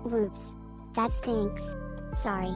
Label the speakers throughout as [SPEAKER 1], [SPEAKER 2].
[SPEAKER 1] Whoops. That stinks. Sorry.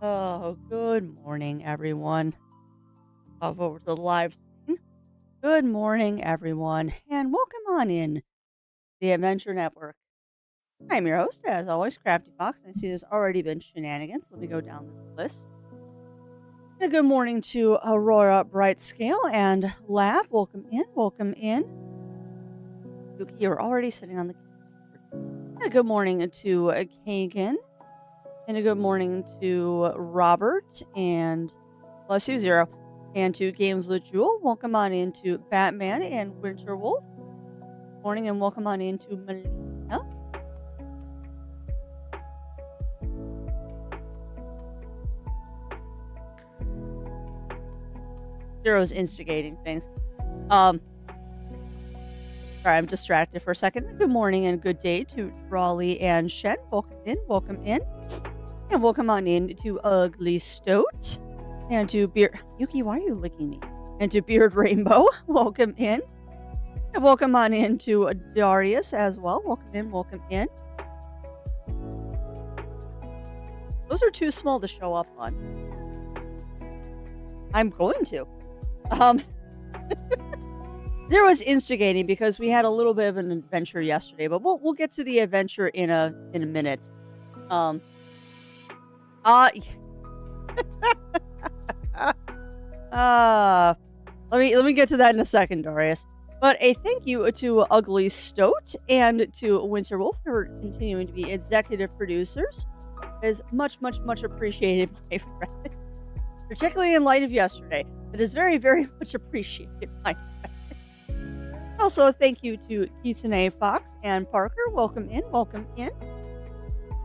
[SPEAKER 2] Oh, good morning, everyone. Hop over to the live stream. Good morning, everyone, and welcome on in the Adventure Network. I'm your host, as always, Crafty Fox. I see there's already been shenanigans. Let me go down this list. And a good morning to Aurora Brightscale and Lav. Welcome in, welcome in. Yuki, you're already sitting on the keyboard. And a good morning to Kagan. And a good morning to Robert and bless you, Zero. And to Games with Jewel. Welcome on into Batman and Winterwolf. Morning and welcome on into Melina. Zero's instigating things. Sorry, I'm distracted for a second. Good morning and good day to Drawley and Shen. Welcome in, welcome in. And welcome on in to Ugly Stoat. And to Beard... Yuki, why are you licking me? And to Beard Rainbow. Welcome in. And welcome on in to Darius as well. Welcome in, welcome in. Those are too small to show up on. I'm going to. There was instigating because we had a little bit of an adventure yesterday, but we'll get to the adventure in a minute. Let me get to that in a second, Darius. But a thank you to Ugly Stoat and to Winterwolf for continuing to be executive producers. It is much, much, much appreciated, my friend. Particularly in light of yesterday. It is very, very much appreciated, my friend. Also, thank you to Kitsune Fox and Parker. Welcome in, welcome in.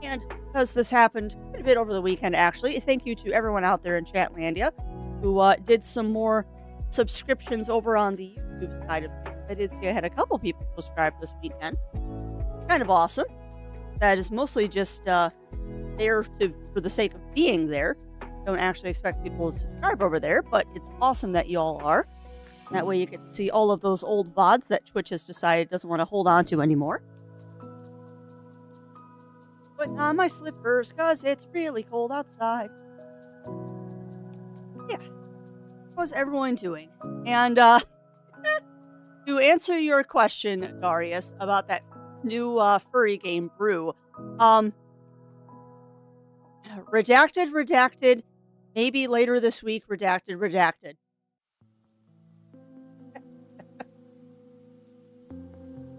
[SPEAKER 2] And because this happened quite a bit over the weekend, actually, thank you to everyone out there in Chatlandia who did some more subscriptions over on the YouTube side of things. I did see I had a couple people subscribe this weekend. Kind of awesome. That is mostly just there for the sake of being there. Don't actually expect people to subscribe over there, but it's awesome that y'all are. That way you get to see all of those old VODs that Twitch has decided doesn't want to hold on to anymore. Putting on my slippers because it's really cold outside. Yeah. How's everyone doing? And to answer your question, Darius, about that new furry game, Brew, redacted, maybe later this week, redacted.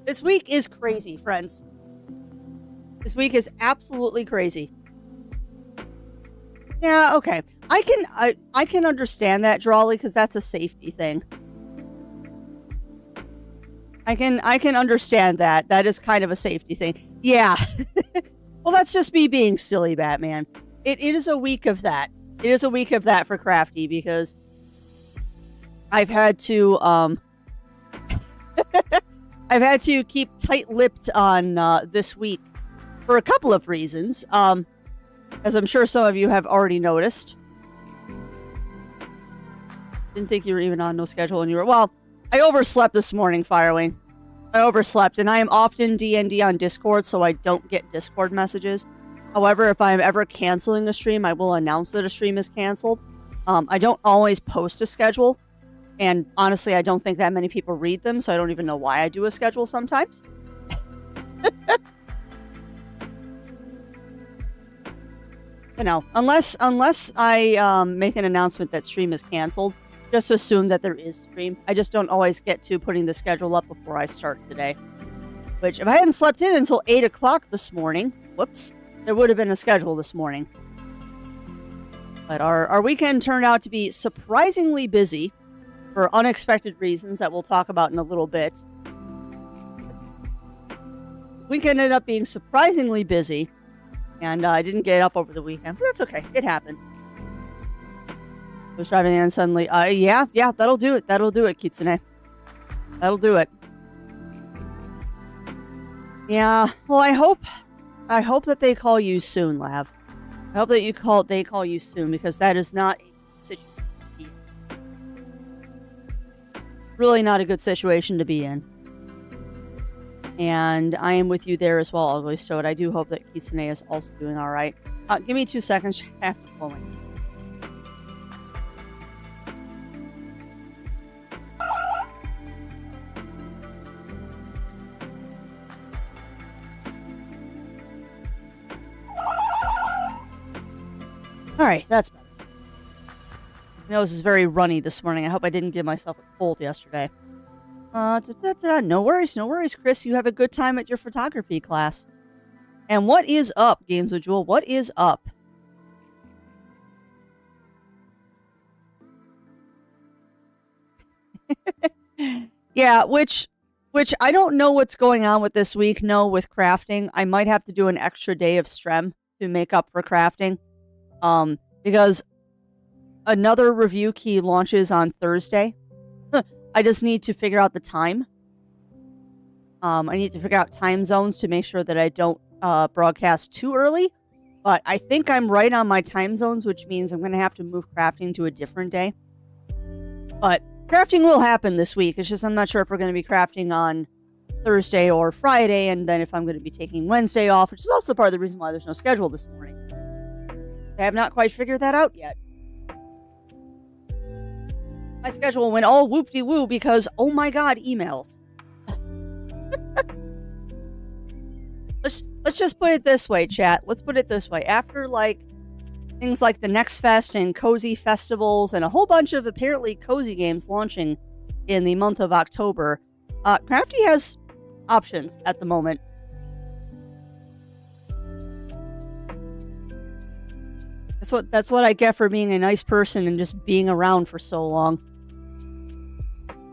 [SPEAKER 2] This week is crazy, friends. This week is absolutely crazy. Yeah, okay. I can understand that, Drawley, because that's a safety thing. I can understand that. That is kind of a safety thing. Yeah. Well, that's just me being silly, Batman. It is a week of that. It is a week of that for Crafty because I've had to I've had to keep tight-lipped on this week for a couple of reasons. As I'm sure some of you have already noticed. Didn't think you were even on no schedule and you were... Well, I overslept this morning, Firewing. I overslept, and I am often D&D on Discord, so I don't get Discord messages. However, if I'm ever canceling a stream, I will announce that a stream is canceled. I don't always post a schedule, and honestly, I don't think that many people read them, so I don't even know why I do a schedule sometimes. You know, unless I make an announcement that stream is canceled, just assume that there is stream. I just don't always get to putting the schedule up before I start today. Which, if I hadn't slept in until 8 o'clock this morning, whoops, there would have been a schedule this morning. But our weekend turned out to be surprisingly busy for unexpected reasons that we'll talk about in a little bit. Weekend ended up being surprisingly busy, and I didn't get up over the weekend, but that's okay. It happens. I was driving and suddenly, yeah, that'll do it. That'll do it, Kitsune. That'll do it. Yeah, well, I hope that they call you soon, Lav. I hope that they call you soon, because that is not a situation to be in. Really not a good situation to be in. And I am with you there as well, Ugly Stoat. I do hope that Kitsune is also doing all right. Give me 2 seconds. I have to pull in. Alright, that's better. My nose is very runny this morning. I hope I didn't give myself a cold yesterday. No worries, Chris. You have a good time at your photography class. And what is up, Games with Jewel? What is up? Yeah, which I don't know what's going on with this week. No, with crafting. I might have to do an extra day of strem to make up for crafting. Because another review key launches on Thursday. I just need to figure out the time. I need to figure out time zones to make sure that I don't broadcast too early. But I think I'm right on my time zones, which means I'm going to have to move crafting to a different day. But crafting will happen this week. It's just I'm not sure if we're going to be crafting on Thursday or Friday, and then if I'm going to be taking Wednesday off, which is also part of the reason why there's no schedule this morning. I have not quite figured that out yet. My schedule went all whoop-de-woo because, oh my god, emails. Let's just put it this way, chat. Let's put it this way. After, like, things like the Next Fest and Cozy Festivals and a whole bunch of apparently cozy games launching in the month of October, Crafty has options at the moment. That's what I get for being a nice person and just being around for so long.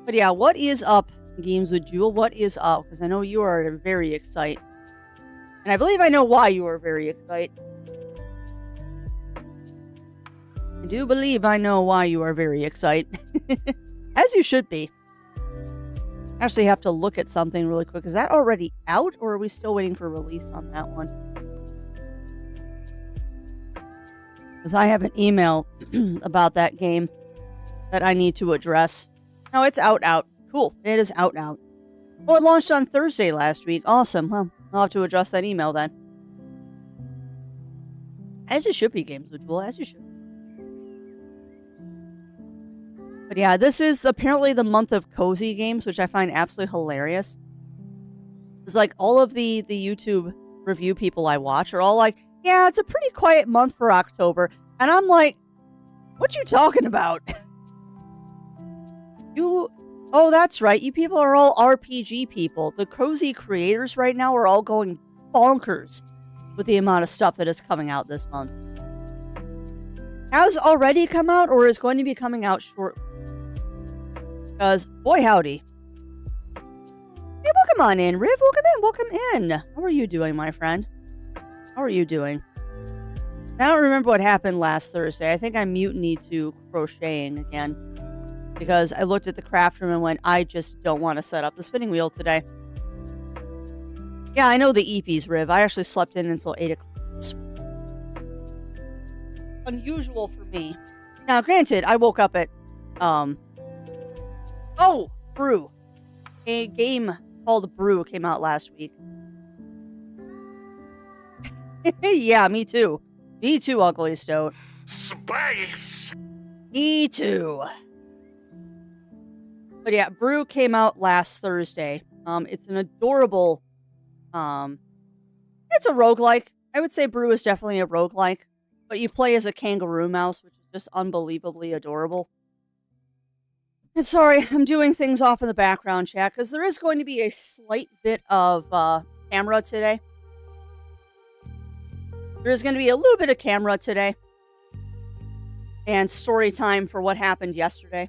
[SPEAKER 2] But yeah, what is up, Games with Jewel? What is up? Because I know you are very excited. And I believe I know why you are very excited. I do believe I know why you are very excited. As you should be. I actually have to look at something really quick. Is that already out, or are we still waiting for release on that one? Because I have an email about that game that I need to address. No, it's out. Cool. It is out. Oh, it launched on Thursday last week. Awesome. Well, I'll have to address that email then. As you should be, Games with Jewel. As you should. But yeah, this is apparently the month of cozy games, which I find absolutely hilarious. It's like all of the YouTube review people I watch are all like, yeah, it's a pretty quiet month for October. And I'm like, what you talking about? Oh, that's right. You people are all RPG people. The cozy creators right now are all going bonkers with the amount of stuff that is coming out this month. Has already come out or is going to be coming out shortly. Because, boy howdy. Hey, welcome on in, Riv. Welcome in. How are you doing, my friend? How are you doing? I don't remember what happened last Thursday. I think I mutinied to crocheting again. Because I looked at the craft room and went, I just don't want to set up the spinning wheel today. Yeah, I know the EP's Riv. I actually slept in until 8 o'clock. Unusual for me. Now, granted, I woke up at, Brew. A game called Brew came out last week. Yeah, me too. Me too, Ugly Stoat.
[SPEAKER 3] Space!
[SPEAKER 2] Me too. But yeah, Brew came out last Thursday. It's an adorable, it's a roguelike. I would say Brew is definitely a roguelike. But you play as a kangaroo mouse, which is just unbelievably adorable. And sorry, I'm doing things off in the background, chat, because there is going to be a slight bit of camera today. There's going to be a little bit of camera today. And story time for what happened yesterday.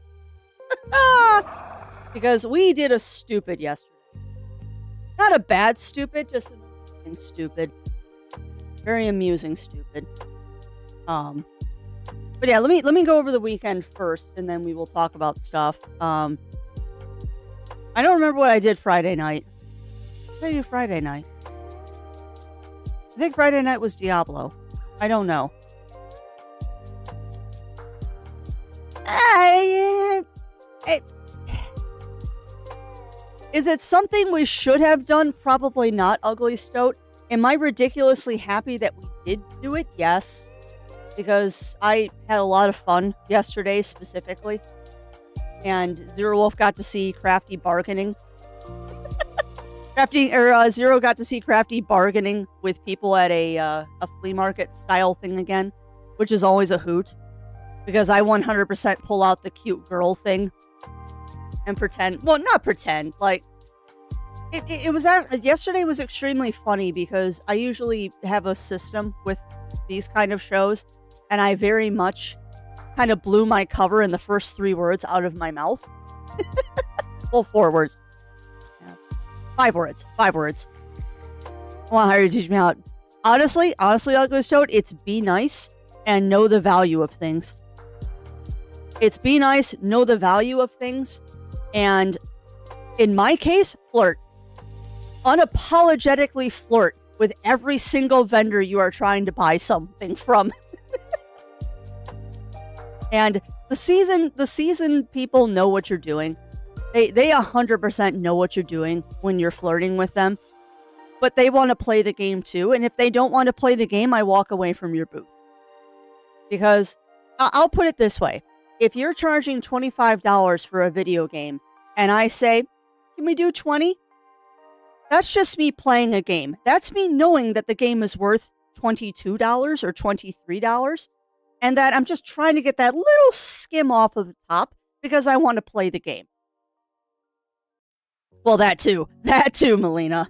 [SPEAKER 2] Because we did a stupid yesterday. Not a bad stupid, just an amusing stupid. Very amusing stupid. But yeah, let me go over the weekend first, and then we will talk about stuff. I don't remember what I did Friday night. What did I do Friday night? I think Friday night was Diablo. I don't know. Is it something we should have done? Probably not, Ugly Stoat. Am I ridiculously happy that we did do it? Yes. Because I had a lot of fun yesterday, specifically. And Zero Wolf got to see crafty bargaining. Zero got to see crafty bargaining with people at a flea market style thing again, which is always a hoot. Because I 100% pull out the cute girl thing and pretend. Well, not pretend. Like, it was yesterday was extremely funny because I usually have a system with these kind of shows, and I very much kind of blew my cover in the first 3 words out of my mouth. Well, 4 words. Yeah. 5 words. 5 words. I want her to teach me how. Honestly, Ugly Stoat, it's be nice and know the value of things. It's be nice, know the value of things, and in my case, flirt. Unapologetically flirt with every single vendor you are trying to buy something from. And the season people know what you're doing. They 100% know what you're doing when you're flirting with them. But they want to play the game too, and if they don't want to play the game, I walk away from your booth. Because I'll put it this way. If you're charging $25 for a video game, and I say, can we do 20? That's just me playing a game. That's me knowing that the game is worth $22 or $23, and that I'm just trying to get that little skim off of the top because I want to play the game. Well, that too, Melina.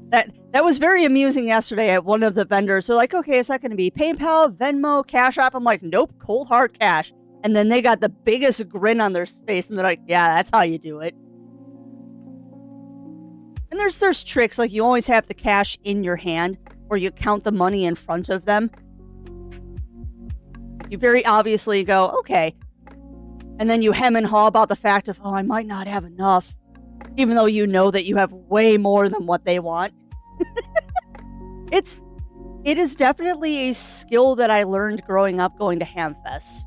[SPEAKER 2] That was very amusing yesterday at one of the vendors. They're like, okay, is that going to be PayPal, Venmo, Cash App? I'm like, nope, cold hard cash. And then they got the biggest grin on their face, and they're like, yeah, that's how you do it. And there's tricks, like you always have the cash in your hand, or you count the money in front of them. You very obviously go, okay. And then you hem and haw about the fact of, oh, I might not have enough. Even though you know that you have way more than what they want. It is definitely a skill that I learned growing up going to Hamfests.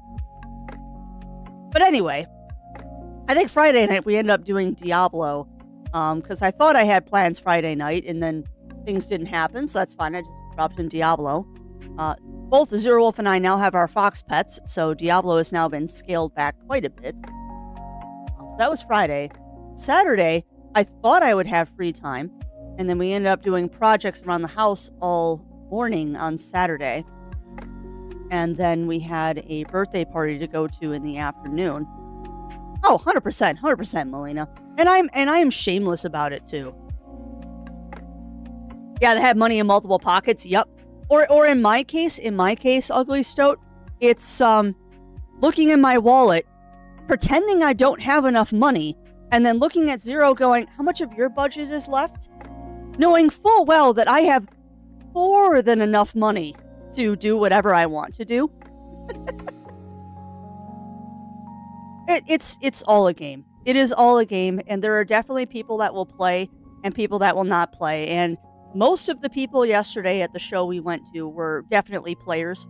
[SPEAKER 2] But anyway, I think Friday night we ended up doing Diablo. Because I thought I had plans Friday night, and then things didn't happen, so that's fine. I just dropped in Diablo. Both Zero Wolf and I now have our fox pets, so Diablo has now been scaled back quite a bit. So that was Friday. Saturday, I thought I would have free time, and then we ended up doing projects around the house all morning on Saturday. And then we had a birthday party to go to in the afternoon. Oh, 100%, Melina. And I am shameless about it too. Yeah, they have money in multiple pockets. Yep. Or in my case, Ugly Stoat, it's looking in my wallet, pretending I don't have enough money, and then looking at Zero going, how much of your budget is left? Knowing full well that I have more than enough money to do whatever I want to do. It's all a game. It is all a game, and there are definitely people that will play and people that will not play. And most of the people yesterday at the show we went to were definitely players.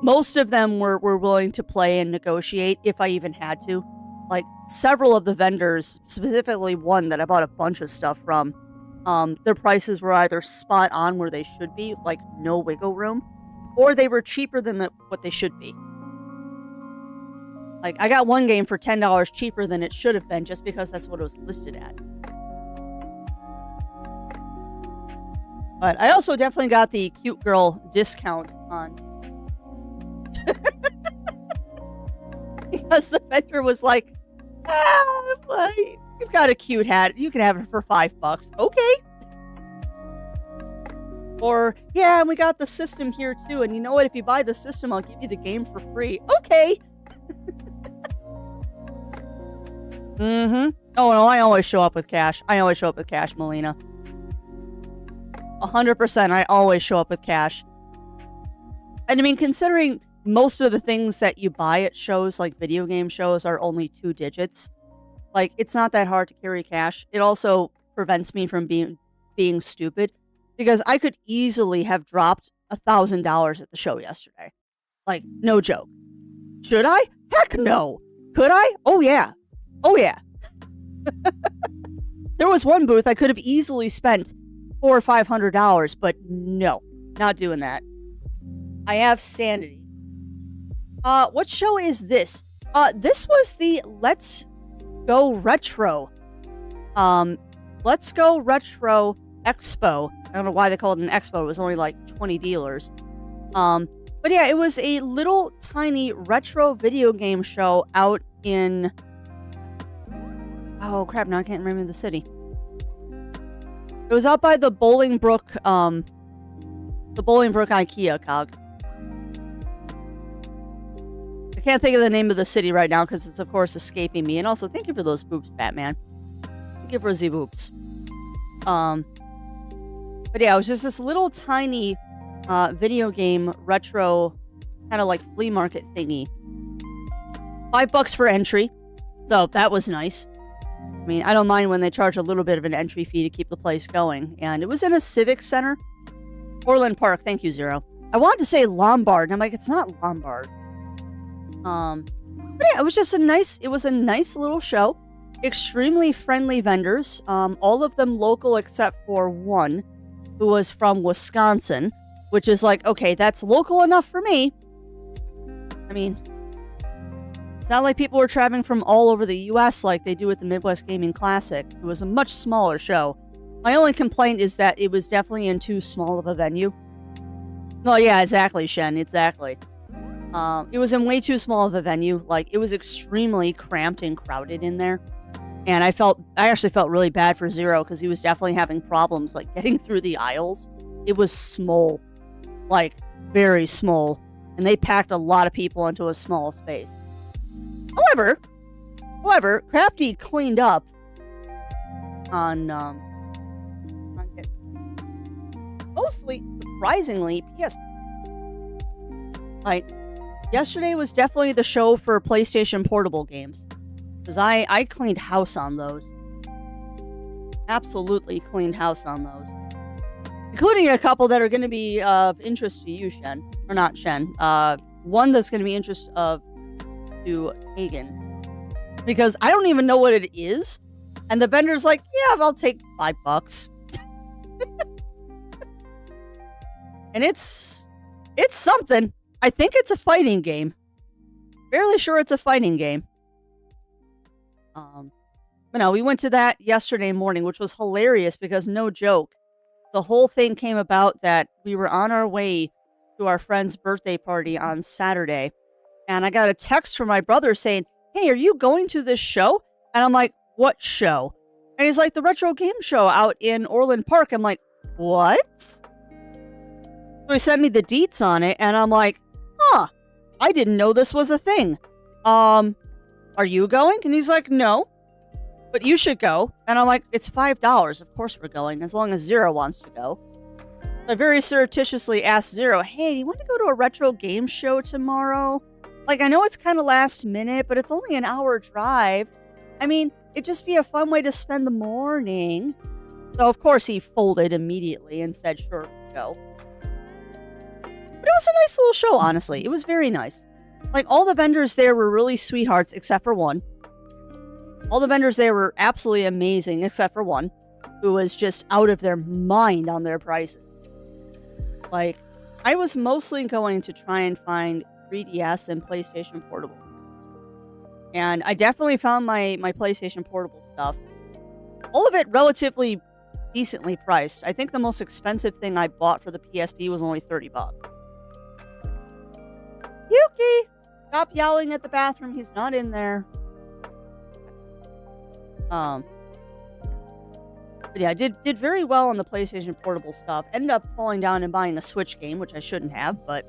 [SPEAKER 2] Most of them were willing to play and negotiate if I even had to. Like, several of the vendors, specifically one that I bought a bunch of stuff from, their prices were either spot on where they should be, like no wiggle room, or they were cheaper than what they should be. Like, I got one game for $10 cheaper than it should have been just because that's what it was listed at. But I also definitely got the cute girl discount on. Because the vendor was like, well, you've got a cute hat. You can have it for $5. Okay. Or, yeah, and we got the system here too. And you know what? If you buy the system, I'll give you the game for free. Okay. Oh, no, I always show up with cash. Melina. 100%, I always show up with cash. And I mean, considering most of the things that you buy at shows, like video game shows, are only 2 digits, like, it's not that hard to carry cash. It also prevents me from being stupid, because I could easily have dropped $1,000 at the show yesterday. Like, no joke. Should I? Heck no. Could I? Oh, yeah. Oh, yeah. There was one booth I could have easily spent $400 or $500, but no, not doing that. I have sanity. What show is this? This was the Let's Go Retro. Let's Go Retro Expo. I don't know why they called it an expo. It was only like 20 dealers. But yeah, it was a little tiny retro video game show out in... Oh crap, now I can't remember the city. It was out by the Bolingbrook IKEA, Cog. I can't think of the name of the city right now because it's, of course, escaping me. And also, thank you for those boobs, Batman. Thank you for the boobs. But yeah, it was just this little tiny video game retro kind of like flea market thingy. $5 for entry. So that was nice. I mean, I don't mind when they charge a little bit of an entry fee to keep the place going. And it was in a civic center. Orland Park. Thank you, Zero. I wanted to say Lombard, and I'm like, it's not Lombard. But yeah, it was just a nice little show. Extremely friendly vendors. All of them local except for one who was from Wisconsin, which is like, okay, that's local enough for me. I mean, it's not like people were traveling from all over the U.S. like they do at the Midwest Gaming Classic. It was a much smaller show. My only complaint is that it was definitely in too small of a venue. Oh, yeah, exactly, Shen. Exactly. It was in way too small of a venue. Like, it was extremely cramped and crowded in there. And I actually felt really bad for Zero because he was definitely having problems, like, getting through the aisles. It was small. Like, very small. And they packed a lot of people into a small space. However, Crafty cleaned up on mostly, surprisingly, PSP. Like, yesterday was definitely the show for PlayStation Portable games. Because I cleaned house on those. Absolutely cleaned house on those. Including a couple that are going to be of interest to you, Shen. Or not Shen. One that's going to be interest to Hagen. Because I don't even know what it is. And the vendor's like, yeah, I'll take $5. And it's something. I think it's a fighting game. Fairly sure it's a fighting game. But no, we went to that yesterday morning, which was hilarious because no joke. The whole thing came about that we were on our way to our friend's birthday party on Saturday. And I got a text from my brother saying, hey, are you going to this show? And I'm like, what show? And he's like, the retro game show out in Orland Park. I'm like, what? So he sent me the deets on it, and I'm like, huh, I didn't know this was a thing. Are you going? And he's like, no, but you should go. And I'm like, it's $5. Of course we're going, as long as Zero wants to go. I very surreptitiously asked Zero, hey, do you want to go to a retro game show tomorrow? Like, I know it's kind of last minute, but it's only an hour drive. I mean, it'd just be a fun way to spend the morning. So, of course, he folded immediately and said, sure, go. But it was a nice little show, honestly. It was very nice. Like, all the vendors there were really sweethearts, except for one. All the vendors there were absolutely amazing, except for one, who was just out of their mind on their prices. Like, I was mostly going to try and find 3DS and PlayStation Portable. And I definitely found my PlayStation Portable stuff. All of it relatively decently priced. I think the most expensive thing I bought for the PSP was only $30. Yuki! Stop yelling at the bathroom. He's not in there. But yeah, I did very well on the PlayStation Portable stuff. Ended up falling down and buying a Switch game, which I shouldn't have, but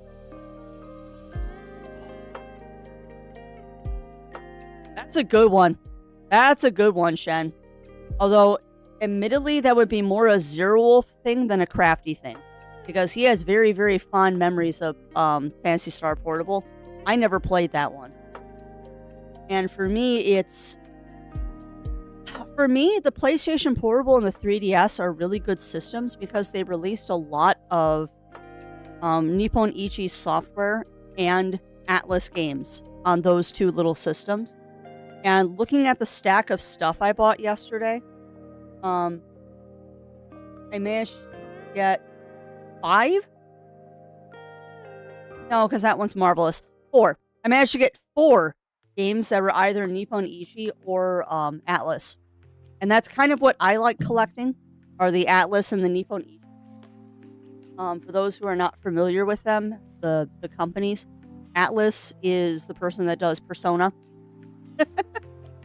[SPEAKER 2] that's a good one. That's a good one, Shen. Although, admittedly, that would be more a Zero Wolf thing than a Crafty thing. Because he has very, very fond memories of Phantasy Star Portable. I never played that one. And for me, the PlayStation Portable and the 3DS are really good systems because they released a lot of Nippon Ichi software and Atlas games on those two little systems. And looking at the stack of stuff I bought yesterday, I managed to get 5? No, because that one's Marvelous. 4. I managed to get 4 games that were either Nippon Ichi or Atlas. And that's kind of what I like collecting, are the Atlas and the Nippon Ichi. For those who are not familiar with them, the companies, Atlas is the person that does Persona.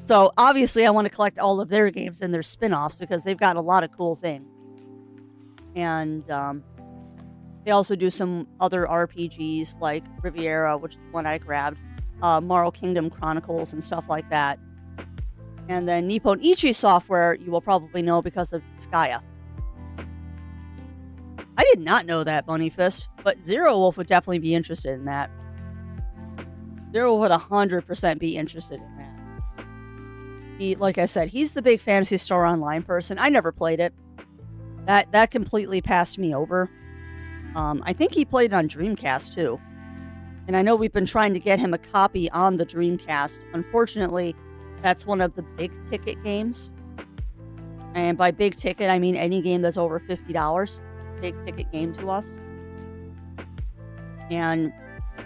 [SPEAKER 2] So, obviously, I want to collect all of their games and their spin-offs because they've got a lot of cool things. And they also do some other RPGs like Riviera, which is one I grabbed, Marl Kingdom Chronicles and stuff like that. And then Nippon Ichi software, you will probably know because of Skaya. I did not know that, Bunny Fist, but Zero Wolf would definitely be interested in that. Zero would 100% be interested in that. He, like I said, he's the big Phantasy Star Online person. I never played it. That completely passed me over. I think he played it on Dreamcast too. And I know we've been trying to get him a copy on the Dreamcast. Unfortunately, that's one of the big ticket games. And by big ticket, I mean any game that's over $50. Big ticket game to us. And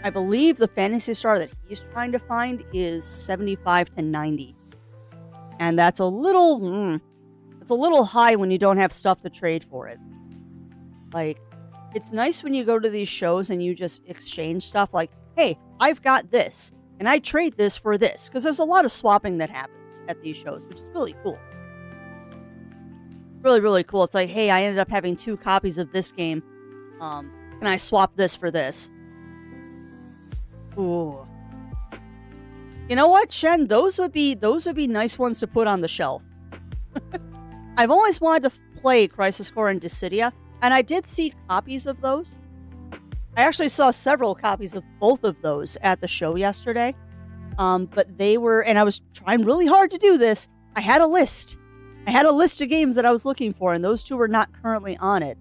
[SPEAKER 2] I believe the Phantasy Star that he's trying to find is 75 to 90. And that's a little high when you don't have stuff to trade for it. Like, it's nice when you go to these shows and you just exchange stuff like, hey, I've got this, and I trade this for this. Because there's a lot of swapping that happens at these shows, which is really cool. Really, really cool. It's like, hey, I ended up having 2 copies of this game. Can I swap this for this? Ooh. You know what, Shen? Those would be nice ones to put on the shelf. I've always wanted to play Crisis Core and Dissidia, and I did see copies of those. I actually saw several copies of both of those at the show yesterday. But they were, and I was trying really hard to do this. I had a list. I had a list of games that I was looking for, and those 2 were not currently on it.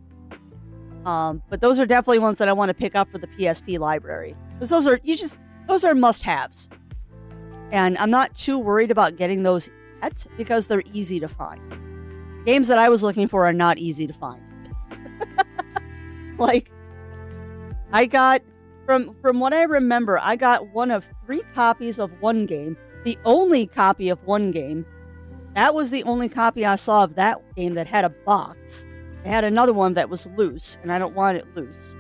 [SPEAKER 2] But those are definitely ones that I want to pick up for the PSP library. Because those are must-haves. And I'm not too worried about getting those yet, because they're easy to find. Games that I was looking for are not easy to find. Like, I got, from what I remember, I got one of 3 copies of one game. The only copy of one game. That was the only copy I saw of that game that had a box. It had another one that was loose, and I don't want it loose.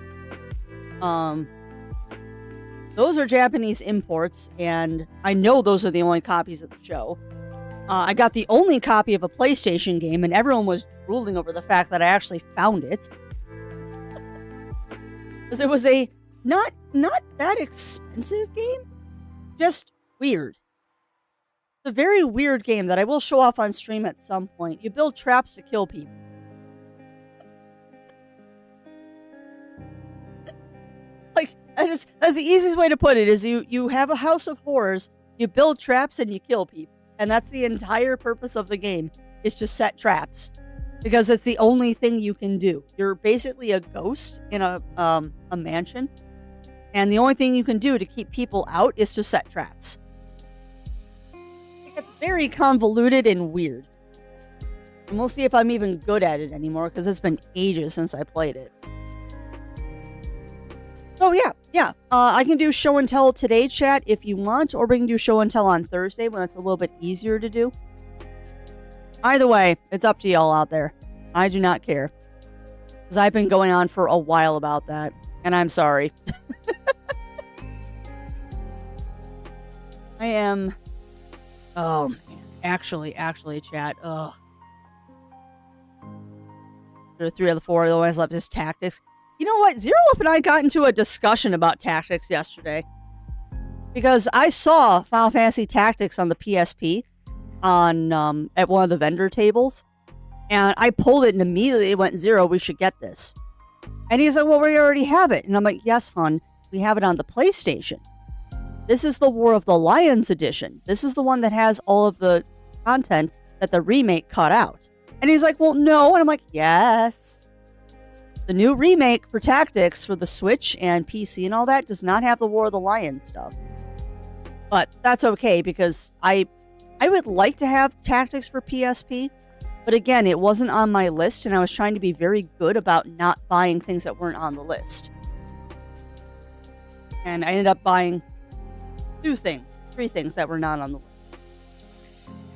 [SPEAKER 2] Those are Japanese imports, and I know those are the only copies of the show. I got the only copy of a PlayStation game, and everyone was drooling over the fact that I actually found it. Because it was a not that expensive game, just weird. It's a very weird game that I will show off on stream at some point. You build traps to kill people. Like, that's the easiest way to put it, is you have a house of horrors, you build traps, and you kill people. And that's the entire purpose of the game, is to set traps. because it's the only thing you can do. You're basically a ghost in a mansion, and the only thing you can do to keep people out is to set traps. It's very convoluted and weird. And we'll see if I'm even good at it anymore, because it's been ages since I played it. So yeah. I can do show and tell today, chat, if you want, or we can do show and tell on Thursday when it's a little bit easier to do. Either way, it's up to y'all out there. I do not care. Because I've been going on for a while about that, and I'm sorry. I am... Oh, man. Actually, chat. Ugh. 3 of the 4 otherwise left is tactics. You know what? Zero Up and I got into a discussion about tactics yesterday. Because I saw Final Fantasy Tactics on the PSP on at one of the vendor tables. And I pulled it and immediately it went, Zero, we should get this. And he's like, well, we already have it. And I'm like, yes, hon, we have it on the PlayStation. This is the War of the Lions edition. This is the one that has all of the content that the remake cut out. And he's like, well, no. And I'm like, yes. The new remake for Tactics for the Switch and PC and all that does not have the War of the Lions stuff. But that's okay, because I would like to have Tactics for PSP. But again, it wasn't on my list, and I was trying to be very good about not buying things that weren't on the list. And I ended up buying 3 things that were not on the list.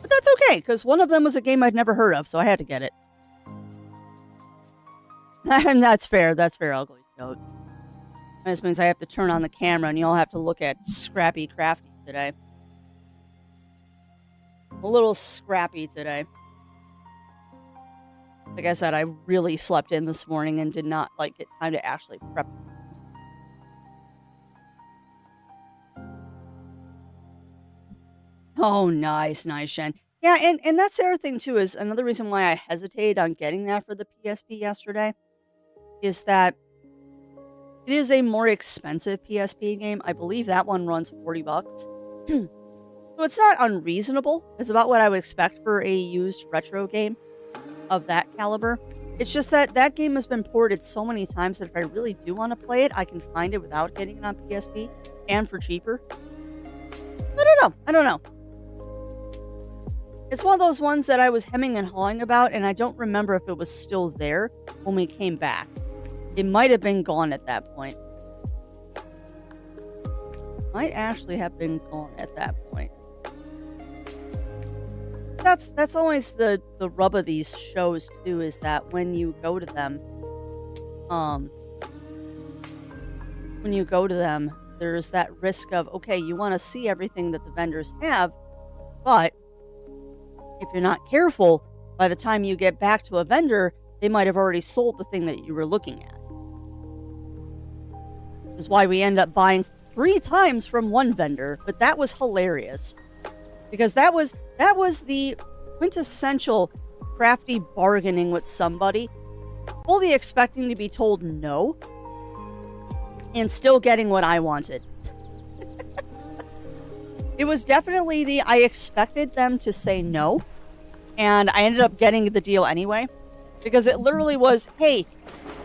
[SPEAKER 2] But that's okay, because one of them was a game I'd never heard of, so I had to get it. And that's fair, Ugly Goat. This means I have to turn on the camera, and you'll have to look at Scrappy Crafty today. A little scrappy today. Like I said, I really slept in this morning and did not get time to actually prep. Oh, nice, Shen. Yeah, and that's the other thing, too, is another reason why I hesitated on getting that for the PSP yesterday, is that it is a more expensive PSP game. I believe that one runs $40. So it's not unreasonable. It's about what I would expect for a used retro game of that caliber. It's just that that game has been ported so many times that if I really do want to play it, I can find it without getting it on PSP and for cheaper. I don't know. It's one of those ones that I was hemming and hawing about, and I don't remember if it was still there when we came back. It might have been gone at that point. Might actually have been gone at that point. That's always the rub of these shows too, is that when you go to them, there's that risk of, okay, you want to see everything that the vendors have, but if you're not careful, by the time you get back to a vendor, they might have already sold the thing that you were looking at. Which is why we end up buying 3 times from one vendor, but that was hilarious. Because that was the quintessential crafty bargaining with somebody, fully expecting to be told no, and still getting what I wanted. It was definitely I expected them to say no, and I ended up getting the deal anyway, because it literally was, hey,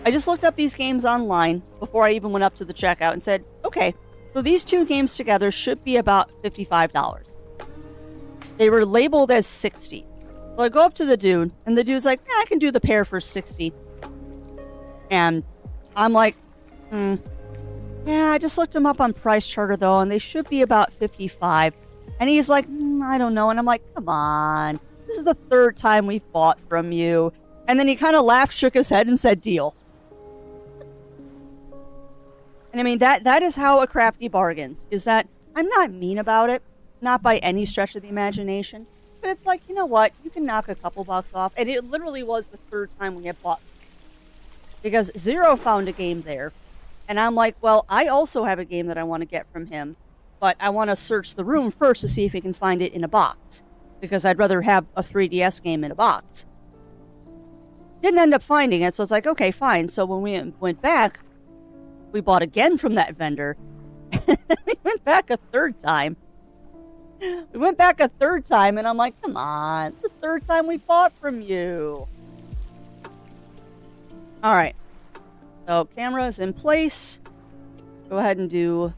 [SPEAKER 2] I just looked up these games online before I even went up to the checkout and said, okay, so these 2 games together should be about $55. They were labeled as 60. So I go up to the dude, and the dude's like, I can do the pair for 60. And I'm like, yeah, I just looked them up on Price Charter, though, and they should be about 55. And he's like, I don't know. And I'm like, come on. This is the 3rd time we've bought from you. And then he kind of laughed, shook his head, and said, deal. And I mean, that is how a crafty bargains, is that I'm not mean about it. Not by any stretch of the imagination, but it's like, you know what? You can knock a couple bucks off. And it literally was the 3rd time we had bought. Because Zero found a game there. And I'm like, well, I also have a game that I want to get from him. But I want to search the room first to see if we can find it in a box. Because I'd rather have a 3DS game in a box. Didn't end up finding it, so it's like, okay, fine. So when we went back, we bought again from that vendor. And then we went back a 3rd time. And I'm like, come on, it's the 3rd time we bought from you. All right. So camera's in place. Go ahead and do...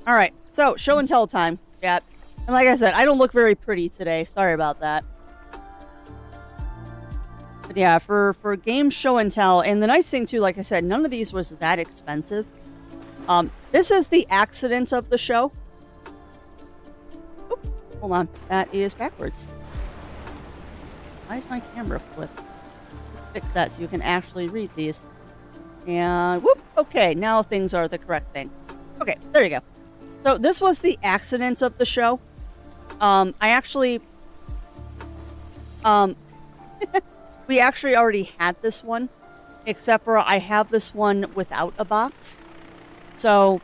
[SPEAKER 2] All right. So show and tell time. Yeah. And like I said, I don't look very pretty today. Sorry about that. But yeah, for game show and tell, and the nice thing too, like I said, none of these was that expensive. This is the accident of the show. Oop, hold on, that is backwards. Why is my camera flipped? Let's fix that so you can actually read these. And whoop, okay, now things are the correct thing. Okay, there you go. So this was the accident of the show. I actually, we actually already had this one, except for I have this one without a box. So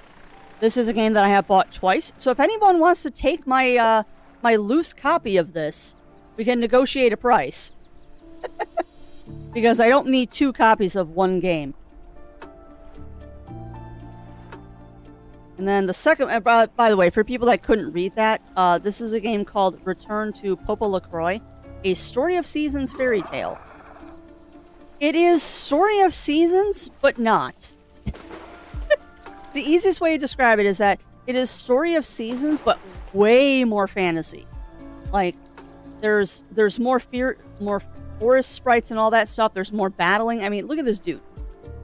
[SPEAKER 2] this is a game that I have bought twice. So if anyone wants to take my my loose copy of this, we can negotiate a price. Because I don't need 2 copies of one game. And then the second, by the way, for people that couldn't read that, this is a game called Return to Popa LaCroix, a Story of Seasons fairy tale. It is Story of Seasons, but not. The easiest way to describe it is that it is Story of Seasons, but way more fantasy. Like, there's more more forest sprites and all that stuff. There's more battling. I mean, look at this dude.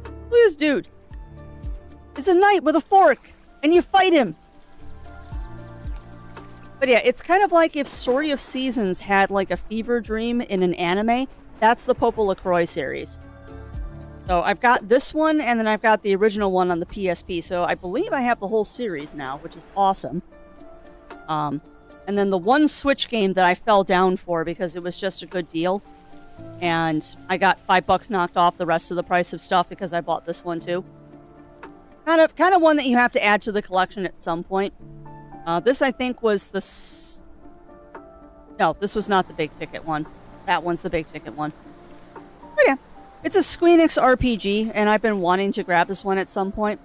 [SPEAKER 2] Look at this dude. It's a knight with a fork, and you fight him. But yeah, it's kind of like if Story of Seasons had like a fever dream in an anime. That's the Popa LaCroix series. So I've got this one, and then I've got the original one on the PSP. So I believe I have the whole series now, which is awesome. And then the one Switch game that I fell down for because it was just a good deal. And I got $5 knocked off the rest of the price of stuff because I bought this one too. Kind of one that you have to add to the collection at some point. This I think was the... No, this was not the big ticket one. That one's the big ticket one. But yeah, it's a Squeenix RPG, and I've been wanting to grab this one at some point.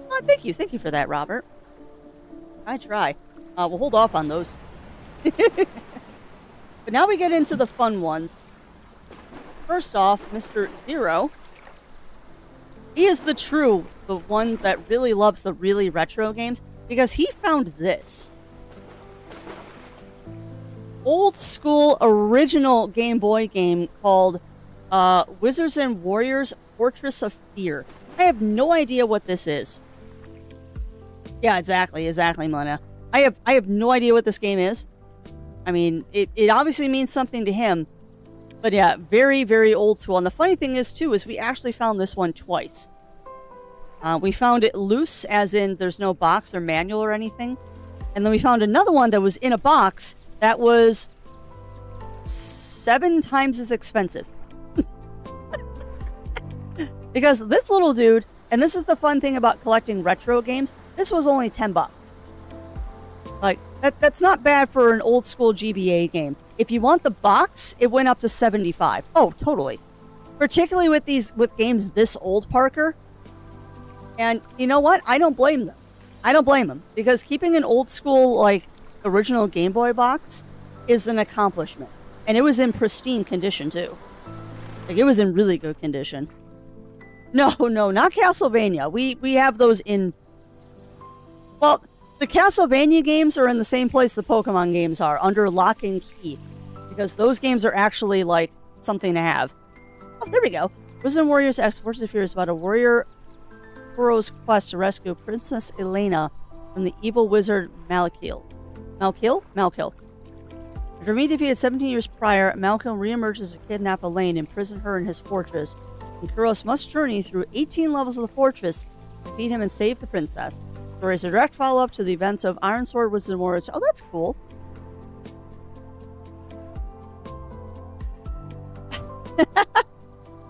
[SPEAKER 2] Oh, thank you for that, Robert. I try. We'll hold off on those. But now we get into the fun ones. First off, Mr. Zero. He is the one that really loves the really retro games, because he found this. Old school original Game Boy game called Wizards and Warriors Fortress of Fear. I have no idea what this is. Yeah, exactly, Melina. I have no idea what this game is. I mean, it obviously means something to him. But yeah, very, very old school. And the funny thing is, too, is we actually found this one twice. We found it loose, as in there's no box or manual or anything. And then we found another one that was in a box that was 7 times as expensive. Because this little dude, and this is the fun thing about collecting retro games, this was only $10. Like, that's not bad for an old school GBA game. If you want the box, it went up to $75. Oh, totally. Particularly with games this old, Parker. And you know what? I don't blame them. I don't blame them. Because keeping an old school, like, original Game Boy box is an accomplishment. And it was in pristine condition, too. Like, it was in really good condition. No, not Castlevania. We have those in... Well, the Castlevania games are in the same place the Pokemon games are, under lock and key. Because those games are actually, like, something to have. Oh, there we go. Wizards and Warriors X Fortress of Fear is about a warrior hero's quest to rescue Princess Elena from the evil wizard Malkiel. Malkiel? After being defeated 17 years prior, Malkiel reemerges to kidnap Elaine, imprison her in his fortress. And Kuros must journey through 18 levels of the fortress to defeat him and save the princess. The story is a direct follow-up to the events of Iron Sword Wizards and Warriors. Oh, that's cool.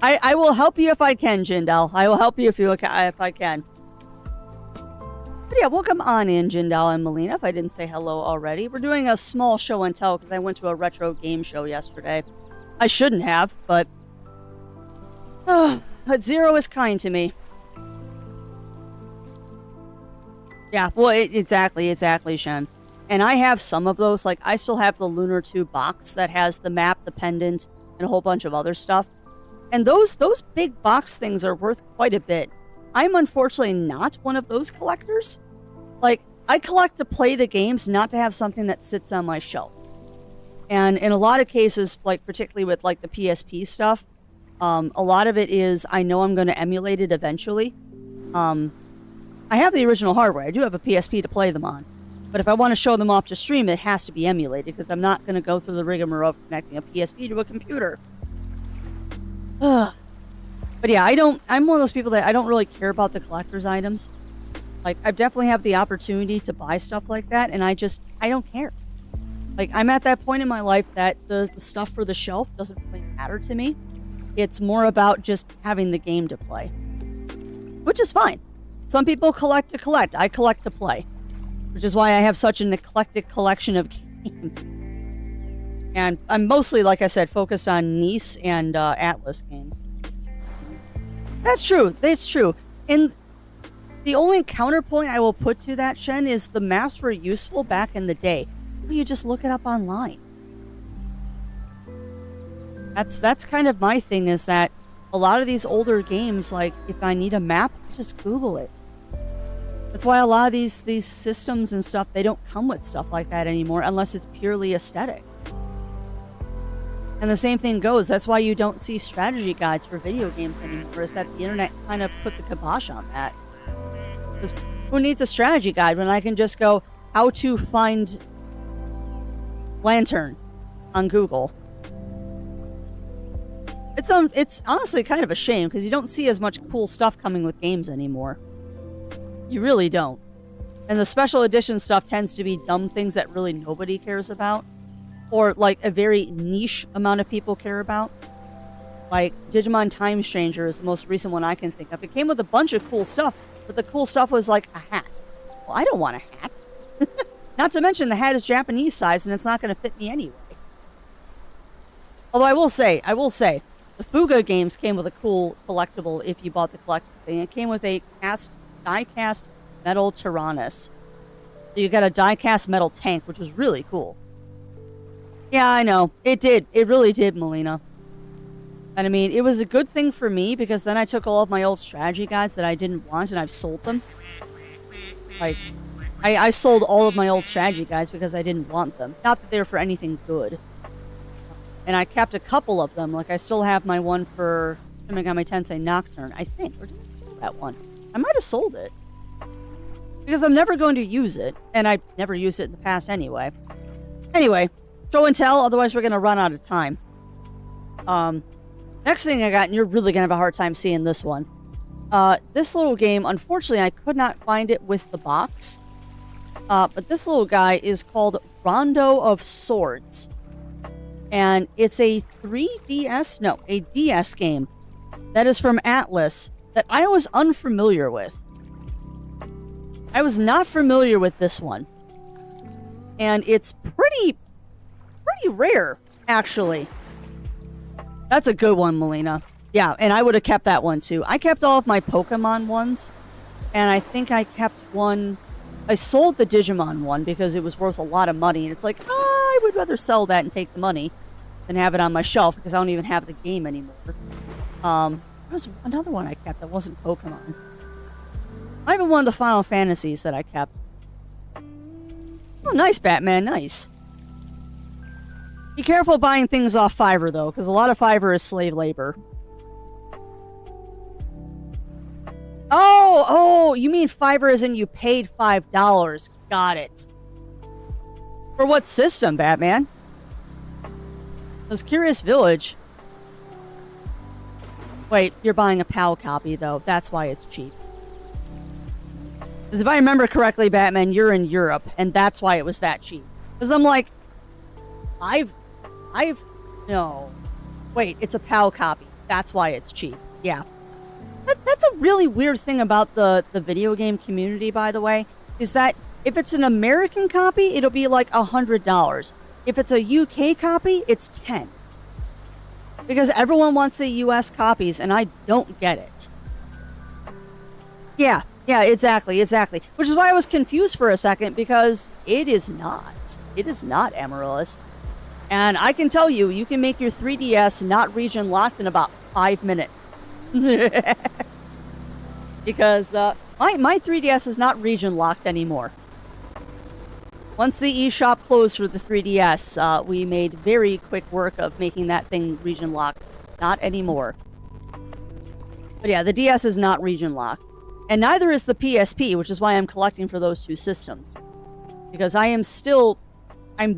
[SPEAKER 2] I will help you if I can, Jindal. I will help you if I can. But yeah, welcome on in, Jindal and Melina, if I didn't say hello already. We're doing a small show and tell because I went to a retro game show yesterday. I shouldn't have, but... but Zero is kind to me. Yeah, well, exactly, Shen. And I have some of those. Like, I still have the Lunar 2 box that has the map, the pendant, and a whole bunch of other stuff. And those big box things are worth quite a bit. I'm unfortunately not one of those collectors. Like, I collect to play the games, not to have something that sits on my shelf. And in a lot of cases, like particularly with like the PSP stuff, a lot of it is I know I'm going to emulate it eventually. I have the original hardware. I do have a PSP to play them on. But if I want to show them off to stream, it has to be emulated because I'm not going to go through the rigmarole of connecting a PSP to a computer. Ugh. But yeah, I'm one of those people that I don't really care about the collector's items. Like, I definitely have the opportunity to buy stuff like that, and I don't care. Like, I'm at that point in my life that the stuff for the shelf doesn't really matter to me. It's more about just having the game to play. Which is fine. Some people collect to collect. I collect to play. Which is why I have such an eclectic collection of games. And I'm mostly, like I said, focused on NES and Atlas games. That's true. That's true. And the only counterpoint I will put to that, Shen, is the maps were useful back in the day. You just look it up online. That's kind of my thing, is that a lot of these older games, like, if I need a map, I just Google it. That's why a lot of these systems and stuff, they don't come with stuff like that anymore unless it's purely aesthetics. And the same thing goes. That's why you don't see strategy guides for video games anymore, is that the internet kind of put the kibosh on that. Because who needs a strategy guide when I can just go, how to find lantern on Google? It's honestly kind of a shame, because you don't see as much cool stuff coming with games anymore. You really don't. And the special edition stuff tends to be dumb things that really nobody cares about. Or, like, a very niche amount of people care about. Like, Digimon Time Stranger is the most recent one I can think of. It came with a bunch of cool stuff, but the cool stuff was like a hat. Well, I don't want a hat. Not to mention the hat is Japanese size, and it's not going to fit me anyway. Although I will say, the Fuga games came with a cool collectible if you bought the collectible thing. It came with a die-cast metal Tyrannus. So you got a die-cast metal tank, which was really cool. Yeah, I know. It did. It really did, Melina. And I mean, it was a good thing for me, because then I took all of my old strategy guides that I didn't want, and I've sold them. Like, I sold all of my old strategy guides because I didn't want them. Not that they were for anything good. And I kept a couple of them. Like, I still have my one for Shin Megami Tensei Nocturne, I think. Or did I sell that one? I might have sold it. Because I'm never going to use it. And I've never used it in the past anyway. Anyway, show and tell, otherwise we're going to run out of time. Next thing I got, and you're really going to have a hard time seeing this one. This little game, unfortunately, I could not find it with the box. But this little guy is called Rondo of Swords. And it's a a DS game that is from Atlas that I was unfamiliar with. I was not familiar with this one. And it's pretty rare, actually. That's a good one, Melina. Yeah, and I would have kept that one too. I kept all of my Pokemon ones, and I think I kept one. I sold the Digimon one because it was worth a lot of money, and it's like, I would rather sell that and take the money than have it on my shelf, because I don't even have the game anymore. There was another one I kept that wasn't Pokemon. Not even one of the Final Fantasies that I kept. Oh, nice, Batman, nice. Be careful buying things off Fiverr, though, because a lot of Fiverr is slave labor. Oh, you mean Fiverr as in you paid $5. Got it. For what system, Batman? It was Curious Village. Wait, you're buying a PAL copy, though. That's why it's cheap. Because if I remember correctly, Batman, you're in Europe, and that's why it was that cheap. Because I'm like, no. Wait, it's a PAL copy. That's why it's cheap. Yeah. That's a really weird thing about the video game community, by the way, is that if it's an American copy, it'll be like $100. If it's a UK copy, it's $10. Because everyone wants the US copies, and I don't get it. Yeah, exactly. Which is why I was confused for a second, because it is not. It is not Amaryllis. And I can tell you, you can make your 3DS not region locked in about 5 minutes. Because my 3DS is not region locked anymore. Once the eShop closed for the 3DS, we made very quick work of making that thing region locked. Not anymore. But yeah, the DS is not region locked. And neither is the PSP, which is why I'm collecting for those two systems. Because I'm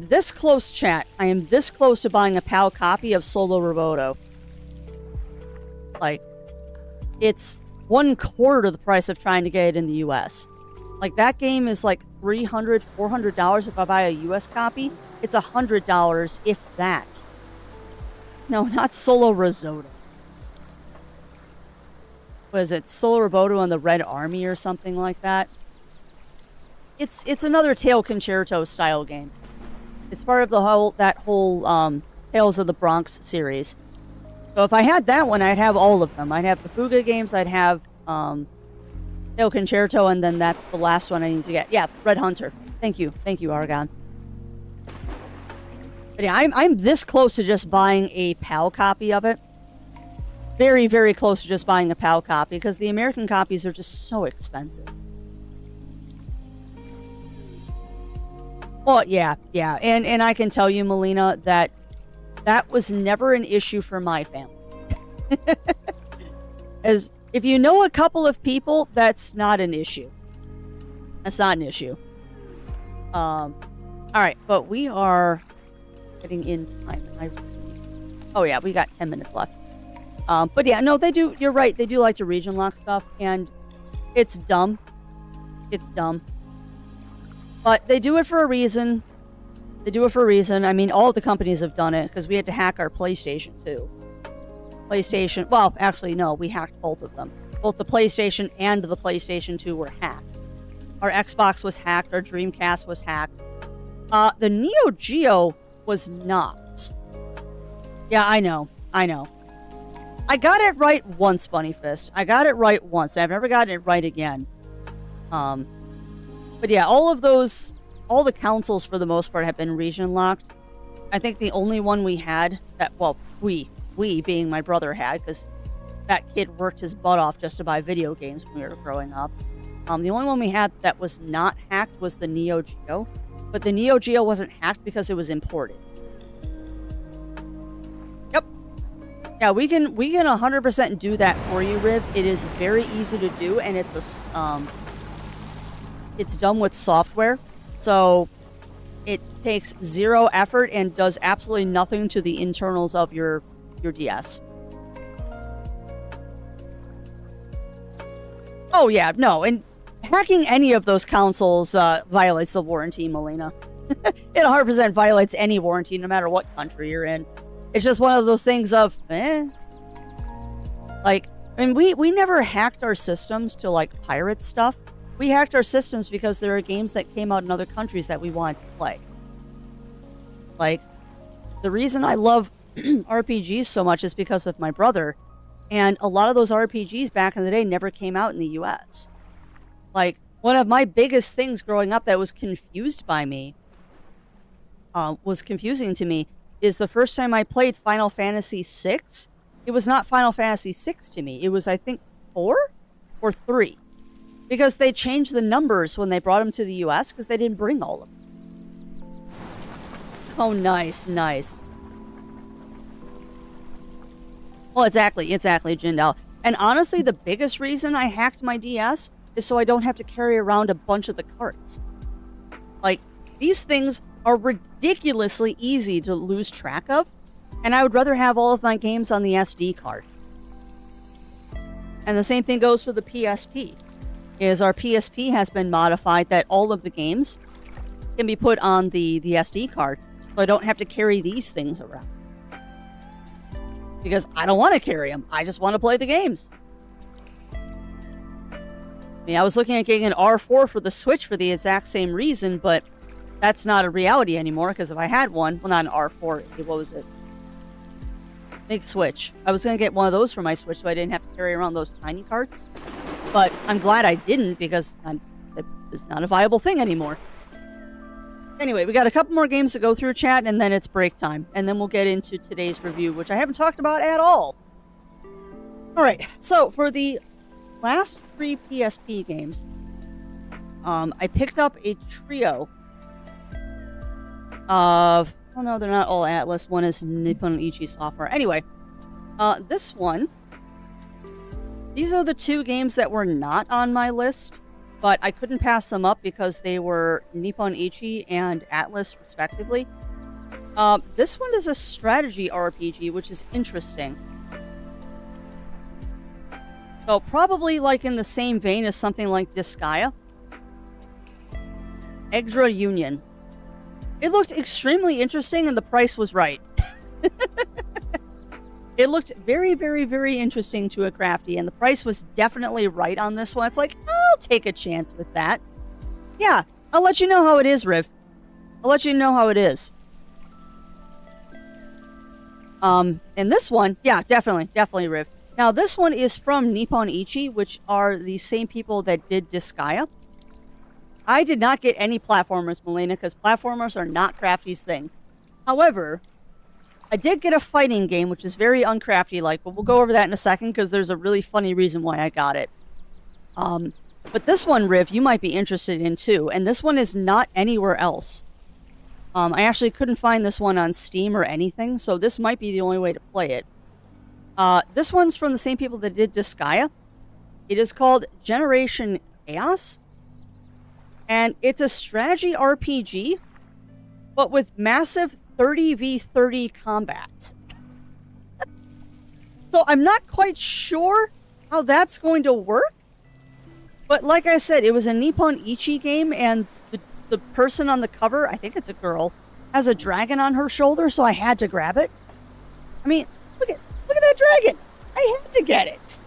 [SPEAKER 2] this close, chat. I am this close to buying a PAL copy of Solo Roboto. Like, it's 1/4 the price of trying to get it in the US. Like, that game is like $300, $400 if I buy a US copy. It's $100, if that. No, not Solo Risotto. Was it Solo Roboto and the Red Army or something like that? It's another Tail Concerto style game. It's part of the whole Tales of the Bronx series. So if I had that one, I'd have all of them. I'd have the Fuga games, I'd have Tail Concerto, and then that's the last one I need to get. Yeah, Red Hunter. Thank you, Argon. But yeah, I'm this close to just buying a PAL copy of it. Very, very close to just buying a PAL copy, because the American copies are just so expensive. Well, yeah. And I can tell you, Melina, that was never an issue for my family. As if you know a couple of people, that's not an issue. That's not an issue. All right, but we are getting in time. Oh yeah, we got 10 minutes left. But yeah, no, they do. You're right. They do like to region lock stuff, and it's dumb. It's dumb. But they do it for a reason. They do it for a reason. I mean, all the companies have done it, because we had to hack our PlayStation too. PlayStation, well, actually, no, we hacked both of them. Both the PlayStation and the PlayStation 2 were hacked. Our Xbox was hacked. Our Dreamcast was hacked. The Neo Geo was not. Yeah, I know. I got it right once, Bunny Fist. I got it right once. I've never gotten it right again. But yeah, all the consoles for the most part have been region locked. I think the only one we had that, well, we being my brother had, because that kid worked his butt off just to buy video games when we were growing up. The only one we had that was not hacked was the Neo Geo, but the Neo Geo wasn't hacked because it was imported. Yep. Yeah, we can 100% do that for you, Riv. It is very easy to do, and it's done with software, so it takes zero effort and does absolutely nothing to the internals of your DS. Oh yeah, no, and hacking any of those consoles violates the warranty, Melina. It 100% violates any warranty, no matter what country you're in. It's just one of those things of, Like, I mean, we never hacked our systems to, like, pirate stuff. We hacked our systems because there are games that came out in other countries that we wanted to play. Like, the reason I love RPGs so much is because of my brother. And a lot of those RPGs back in the day never came out in the US. Like, one of my biggest things growing up that was confusing to me, is the first time I played Final Fantasy VI, it was not Final Fantasy VI to me. It was, I think, 4 or 3. Because they changed the numbers when they brought them to the US, because they didn't bring all of them. Oh, nice. Well, exactly, Jindal. And honestly, the biggest reason I hacked my DS is so I don't have to carry around a bunch of the carts. Like, these things are ridiculously easy to lose track of, and I would rather have all of my games on the SD card. And the same thing goes for the PSP. Is our PSP has been modified that all of the games can be put on the SD card, so I don't have to carry these things around. Because I don't want to carry them. I just want to play the games. I mean, I was looking at getting an R4 for the Switch for the exact same reason, but that's not a reality anymore, because if I had one, well, not an R4, what was it? Big Switch. I was going to get one of those for my Switch so I didn't have to carry around those tiny carts. But I'm glad I didn't, because it was not a viable thing anymore. Anyway, we got a couple more games to go through, chat, and then it's break time. And then we'll get into today's review, which I haven't talked about at all. Alright, so for the last 3 PSP games, I picked up a trio of... Oh no, they're not all Atlas. One is Nippon Ichi Software. Anyway, this one... These are the 2 games that were not on my list, but I couldn't pass them up because they were Nippon Ichi and Atlas, respectively. This one is a strategy RPG, which is interesting. So probably like in the same vein as something like Disgaea. Egdra Union. It looked extremely interesting and the price was right. It looked very, very, very interesting to a crafty, and the price was definitely right on this one. It's like, I'll take a chance with that. Yeah, I'll let you know how it is, Riv. I'll let you know how it is. And this one, yeah, definitely, Riv. Now, this one is from Nippon Ichi, which are the same people that did Disgaea. I did not get any platformers, Melina, because platformers are not Crafty's thing. However, I did get a fighting game, which is very uncrafty-like, but we'll go over that in a second, because there's a really funny reason why I got it. But this one, Riv, you might be interested in, too, and this one is not anywhere else. I actually couldn't find this one on Steam or anything, so this might be the only way to play it. This one's from the same people that did Disgaea. It is called Generation Chaos, and it's a strategy RPG, but with massive 30v30 combat. So I'm not quite sure how that's going to work, but like I said, it was a Nippon Ichi game, and the person on the cover, I think it's a girl, has a dragon on her shoulder, so I had to grab it. I mean, look at that dragon! I had to get it!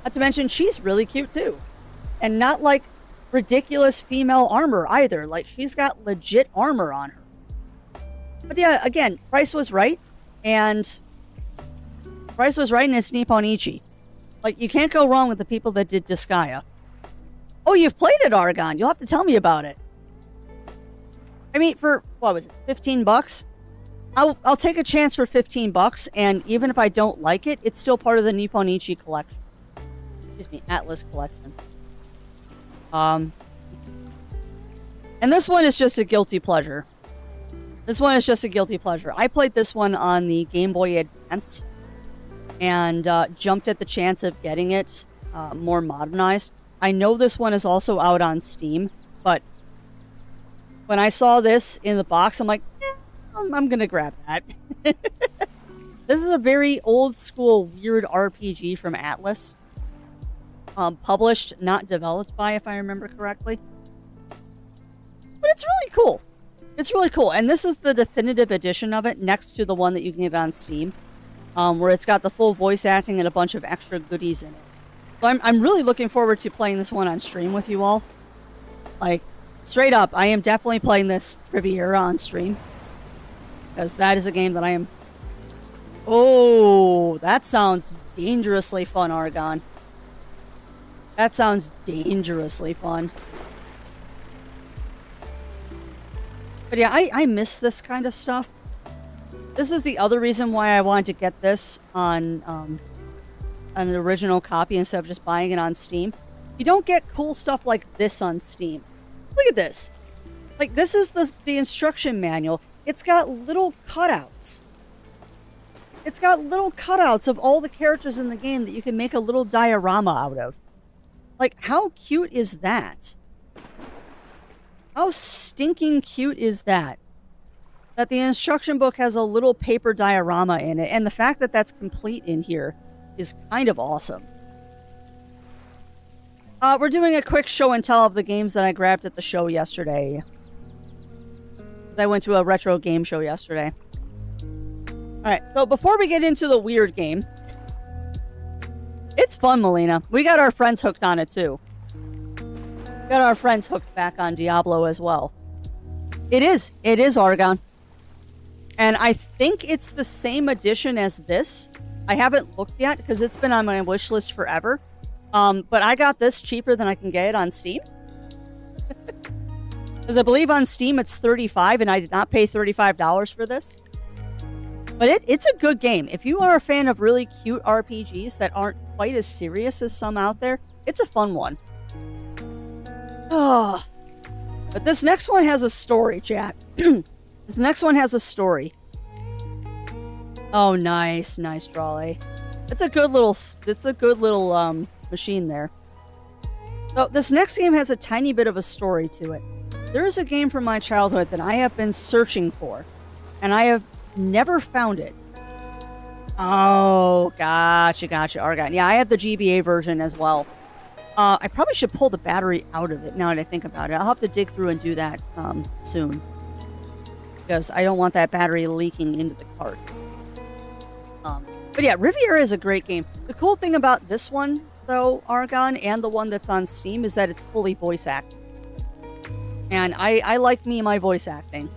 [SPEAKER 2] Not to mention, she's really cute too. And not like ridiculous female armor either. Like, she's got legit armor on her. But yeah, again, price was right, and it's Nippon Ichi. Like, you can't go wrong with the people that did Disgaea. Oh, you've played it, Argon. You'll have to tell me about it. I mean, for, what was it, 15 bucks? I'll take a chance for 15 bucks, and even if I don't like it, it's still part of the Nippon Ichi collection. Excuse me, Atlas collection. And this one is just a guilty pleasure. I played this one on the Game Boy Advance and jumped at the chance of getting it more modernized. I know this one is also out on Steam, but when I saw this in the box, I'm like, I'm gonna grab that. This is a very old school weird RPG from Atlas. Published, not developed by, if I remember correctly. But it's really cool. It's really cool, and this is the definitive edition of it, next to the one that you can get on Steam, where it's got the full voice acting and a bunch of extra goodies in it. So I'm really looking forward to playing this one on stream with you all. Like, straight up, I am definitely playing this Riviera on stream, because that is a game that I am... Oh, that sounds dangerously fun, Argon. That sounds dangerously fun. But yeah, I miss this kind of stuff. This is the other reason why I wanted to get this on an original copy instead of just buying it on Steam. You don't get cool stuff like this on Steam. Look at this. Like, this is the instruction manual. It's got little cutouts. It's got little cutouts of all the characters in the game that you can make a little diorama out of. Like, how cute is that? How stinking cute is that? That the instruction book has a little paper diorama in it, and the fact that that's complete in here is kind of awesome. We're doing a quick show and tell of the games that I grabbed at the show yesterday. I went to a retro game show yesterday. Alright, so before we get into the weird game, it's fun, Melina. We got our friends hooked on it, too. Got our friends hooked back on Diablo as well. It is Argon. And I think it's the same edition as this. I haven't looked yet because it's been on my wish list forever. But I got this cheaper than I can get it on Steam. Because I believe on Steam it's $35, and I did not pay $35 for this. But it's a good game. If you are a fan of really cute RPGs that aren't quite as serious as some out there, it's a fun one. Oh. But this next one has a story, chat. This next one has a story. Oh, nice. Nice, Drawley. It's a good little machine there. So this next game has a tiny bit of a story to it. There is a game from my childhood that I have been searching for, and I have never found it. Oh, gotcha, Argon. Yeah, I have the GBA version as well. I probably should pull the battery out of it now that I think about it. I'll have to dig through and do that soon. Because I don't want that battery leaking into the cart. But yeah, Riviera is a great game. The cool thing about this one, though, Argon, and the one that's on Steam, is that it's fully voice acted. And I like my voice acting.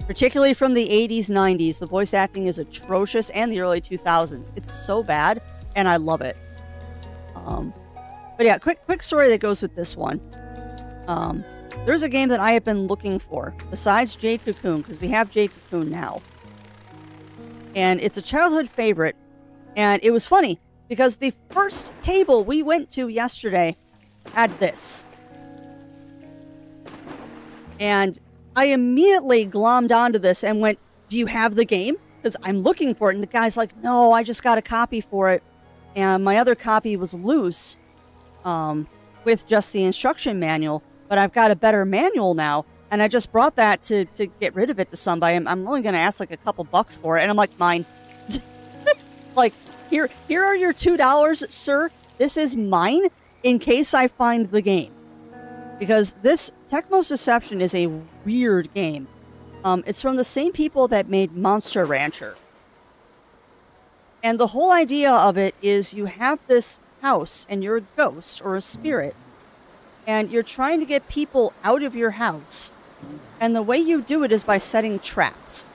[SPEAKER 2] Particularly from the 80s, 90s. The voice acting is atrocious, and the early 2000s. It's so bad, and I love it. But yeah, quick story that goes with this one. There's a game that I have been looking for, besides Jade Cocoon, because we have Jade Cocoon now. And it's a childhood favorite, and it was funny, because the first table we went to yesterday had this. And I immediately glommed onto this and went, do you have the game? Because I'm looking for it. And the guy's like, no, I just got a copy for it. And my other copy was loose with just the instruction manual. But I've got a better manual now. And I just brought that to get rid of it to somebody. I'm only going to ask like a couple bucks for it. And I'm like, mine. Like, here are your $2, sir. This is mine in case I find the game. Because this Tecmo's Deception is a weird game. It's from the same people that made Monster Rancher. And the whole idea of it is you have this house and you're a ghost or a spirit. And you're trying to get people out of your house. And the way you do it is by setting traps.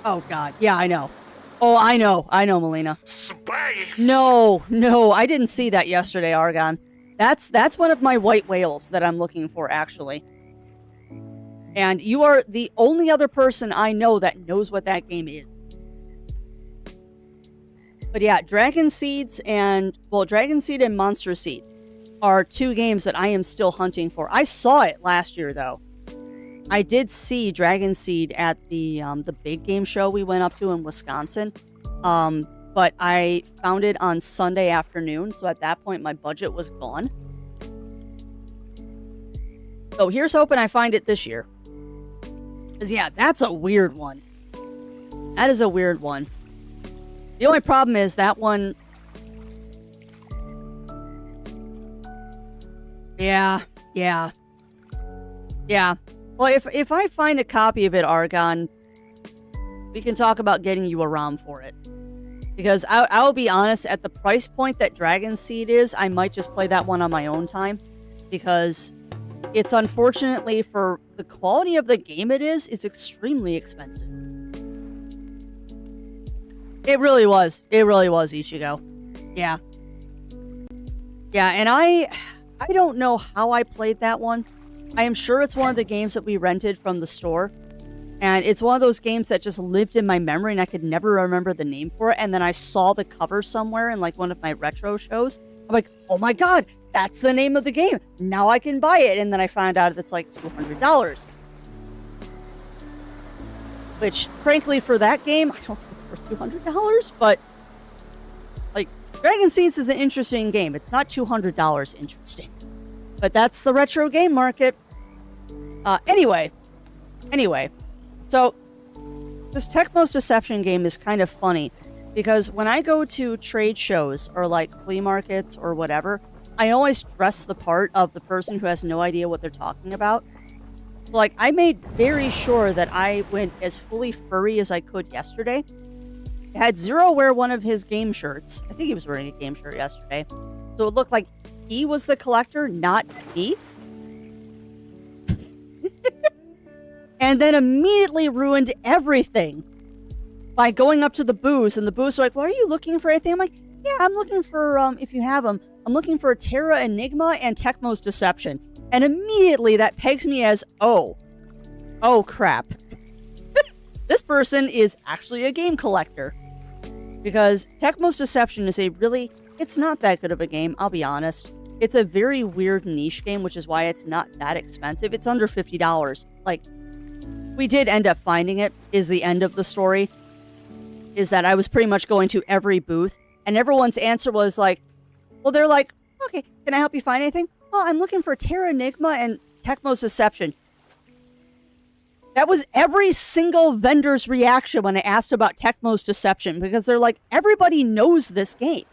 [SPEAKER 2] Oh god, yeah, I know. Oh, I know, Melina.
[SPEAKER 3] Space!
[SPEAKER 2] No, I didn't see that yesterday, Argon. That's one of my white whales that I'm looking for, actually. And you are the only other person I know that knows what that game is. But yeah, Dragon Seed and Monster Seed are two games that I am still hunting for. I saw it last year, though. I did see Dragon Seed at the big game show we went up to in Wisconsin. But I found it on Sunday afternoon, so at that point my budget was gone. So here's hoping I find it this year. Because yeah, that's a weird one. That is a weird one. The only problem is that one... Yeah. Well, if I find a copy of it, Argon, we can talk about getting you a ROM for it. Because I will be honest, at the price point that Dragon Seed is, I might just play that one on my own time. Because it's unfortunately, for the quality of the game it's extremely expensive. It really was, Ichigo. Yeah. Yeah, and I don't know how I played that one. I am sure it's one of the games that we rented from the store. And it's one of those games that just lived in my memory and I could never remember the name for it. And then I saw the cover somewhere in like one of my retro shows. I'm like, oh my god, that's the name of the game. Now I can buy it. And then I find out it's like $200. Which, frankly, for that game, I don't think it's worth $200. But, like, Dragon Seeds is an interesting game. It's not $200 interesting. But that's the retro game market. Anyway. So, this Tecmo's Deception game is kind of funny, because when I go to trade shows, or like flea markets, or whatever, I always dress the part of the person who has no idea what they're talking about. So, like, I made very sure that I went as fully furry as I could yesterday. I had Zero wear one of his game shirts. I think he was wearing a game shirt yesterday. So it looked like he was the collector, not me. And then immediately ruined everything by going up to the booths, and the booths are like, "Well, are you looking for anything?" I'm like, "Yeah, I'm looking for, if you have them, I'm looking for Terra Enigma and Tecmo's Deception." And immediately that pegs me as, oh crap. This person is actually a game collector. Because Tecmo's Deception is it's not that good of a game, I'll be honest. It's a very weird niche game, which is why it's not that expensive. It's under $50. Like, we did end up finding it, is the end of the story. Is that I was pretty much going to every booth, and everyone's answer was like, well, they're like, okay, can I help you find anything? Oh, I'm looking for Terra Enigma and Tecmo's Deception. That was every single vendor's reaction when I asked about Tecmo's Deception, because they're like, everybody knows this game.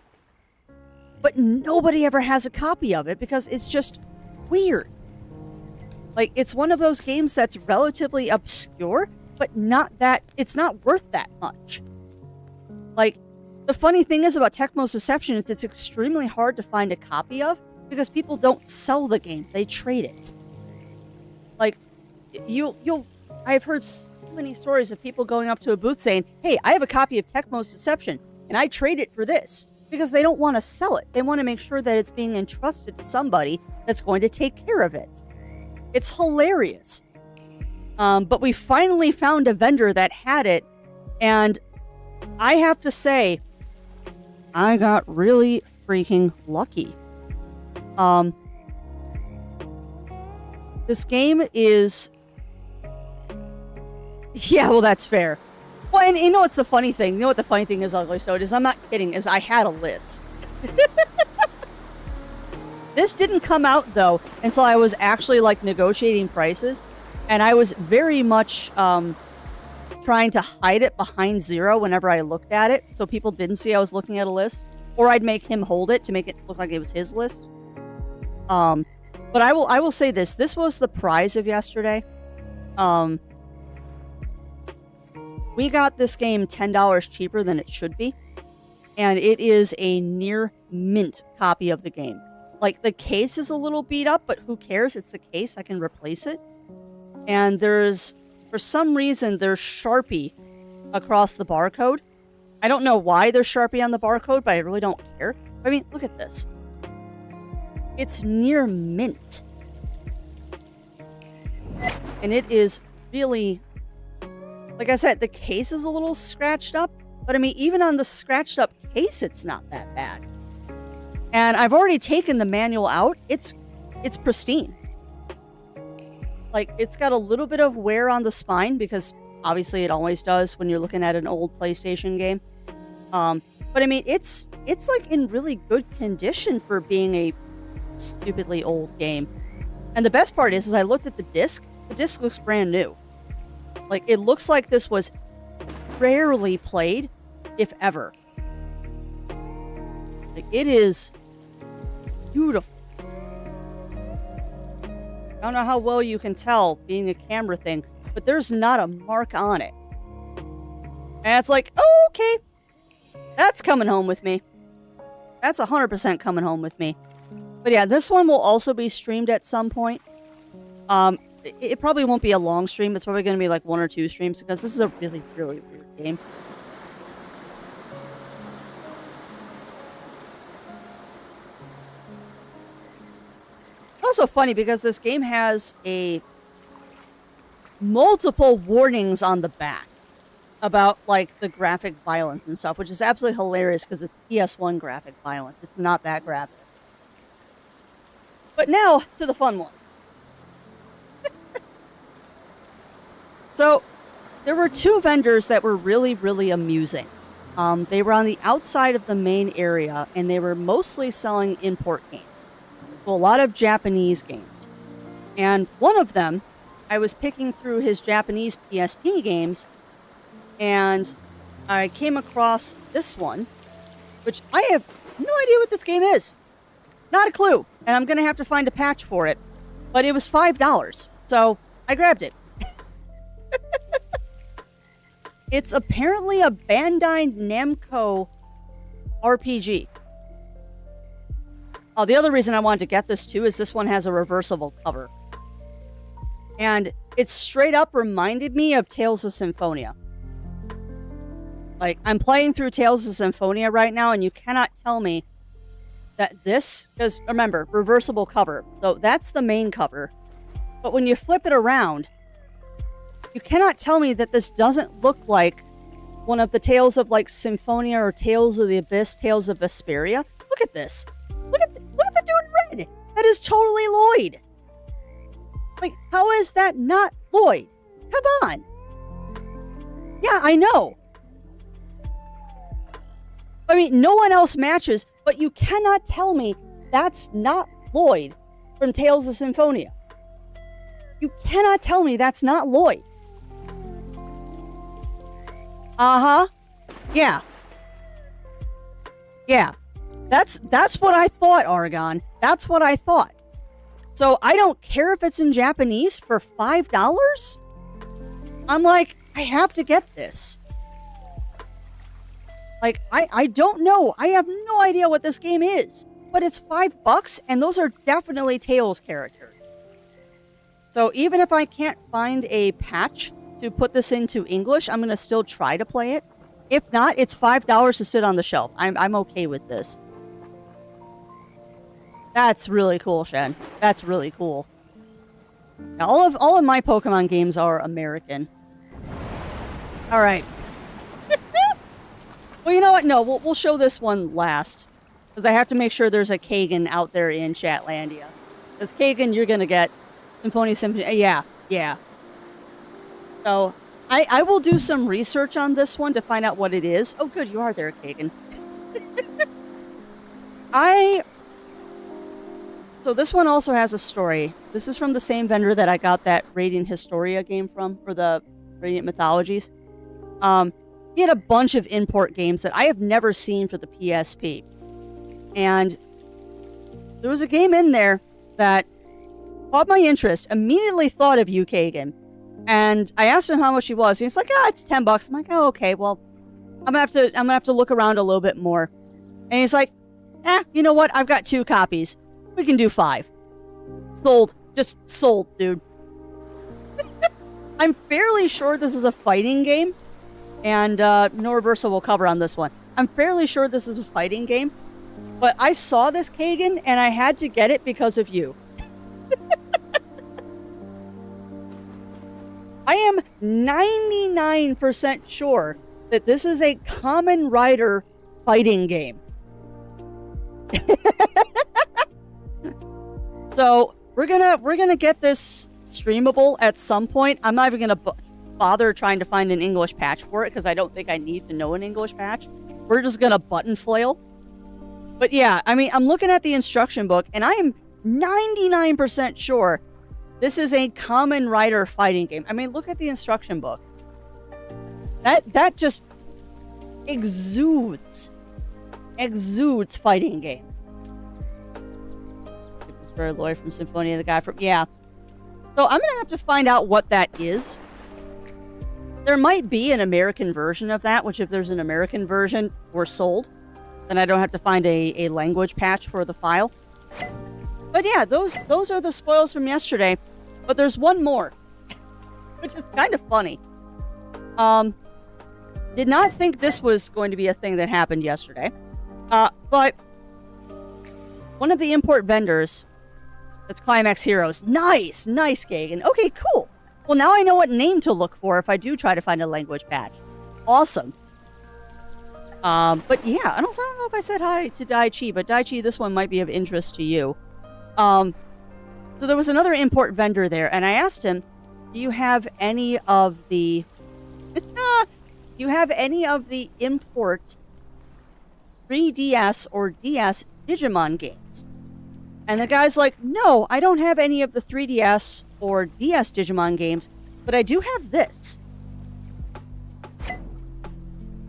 [SPEAKER 2] But nobody ever has a copy of it because it's just weird. Like, it's one of those games that's relatively obscure, but it's not worth that much. Like, the funny thing is about Tecmo's Deception is it's extremely hard to find a copy of because people don't sell the game, they trade it. Like, I've heard so many stories of people going up to a booth saying, hey, I have a copy of Tecmo's Deception, and I trade it for this. Because they don't want to sell it. They want to make sure that it's being entrusted to somebody that's going to take care of it. It's hilarious. But we finally found a vendor that had it, and I have to say, I got really freaking lucky. This game is... Yeah, well, that's fair. Well, and you know what's the funny thing? You know what the funny thing is, Ugly Soda, is I'm not kidding, is I had a list. This didn't come out, though, until I was actually, like, negotiating prices. And I was very much trying to hide it behind zero whenever I looked at it, so people didn't see I was looking at a list. Or I'd make him hold it to make it look like it was his list. But I will say this. This was the prize of yesterday. We got this game $10 cheaper than it should be, and it is a near mint copy of the game. Like, the case is a little beat up, but who cares? It's the case. I can replace it. And for some reason, there's Sharpie across the barcode. I don't know why there's Sharpie on the barcode, but I really don't care. I mean, look at this. It's near mint. And it is really... Like I said, the case is a little scratched up, but I mean, even on the scratched up case, it's not that bad. And I've already taken the manual out. It's pristine. Like, it's got a little bit of wear on the spine because obviously it always does when you're looking at an old PlayStation game. But I mean, it's like in really good condition for being a stupidly old game. And the best part is I looked at the disc. The disc looks brand new. Like, it looks like this was rarely played, if ever. Like, it is beautiful. I don't know how well you can tell being a camera thing, but there's not a mark on it. And it's like, oh, okay. That's coming home with me. That's 100% coming home with me. But yeah, this one will also be streamed at some point. It probably won't be a long stream. It's probably going to be like 1 or 2 streams because this is a really, really weird game. Also funny because this game has multiple warnings on the back about like the graphic violence and stuff, which is absolutely hilarious because it's PS1 graphic violence. It's not that graphic. But now to the fun one. So, there were 2 vendors that were really, really amusing. They were on the outside of the main area, and they were mostly selling import games. So, a lot of Japanese games. And one of them, I was picking through his Japanese PSP games, and I came across this one, which I have no idea what this game is. Not a clue. And I'm going to have to find a patch for it. But it was $5, so I grabbed it. It's apparently a Bandai Namco RPG. Oh, the other reason I wanted to get this too is this one has a reversible cover. And it straight up reminded me of Tales of Symphonia. Like, I'm playing through Tales of Symphonia right now, and you cannot tell me because remember, reversible cover. So that's the main cover. But when you flip it around, you cannot tell me that this doesn't look like one of the Tales of like Symphonia or Tales of the Abyss, Tales of Vesperia. Look at this. Look at the dude in red. That is totally Lloyd. Like, how is that not Lloyd? Come on. Yeah, I know. I mean, no one else matches, but you cannot tell me that's not Lloyd from Tales of Symphonia. You cannot tell me that's not Lloyd. Uh-huh. Yeah. Yeah. That's what I thought, Argon. That's what I thought. So I don't care if it's in Japanese for $5. I'm like, I have to get this. Like, I don't know. I have no idea what this game is. But it's $5, and those are definitely Tails characters. So even if I can't find a patch to put this into English, I'm going to still try to play it. If not, it's $5 to sit on the shelf. I'm okay with this. That's really cool, Shen. That's really cool. Now, all of my Pokemon games are American. All right. Well, you know what? No, we'll show this one last. Because I have to make sure there's a Kagan out there in Chatlandia. Because Kagan, you're going to get Symphony. Yeah. So, I will do some research on this one to find out what it is. Oh, good, you are there, Kagan. So this one also has a story. This is from the same vendor that I got that Radiant Historia game from, for the Radiant Mythologies. He had a bunch of import games that I have never seen for the PSP. And there was a game in there that caught my interest. Immediately thought of you, Kagan. And I asked him how much he was. And he's like, it's $10. I'm like, oh, okay, well, I'm gonna have to look around a little bit more. And he's like, you know what? I've got 2 copies. We can do 5. Sold. Just sold, dude. I'm fairly sure this is a fighting game. And no reversible cover on this one. I'm fairly sure this is a fighting game. But I saw this, Kagan, and I had to get it because of you. I am 99% sure that this is a Kamen Rider fighting game. So we're gonna get this streamable at some point. I'm not even gonna bother trying to find an English patch for it because I don't think I need to know an English patch. We're just gonna button flail. But yeah, I mean, I'm looking at the instruction book and I am 99% sure this is a Kamen Rider fighting game. I mean, look at the instruction book. That just exudes fighting game. It was very Lloyd from Symphonia, the guy from... Yeah. So I'm going to have to find out what that is. There might be an American version of that, which if there's an American version, we're sold. Then I don't have to find a language patch for the file. But yeah, those are the spoils from yesterday. But there's one more, which is kind of funny. Did not think this was going to be a thing that happened yesterday. But one of the import vendors, that's Climax Heroes. Nice, Kagan. Okay, cool. Well, now I know what name to look for if I do try to find a language patch. Awesome. But yeah, I don't know if I said hi to Daichi, but Daichi, this one might be of interest to you. So there was another import vendor there, and I asked him, do you have any of the... import 3DS or DS Digimon games? And the guy's like, no, I don't have any of the 3DS or DS Digimon games, but I do have this.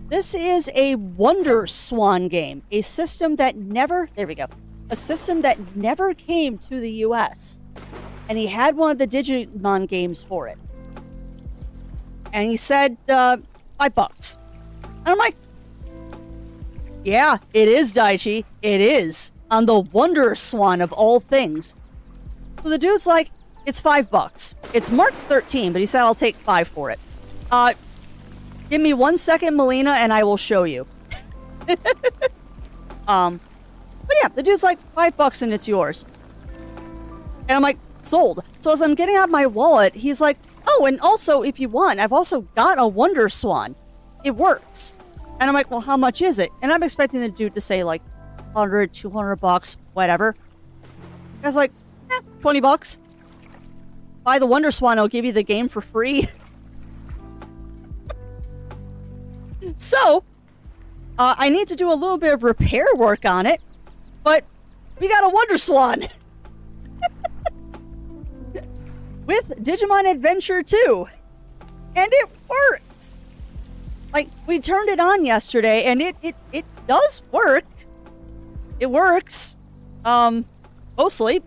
[SPEAKER 2] This is a Wonder Swan game, a system that never... There we go. A system that never came to the US. And he had one of the Digimon games for it. And he said, $5. And I'm like, yeah, it is, Daichi. It is. On the Wonder Swan of all things. So the dude's like, it's $5. It's marked 13, but he said I'll take 5 for it. Give me 1 second, Melina, and I will show you. But yeah, the dude's like, $5 and it's yours. And I'm like, sold. So as I'm getting out my wallet, he's like, oh, and also, if you want, I've also got a Wonder Swan. It works. And I'm like, well, how much is it? And I'm expecting the dude to say like $100, $200, whatever. I was like, $20. Buy the Wonder Swan, I'll give you the game for free. So, I need to do a little bit of repair work on it, but we got a Wonder Swan. With Digimon Adventure 2. And it works. Like, we turned it on yesterday, and it does work. It works. Mostly.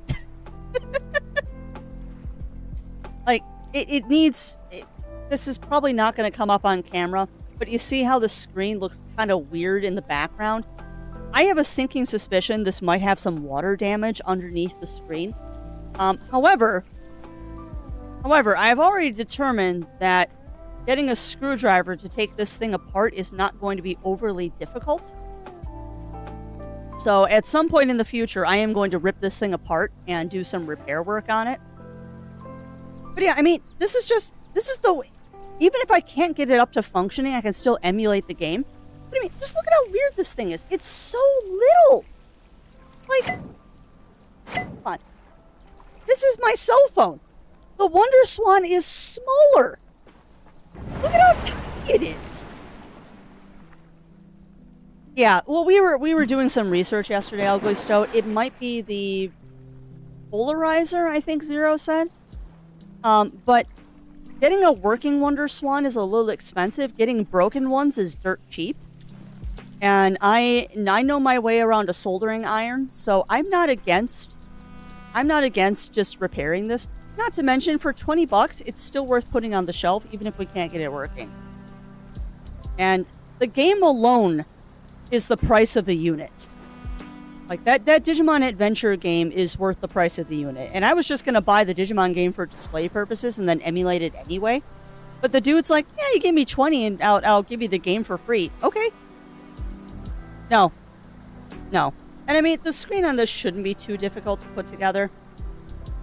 [SPEAKER 2] Like, it needs... this is probably not going to come up on camera, but you see how the screen looks kind of weird in the background? I have a sinking suspicion this might have some water damage underneath the screen. However, I've already determined that getting a screwdriver to take this thing apart is not going to be overly difficult. So at some point in the future, I am going to rip this thing apart and do some repair work on it. But yeah, I mean, this is the way. Even if I can't get it up to functioning, I can still emulate the game. What do you mean? Just look at how weird this thing is. It's so little. Like, come on. This is my cell phone. The Wonder Swan is smaller. Look at how tiny it is. Yeah, well, we were doing some research yesterday, Ugly Stoat. It might be the polarizer, I think Zero said. But getting a working Wonder Swan is a little expensive. Getting broken ones is dirt cheap. And I know my way around a soldering iron, so I'm not against just repairing this. Not to mention, for $20, it's still worth putting on the shelf, even if we can't get it working. And the game alone is the price of the unit. Like, that Digimon Adventure game is worth the price of the unit. And I was just going to buy the Digimon game for display purposes and then emulate it anyway. But the dude's like, yeah, you give me 20 and I'll give you the game for free. Okay. No. And I mean, the screen on this shouldn't be too difficult to put together.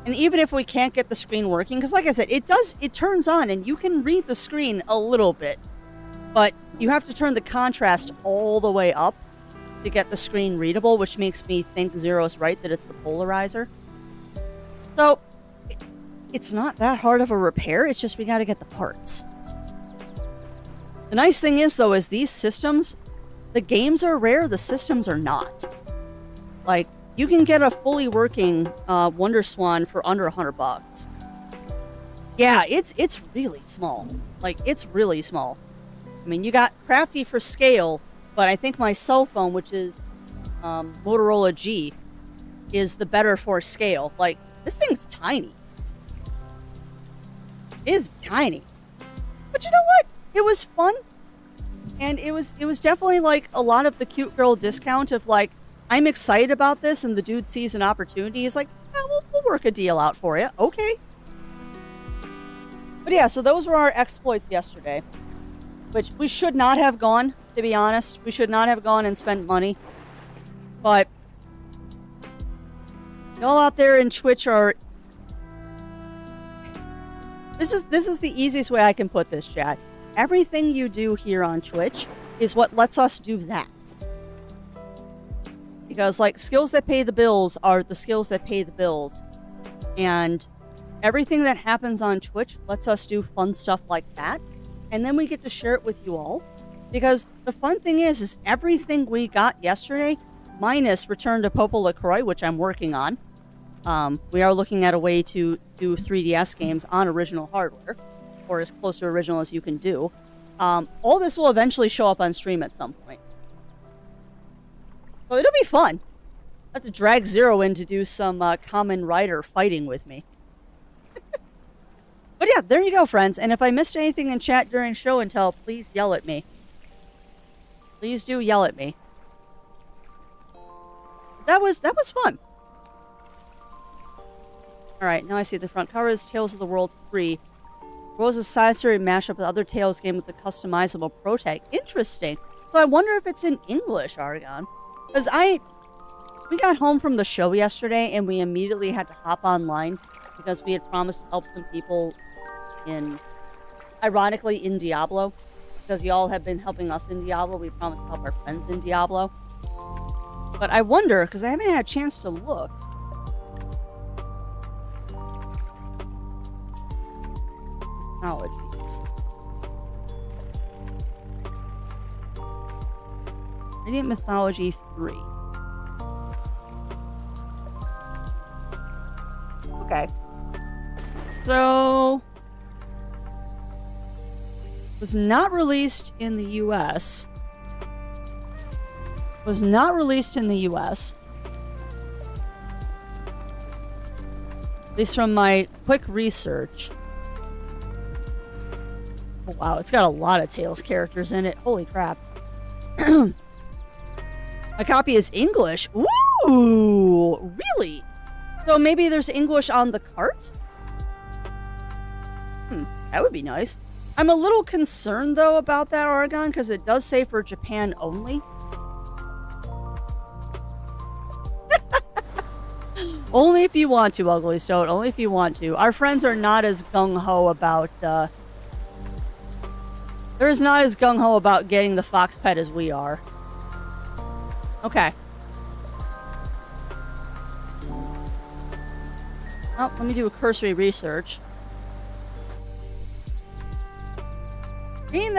[SPEAKER 2] And even if we can't get the screen working, because like I said, it turns on and you can read the screen a little bit. But you have to turn the contrast all the way up to get the screen readable, which makes me think Zero's right that it's the polarizer. So, it's not that hard of a repair, it's just we gotta get the parts. The nice thing is, though, is these systems, the games are rare, the systems are not. Like, you can get a fully working Wonder Swan for under $100. Yeah, it's really small. Like, it's really small. I mean, you got Crafty for scale, but I think my cell phone, which is Motorola G, is the better for scale. Like, this thing's tiny. It is tiny. But you know what? It was fun. And it was definitely like a lot of the cute girl discount of like, I'm excited about this, and the dude sees an opportunity. He's like, we'll work a deal out for you. Okay. But yeah, so those were our exploits yesterday. Which we should not have gone, to be honest. We should not have gone and spent money. But y'all out there in Twitch are... This is the easiest way I can put this, chat. Everything you do here on Twitch is what lets us do that. Because, like, skills that pay the bills are the skills that pay the bills. And everything that happens on Twitch lets us do fun stuff like that. And then we get to share it with you all. Because the fun thing is everything we got yesterday, minus Return to Popo LaCroix, which I'm working on. We are looking at a way to do 3DS games on original hardware. Or as close to original as you can do. All this will eventually show up on stream at some point. So it'll be fun. I have to drag Zero in to do some Kamen Rider fighting with me. But yeah, there you go, friends. And if I missed anything in chat during show and tell, please yell at me. Please do yell at me. That was fun. Alright, now I see the front cover is Tales of the World 3. Rose's side story mashup with other Tales game with the customizable pro tag. Interesting. So I wonder if it's in English, Argon. Because I We got home from the show yesterday, and we immediately had to hop online because we had promised to help some people ironically, in Diablo. Because y'all have been helping us in Diablo, we promised to help our friends in Diablo. But I wonder, because I haven't had a chance to look. Technologies. Radiant Mythology 3. Okay. So... was not released in the US. Was not released in the US. At least from my quick research. Oh, wow, it's got a lot of Tales characters in it. Holy crap. My copy is English. Ooh, really? So maybe there's English on the cart? That would be nice. I'm a little concerned, though, about that, Oregon, because it does say for Japan only. Only if you want to, Ugly Stone. Only if you want to. Our friends are not as gung-ho about, they're not as gung-ho about getting the fox pet as we are. Okay. Oh, let me do a cursory research. Being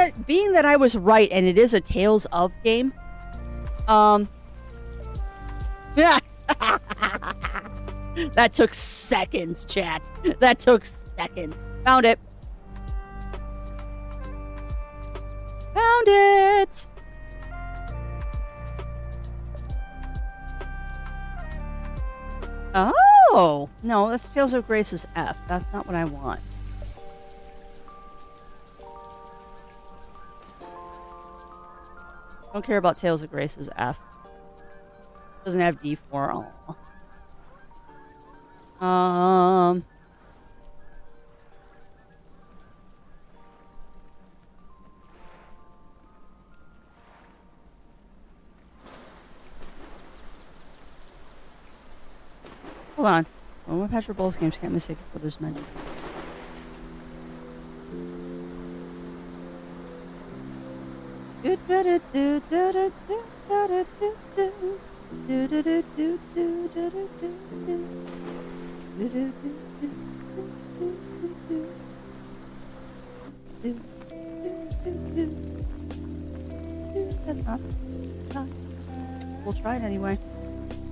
[SPEAKER 2] that I was right and it is a Tales of game, yeah. That took seconds, chat. That took seconds. Found it. Found it. Oh no, that's Tales of Grace's F. That's not what I want. Don't care about Tales of Grace's F. Doesn't have D4. Oh. Hold on. One more patch for both games. Can't mistake it for this menu. We'll try it anyway.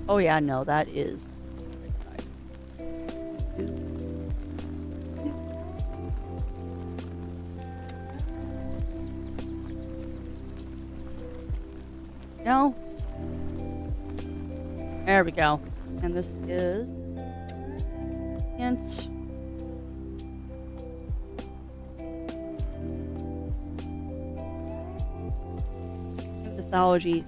[SPEAKER 2] Oh yeah, no, that is. No. There we go. And this is hints. Mythology.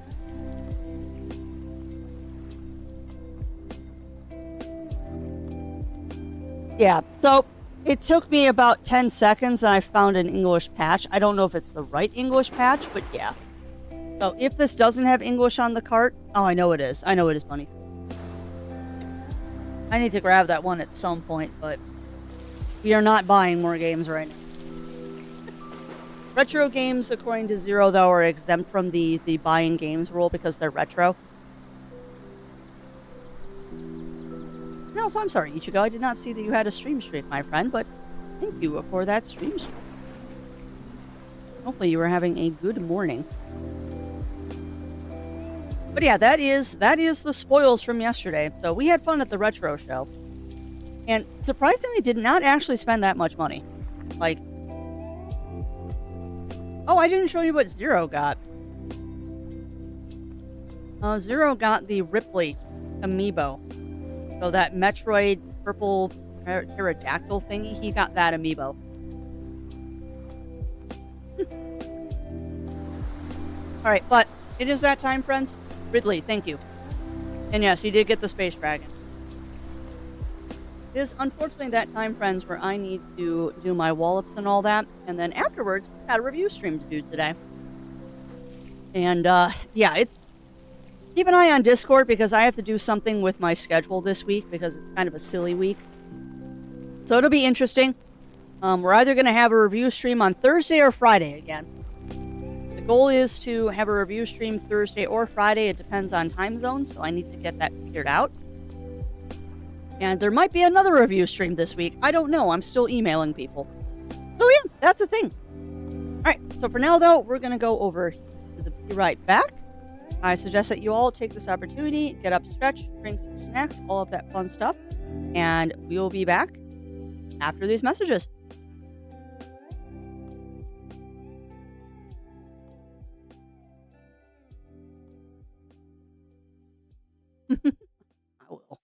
[SPEAKER 2] Yeah, so it took me about 10 seconds and I found an English patch. I don't know if it's the right English patch, but yeah. So if this doesn't have English on the cart... Oh, I know it is. I know it is, Bunny. I need to grab that one at some point, but we are not buying more games right now. Retro games, according to Zero, though, are exempt from the buying games rule because they're retro. No, so I'm sorry, Ichigo. I did not see that you had a stream streak, my friend, but thank you for that stream streak. Hopefully you were having a good morning. But yeah, that is the spoils from yesterday. So we had fun at the retro show. And surprisingly did not actually spend that much money. Like, oh, I didn't show you what Zero got. Zero got the Ripley amiibo. So that Metroid purple pterodactyl thingy, he got that amiibo. Alright, but it is that time, friends. Ridley, thank you. And yes, he did get the Space Dragon. It is unfortunately that time, friends, where I need to do my wallops and all that. And then afterwards, we've got a review stream to do today. And, yeah, it's Keep an eye on Discord because I have to do something with my schedule this week because it's kind of a silly week. So it'll be interesting. We're either going to have a review stream on Thursday or Friday again. The goal is to have a review stream Thursday or Friday. It depends on time zones, so I need to get that figured out. And there might be another review stream this week. I don't know. I'm still emailing people. So yeah, that's the thing. Alright, so for now though, we're going to go over to the Be Right Back. I suggest that you all take this opportunity, get up, stretch, drink some snacks, all of that fun stuff. And we will be back after these messages. I will.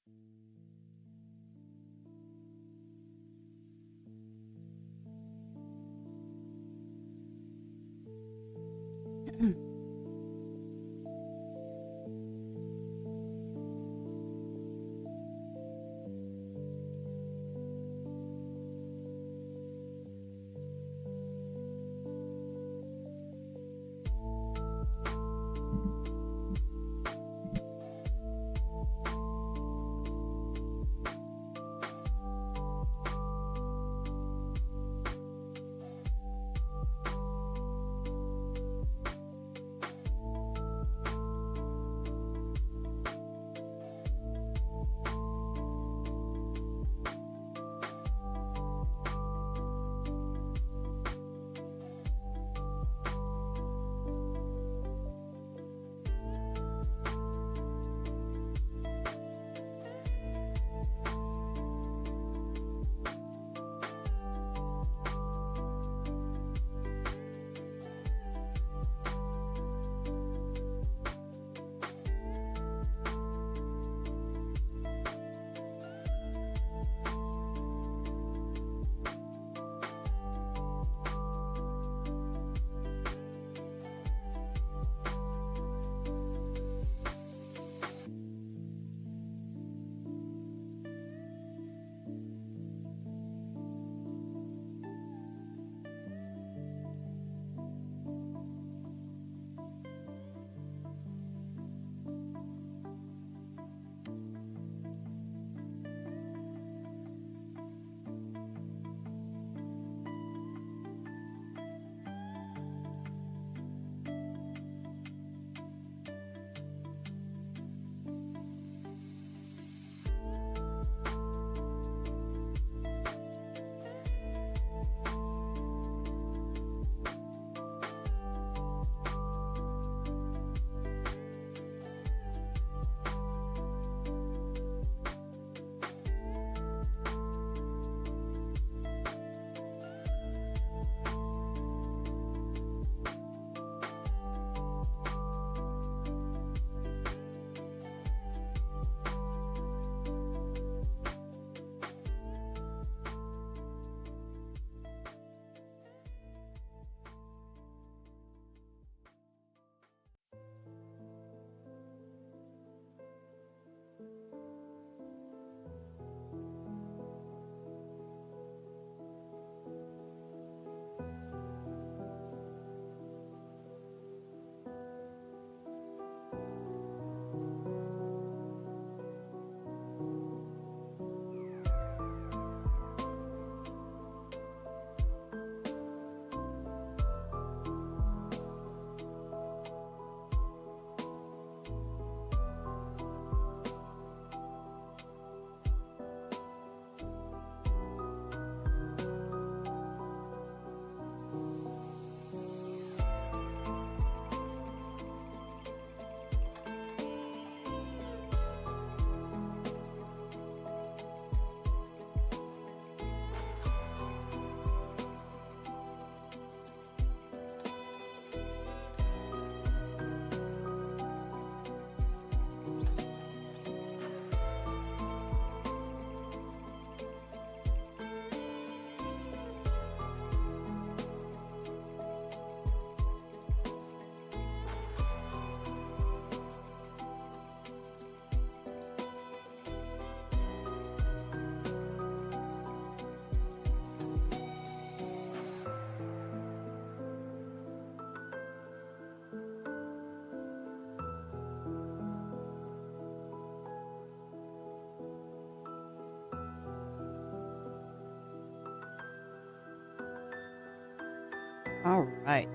[SPEAKER 2] All right.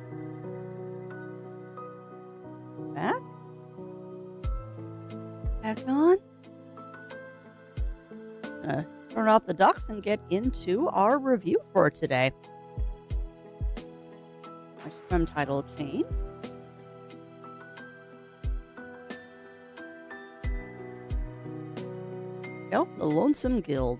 [SPEAKER 2] Back. Back on. Turn off the ducks and get into our review for today. My stream title change. Go, the Lonesome Guild.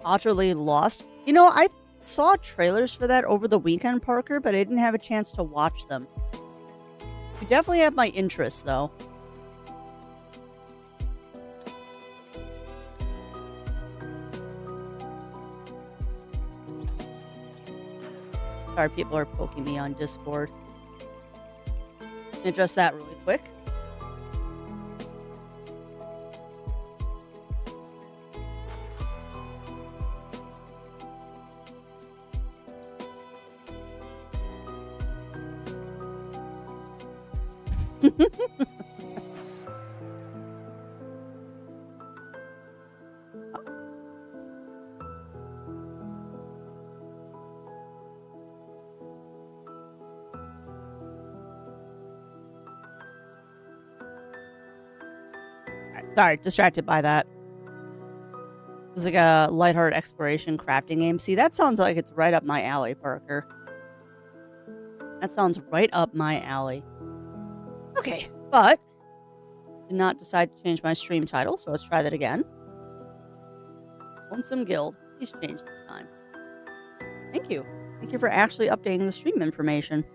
[SPEAKER 2] Utterly Lost. You know, I saw trailers for that over the weekend, Parker, but I didn't have a chance to watch them. You definitely have my interest, though. Sorry, people are poking me on Discord. Adjust that really quick. Sorry, distracted by that. It was like a lighthearted exploration crafting game. See, that sounds like it's right up my alley, Parker. That sounds right up my alley. Okay, but did not decide to change my stream title, so let's try that again. Lonesome Guild. Please change this time. Thank you. Thank you for actually updating the stream information.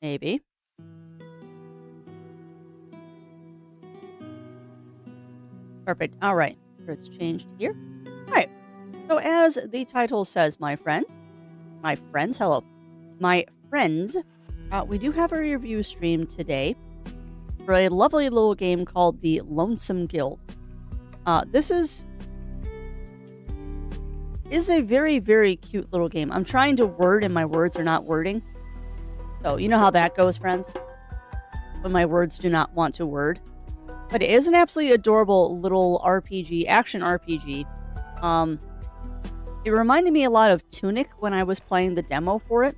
[SPEAKER 2] Maybe. Perfect. All right. Sure it's changed here. All right. So as the title says, my friends, we do have a review stream today for a lovely little game called the Lonesome Guild. This is a very, very cute little game. I'm trying to word and my words are not wording. So you know how that goes, friends? When my words do not want to word. But it is an absolutely adorable little RPG, action RPG. It reminded me a lot of Tunic when I was playing the demo for it.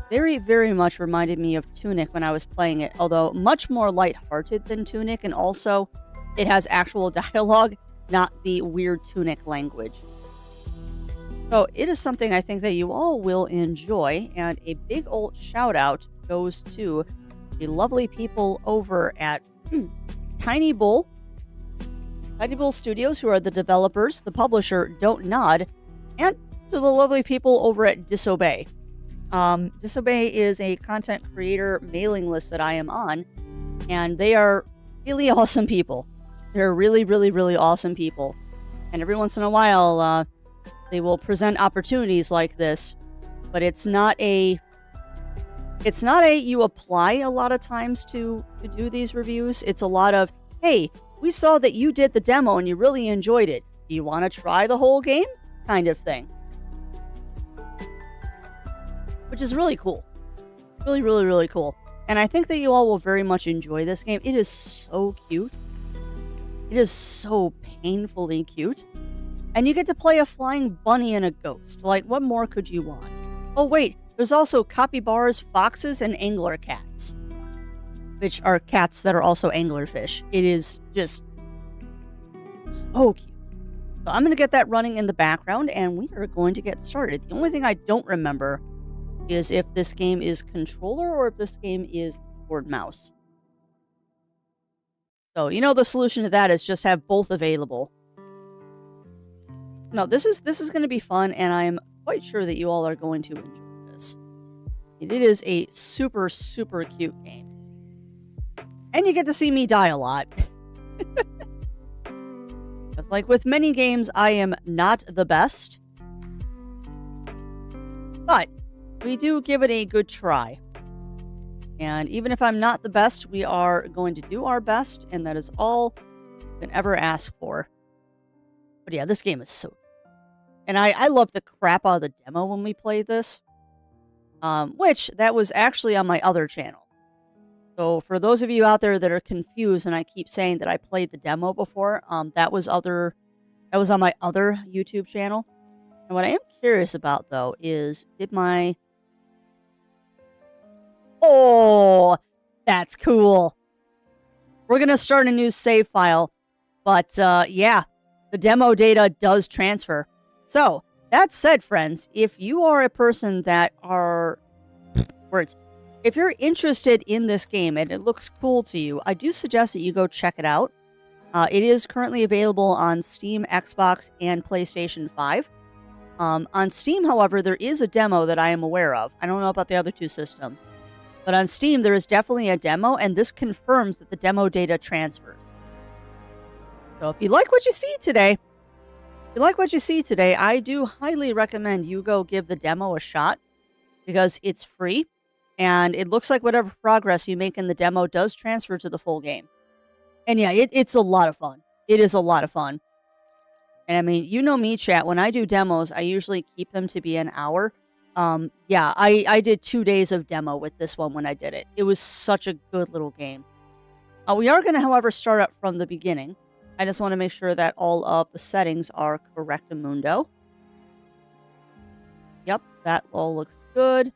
[SPEAKER 2] Very, very much reminded me of Tunic when I was playing it, although much more lighthearted than Tunic, and also it has actual dialogue, not the weird Tunic language. So it is something I think that you all will enjoy, and a big old shout out goes to the lovely people over at Tiny Bull Studios, who are the developers, the publisher, Don't Nod, and to the lovely people over at Disobey. Disobey is a content creator mailing list that I am on, and they are really awesome people. They're really, really, really awesome people. And every once in a while, they will present opportunities like this, but it's not a you apply a lot of times to do these reviews. It's a lot of, hey, we saw that you did the demo and you really enjoyed it. Do you want to try the whole game? Kind of thing. Which is really cool. Really, really, really cool. And I think that you all will very much enjoy this game. It is so cute. It is so painfully cute. And you get to play a flying bunny and a ghost. Like, what more could you want? Oh, wait. There's also capybaras, foxes, and angler cats, which are cats that are also anglerfish. It is just so cute. So I'm going to get that running in the background, and we are going to get started. The only thing I don't remember is if this game is controller or if this game is keyboard mouse. So, you know, the solution to that is just have both available. No, this is going to be fun, and I'm quite sure that you all are going to enjoy. It is a super, super cute game. And you get to see me die a lot. Because like with many games, I am not the best. But we do give it a good try. And even if I'm not the best, we are going to do our best. And that is all we can ever ask for. But yeah, this game is so... And I love the crap out of the demo when we played this. Which, that was actually on my other channel. So for those of you out there that are confused, and I keep saying that I played the demo before, that was on my other YouTube channel. And what I am curious about though is Oh, that's cool. We're gonna start a new save file, but yeah, the demo data does transfer. So that said, friends, if you are a person that are words. If you're interested in this game and it looks cool to you, I do suggest that you go check it out. It is currently available on Steam, Xbox, and PlayStation 5. On Steam, however, there is a demo that I am aware of. I don't know about the other two systems. But on Steam, there is definitely a demo, and this confirms that the demo data transfers. So if you like what you see today, I do highly recommend you go give the demo a shot because it's free. And it looks like whatever progress you make in the demo does transfer to the full game. And yeah, it's a lot of fun. It is a lot of fun. And I mean, you know me, chat. When I do demos, I usually keep them to be an hour. Yeah, I did 2 days of demo with this one when I did it. It was such a good little game. We are going to, however, start up from the beginning. I just want to make sure that all of the settings are correctamundo. Yep, that all looks good.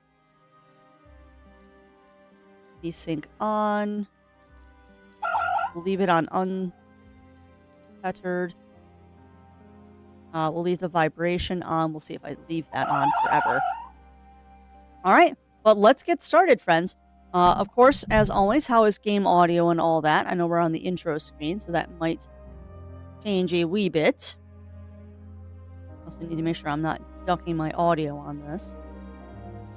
[SPEAKER 2] Desync on. Leave it on unfettered. We'll leave the vibration on. We'll see if I leave that on forever. All right, but let's get started, friends. Of course, as always, how is game audio and all that? I know we're on the intro screen, so that might change a wee bit. Also need to make sure I'm not ducking my audio on this.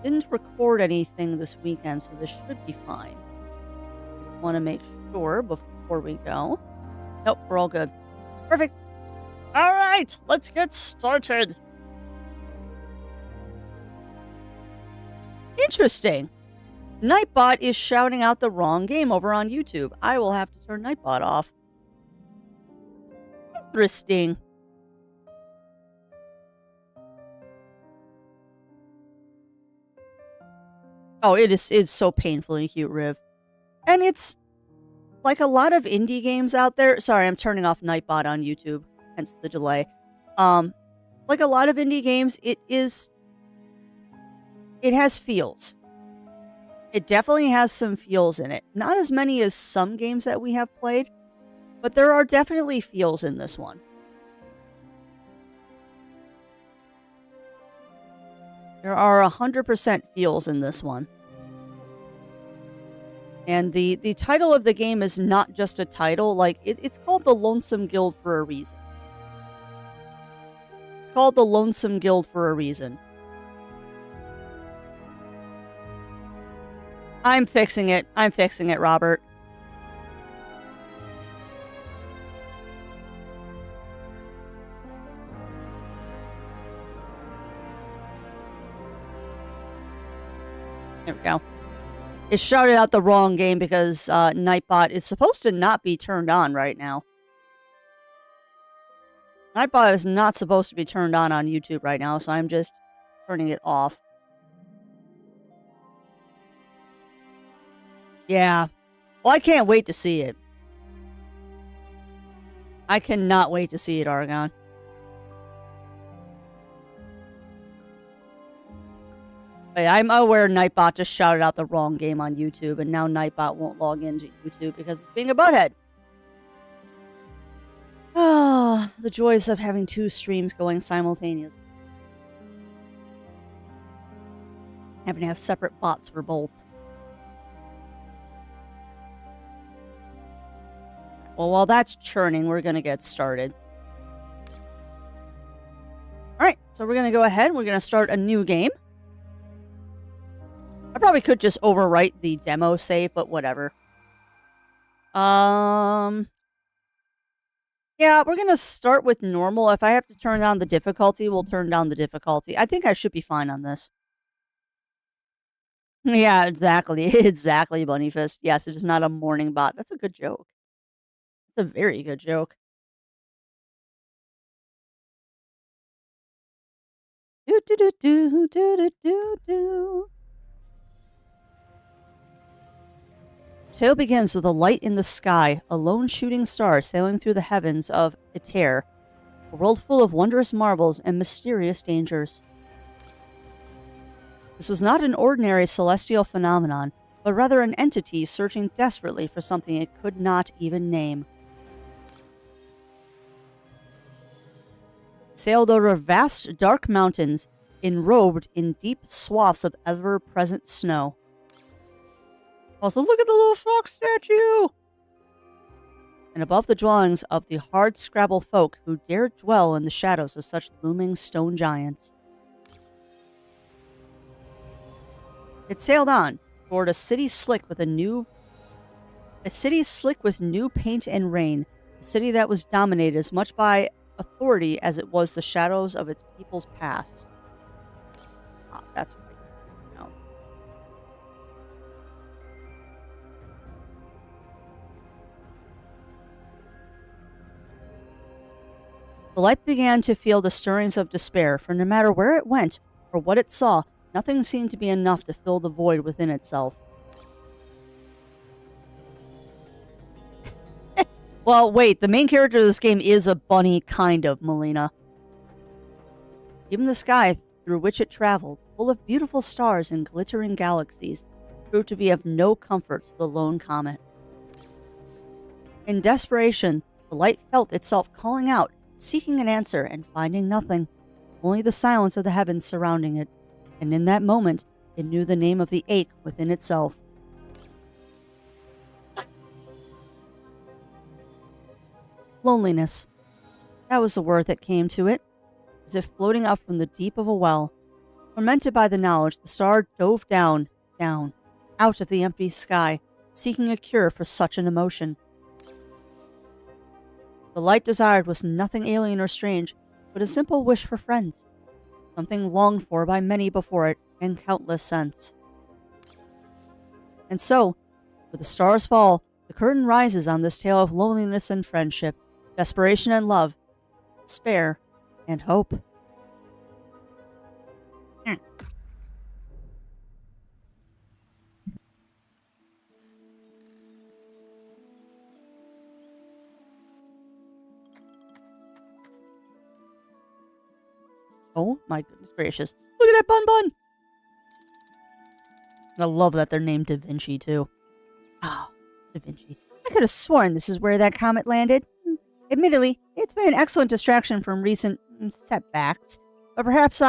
[SPEAKER 2] Didn't record anything this weekend, so this should be fine. Just want to make sure before we go. Nope, we're all good. Perfect. All right, let's get started. Interesting. Nightbot is shouting out the wrong game over on YouTube. I will have to turn Nightbot off. Interesting. Oh, it's so painfully cute, Riv. And it's like a lot of indie games out there. Sorry, I'm turning off Nightbot on YouTube, hence the delay. Like a lot of indie games, it has feels. It definitely has some feels in it. Not as many as some games that we have played, but there are definitely feels in this one. There are 100% feels in this one. And the title of the game is not just a title. Like, it's called the Lonesome Guild for a reason. It's called the Lonesome Guild for a reason. I'm fixing it. I'm fixing it, Robert. There we go. It shouted out the wrong game because Nightbot is supposed to not be turned on right now. Nightbot is not supposed to be turned on YouTube right now, so I'm just turning it off. Yeah. Well, I can't wait to see it. I cannot wait to see it, Argon. But I'm aware Nightbot just shouted out the wrong game on YouTube, and now Nightbot won't log into YouTube because it's being a butthead. Ah, the joys of having 2 streams going simultaneously. Having to have separate bots for both. Well, while that's churning, we're going to get started. Alright, so we're going to go ahead. We're going to start a new game. I probably could just overwrite the demo save, but whatever. Yeah, we're going to start with normal. If I have to turn down the difficulty, we'll turn down the difficulty. I think I should be fine on this. Yeah, exactly. Exactly, Bunnyfist. Yes, it is not a morning bot. That's a good joke. It's a very good joke. Do do do do do do do do. Tale begins with a light in the sky, a lone shooting star sailing through the heavens of Iter, a world full of wondrous marvels and mysterious dangers. This was not an ordinary celestial phenomenon, but rather an entity searching desperately for something it could not even name. Sailed over vast, dark mountains, enrobed in deep swaths of ever-present snow. Also, look at the little fox statue! And above the dwellings of the hard-scrabble folk who dared dwell in the shadows of such looming stone giants. It sailed on toward a city slick with new paint and rain, a city that was dominated as much by authority as it was the shadows of its people's past. Ah, that's right. No. The light began to feel the stirrings of despair, for no matter where it went or what it saw, nothing seemed to be enough to fill the void within itself. Well, wait, the main character of this game is a bunny, kind of, Melina. Even the sky through which it traveled, full of beautiful stars and glittering galaxies, proved to be of no comfort to the lone comet. In desperation, the light felt itself calling out, seeking an answer and finding nothing, only the silence of the heavens surrounding it, and in that moment, it knew the name of the ache within itself. Loneliness. That was the word that came to it, as if floating up from the deep of a well. Tormented by the knowledge, the star dove down, out of the empty sky, seeking a cure for such an emotion. The light desired was nothing alien or strange, but a simple wish for friends, something longed for by many before it, and countless since. And so, with the stars fall, the curtain rises on this tale of loneliness and friendship, desperation and love, despair and hope. Oh my goodness gracious. Look at that bun bun! And I love that they're named Da Vinci too. Ah, Da Vinci. I could have sworn this is where that comet landed. Admittedly, it's been an excellent distraction from recent setbacks, but perhaps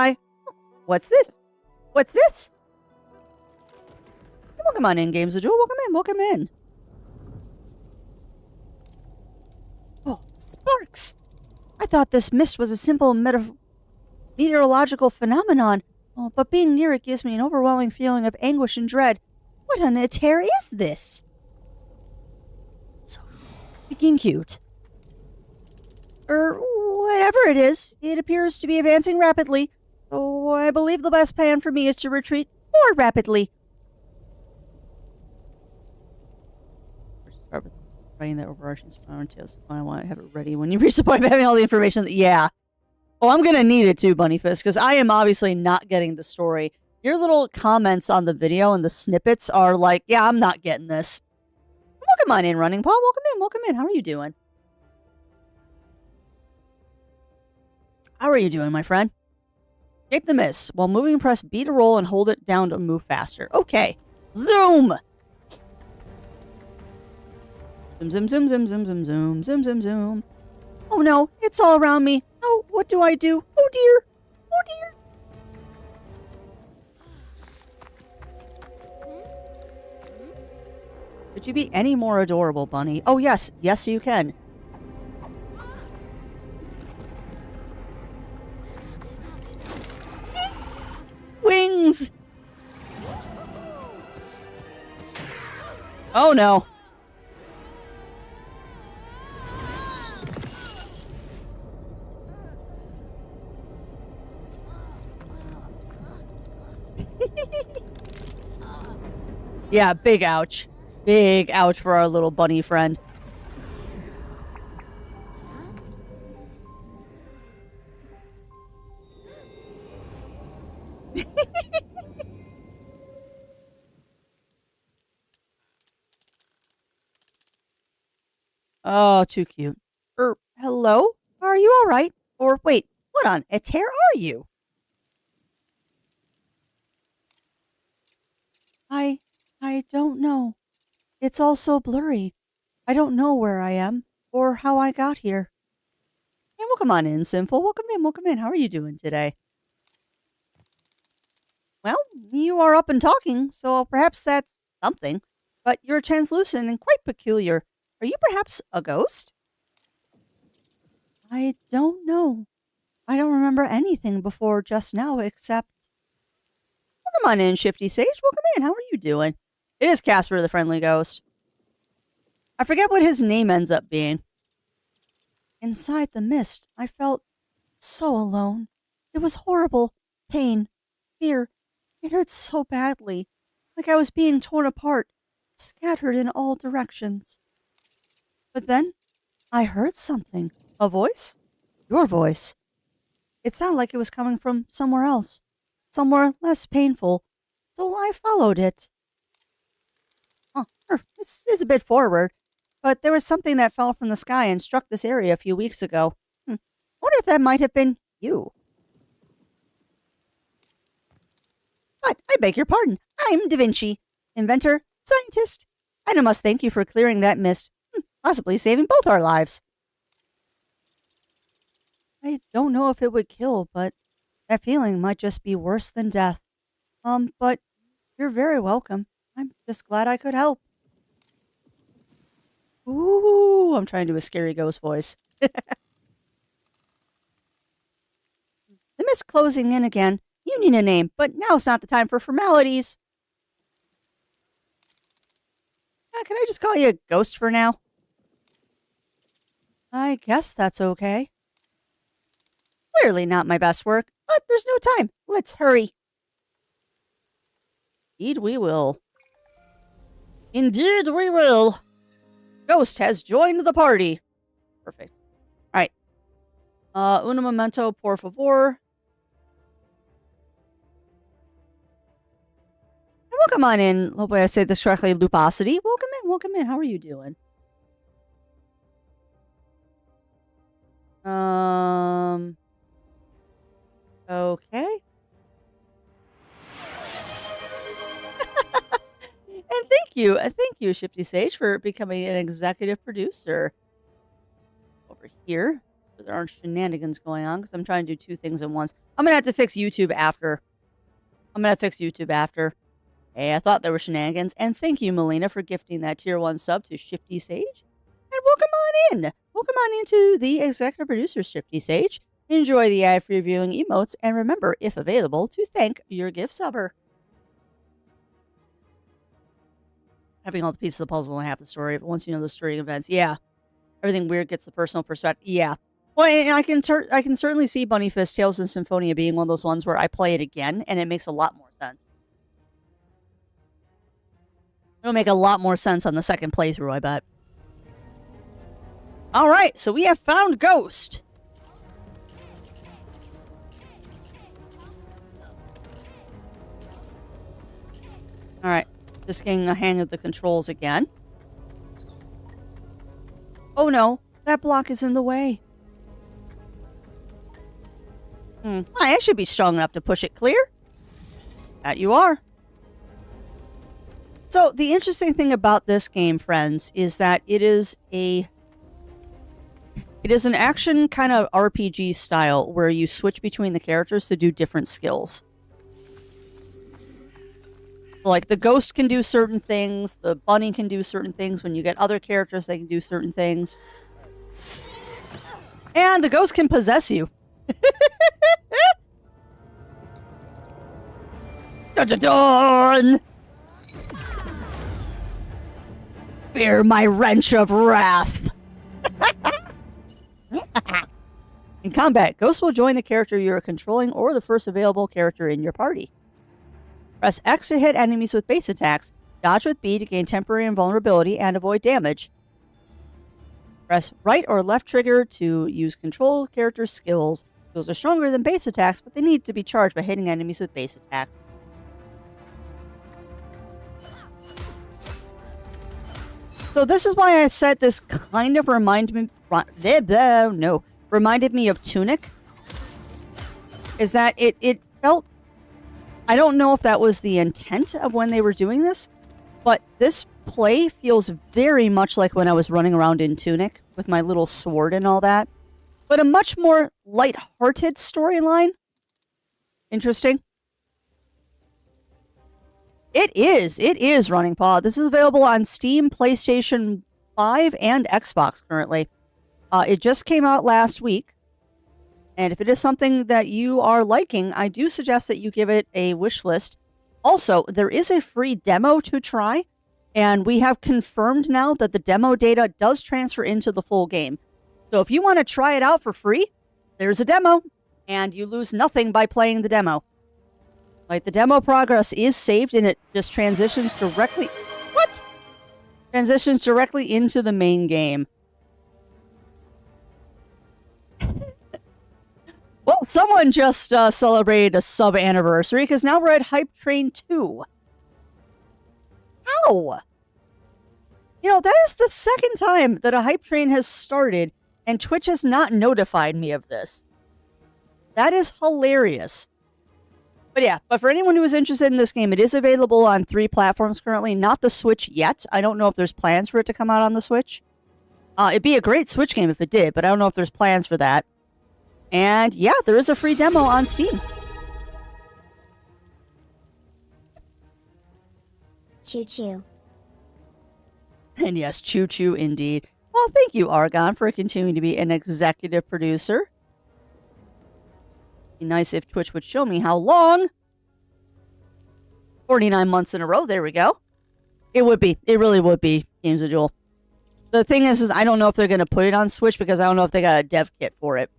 [SPEAKER 2] What's this? What's this? Welcome on in, Games of Jewel. Welcome in. Oh, sparks! I thought this mist was a simple meteorological phenomenon, but being near it gives me an overwhelming feeling of anguish and dread. What on earth is this? So freaking cute. Whatever it is, it appears to be advancing rapidly, so I believe the best plan for me is to retreat more rapidly. Start with writing that overarching surrounding tales. I want to have it ready when you reach the point of having all the information. Yeah. Oh, I'm gonna need it too, Bunnyfist, because I am obviously not getting the story. Your little comments on the video and the snippets are like, yeah, I'm not getting this. Welcome on in, Running Paul. Welcome in. How are you doing? How are you doing, my friend? Escape the mist. While moving, press B to roll and hold it down to move faster. Okay. Zoom! Zoom, zoom, zoom, zoom, zoom, zoom, zoom, zoom, zoom, zoom. Oh no, it's all around me. Oh, what do I do? Oh dear. Oh dear. Could you be any more adorable, Bunny? Oh yes. Yes, you can. Wings! Oh no. Yeah, big ouch. Big ouch for our little bunny friend. Oh, too cute. Hello? Are you all right? Or wait, what on a tear are you? I I don't know. It's all so blurry. I don't know where I am or how I got here. Hey, welcome on in, Sinful. Welcome in, welcome in. How are you doing today? Well, you are up and talking, so perhaps that's something. But you're translucent and quite peculiar. Are you perhaps a ghost? I don't know. I don't remember anything before just now except. Welcome on in, Shifty Sage. Welcome in. How are you doing? It is Casper the Friendly Ghost. I forget what his name ends up being. Inside the mist, I felt so alone. It was horrible. Pain. Fear. It hurt so badly. Like I was being torn apart, scattered in all directions. But then, I heard something. A voice? Your voice. It sounded like it was coming from somewhere else. Somewhere less painful. So I followed it. This is a bit forward, but there was something that fell from the sky and struck this area a few weeks ago. I wonder if that might have been you. But I beg your pardon. I'm Da Vinci, inventor, scientist, and I must thank you for clearing that mist, possibly saving both our lives. I don't know if it would kill, but that feeling might just be worse than death. But you're very welcome. I'm just glad I could help. Ooh, I'm trying to do a scary ghost voice. The mist closing in again. You need a name, but now's not the time for formalities. Can I just call you a ghost for now? I guess that's okay. Clearly not my best work, but there's no time. Let's hurry. Indeed we will. Indeed we will. Ghost has joined the party. Perfect. All right. Un momento, por favor. And welcome on in. Hopefully I say this correctly. Luposity. Welcome in. Welcome in. How are you doing? Okay. And thank you, Shifty Sage, for becoming an executive producer over here. So there aren't shenanigans going on because I'm trying to do two things at once. I'm gonna have to fix YouTube after. Hey, I thought there were shenanigans. And thank you, Melina, for gifting that tier 1 sub to Shifty Sage. And welcome on in. Welcome on into the executive producer, Shifty Sage. Enjoy the ad-free viewing emotes, and remember, if available, to thank your gift subber. Having all the pieces of the puzzle and half the story, but once you know the story events, yeah. Everything weird gets the personal perspective. Yeah. Well, and I can certainly see Bunny Fist, Tales and Symphonia being one of those ones where I play it again, and it makes a lot more sense. It'll make a lot more sense on the second playthrough, I bet. All right, so we have found Ghost. All right, just getting a hang of the controls again. Oh no, that block is in the way. I should be strong enough to push it clear. That you are. So the interesting thing about this game, friends, is that it is an action kind of RPG style where you switch between the characters to do different skills. Like, the ghost can do certain things, the bunny can do certain things. When you get other characters, they can do certain things. And the ghost can possess you. Dun-dun-dun! Bear my wrench of wrath. In combat, Ghost will join the character you are controlling or the first available character in your party. Press X to hit enemies with base attacks. Dodge with B to gain temporary invulnerability and avoid damage. Press right or left trigger to use control character skills. Skills are stronger than base attacks, but they need to be charged by hitting enemies with base attacks. So this is why I said this kind of reminded me of Tunic. Is that it felt... I don't know if that was the intent of when they were doing this, but this play feels very much like when I was running around in Tunic with my little sword and all that. But a much more light-hearted storyline. Interesting. It is Running Paw. This is available on Steam, PlayStation 5, and Xbox currently. It just came out last week. And if it is something that you are liking, I do suggest that you give it a wish list. Also, there is a free demo to try, and we have confirmed now that the demo data does transfer into the full game. So if you want to try it out for free, there's a demo, and you lose nothing by playing the demo. Like, the demo progress is saved, and it just transitions directly... What? Transitions directly into the main game. Well, someone just celebrated a sub-anniversary, because now we're at Hype Train 2. How? You know, that is the second time that a Hype Train has started, and Twitch has not notified me of this. That is hilarious. But yeah, but for anyone who is interested in this game, it is available on 3 platforms currently, not the Switch yet. I don't know if there's plans for it to come out on the Switch. It'd be a great Switch game if it did, but I don't know if there's plans for that. And yeah, there is a free demo on Steam.
[SPEAKER 1] Choo choo.
[SPEAKER 2] And yes, choo choo indeed. Well, thank you, Argon, for continuing to be an executive producer. Be nice if Twitch would show me how long. 49 months in a row. There we go. It would be. It really would be, Games of Jewel. The thing is I don't know if they're going to put it on Switch because I don't know if they got a dev kit for it.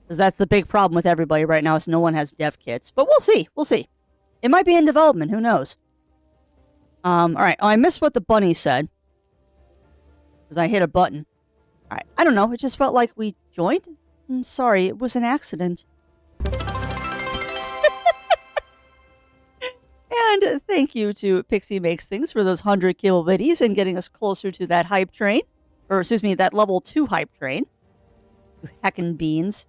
[SPEAKER 2] Because that's the big problem with everybody right now is no one has dev kits. But we'll see. We'll see. It might be in development. Who knows? All right. Oh, I missed what the bunny said. Because I hit a button. All right. I don't know. It just felt like we joined. I'm sorry. It was an accident. And thank you to Pixie Makes Things for those 100 kill biddies and getting us closer to that hype train. Or, excuse me, that level 2 hype train. Heckin' beans.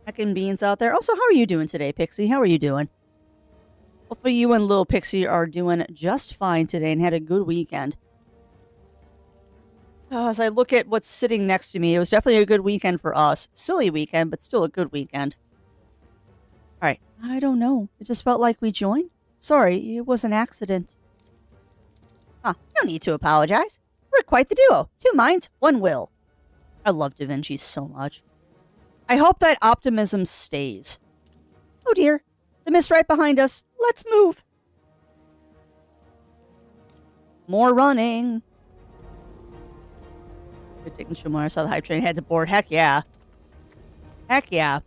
[SPEAKER 2] Heckin' beans out there. Also, how are you doing today, Pixie? How are you doing? Hopefully you and Lil Pixie are doing just fine today and had a good weekend. As I look at what's sitting next to me, it was definitely a good weekend for us. Silly weekend, but still a good weekend. Alright, I don't know. It just felt like we joined. Sorry, it was an accident. Huh, no need to apologize. We're quite the duo. 2 minds, 1 will. I love Da Vinci so much. I hope that optimism stays. Oh dear, the mist right behind us. Let's move. More running. Good taking Shumar. I saw the hype train head to board. Heck yeah. Heck yeah.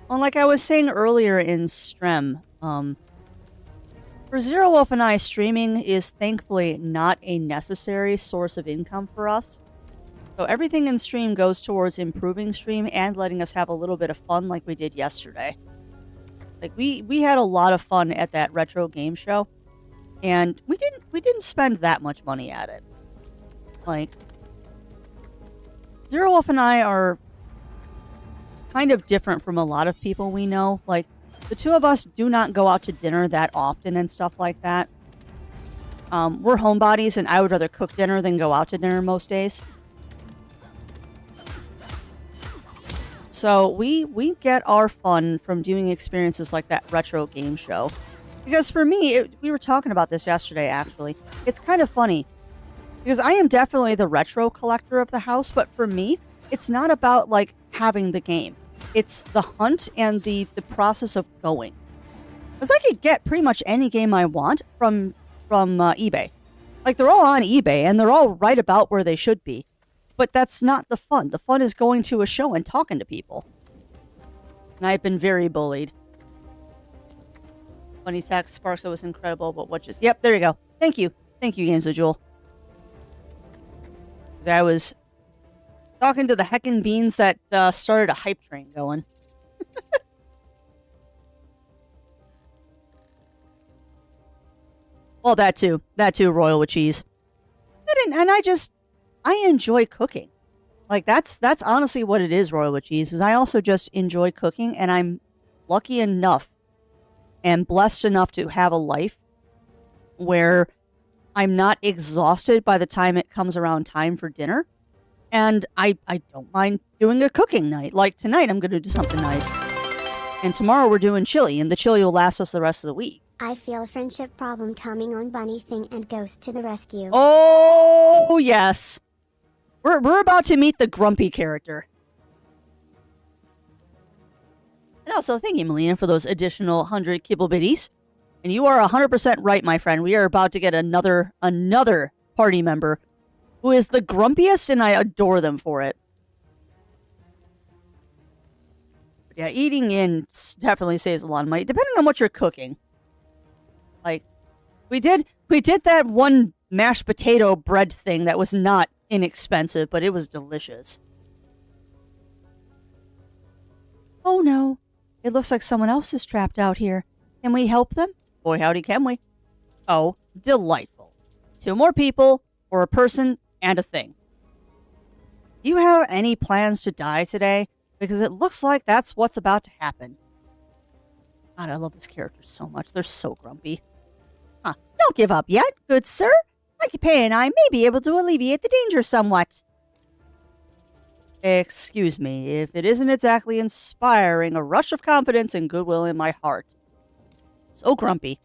[SPEAKER 2] Well, like I was saying earlier in Strem, for Zero Wolf and I, streaming is thankfully not a necessary source of income for us. So everything in stream goes towards improving stream and letting us have a little bit of fun like we did yesterday. Like we had a lot of fun at that retro game show, and we didn't spend that much money at it. Like Zero Wolf and I are kind of different from a lot of people we know. Like, the 2 of us do not go out to dinner that often and stuff like that. We're homebodies, and I would rather cook dinner than go out to dinner most days. So we get our fun from doing experiences like that retro game show. Because for me, we were talking about this yesterday, actually. It's kind of funny. Because I am definitely the retro collector of the house, but for me, it's not about, like, having the game. It's the hunt and the process of going. Because I could get pretty much any game I want from eBay. Like, they're all on eBay, and they're all right about where they should be. But that's not the fun. The fun is going to a show and talking to people. And I've been very bullied. Funny text, Sparks, that was incredible, but what just... Yep, there you go. Thank you. Thank you, Games of Jewel. Because I was talking to the heckin' beans that started a hype train going. Well, that too. That too, Royal with cheese. didn't, and I enjoy cooking. Like, that's honestly what it is, Royal with Cheese, is I also just enjoy cooking, and I'm lucky enough and blessed enough to have a life where I'm not exhausted by the time it comes around time for dinner. And I don't mind doing a cooking night. Like tonight, I'm going to do something nice. And tomorrow we're doing chili, and the chili will last us the rest of the week.
[SPEAKER 1] I feel a friendship problem coming on. Bunny Thing and Ghost to the rescue.
[SPEAKER 2] Oh, yes. We're about to meet the grumpy character. And also, thank you, Melina, for those additional 100 kibble bitties. And you are 100% right, my friend. We are about to get another party member who is the grumpiest, and I adore them for it. But yeah, eating in definitely saves a lot of money, depending on what you're cooking. Like, we did that one mashed potato bread thing that was not inexpensive, but it was delicious. Oh no, it looks like someone else is trapped out here. Can we help them? Boy, howdy, can we? Oh, delightful. 2 more people, or a person and a thing. Do you have any plans to die today? Because it looks like that's what's about to happen. God, I love this character so much. They're so grumpy. Huh. Don't give up yet, good sir. Pay and I may be able to alleviate the danger somewhat. Excuse me, if it isn't exactly inspiring a rush of confidence and goodwill in my heart. So grumpy.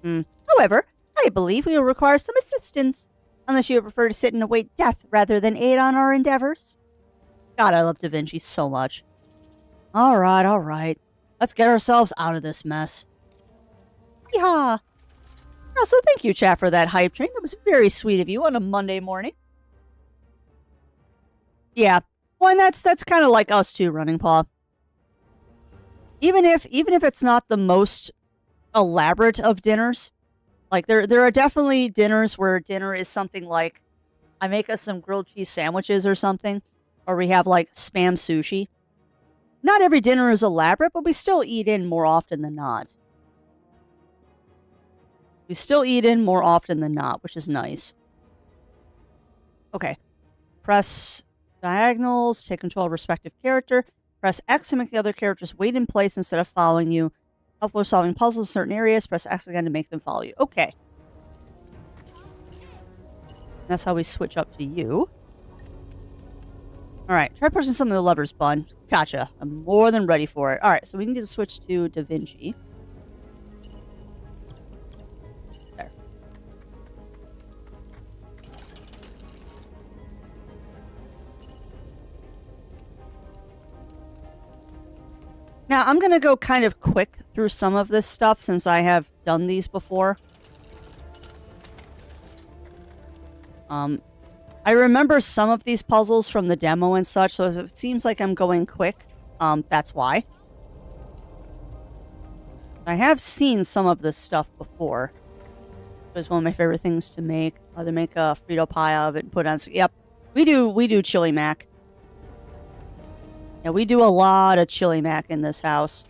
[SPEAKER 2] However, I believe we will require some assistance, unless you would prefer to sit and await death rather than aid on our endeavors. God, I love Da Vinci so much. All right. Let's get ourselves out of this mess. Yeehaw! Also, thank you, chat, for that hype train. That was very sweet of you on a Monday morning. Yeah, well, and that's kind of like us too, Running Paw. Even if it's not the most elaborate of dinners, like there are definitely dinners where dinner is something like I make us some grilled cheese sandwiches or something, or we have like spam sushi. Not every dinner is elaborate, but we still eat in more often than not. We still eat in more often than not, which is nice. Okay. Press diagonals, take control of respective character. Press X to make the other characters wait in place instead of following you. Helpful for solving puzzles in certain areas. Press X again to make them follow you. Okay. That's how we switch up to you. Alright, try pushing some of the levers, bud. Gotcha. I'm more than ready for it. Alright, so we need to switch to Da Vinci. There. Now, I'm going to go kind of quick through some of this stuff since I have done these before. I remember some of these puzzles from the demo and such, so if it seems like I'm going quick, that's why. I have seen some of this stuff before. It was one of my favorite things to make. Either make a Frito pie of it and put on... Yep, we do chili mac. Yeah, we do a lot of chili mac in this house.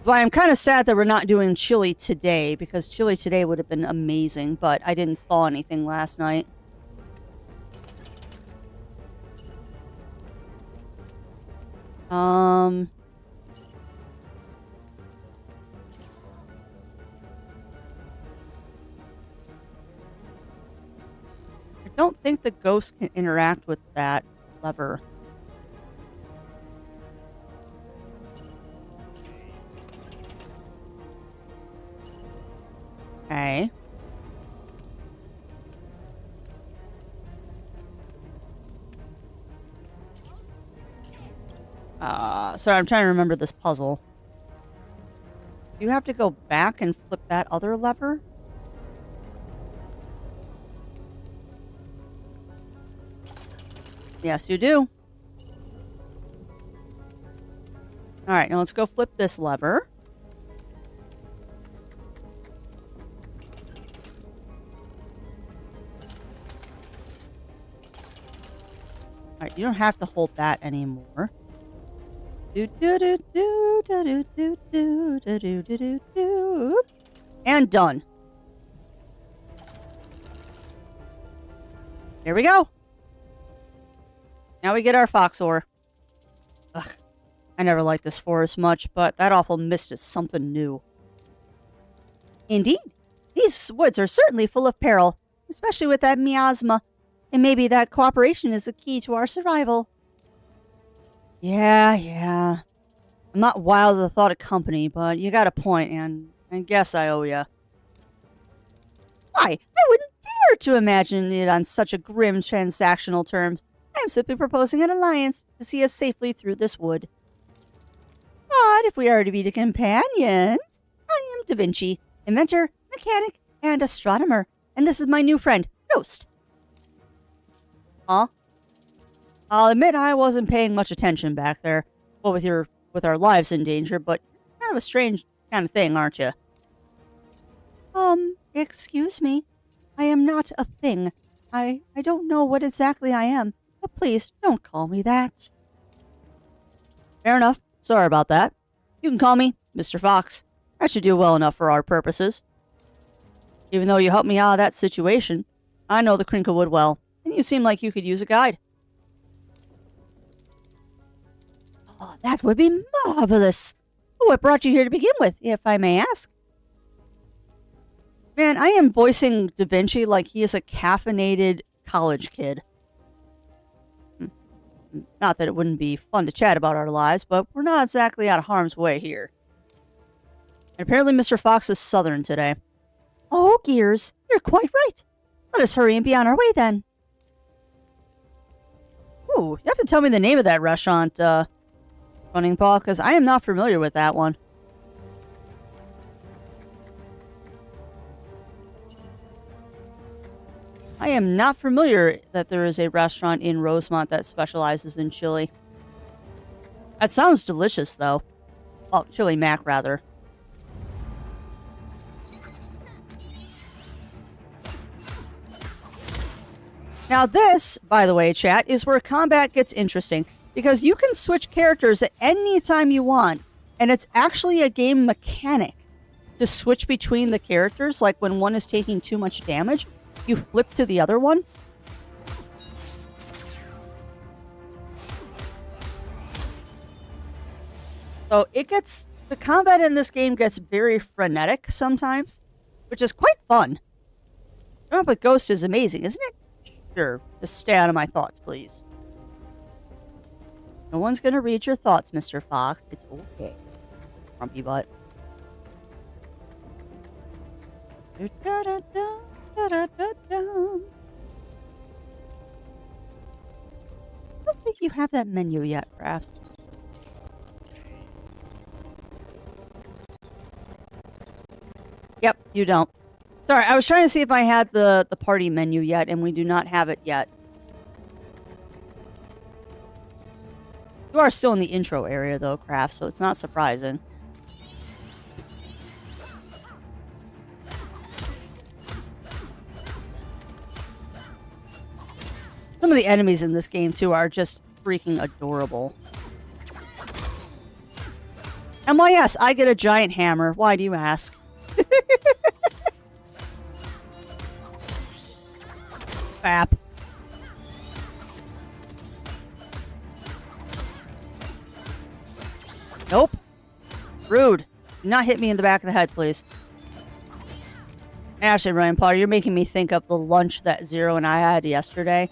[SPEAKER 2] Well, I'm kind of sad that we're not doing chili today, because chili today would have been amazing, but I didn't thaw anything last night. I don't think the ghost can interact with that lever. Okay. Sorry, I'm trying to remember this puzzle. You have to go back and flip that other lever? Yes, you do. Alright, now let's go flip this lever. Alright, you don't have to hold that anymore. And done. Here we go. Now we get our fox ore. Ugh, I never liked this forest much, but that awful mist is something new. Indeed, these woods are certainly full of peril, especially with that miasma, and maybe that cooperation is the key to our survival. Yeah. I'm not wild at the thought of company, but you got a point, and I guess I owe ya. Why, I wouldn't dare to imagine it on such a grim transactional terms. I am simply proposing an alliance to see us safely through this wood. But if we are to be the companions, I am Da Vinci, inventor, mechanic, and astronomer, and this is my new friend, Ghost. Huh? I'll admit I wasn't paying much attention back there. Well, with our lives in danger, but kind of a strange kind of thing, aren't you? Excuse me. I am not a thing. I don't know what exactly I am, but please don't call me that. Fair enough. Sorry about that. You can call me Mr. Fox. That should do well enough for our purposes. Even though you helped me out of that situation, I know the Crinklewood well, and you seem like you could use a guide. Oh, that would be marvelous. What brought you here to begin with, if I may ask? Man, I am voicing Da Vinci like he is a caffeinated college kid. Not that it wouldn't be fun to chat about our lives, but we're not exactly out of harm's way here. And apparently Mr. Fox is southern today. Oh, Gears, you're quite right. Let us hurry and be on our way then. Ooh, you have to tell me the name of that restaurant, Running Paw, because I am not familiar with that one. I am not familiar that there is a restaurant in Rosemont that specializes in chili. That sounds delicious, though. Oh, chili mac, rather. Now this, by the way, chat, is where combat gets interesting. Because you can switch characters at any time you want. And it's actually a game mechanic to switch between the characters. Like when one is taking too much damage, you flip to the other one. So the combat in this game gets very frenetic sometimes, which is quite fun. Growing up with Ghost is amazing, isn't it? Sure, just stay out of my thoughts, please. No one's gonna read your thoughts, Mr. Fox. It's okay. Grumpy butt. I don't think you have that menu yet, Crafts. Yep, you don't. Sorry, I was trying to see if I had the party menu yet, and we do not have it yet. You are still in the intro area, though, Craft, so it's not surprising. Some of the enemies in this game, too, are just freaking adorable. And why, yes, I get a giant hammer. Why do you ask? Crap. Nope. Rude. Do not hit me in the back of the head, please. Actually, Ryan Potter, you're making me think of the lunch that Zero and I had yesterday.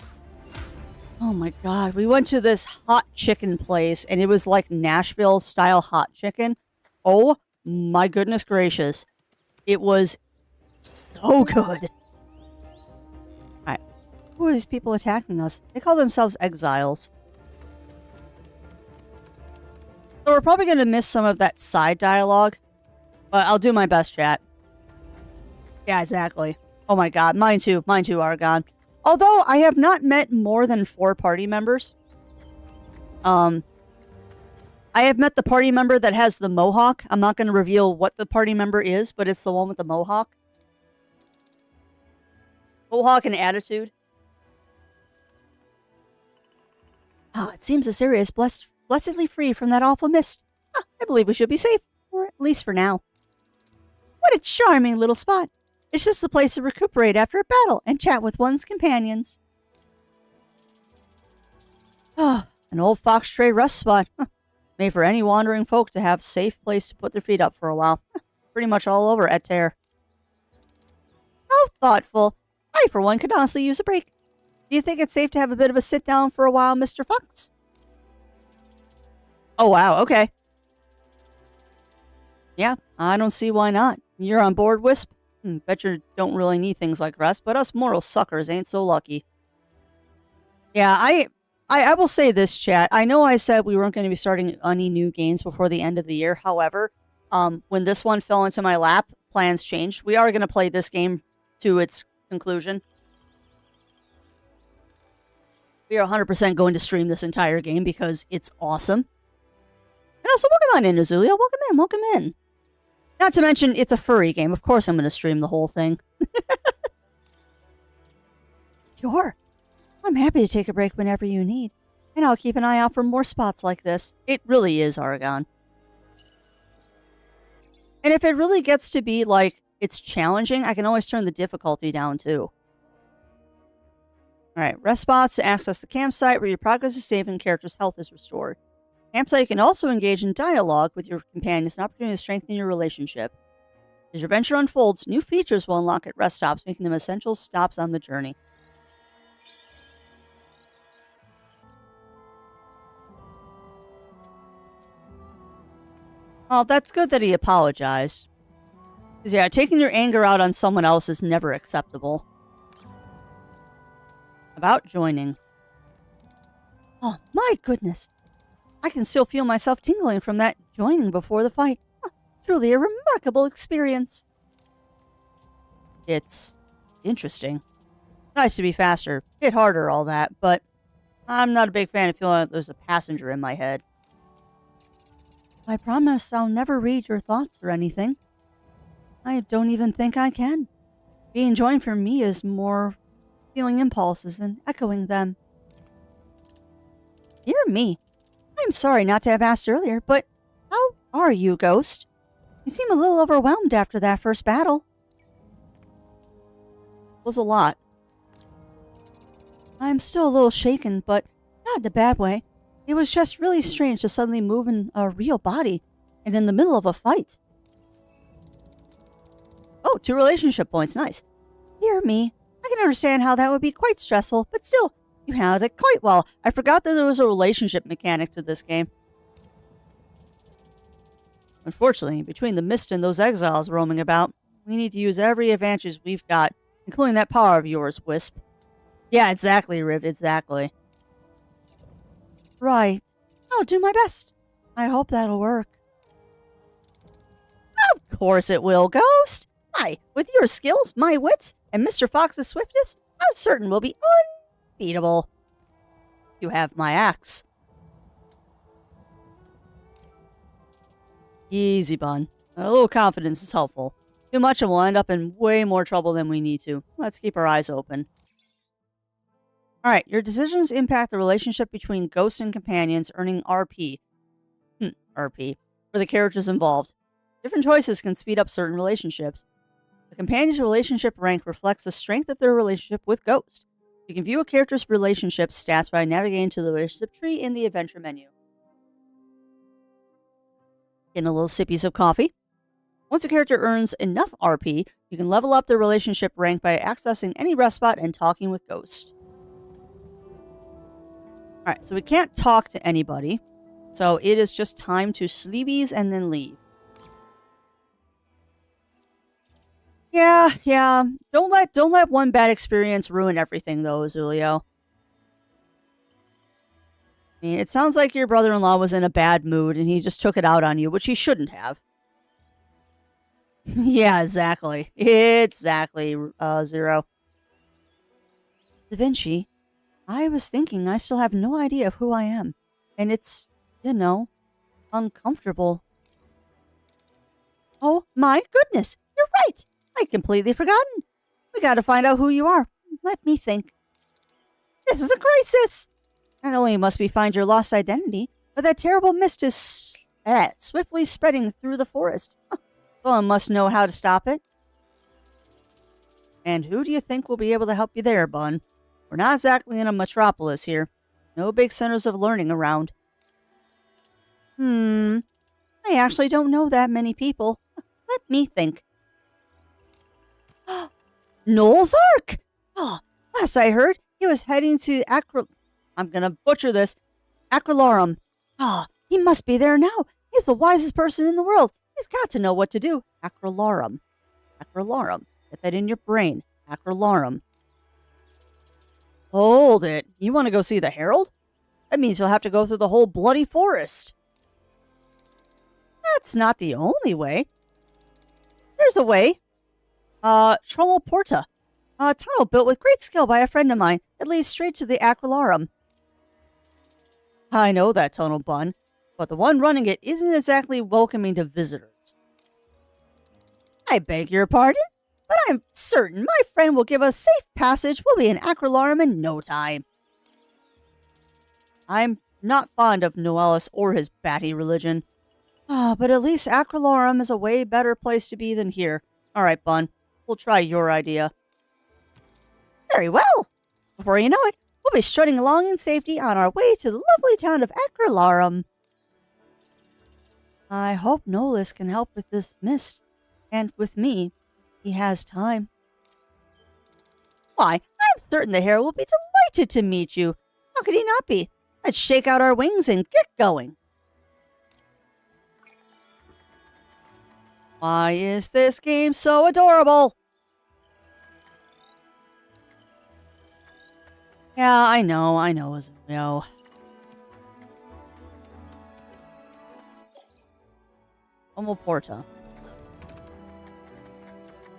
[SPEAKER 2] Oh my god. We went to this hot chicken place, and it was like Nashville-style hot chicken. Oh my goodness gracious. It was so good. Alright. Who are these people attacking us? They call themselves exiles. So we're probably going to miss some of that side dialogue. But I'll do my best, chat. Yeah, exactly. Oh my god. Mine too. Mine too, Argon. Although I have not met more than 4 party members. I have met the party member that has the mohawk. I'm not going to reveal what the party member is, but it's the one with the mohawk. Mohawk and attitude. Ah, it seems this area is blessedly free from that awful mist. Ah, I believe we should be safe, or at least for now. What a charming little spot. It's just the place to recuperate after a battle and chat with one's companions. Ah, an old fox tray rest spot. Made for any wandering folk to have a safe place to put their feet up for a while. Pretty much all over at Terre. How thoughtful. I, for one, could honestly use a break. Do you think it's safe to have a bit of a sit down for a while, Mr. Fox? Oh, wow, okay. Yeah, I don't see why not. You're on board, Wisp? Bet you don't really need things like rest, but us mortal suckers ain't so lucky. Yeah, I will say this, chat. I know I said we weren't going to be starting any new games before the end of the year. However, when this one fell into my lap, plans changed. We are going to play this game to its conclusion. We are 100% going to stream this entire game because it's awesome. And also, welcome on in, Azulia. Welcome in. Not to mention, it's a furry game. Of course I'm going to stream the whole thing. Sure. I'm happy to take a break whenever you need. And I'll keep an eye out for more spots like this. It really is, Argon. And if it really gets to be, like, it's challenging, I can always turn the difficulty down, too. Alright, rest spots to access the campsite where your progress is saved and character's health is restored. Campsite, you can also engage in dialogue with your companions, an opportunity to strengthen your relationship. As your venture unfolds, new features will unlock at rest stops, making them essential stops on the journey. Well, that's good that he apologized. Because, yeah, taking your anger out on someone else is never acceptable. About joining. Oh, my goodness. I can still feel myself tingling from that joining before the fight. Truly a remarkable experience. It's interesting. Nice to be faster, hit harder, all that, but I'm not a big fan of feeling like there's a passenger in my head. I promise I'll never read your thoughts or anything. I don't even think I can. Being joined for me is more feeling impulses and echoing them. Dear me. I'm sorry not to have asked earlier, but how are you, Ghost? You seem a little overwhelmed after that first battle. It was a lot. I'm still a little shaken, but not in a bad way. It was just really strange to suddenly move in a real body and in the middle of a fight. Oh, 2 relationship points. Nice. Dear me. I can understand how that would be quite stressful, but still, you handled it quite well. I forgot that there was a relationship mechanic to this game. Unfortunately, between the mist and those exiles roaming about, we need to use every advantage we've got, including that power of yours, Wisp. Yeah, exactly, Riv, exactly. Right. I'll do my best. I hope that'll work. Of course it will, Ghost. Why, with your skills, my wits, and Mr. Fox's swiftness, I'm certain we'll be unbeatable. You have my axe. Easy, Bun. A little confidence is helpful. Too much and we'll end up in way more trouble than we need to. Let's keep our eyes open. Alright, your decisions impact the relationship between ghosts and companions, earning RP. RP. For the characters involved. Different choices can speed up certain relationships. A companion's relationship rank reflects the strength of their relationship with Ghost. You can view a character's relationship stats by navigating to the relationship tree in the adventure menu. Getting a little sippies of coffee. Once a character earns enough RP, you can level up their relationship rank by accessing any rest spot and talking with Ghost. Alright, so we can't talk to anybody. So it is just time to sleebies and then leave. Yeah. Don't let one bad experience ruin everything, though, Azulio. I mean, it sounds like your brother-in-law was in a bad mood and he just took it out on you, which he shouldn't have. Yeah, exactly. Exactly, Zero. Da Vinci, I was thinking I still have no idea of who I am. And it's, uncomfortable. Oh, my goodness. You're right. I'd completely forgotten. We gotta find out who you are. Let me think. This is a crisis. Not only must we find your lost identity, but that terrible mist is swiftly spreading through the forest. Someone must know how to stop it. And who do you think will be able to help you there, Bun? We're not exactly in a metropolis here. No big centers of learning around. I actually don't know that many people. Let me think. Noel's Ark! Oh, last I heard, he was heading to I'm gonna butcher this. Acrylarum. Ah, he must be there now. He's the wisest person in the world. He's got to know what to do. Acrylarum. Acrylarum. Get that in your brain. Acrylarum. Hold it. You want to go see the Herald? That means you'll have to go through the whole bloody forest. That's not the only way. There's a way. Trommel Porta. A tunnel built with great skill by a friend of mine that leads straight to the Acrylarum. I know that tunnel, Bun, but the one running it isn't exactly welcoming to visitors. I beg your pardon, but I'm certain my friend will give us safe passage. We'll be in Acrylarum in no time. I'm not fond of Noelis or his batty religion. But at least Acrylarum is a way better place to be than here. All right, Bun, we'll try your idea. Very well. Before you know it, we'll be strutting along in safety on our way to the lovely town of Acrylarum. I hope Noelis can help with this mist. And with me, he has time. Why, I'm certain the hare will be delighted to meet you. How could he not be? Let's shake out our wings and get going. Why is this game so adorable? Yeah, I know, Azulio. Porta.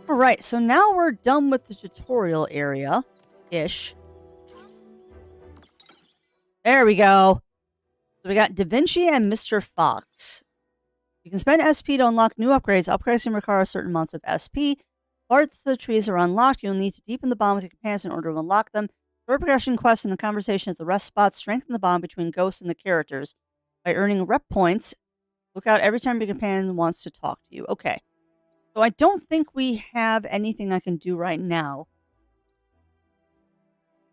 [SPEAKER 2] Alright, so now we're done with the tutorial area-ish. There we go. So we got Da Vinci and Mr. Fox. You can spend SP to unlock new upgrades. Upgrades can require certain amounts of SP. Parts of the trees are unlocked. You'll need to deepen the bond with your companions in order to unlock them. Story progression quests and the conversation at the rest spots strengthen the bond between ghosts and the characters. By earning rep points, look out every time your companion wants to talk to you. Okay. So I don't think we have anything I can do right now.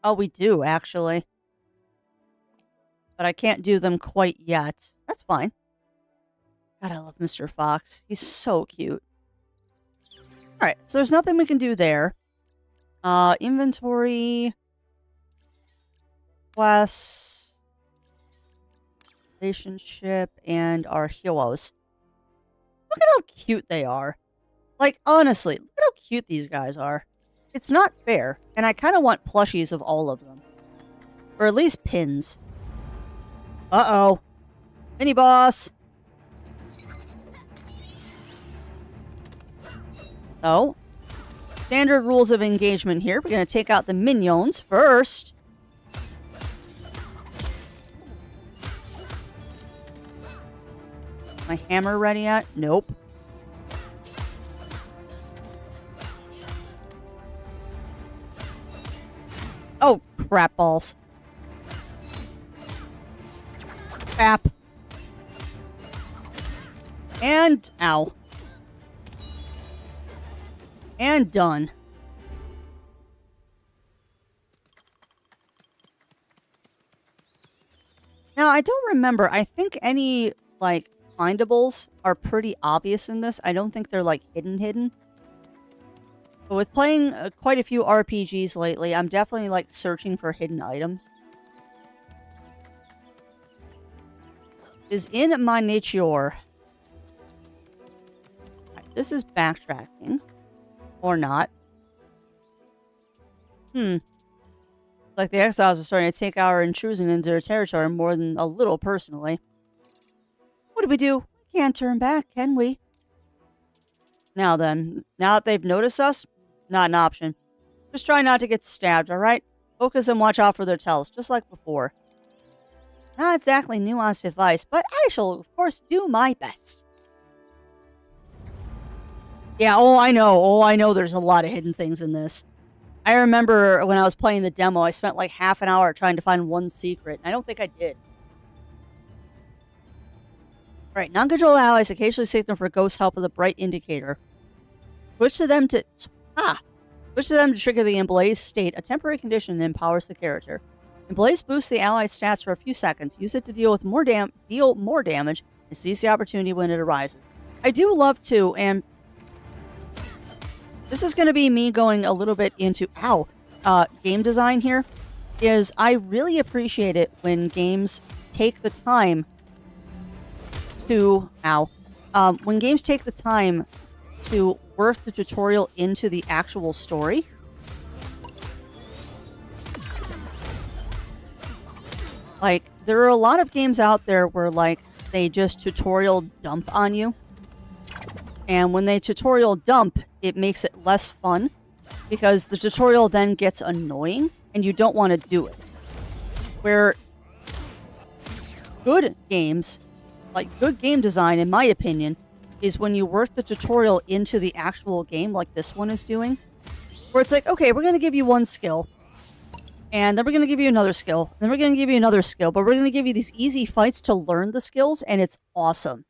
[SPEAKER 2] Oh, we do, actually. But I can't do them quite yet. That's fine. God, I love Mr. Fox. He's so cute. Alright, so there's nothing we can do there. Inventory. Quests. Relationship. And our heroes. Look at how cute they are. Like, honestly, look at how cute these guys are. It's not fair, and I kind of want plushies of all of them. Or at least pins. Uh-oh. Mini boss. So, standard rules of engagement here. We're going to take out the minions first. My hammer ready yet? Nope. Oh, crap balls. Crap. And, ow. And done. Now, I don't remember. I think any, like, findables are pretty obvious in this. I don't think they're, like, hidden. But with playing quite a few RPGs lately, I'm definitely, like, searching for hidden items. Is in my nature. Right, this is backtracking. Or not. Like the exiles are starting to take our intrusion into their territory more than a little personally. What do? We can't turn back, can we? Now then, now that they've noticed us, not an option. Just try not to get stabbed, alright? Focus and watch out for their tells, just like before. Not exactly nuanced advice, but I shall, of course, do my best. Yeah, oh, I know there's a lot of hidden things in this. I remember when I was playing the demo, I spent like half an hour trying to find one secret. I don't think I did. Alright, non-controlled allies occasionally signal for ghost help with a bright indicator. Switch to them to trigger the emblazed state. A temporary condition that empowers the character. And Blaze boosts the ally stats for a few seconds. Use it to deal more damage and seize the opportunity when it arises. I do love to, and this is going to be me going a little bit into game design here. Is I really appreciate it when games take the time to when games take the time to work the tutorial into the actual story. Like, there are a lot of games out there where, like, they just tutorial dump on you. And when they tutorial dump, it makes it less fun because the tutorial then gets annoying and you don't want to do it. Where good games, like good game design, in my opinion, is when you work the tutorial into the actual game like this one is doing. Where it's like, okay, we're going to give you one skill. And then we're going to give you another skill. And then we're going to give you another skill. But we're going to give you these easy fights to learn the skills. And it's awesome.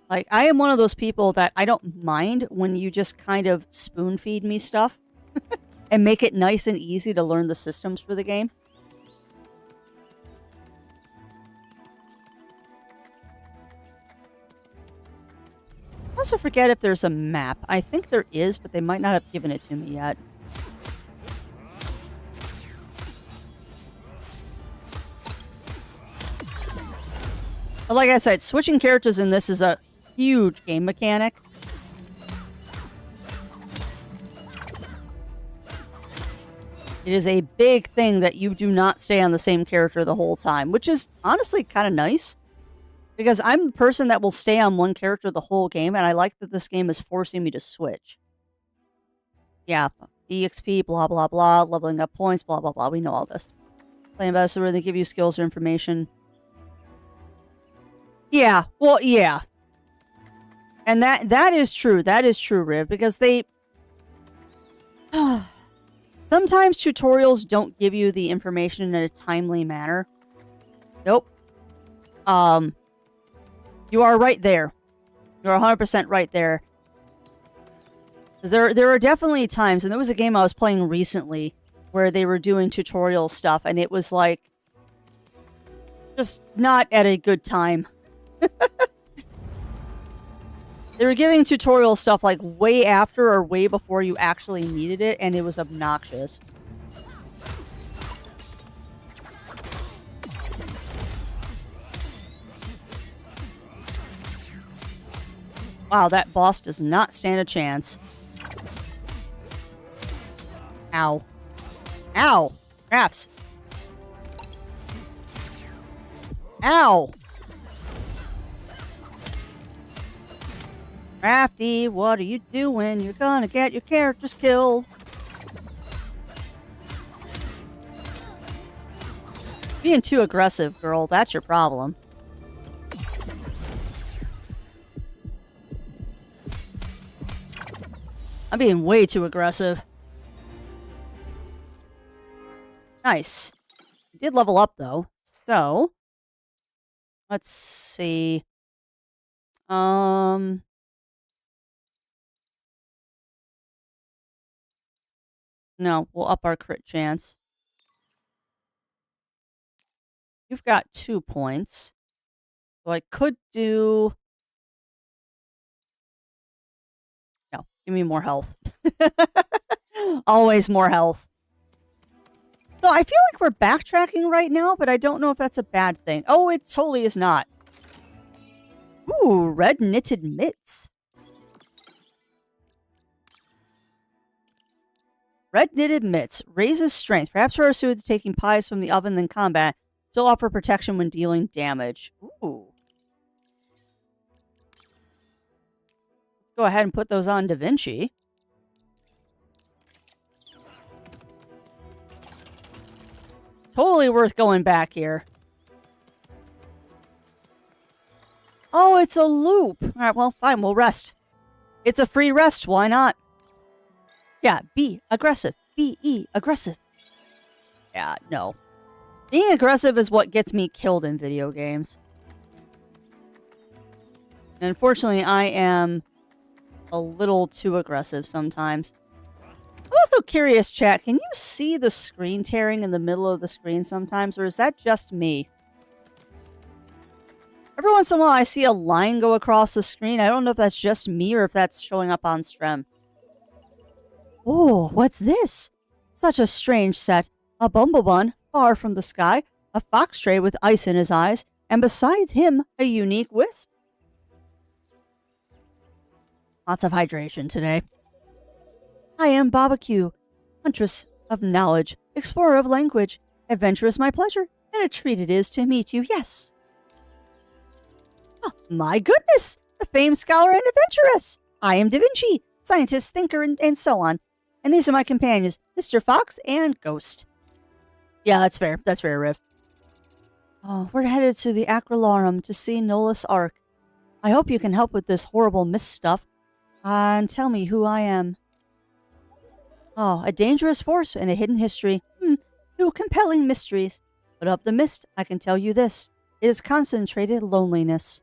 [SPEAKER 2] Like, I am one of those people that I don't mind when you just kind of spoon feed me stuff. And make it nice and easy to learn the systems for the game. I also forget if there's a map. I think there is, but they might not have given it to me yet. But like I said, switching characters in this is a huge game mechanic. It is a big thing that you do not stay on the same character the whole time, which is honestly kind of nice. Because I'm the person that will stay on one character the whole game, and I like that this game is forcing me to switch. Yeah, EXP, blah, blah, blah, leveling up points, blah, blah, blah. We know all this. Play Ambassador, where they give you skills or information. Yeah, well, yeah. And that is true. That is true, Riv, because they... Sometimes tutorials don't give you the information in a timely manner. Nope. You are right there. You're 100% right there. There are definitely times, and there was a game I was playing recently where they were doing tutorial stuff, and it was like just not at a good time. They were giving tutorial stuff like way after or way before you actually needed it, and it was obnoxious. Wow, that boss does not stand a chance. Ow. Ow! Craps. Ow! Crafty, what are you doing? You're gonna get your characters killed. Being too aggressive, girl. That's your problem. I'm being way too aggressive. Nice. I did level up, though. So, let's see. No, we'll up our crit chance. You've got 2 points. So I could do... No, give me more health. Always more health. So I feel like we're backtracking right now, but I don't know if that's a bad thing. Oh, it totally is not. Ooh, red knitted mitts. Red knitted mitts raises strength. Perhaps better suited to taking pies from the oven than combat. Still offer protection when dealing damage. Ooh. Let's go ahead and put those on Da Vinci. Totally worth going back here. Oh, it's a loop. All right, well, fine. We'll rest. It's a free rest. Why not? Yeah, be aggressive. Be aggressive. Yeah, no. Being aggressive is what gets me killed in video games. And unfortunately, I am a little too aggressive sometimes. I will also curious, chat, can you see the screen tearing in the middle of the screen sometimes, or is that just me? Every once in a while, I see a line go across the screen. I don't know if that's just me or if that's showing up on stream. Oh, what's this? Such a strange set. A bumblebun far from the sky, a foxtray with ice in his eyes, and beside him, a unique wisp. Lots of hydration today. I am Barbecue, huntress of knowledge, explorer of language. Adventure is my pleasure, and a treat it is to meet you, yes. Oh, my goodness! The famed scholar and adventuress! I am Da Vinci, scientist, thinker, and so on. And these are my companions, Mr. Fox and Ghost. Yeah, that's fair. That's fair, Riv. Oh, we're headed to the Acrylarum to see Nolus Ark. I hope you can help with this horrible mist stuff. And tell me who I am. Oh, a dangerous force and a hidden history. Two compelling mysteries. But of the mist, I can tell you this. It is concentrated loneliness.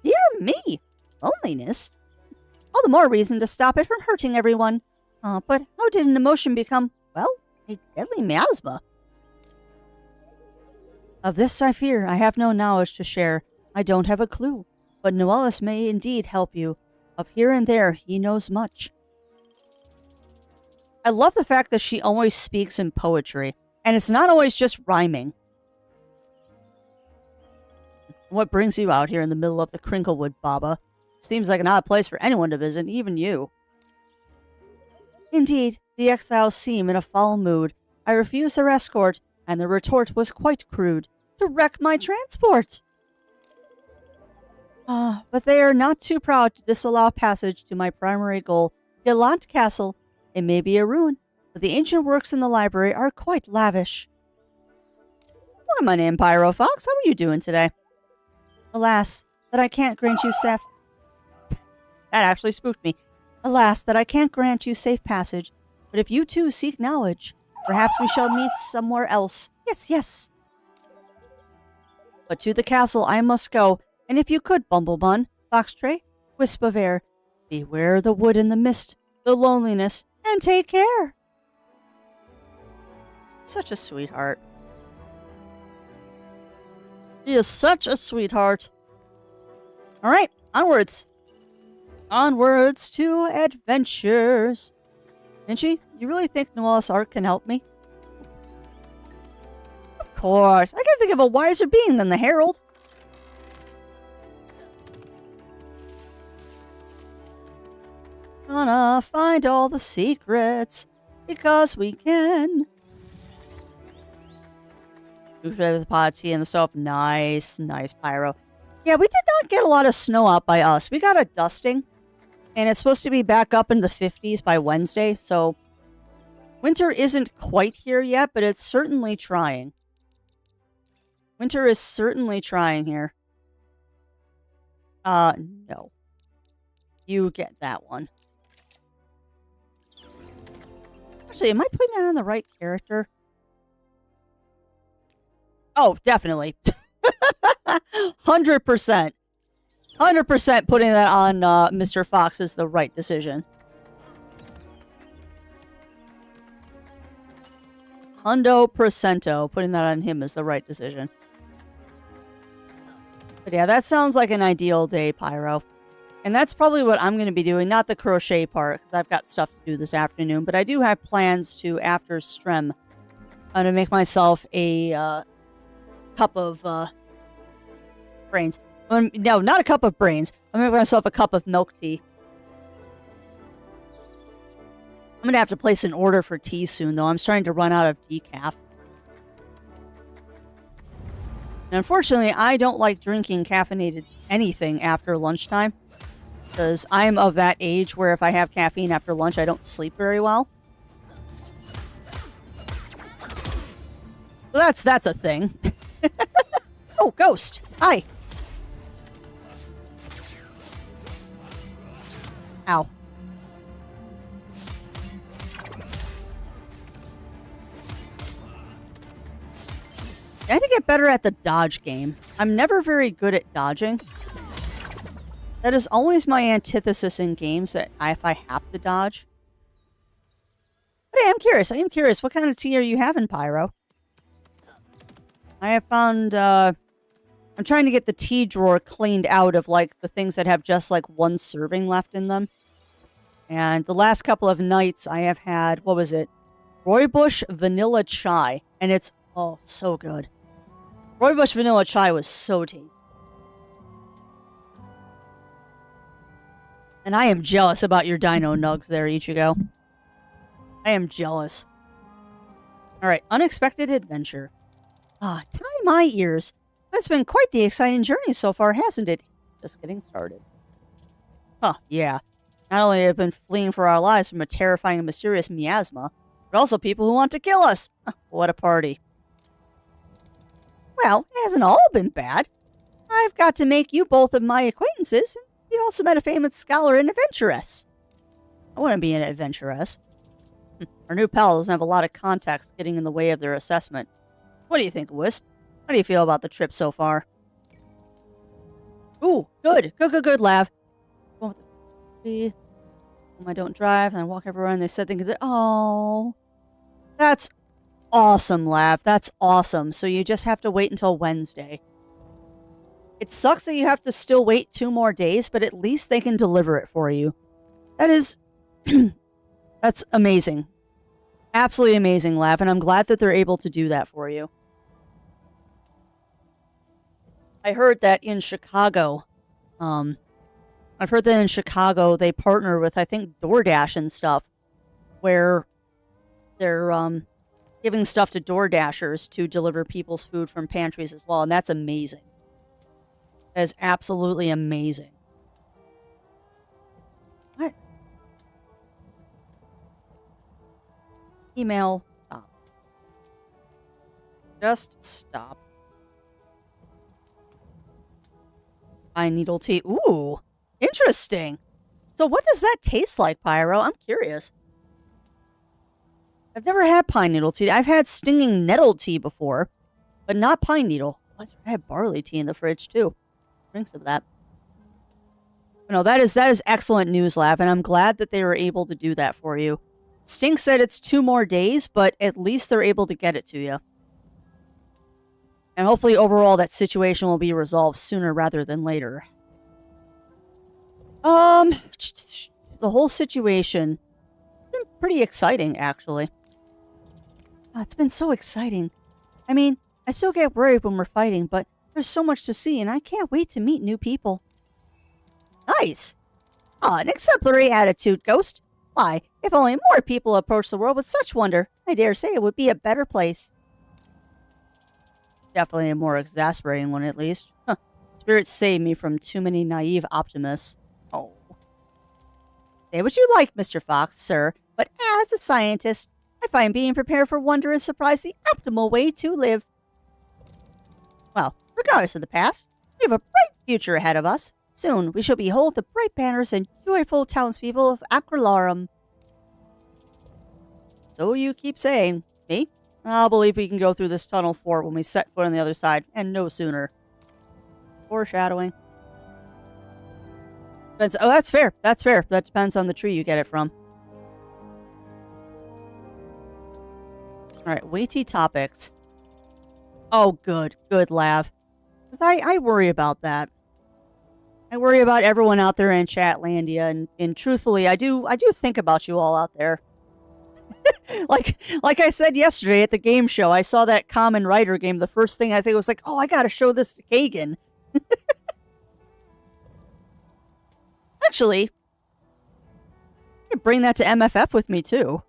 [SPEAKER 2] Dear me! Loneliness? All the more reason to stop it from hurting everyone. But how did an emotion become, well, a deadly miasma? Of this I fear I have no knowledge to share. I don't have a clue. But Noelis may indeed help you. Of here and there, he knows much. I love the fact that she always speaks in poetry. And it's not always just rhyming. What brings you out here in the middle of the Crinklewood, Baba? Seems like an odd place for anyone to visit, even you. Indeed, the exiles seem in a foul mood. I refused their escort, and the retort was quite crude. To wreck my transport! But they are not too proud to disallow passage to my primary goal, Gallant Castle. It may be a ruin, but the ancient works in the library are quite lavish. Hi, my name Pyro Fox. How are you doing today? Alas, that I can't grant you safe... That actually spooked me. Alas, that I can't grant you safe passage. But if you too seek knowledge, perhaps we shall meet somewhere else. Yes, yes. But to the castle I must go, and if you could, Bumblebun, Foxtray, Wisp of Air, beware the wood and the mist, the loneliness, and take care. Such a sweetheart. She is such a sweetheart. All right, onwards. Onwards to adventures. Vinci, you really think Noelis Ark can help me? Of course. I can't think of a wiser being than the Herald. Gonna find all the secrets because we can. With the pot of tea and the soap. Nice, nice, Pyro. Yeah, we did not get a lot of snow out by us. We got a dusting. And it's supposed to be back up in the 50s by Wednesday, so winter isn't quite here yet, but it's certainly trying. Winter is certainly trying here. No. You get that one. Actually, am I putting that on the right character? Oh, definitely. 100%. 100% putting that on Mr. Fox is the right decision. Hundo percento. Putting that on him is the right decision. But yeah, that sounds like an ideal day, Pyro. And that's probably what I'm going to be doing. Not the crochet part, because I've got stuff to do this afternoon. But I do have plans to, after Strem, I'm going to make myself a cup of brains. No, not a cup of brains. I'm going to make myself a cup of milk tea. I'm going to have to place an order for tea soon, though. I'm starting to run out of decaf. And unfortunately, I don't like drinking caffeinated anything after lunchtime. Because I'm of that age where if I have caffeine after lunch, I don't sleep very well. Well, that's a thing. Oh, Ghost. Hi. Ow. I had to get better at the dodge game. I'm never very good at dodging. That is always my antithesis in games, that if I have to dodge. But I am curious. I am curious. What kind of tea are you having, Pyro? I have found, I'm trying to get the tea drawer cleaned out of, like, the things that have just, like, one serving left in them. And the last couple of nights I have had, what was it? Rooibos vanilla chai. And it's, oh, so good. Rooibos vanilla chai was so tasty. And I am jealous about your dino nugs there, Ichigo. I am jealous. Alright, unexpected adventure. Ah, tie my ears. That's been quite the exciting journey so far, hasn't it? Just getting started. Huh, yeah. Not only have we been fleeing for our lives from a terrifying and mysterious miasma, but also people who want to kill us. What a party. Well, it hasn't all been bad. I've got to make you both of my acquaintances, and we also met a famous scholar and adventuress. I want to be an adventuress. Our new pal doesn't have a lot of context getting in the way of their assessment. What do you think, Wisp? How do you feel about the trip so far? Ooh, good. Good, Lav. I don't drive, and I walk everywhere, and they said things that, oh. That's awesome, Lav. That's awesome. So you just have to wait until Wednesday. It sucks that you have to still wait 2 more days, but at least they can deliver it for you. That is... that's amazing. Absolutely amazing, Lav, and I'm glad that they're able to do that for you. I heard that in Chicago, they partner with, I think, DoorDash and stuff, where they're giving stuff to DoorDashers to deliver people's food from pantries as well, and that's amazing. That is absolutely amazing. What? Email. Stop. Just stop. Pine needle tea. Ooh, interesting. So what does that taste like, Pyro? I'm curious. I've never had pine needle tea. I've had stinging nettle tea before, but not pine needle. I have barley tea in the fridge, too. Drinks of that. No, that is excellent news, Lav, and I'm glad that they were able to do that for you. Stink said it's 2 more days, but at least they're able to get it to you. And hopefully, overall, that situation will be resolved sooner rather than later. The whole situation has been pretty exciting, actually. Oh, it's been so exciting. I mean, I still get worried when we're fighting, but there's so much to see, and I can't wait to meet new people. Nice! Ah, an exemplary attitude, Ghost. Why, if only more people approach the world with such wonder, I dare say it would be a better place. Definitely a more exasperating one, at least. Huh. Spirits save me from too many naive optimists. Oh. Say what you like, Mr. Fox, sir, but as a scientist, I find being prepared for wonder and surprise the optimal way to live. Well, regardless of the past, we have a bright future ahead of us. Soon, we shall behold the bright banners and joyful townspeople of Aquilarum. So you keep saying. Me? I'll believe we can go through this tunnel fort when we set foot on the other side, and no sooner. Foreshadowing. Depends, oh, that's fair. That's fair. That depends on the tree you get it from. Alright, weighty topics. Oh, good. Good, Lav. Because I worry about that. I worry about everyone out there in Chatlandia, and truthfully, I do think about you all out there. like I said yesterday at the game show, I saw that Common Rider game. The first thing I think was like, oh, I gotta show this to Kagan. Actually, I could bring that to MFF with me too.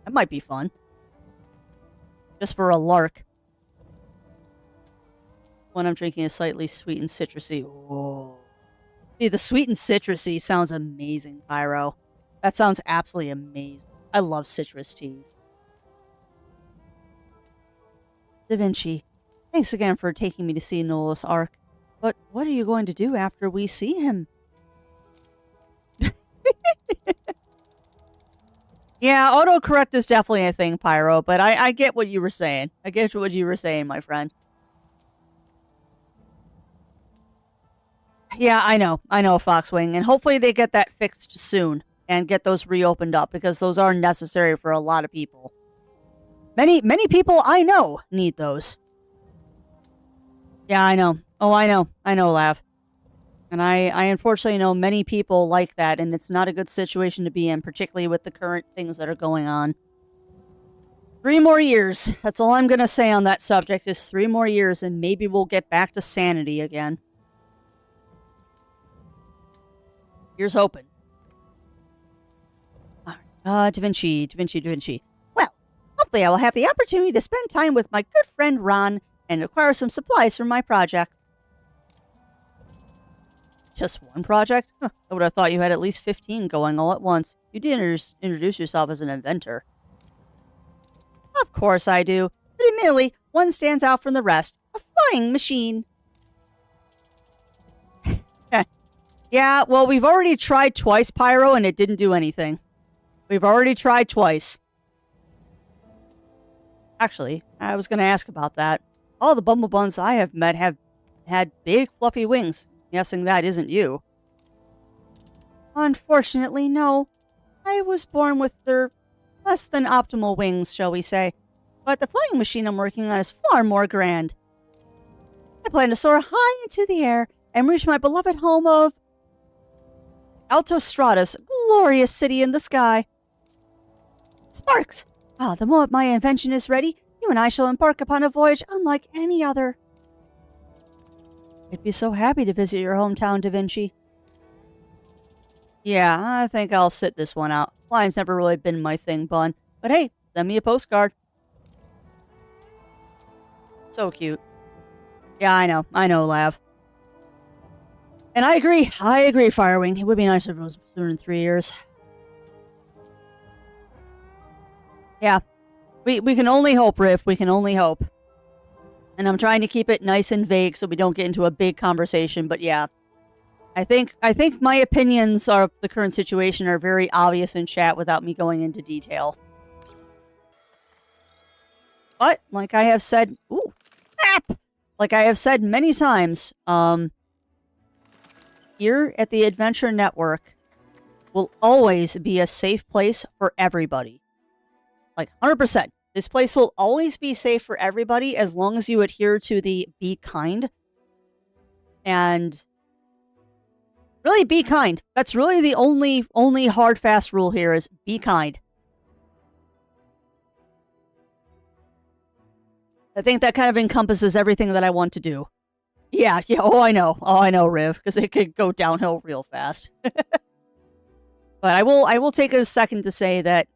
[SPEAKER 2] That might be fun. Just for a lark. When I'm drinking a slightly sweet and citrusy. Whoa. See, the sweet and citrusy sounds amazing, Pyro. That sounds absolutely amazing. I love citrus teas. Da Vinci, thanks again for taking me to see Noah's Ark. But what are you going to do after we see him? Yeah, autocorrect is definitely a thing, Pyro, but I get what you were saying. I get what you were saying, my friend. Yeah, I know, Foxwing, and hopefully they get that fixed soon. and get those reopened up because those are necessary for a lot of people. Many people I know need those. Yeah, I know. Oh, I know, Lav. And I unfortunately know many people like that, and it's not a good situation to be in, particularly with the current things that are going on. 3 more years. That's all I'm going to say on that subject is 3 more years, and maybe we'll get back to sanity again. Here's hoping. Da Vinci. Well, hopefully I will have the opportunity to spend time with my good friend Ron and acquire some supplies for my project. Just one project? Huh, I would have thought you had at least 15 going all at once. You did introduce yourself as an inventor. Of course I do, but admittedly, one stands out from the rest. A flying machine. Yeah, well, we've already tried twice, Pyro, and it didn't do anything. We've already tried twice. Actually, I was going to ask about that. All the bumblebuns I have met have had big, fluffy wings. Guessing that isn't you. Unfortunately, no. I was born with their less than optimal wings, shall we say. But the flying machine I'm working on is far more grand. I plan to soar high into the air and reach my beloved home of Altostratus, glorious city in the sky. Sparks! The moment my invention is ready, you and I shall embark upon a voyage unlike any other. I'd be so happy to visit your hometown, Da Vinci. Yeah, I think I'll sit this one out. Flying's never really been my thing, Bun. But hey, send me a postcard. So cute. Yeah, I know, Lav. And I agree, Firewing. It would be nice if it was sooner than 3 years. Yeah, we can only hope, Riff. We can only hope. And I'm trying to keep it nice and vague so we don't get into a big conversation. But yeah, I think my opinions of the current situation are very obvious in chat without me going into detail. But like I have said, like I have said many times, here at the Adventure Network will always be a safe place for everybody. Like 100%. This place will always be safe for everybody as long as you adhere to the be kind. And really be kind. That's really the only hard, fast rule here is be kind. I think that kind of encompasses everything that I want to do. Yeah, oh, I know, Riv, because it could go downhill real fast. But I will take a second to say that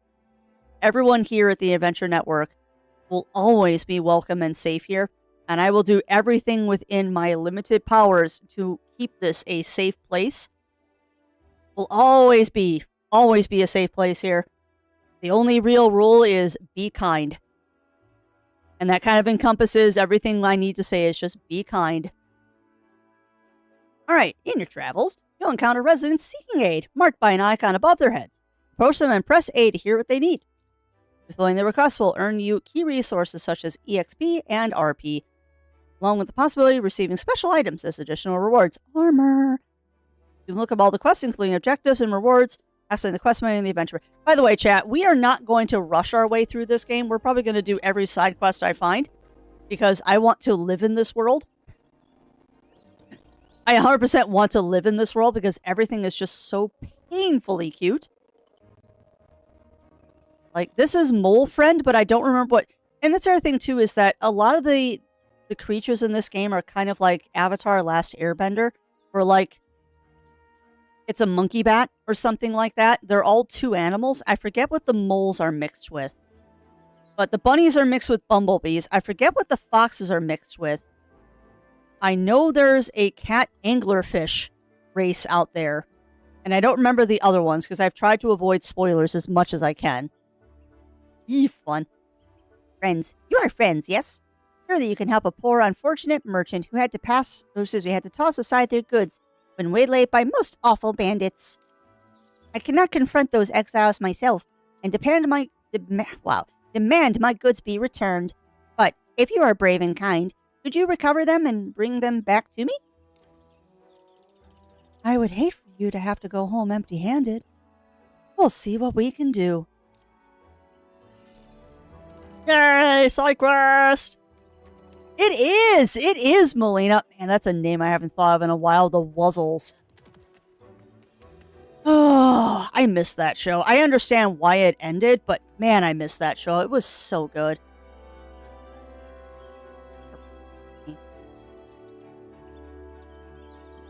[SPEAKER 2] everyone here at the Adventure Network will always be welcome and safe here, and I will do everything within my limited powers to keep this a safe place. Will always be a safe place here. The only real rule is be kind. And that kind of encompasses everything I need to say is just be kind. Alright, in your travels, you'll encounter residents seeking aid, marked by an icon above their heads. Approach them and press A to hear what they need. Fulfilling the request will earn you key resources such as EXP and RP, along with the possibility of receiving special items as additional rewards. Armor! You can look up all the quests, including objectives and rewards, accessing the quest menu in the adventure. By the way, chat, we are not going to rush our way through this game. We're probably going to do every side quest I find, because I want to live in this world. I 100% want to live in this world because everything is just so painfully cute. Like, this is Mole Friend, but I don't remember what... And that's the other thing, too, is that a lot of the creatures in this game are kind of like Avatar Last Airbender, where, like, it's a monkey bat or something like that. They're all 2 animals. I forget what the moles are mixed with. But the bunnies are mixed with bumblebees. I forget what the foxes are mixed with. I know there's a cat anglerfish race out there. And I don't remember the other ones because I've tried to avoid spoilers as much as I can. Yee, fun. Friends. You are friends, yes? Surely you can help a poor, unfortunate merchant who had to toss aside their goods when waylaid by most awful bandits. I cannot confront those exiles myself and demand my goods be returned. But if you are brave and kind, could you recover them and bring them back to me? I would hate for you to have to go home empty-handed. We'll see what we can do. Yay, side quest! It is! It is, Melina. Man, that's a name I haven't thought of in a while. The Wuzzles. Oh, I miss that show. I understand why it ended, but man, I miss that show. It was so good.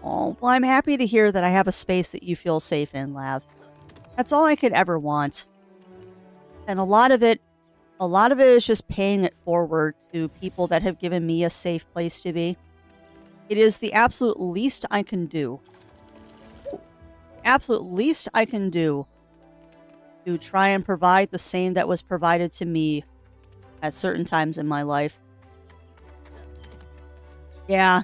[SPEAKER 2] Oh, well, I'm happy to hear that I have a space that you feel safe in, Lav. That's all I could ever want. And a lot of it is just paying it forward to people that have given me a safe place to be. It is the absolute least I can do. Absolute least I can do to try and provide the same that was provided to me at certain times in my life. Yeah.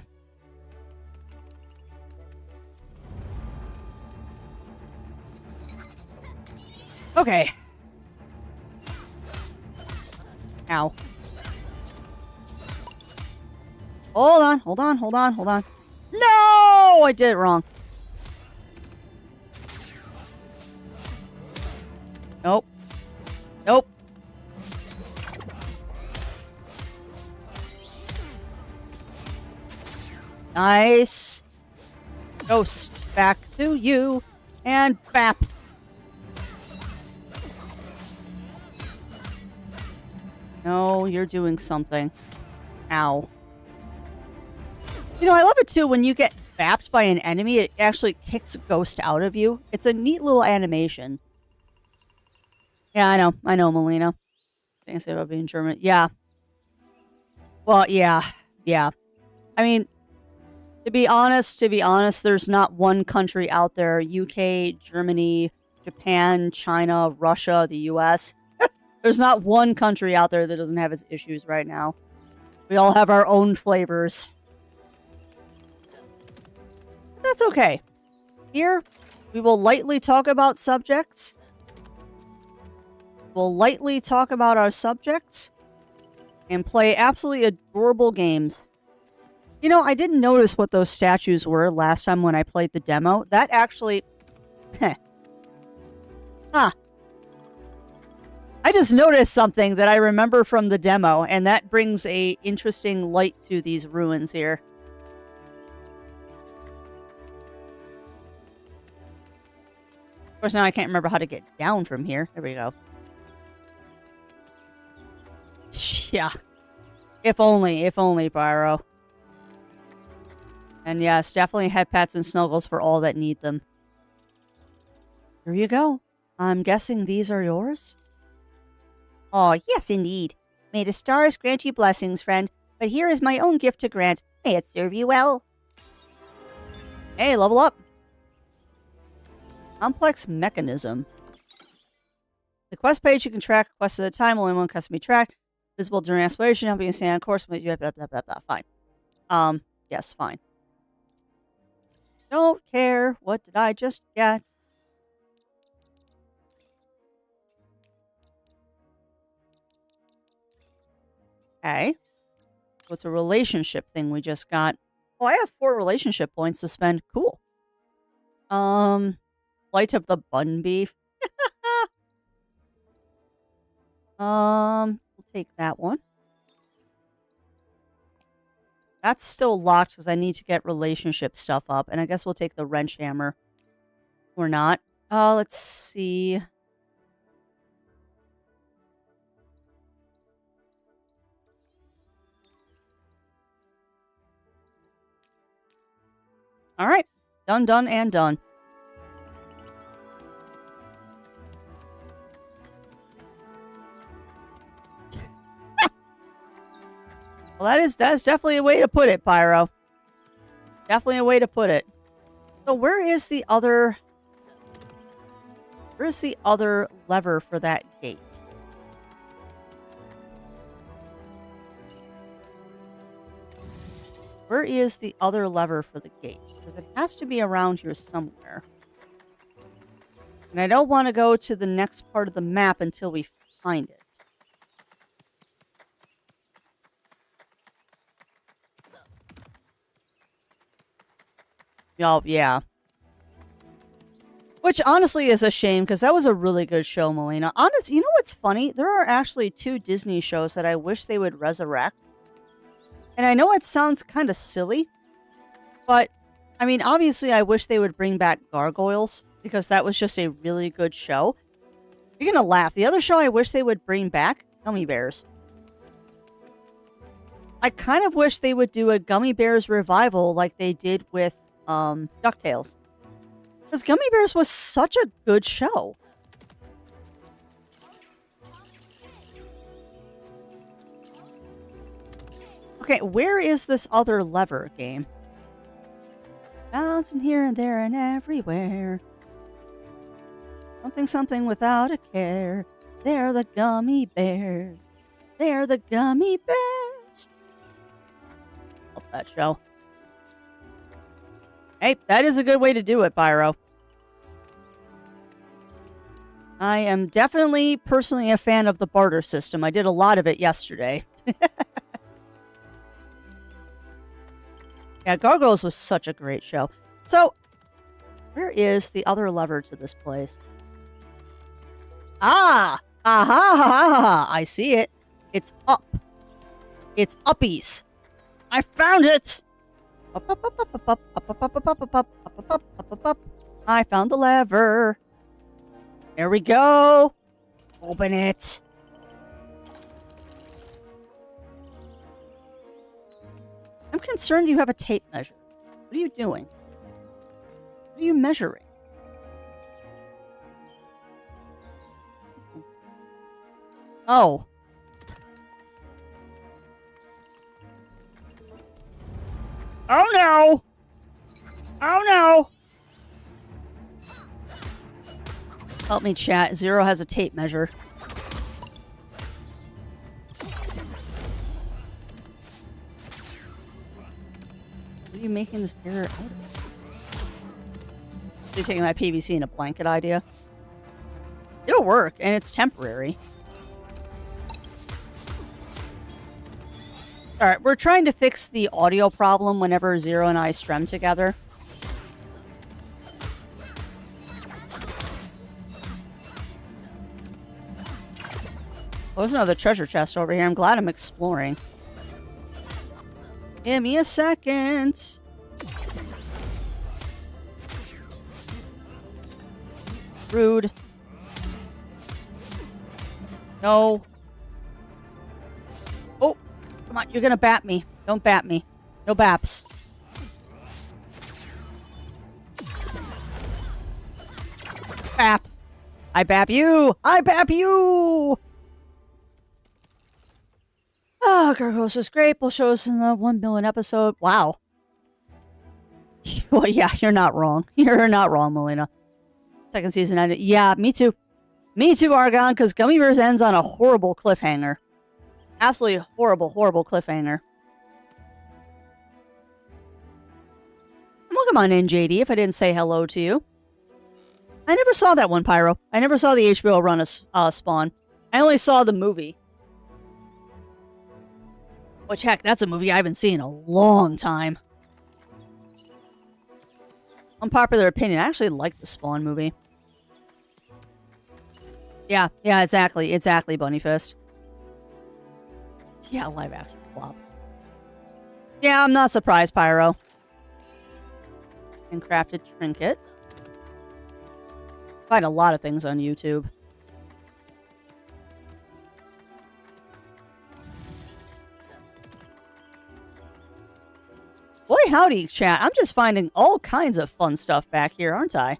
[SPEAKER 2] Okay. Ow. Hold on, hold on, hold on, hold on. No! I did it wrong. Nope. Nope. Nice. Ghost, back to you. And bap. No, you're doing something. Ow. You know, I love it too when you get bapped by an enemy, it actually kicks Ghost out of you. It's a neat little animation. Yeah, I know, Melina. Things say about being German. Yeah. Well, yeah. I mean, to be honest, there's not one country out there, UK, Germany, Japan, China, Russia, the US. There's not one country out there that doesn't have its issues right now. We all have our own flavors. But that's okay. Here, we will lightly talk about subjects. We'll lightly talk about our subjects and play absolutely adorable games. You know, I didn't notice what those statues were last time when I played the demo. That actually... Huh. I just noticed something that I remember from the demo, and that brings a interesting light to these ruins here. Of course, now I can't remember how to get down from here. There we go. Yeah. If only, Pyro. And yes, definitely head pats and snuggles for all that need them. Here you go. I'm guessing these are yours? Oh, yes, indeed. May the stars grant you blessings, friend. But here is my own gift to grant. May it serve you well. Hey, level up. Complex mechanism. The quest page, you can track quests at a time. Only one quest can be tracked. Visible during exploration, helping you stay on course. Blah, blah, blah, blah, blah. Fine. Yes, fine. Don't care. What did I just get? Okay. What's a relationship thing we just got? Oh, I have 4 relationship points to spend. Cool. Flight of the bun beef. We'll take that one. That's still locked because I need to get relationship stuff up. And I guess we'll take the wrench hammer. Or not. Let's see. All right. Done, done, and done. Well, that's definitely a way to put it, Pyro. Definitely a way to put it. So where is the other... Where's the other lever for that gate? Where is the other lever for the gate? Because it has to be around here somewhere. And I don't want to go to the next part of the map until we find it. Oh, yeah. Which honestly is a shame because that was a really good show, Melina. Honestly, you know what's funny? There are actually 2 Disney shows that I wish they would resurrect. And I know it sounds kind of silly, but I mean, obviously, I wish they would bring back Gargoyles because that was just a really good show. You're gonna laugh. The other show I wish they would bring back, Gummy Bears. I kind of wish they would do a Gummy Bears revival like they did with DuckTales. Because Gummy Bears was such a good show. Okay, where is this other lever game? Bouncing here and there and everywhere. Something, something without a care. They're the gummy bears. They're the gummy bears. Love that show. Hey, that is a good way to do it, Pyro. I am definitely personally a fan of the barter system. I did a lot of it yesterday. Yeah, Gargoyles was such a great show. So, where is the other lever to this place? Ah! Aha! Ha, ha, ha. I see it. It's up. It's uppies. I found it! Up, up, up, up, up, up, up, up, up, up, up, up, up, up, up, up, up. I found the lever. There we go. Open it. I'm concerned you have a tape measure. What are you doing? What are you measuring? Oh. Oh no! Oh no! Help me, chat. Zero has a tape measure. What are you making this mirror out of? You're taking my PVC and a blanket idea? It'll work, and it's temporary. Alright, we're trying to fix the audio problem whenever Zero and I strum together. Oh, there's another treasure chest over here. I'm glad I'm exploring. Give me a second. Rude. No. Oh, come on. You're going to bat me. Don't bat me. No baps. Bap. I bap you. I bap you. Oh, Gargoyles is great. Will show us in the 1 million episode. Wow. Well, yeah, you're not wrong. You're not wrong, Melina. Second season ended. Yeah, me too. Me too, Argon, because Gummy Bears ends on a horrible cliffhanger. Absolutely horrible, horrible cliffhanger. Welcome on in, JD, if I didn't say hello to you. I never saw that one, Pyro. I never saw the HBO run of Spawn. I only saw the movie. Which, heck, that's a movie I haven't seen in a long time. Unpopular opinion, I actually like the Spawn movie. Yeah, exactly, Bunny Fist. Yeah, live action flops. Yeah, I'm not surprised, Pyro. And crafted trinket. Find a lot of things on YouTube. Boy, howdy, chat. I'm just finding all kinds of fun stuff back here, aren't I?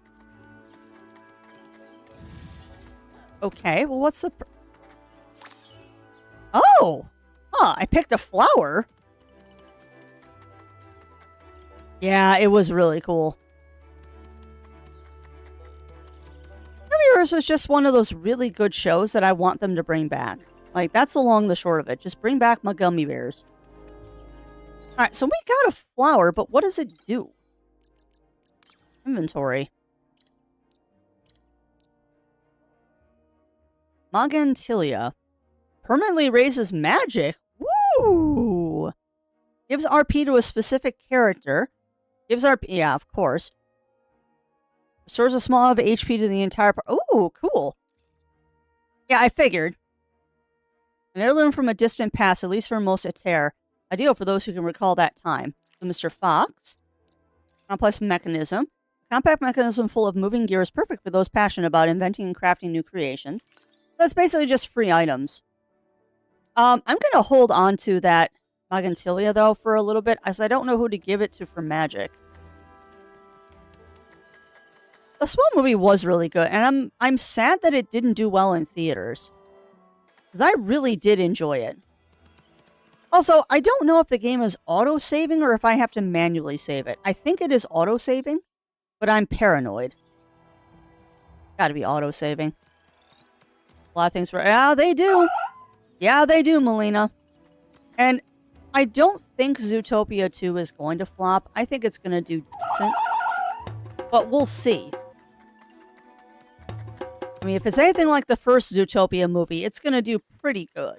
[SPEAKER 2] Okay, well, what's the... Oh! Huh, I picked a flower. Yeah, it was really cool. Gummy Bears was just one of those really good shows that I want them to bring back. Like, that's the long, the short of it. Just bring back my Gummy Bears. Alright, so we got a flower, but what does it do? Inventory. Magantilia. Permanently raises magic. Woo! Gives RP to a specific character. Gives RP... Yeah, of course. Restores a small amount of HP to the entire Oh, cool. Yeah, I figured. An heirloom from a distant past, at least for most Aether. Ideal for those who can recall that time. So Mr. Fox. Complex mechanism. Compact mechanism full of moving gears, perfect for those passionate about inventing and crafting new creations. That's basically just free items. I'm going to hold on to that Magantilia, though, for a little bit, as I don't know who to give it to for magic. The Swell movie was really good, and I'm sad that it didn't do well in theaters. Because I really did enjoy it. Also, I don't know if the game is auto-saving or if I have to manually save it. I think it is auto-saving, but I'm paranoid. Gotta be auto-saving. A lot of things yeah, they do. Yeah, they do, Melina. And I don't think Zootopia 2 is going to flop. I think it's going to do decent. But we'll see. I mean, if it's anything like the first Zootopia movie, it's going to do pretty good.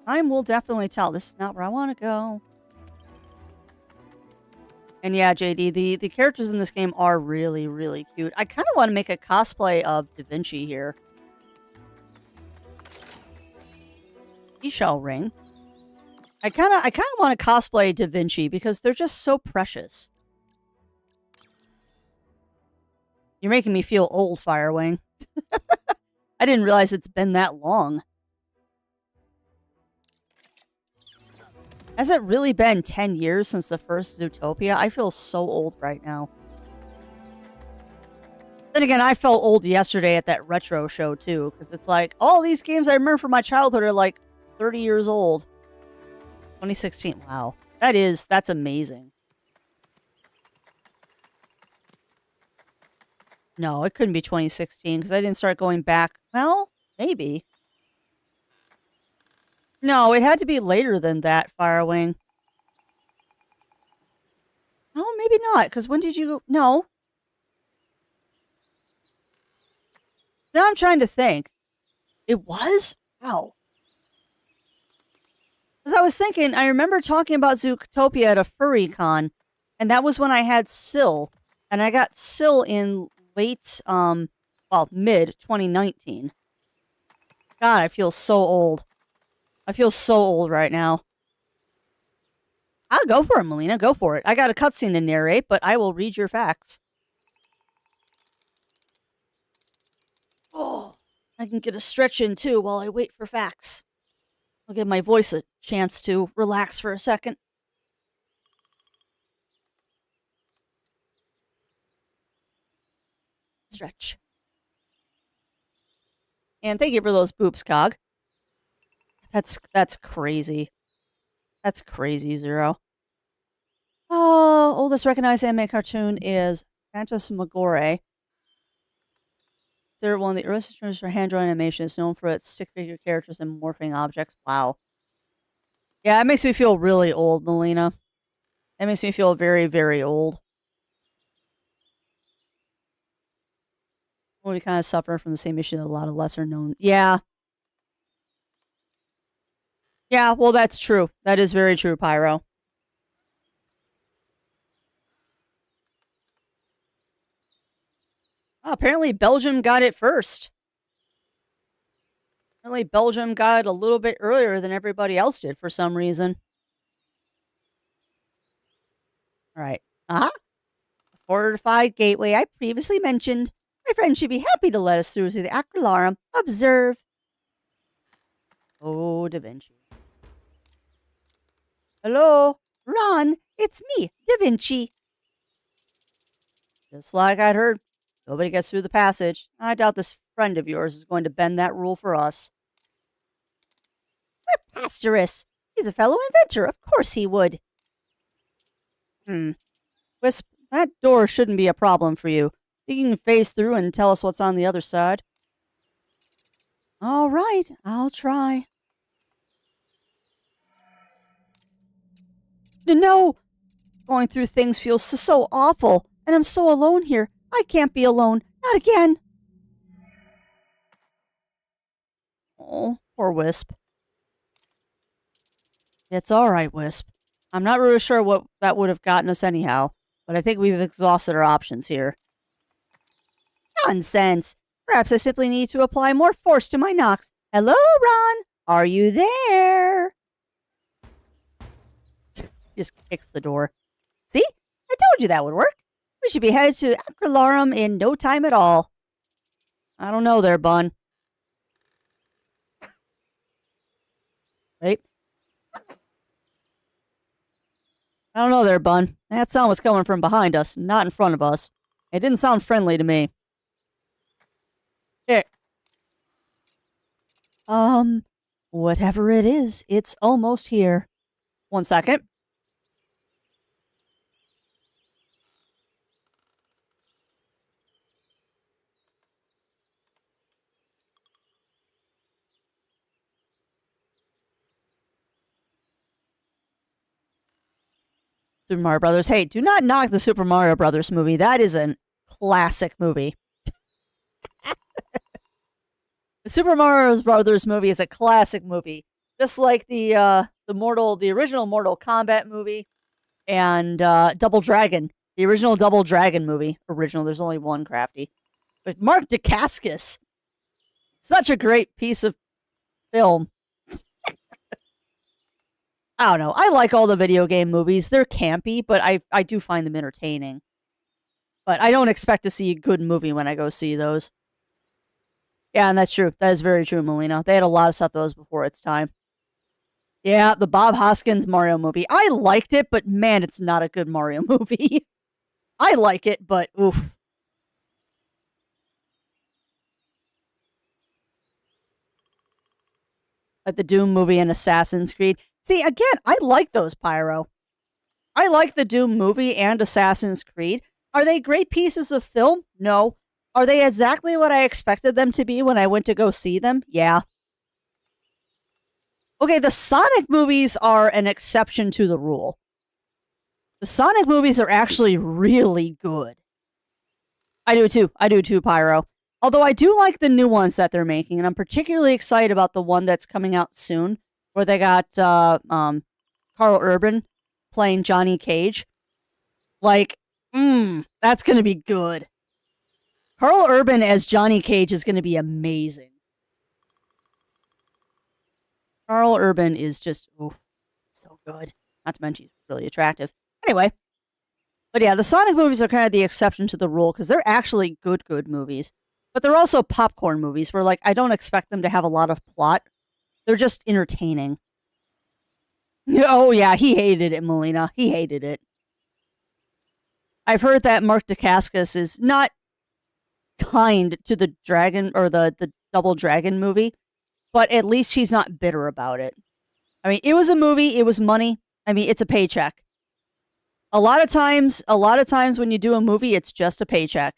[SPEAKER 2] Time will definitely tell. This is not where I want to go. And yeah, JD, the characters in this game are really, really cute. I kind of want to make a cosplay of Da Vinci here. Seashell ring. I kind of want to cosplay Da Vinci because they're just so precious. You're making me feel old, Firewing. I didn't realize it's been that long. Has it really been 10 years since the first Zootopia? I feel so old right now. Then again, I felt old yesterday at that retro show, too. Because it's like, all these games I remember from my childhood are like 30 years old. 2016. Wow. That's amazing. No, it couldn't be 2016 because I didn't start going back. Well, maybe. No, it had to be later than that, Firewing. Oh, maybe not, because when did you... No. Now I'm trying to think. It was? Wow. Because I was thinking, I remember talking about Zootopia at a furry con, and that was when I had Syl, and I got Syl in late, mid 2019. God, I feel so old. I feel so old right now. I'll go for it, Melina. Go for it. I got a cutscene to narrate, but I will read your facts. Oh, I can get a stretch in, too, while I wait for facts. I'll give my voice a chance to relax for a second. Stretch. And thank you for those boops, Cog. That's crazy. That's crazy, Zero. Oh, oldest recognized anime cartoon is Phantasmagoria. They're one of the earliest instruments for hand-drawn animation. It's known for its stick-figure characters and morphing objects. Wow. Yeah, it makes me feel really old, Melina. It makes me feel very, very old. We kind of suffer from the same issue that a lot of lesser known. Yeah. Yeah, well, that's true. That is very true, Pyro. Oh, apparently Belgium got it first. Apparently Belgium got it a little bit earlier than everybody else did for some reason. All right. Uh-huh. The fortified gateway I previously mentioned. My friend should be happy to let us through to the Acrolarum. Observe. Oh, Da Vinci. Hello? Ron, it's me, Da Vinci. Just like I'd heard, nobody gets through the passage. I doubt this friend of yours is going to bend that rule for us. Preposterous! He's a fellow inventor. Of course he would. Wisp, that door shouldn't be a problem for you. You can phase through and tell us what's on the other side. All right, I'll try. No! Going through things feels so awful, and I'm so alone here. I can't be alone. Not again. Oh, poor Wisp. It's all right, Wisp. I'm not really sure what that would have gotten us anyhow, but I think we've exhausted our options here. Nonsense. Perhaps I simply need to apply more force to my knocks. Hello, Ron. Are you there? Just kicks the door. See? I told you that would work. We should be headed to Acrylarum in no time at all. I don't know there, Bun. Wait. I don't know there, Bun. That sound was coming from behind us, not in front of us. It didn't sound friendly to me. Here. Whatever it is, it's almost here. 1 second. Super Mario Brothers. Hey, do not knock the Super Mario Brothers movie. That is a classic movie. The Super Mario Brothers movie is a classic movie, just like the original Mortal Kombat movie, and Double Dragon, the original Double Dragon movie. Original. There's only one, Crafty, but Mark Dacascos. Such a great piece of film. I don't know. I like all the video game movies. They're campy, but I do find them entertaining. But I don't expect to see a good movie when I go see those. Yeah, and that's true. That is very true, Melina. They had a lot of stuff that was before its time. Yeah, the Bob Hoskins Mario movie. I liked it, but man, it's not a good Mario movie. I like it, but oof. Like the Doom movie and Assassin's Creed. See, again, I like those, Pyro. I like the Doom movie and Assassin's Creed. Are they great pieces of film? No. Are they exactly what I expected them to be when I went to go see them? Yeah. Okay, the Sonic movies are an exception to the rule. The Sonic movies are actually really good. I do too, Pyro. Although I do like the new ones that they're making, and I'm particularly excited about the one that's coming out soon, where they got Carl Urban playing Johnny Cage. Like, that's going to be good. Carl Urban as Johnny Cage is going to be amazing. Carl Urban is just, so good. Not to mention he's really attractive. Anyway. But yeah, the Sonic movies are kind of the exception to the rule because they're actually good movies. But they're also popcorn movies where, like, I don't expect them to have a lot of plot. They're just entertaining. Oh, yeah, he hated it, Melina. He hated it. I've heard that Mark Dacascos is not kind to the Dragon or the Double Dragon movie, but at least he's not bitter about it. I mean, it was a movie, it was money. I mean, it's a paycheck. A lot of times when you do a movie, it's just a paycheck.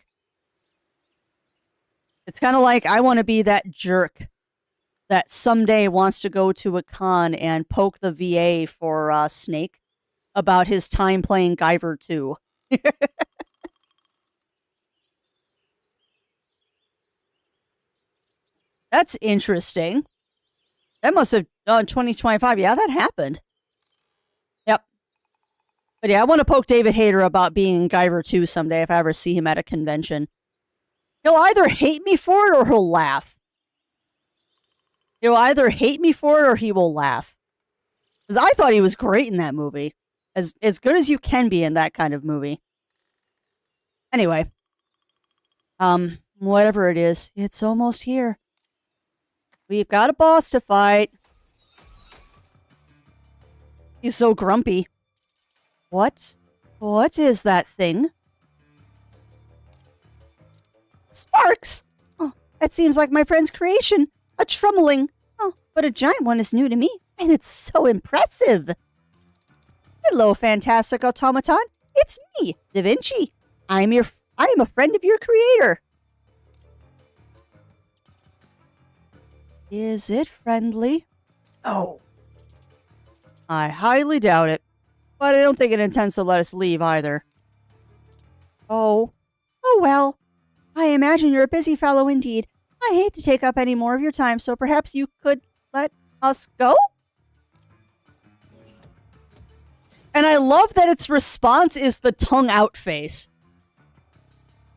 [SPEAKER 2] It's kind of like I want to be that jerk that someday wants to go to a con and poke the VA for Snake about his time playing Guyver 2. That's interesting. That must have 2025. Yeah, that happened. Yep. But yeah, I want to poke David Hayter about being Guyver 2 someday if I ever see him at a convention. He'll either hate me for it or he'll laugh. He'll either hate me for it or he will laugh. Because I thought he was great in that movie. As good as you can be in that kind of movie. Anyway. Whatever it is, it's almost here. We've got a boss to fight. He's so grumpy. What? What is that thing? Sparks! Oh, that seems like my friend's creation. A trummeling. Oh, but a giant one is new to me, and it's so impressive. Hello, fantastic automaton. It's me, Da Vinci. I am a friend of your creator. Is it friendly? Oh. I highly doubt it. But I don't think it intends to let us leave either. Oh. Oh well. I imagine you're a busy fellow indeed. I hate to take up any more of your time, so perhaps you could let us go? And I love that its response is the tongue out face.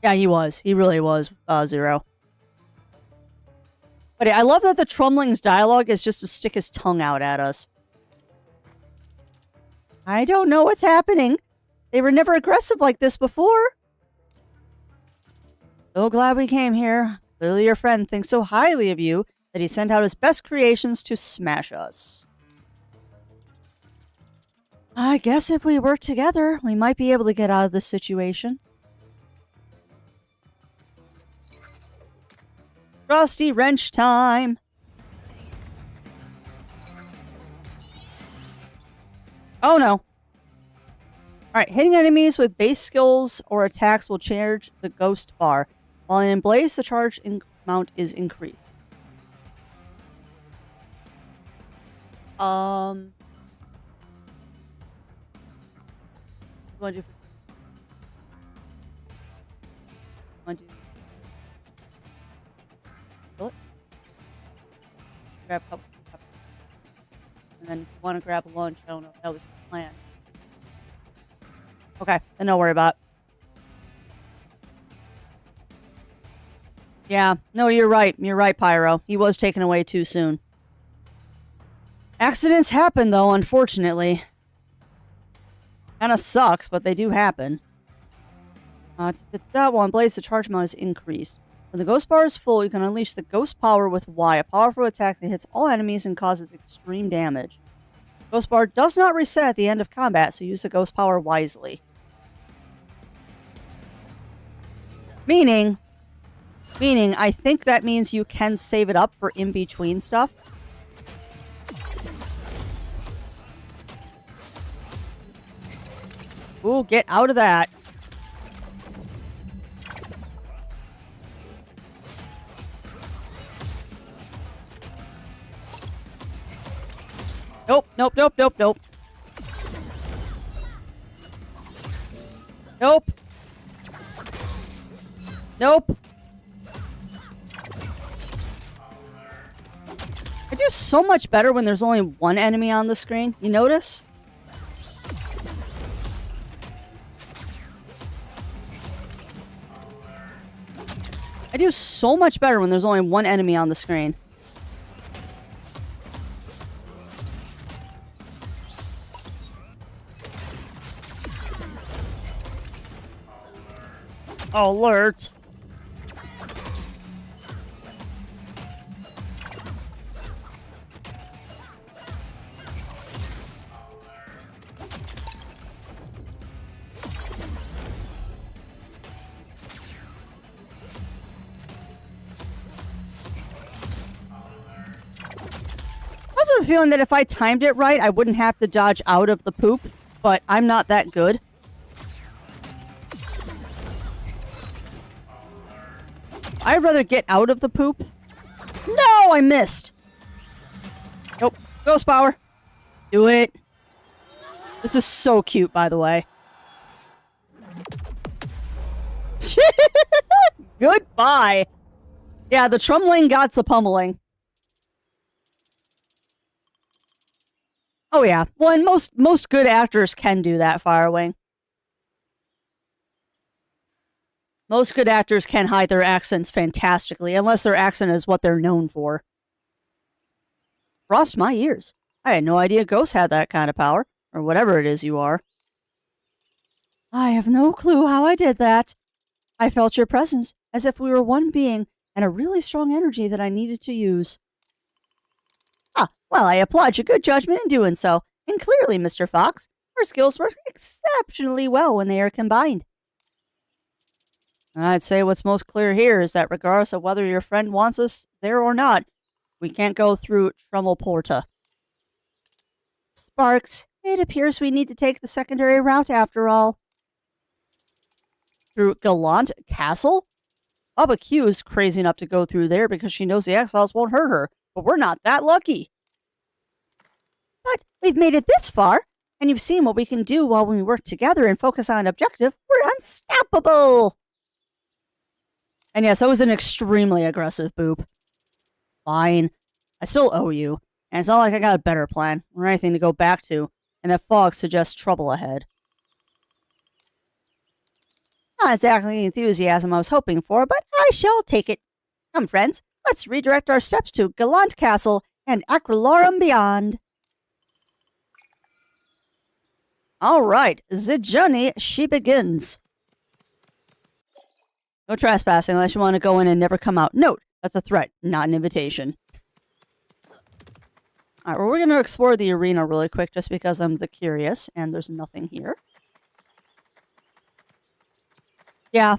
[SPEAKER 2] Yeah, he was. He really was, Zero. But I love that the Trumling's dialogue is just to stick his tongue out at us. I don't know what's happening. They were never aggressive like this before. So glad we came here. Clearly your friend thinks so highly of you that he sent out his best creations to smash us. I guess if we work together, we might be able to get out of this situation. Rusty wrench time! Oh no. Alright, hitting enemies with base skills or attacks will charge the ghost bar. While in Blaze, the charge amount is increased. What do I do? Kill it? Grab a couple. And then want to grab a lunch. I don't know if that was the plan. Okay, then don't worry about it. Yeah, no, you're right. You're right, Pyro. He was taken away too soon. Accidents happen, though, unfortunately. Kinda sucks, but they do happen. That one, Blaze, the charge amount is increased. When the ghost bar is full, you can unleash the ghost power with Y, a powerful attack that hits all enemies and causes extreme damage. Ghost bar does not reset at the end of combat, so use the ghost power wisely. Meaning, I think that means you can save it up for in-between stuff. Ooh, get out of that. Nope, nope, nope, nope, nope. Nope. Nope. I do so much better when there's only one enemy on the screen. You notice? I do so much better when there's only one enemy on the screen. Alert! I have a feeling that if I timed it right, I wouldn't have to dodge out of the poop, but I'm not that good. I'd rather get out of the poop. No, I missed. Nope. Ghost power. Do it. This is so cute, by the way. Goodbye. Yeah, the Trumling got the pummeling. Oh yeah. Well, and most good actors can do that, Firewing. Most good actors can hide their accents fantastically, unless their accent is what they're known for. Frost my ears. I had no idea ghosts had that kind of power, or whatever it is you are. I have no clue how I did that. I felt your presence, as if we were one being, and a really strong energy that I needed to use. Ah, well, I applaud your good judgment in doing so, and clearly, Mr. Fox, our skills work exceptionally well when they are combined. I'd say what's most clear here is that regardless of whether your friend wants us there or not, we can't go through Trummelporta. Sparks, it appears we need to take the secondary route after all. Through Gallant Castle? Baba Q is crazy enough to go through there because she knows the exiles won't hurt her, but we're not that lucky. But we've made it this far, and you've seen what we can do while we work together and focus on an objective. We're unstoppable! And yes, that was an extremely aggressive boop. Fine. I still owe you. And it's not like I got a better plan or anything to go back to. and that fog suggests trouble ahead. Not exactly the enthusiasm I was hoping for, but I shall take it. Come, friends, let's redirect our steps to Gallant Castle and Acrylorum beyond. All right, the journey, she begins. No trespassing unless you want to go in and never come out. Note, that's a threat, not an invitation. All right, well, we're going to explore the arena really quick just because I'm the curious, and there's nothing here. Yeah.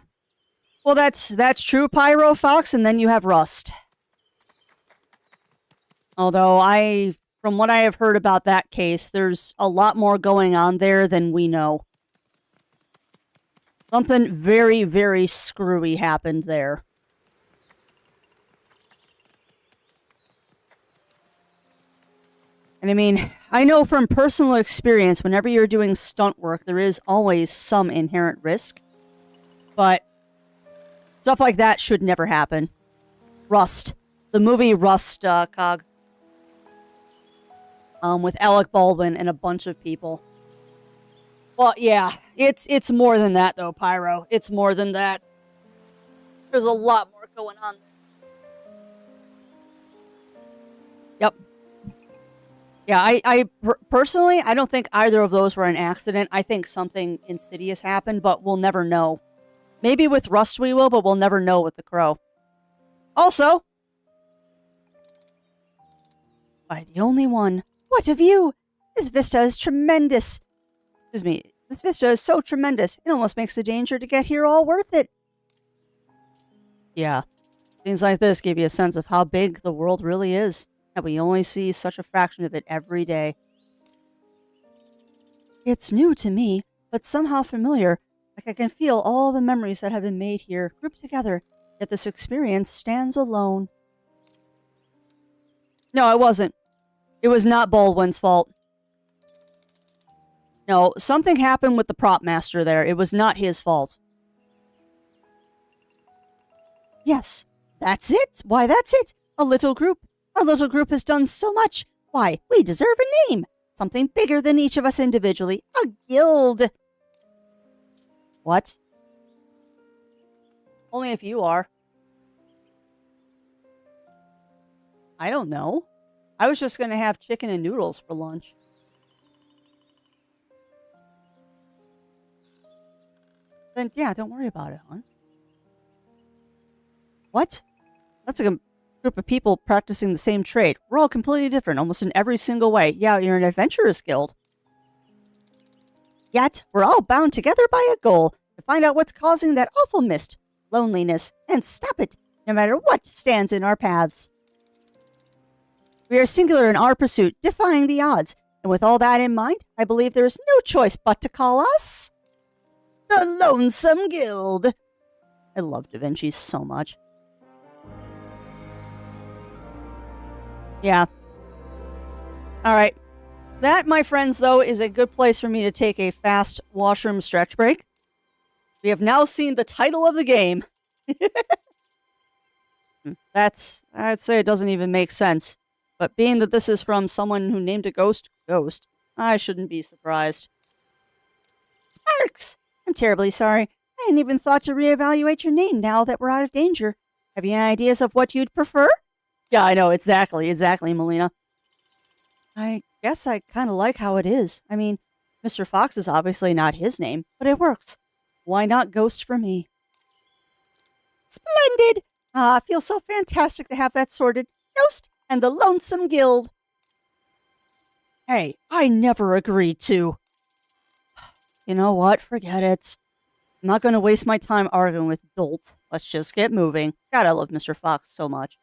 [SPEAKER 2] Well, that's true, Pyro Fox, and then you have Rust. Although from what I have heard about that case, there's a lot more going on there than we know. Something very, very screwy happened there. And I mean, I know from personal experience, whenever you're doing stunt work, there is always some inherent risk. But stuff like that should never happen. Rust. The movie Rust, Cog. With Alec Baldwin and a bunch of people. Well, yeah, it's more than that, though, Pyro. It's more than that. There's a lot more going on there. Yep. Yeah, personally, I don't think either of those were an accident. I think something insidious happened, but we'll never know. Maybe with Rust we will, but we'll never know with the Crow. Also, by the only one. What a view! This vista is tremendous. Excuse me. This vista is so tremendous. It almost makes the danger to get here all worth it. Yeah. Things like this give you a sense of how big the world really is. And we only see such a fraction of it every day. It's new to me, but somehow familiar. Like I can feel all the memories that have been made here, grouped together. Yet this experience stands alone. No, it wasn't. It was not Baldwin's fault. No, something happened with the prop master there. It was not his fault. Yes, that's it. Why, that's it. A little group. Our little group has done so much. Why, we deserve a name. Something bigger than each of us individually. A guild. What? Only if you are. I don't know. I was just going to have chicken and noodles for lunch. Then, yeah, don't worry about it, hon. What? That's like a group of people practicing the same trade. We're all completely different, almost in every single way. Yeah, you're an adventurers guild. Yet, we're all bound together by a goal to find out what's causing that awful mist, loneliness, and stop it, no matter what stands in our paths. We are singular in our pursuit, defying the odds, and with all that in mind, I believe there is no choice but to call us the Lonesome Guild. I love Da Vinci so much. Yeah. All right. That, my friends, though, is a good place for me to take a fast washroom stretch break. We have now seen the title of the game. I'd say it doesn't even make sense. But being that this is from someone who named a ghost, I shouldn't be surprised. Sparks! I'm terribly sorry. I hadn't even thought to reevaluate your name now that we're out of danger. Have you any ideas of what you'd prefer? Yeah, I know, exactly, Melina. I guess I kind of like how it is. I mean, Mr. Fox is obviously not his name, but it works. Why not Ghost for me? Splendid! Ah, it feels so fantastic to have that sorted. Ghost and the Lonesome Guild. Hey, I never agreed to. You know what? Forget it. I'm not going to waste my time arguing with Dolt. Let's just get moving. God, I love Mr. Fox so much.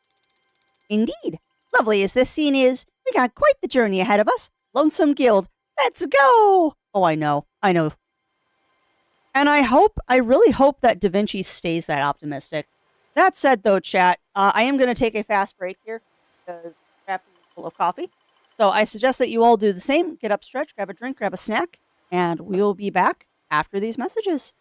[SPEAKER 2] Indeed. Lovely as this scene is, we got quite the journey ahead of us. Lonesome Guild. Let's go! Oh, I know. And I really hope that Da Vinci stays that optimistic. That said, though, chat, I am going to take a fast break here because I have to be full of coffee. So I suggest that you all do the same. Get up, stretch, grab a drink, grab a snack, and we'll be back after these messages.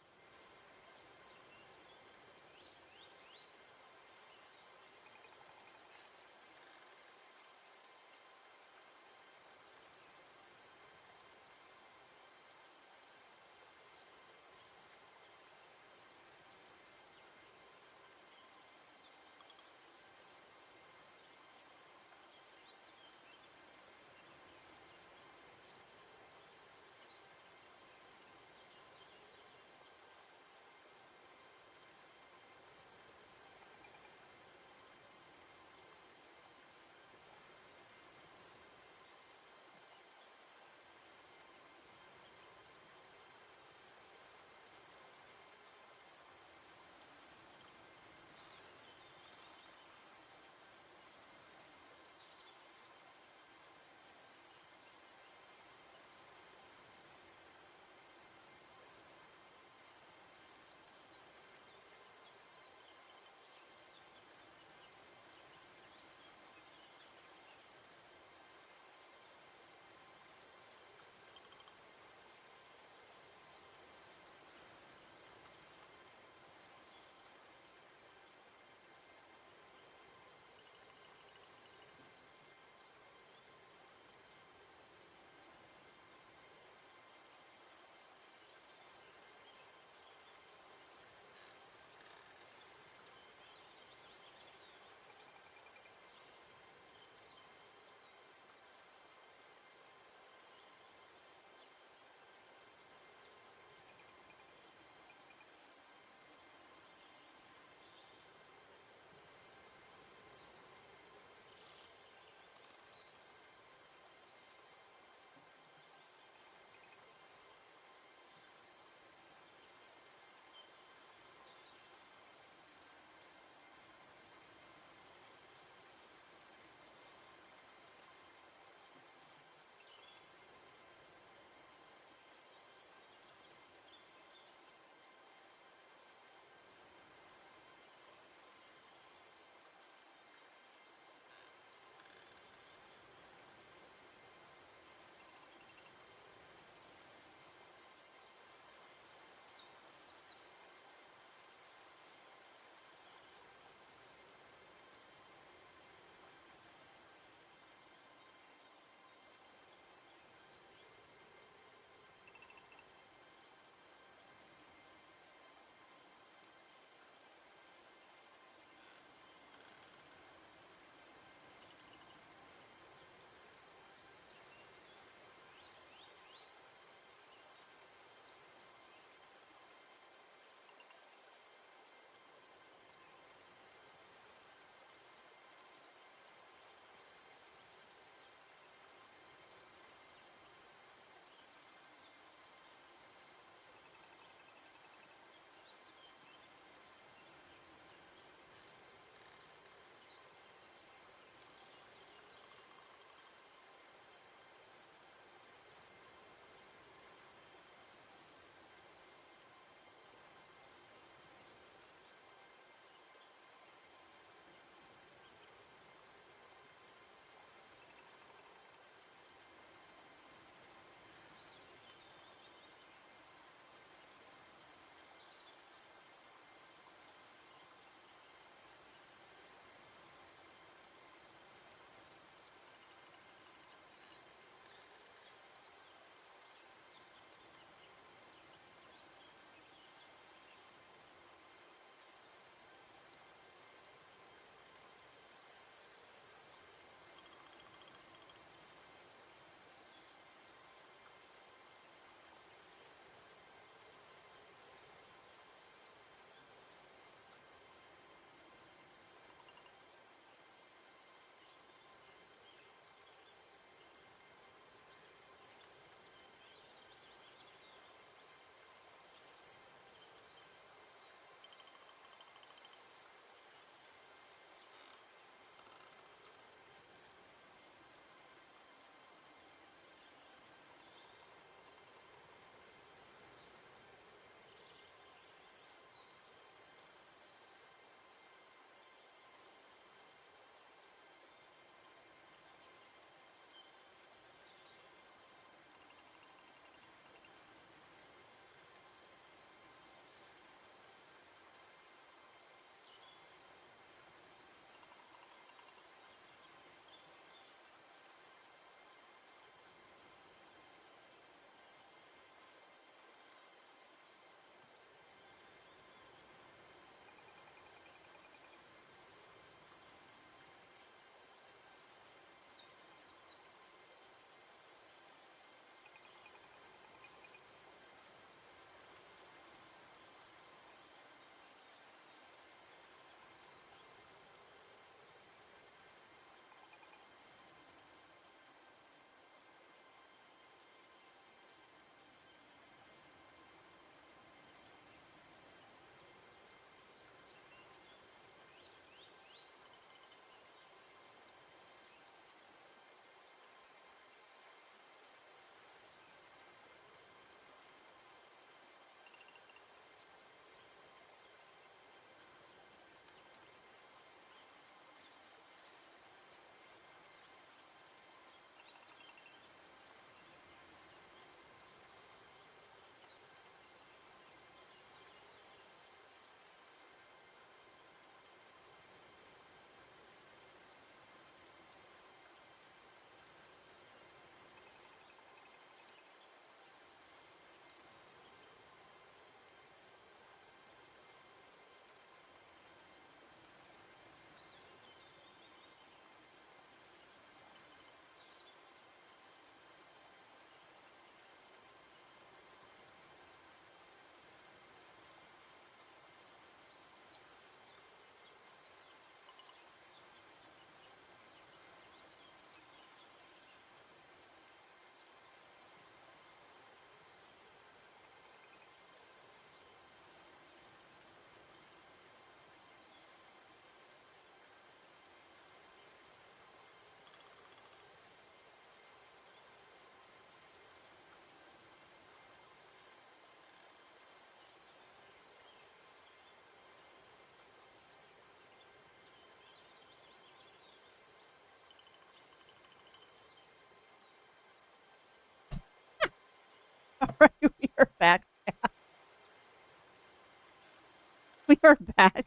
[SPEAKER 2] back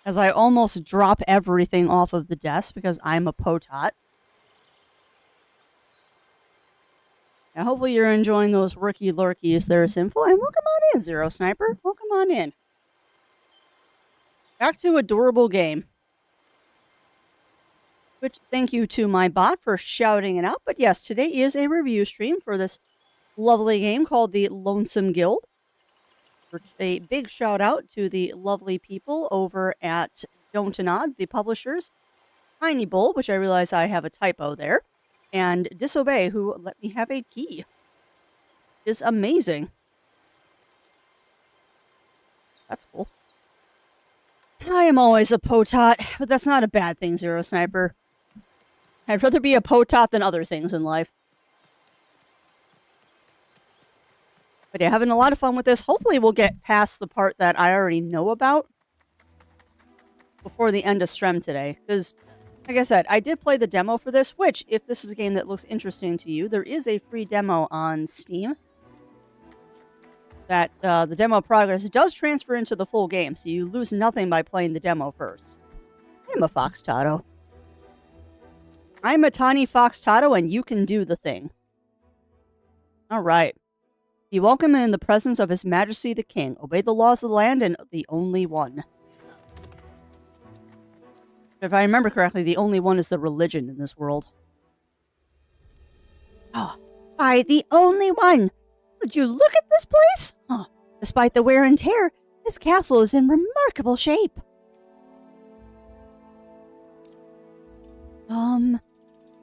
[SPEAKER 2] as I almost drop everything off of the desk because I'm a potot. Now, hopefully you're enjoying those worky lurkies that are sinful. And welcome on in, Zero Sniper. Welcome on in. Back to adorable game. Which, thank you to my bot for shouting it out. But yes, today is a review stream for this lovely game called the Lonesome Guild. A big shout out to the lovely people over at Don't Nod, the publishers. Tiny Bull, which I realize I have a typo there. And Disobey, who let me have a key. Is amazing. That's cool. I am always a potot, but that's not a bad thing, Zero Sniper. I'd rather be a potot than other things in life. But yeah, having a lot of fun with this. Hopefully we'll get past the part that I already know about before the end of stream today. Because, like I said, I did play the demo for this, which, if this is a game that looks interesting to you, there is a free demo on Steam. That the demo progress does transfer into the full game, so you lose nothing by playing the demo first. I'm a Fox Toto. I'm a tiny Fox Toto, and you can do the thing. Alright. Be welcome in the presence of His Majesty the King. Obey the laws of the land and the only one. If I remember correctly, the only one is the religion in this world. Oh, I, the only one! Would you look at this place? Oh, despite the wear and tear, this castle is in remarkable shape.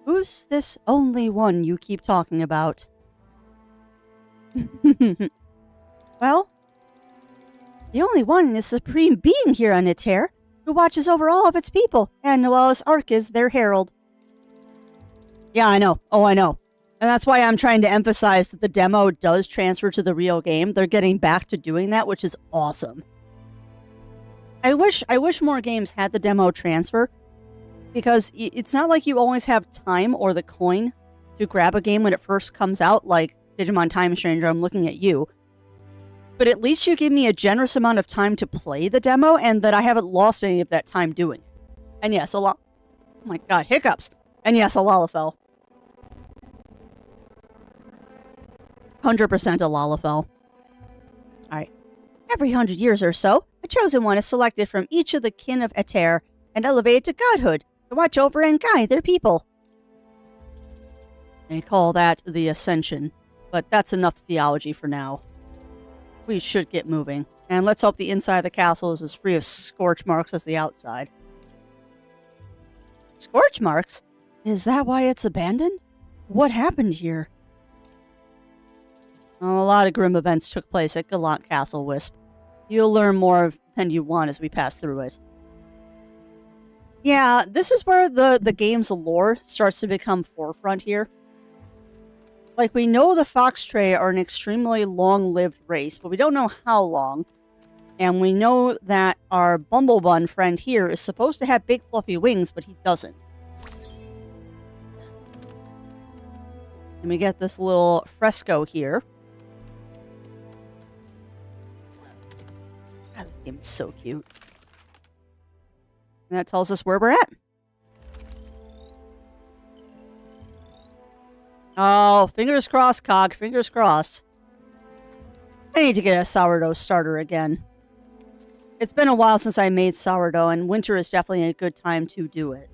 [SPEAKER 2] Who's this only one you keep talking about? Well, the only one is supreme being here on Itair, who watches over all of its people, and Noellus Ark is their herald. Yeah, I know. Oh, I know. And that's why I'm trying to emphasize that the demo does transfer to the real game. They're getting back to doing that, which is awesome. I wish more games had the demo transfer, because it's not like you always have time or the coin to grab a game when it first comes out, like Digimon Time Stranger, I'm looking at you. But at least you give me a generous amount of time to play the demo, and that I haven't lost any of that time doing it. And yes, oh my god, hiccups. And yes, a Lalafell. 100% a Lalafell. Alright. Every 100 years or so, a chosen one is selected from each of the kin of Itair and elevated to godhood to watch over and guide their people. They call that the Ascension, but that's enough theology for now. We should get moving, and let's hope the inside of the castle is as free of scorch marks as the outside. Scorch marks? Is that why it's abandoned? What happened here? Well, a lot of grim events took place at Gallant Castle, Wisp. You'll learn more than you want as we pass through it. Yeah, this is where the game's lore starts to become forefront here. Like, we know the Foxtray are an extremely long-lived race, but we don't know how long. And we know that our Bumblebun friend here is supposed to have big fluffy wings, but he doesn't. And we get this little fresco here. God, this game is so cute. And that tells us where we're at. Oh, fingers crossed, Cog. Fingers crossed. I need to get a sourdough starter again. It's been a while since I made sourdough, and winter is definitely a good time to do it.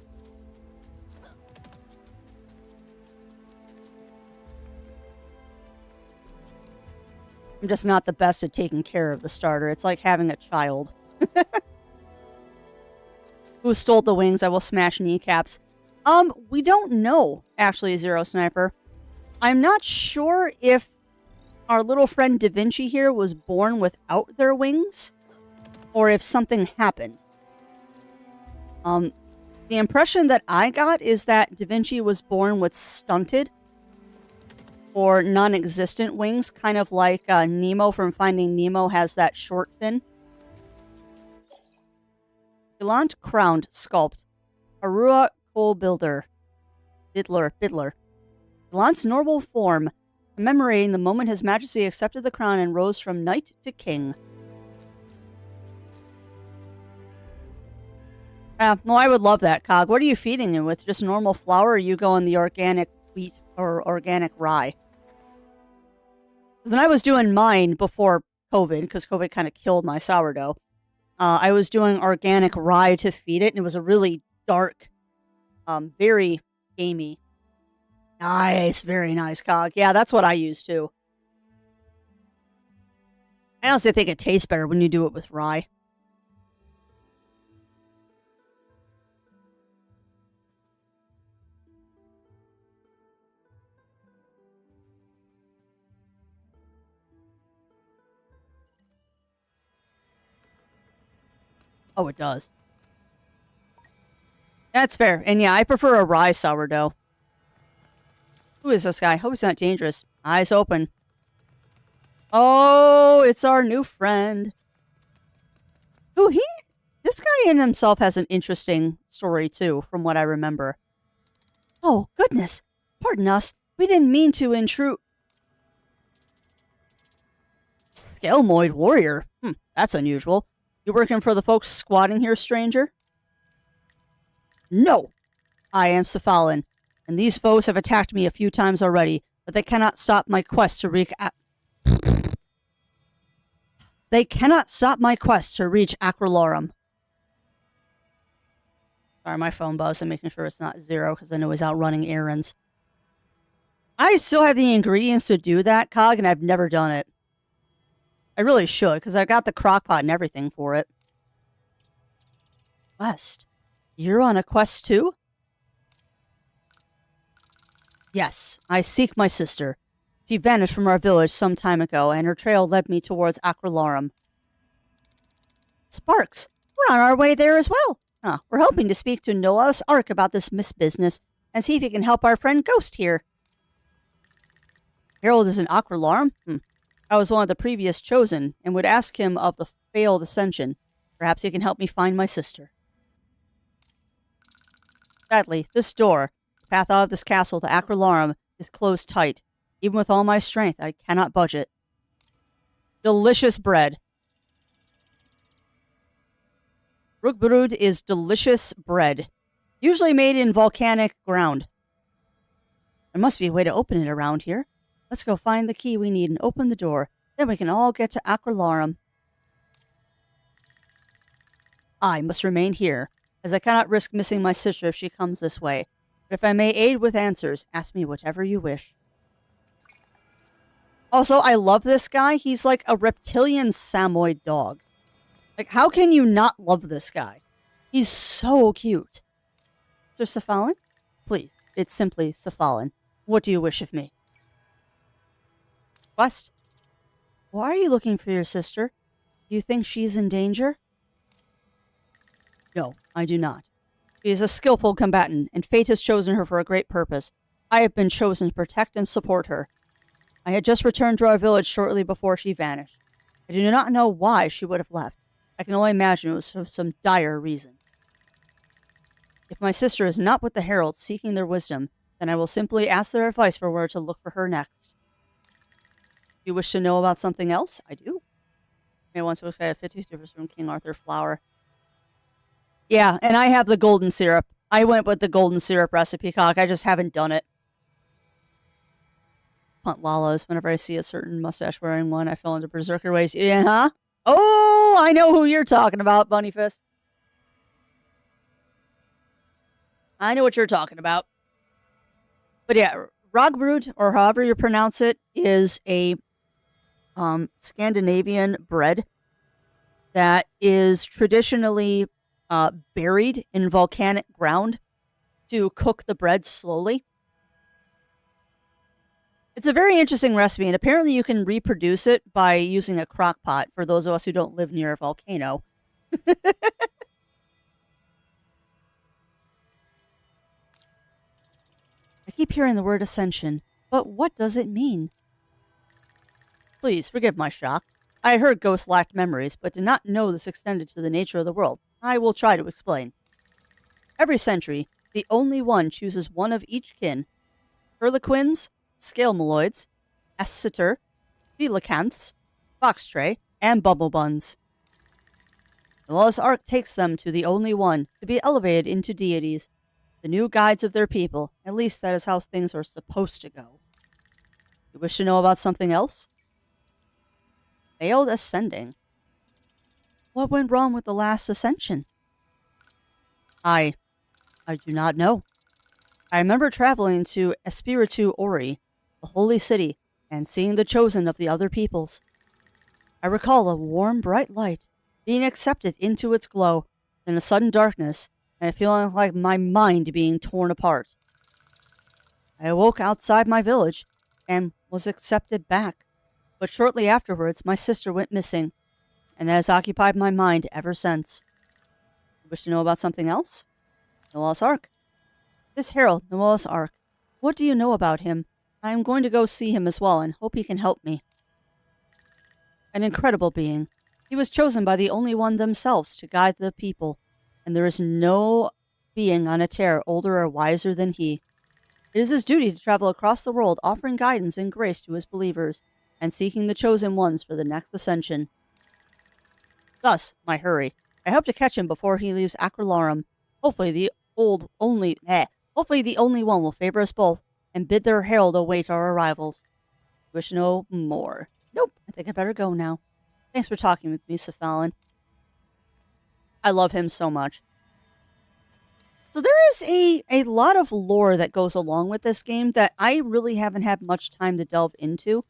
[SPEAKER 2] I'm just not the best at taking care of the starter. It's like having a child. Who stole the wings? I will smash kneecaps. We don't know, actually, Zero Sniper. I'm not sure if our little friend Da Vinci here was born without their wings, or if something happened. The impression that I got is that Da Vinci was born with stunted or non-existent wings, kind of like Nemo from Finding Nemo has that short fin. Gallant crowned sculpt. Arua Coal Builder. Biddler. Gallant's noble form, commemorating the moment His Majesty accepted the crown and rose from knight to king. Yeah, well, I would love that, Cog. What are you feeding him with? Just normal flour, or are you going the organic wheat or organic rye? Because when I was doing mine before COVID, because COVID kind of killed my sourdough, I was doing organic rye to feed it, and it was a really dark, very gamey. Nice, very nice, Cog. Yeah, that's what I use, too. I honestly think it tastes better when you do it with rye. Oh, it does. That's fair. And yeah, I prefer a rye sourdough. Who is this guy? Hope he's not dangerous. Eyes open. Oh, it's our new friend. Ooh, this guy in himself has an interesting story too, from what I remember. Oh, goodness. Pardon us. We didn't mean to intrude. Scalemoid warrior? That's unusual. You working for the folks squatting here, stranger? No. I am Cephalin, and these foes have attacked me a few times already, but they cannot stop my quest to reach Acrolorum. Sorry, my phone buzzed. I'm making sure it's not 0 because I know he's out running errands. I still have the ingredients to do that, Cog, and I've never done it. I really should, because I got the crock pot and everything for it. Quest? You're on a quest too? Yes, I seek my sister. She vanished from our village some time ago, and her trail led me towards Acrolorum. Sparks, we're on our way there as well. We're hoping to speak to Noah's Ark about this business, and see if he can help our friend Ghost here. Harold is in Acrolorum? I was one of the previous chosen, and would ask him of the failed ascension. Perhaps he can help me find my sister. Sadly, this door, the path out of this castle to Acrolorum, is closed tight. Even with all my strength, I cannot budge it. Delicious bread. Rugbrud is delicious bread, usually made in volcanic ground. There must be a way to open it around here. Let's go find the key we need and open the door. Then we can all get to Acrolorum. I must remain here, as I cannot risk missing my sister if she comes this way. But if I may aid with answers, ask me whatever you wish. Also, I love this guy. He's like a reptilian Samoyed dog. Like, how can you not love this guy? He's so cute. Sir Cephalin? Please, it's simply Cephalin. What do you wish of me? Quest? Why are you looking for your sister? Do you think she's in danger? No, I do not. She is a skillful combatant, and fate has chosen her for a great purpose. I have been chosen to protect and support her. I had just returned to our village shortly before she vanished. I do not know why she would have left. I can only imagine it was for some dire reason. If my sister is not with the heralds seeking their wisdom, then I will simply ask their advice for where to look for her next. Do you wish to know about something else? I do. I once was at 50 difference from King Arthur flour. Yeah, and I have the golden syrup. I went with the golden syrup recipe, Cock. I just haven't done it. Punt lalas. Whenever I see a certain mustache-wearing one, I fell into berserker ways. Yeah, huh? Oh, I know who you're talking about, Bunny Fist. I know what you're talking about. But yeah, Rogbrud, or however you pronounce it, is a Scandinavian bread that is traditionally buried in volcanic ground to cook the bread slowly. It's a very interesting recipe, and apparently you can reproduce it by using a crock pot for those of us who don't live near a volcano. I keep hearing the word ascension, but what does it mean? Please, forgive my shock. I heard ghosts lacked memories, but did not know this extended to the nature of the world. I will try to explain. Every century, the only one chooses one of each kin. Harlequins, Scalemeloids, Ascitor, Velacanths, Foxtray, and Bubblebuns. Noah's Ark takes them to the only one to be elevated into deities, the new guides of their people. At least that is how things are supposed to go. You wish to know about something else? Failed ascending. What went wrong with the last ascension? I do not know. I remember traveling to Espiritu Ori, the holy city, and seeing the chosen of the other peoples. I recall a warm, bright light being accepted into its glow, then a sudden darkness, and a feeling like my mind being torn apart. I awoke outside my village and was accepted back, but shortly afterwards my sister went missing, and that has occupied my mind ever since. You wish to know about something else? Noah's Ark. This herald, Noah's Ark. What do you know about him? I am going to go see him as well and hope he can help me. An incredible being. He was chosen by the only one themselves to guide the people, and there is no being on a tear older or wiser than he. It is his duty to travel across the world offering guidance and grace to his believers, and seeking the chosen ones for the next ascension. Thus, my hurry. I hope to catch him before he leaves Aquilarum. Hopefully the only one will favor us both, and bid their herald await our arrivals. Wish to know more. Nope, I think I better go now. Thanks for talking with me, Cephalon. I love him so much. So there is a lot of lore that goes along with this game that I really haven't had much time to delve into.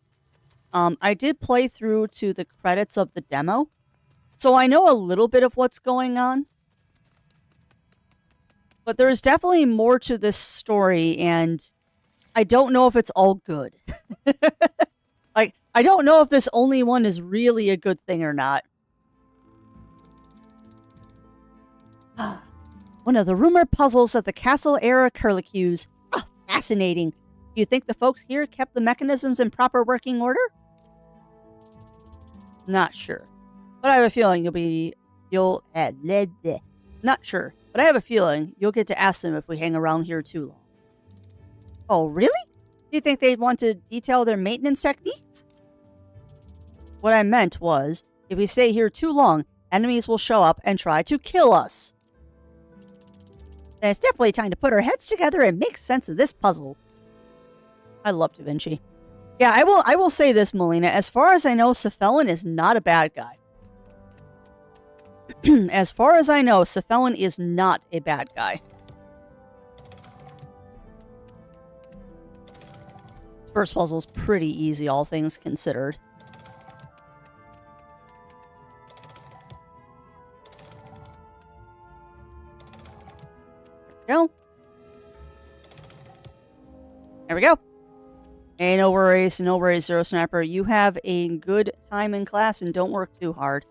[SPEAKER 2] I did play through to the credits of the demo, so I know a little bit of what's going on. But there's definitely more to this story, and I don't know if it's all good. Like, I don't know if this only one is really a good thing or not. One of the rumored puzzles of the Castle-era curlicues. Oh, fascinating. Do you think the folks here kept the mechanisms in proper working order? Not sure. But I have a feeling Not sure. But I have a feeling you'll get to ask them if we hang around here too long. Oh, really? Do you think they'd want to detail their maintenance techniques? What I meant was, if we stay here too long, enemies will show up and try to kill us. Then it's definitely time to put our heads together and make sense of this puzzle. I love Da Vinci. Yeah, I will say this, Melina. As far as I know, Cephalon is not a bad guy. As far as I know, Cephalon is not a bad guy. First puzzle's pretty easy, all things considered. There we go. There we go. Hey, no worries, Zero Snapper. You have a good time in class and don't work too hard.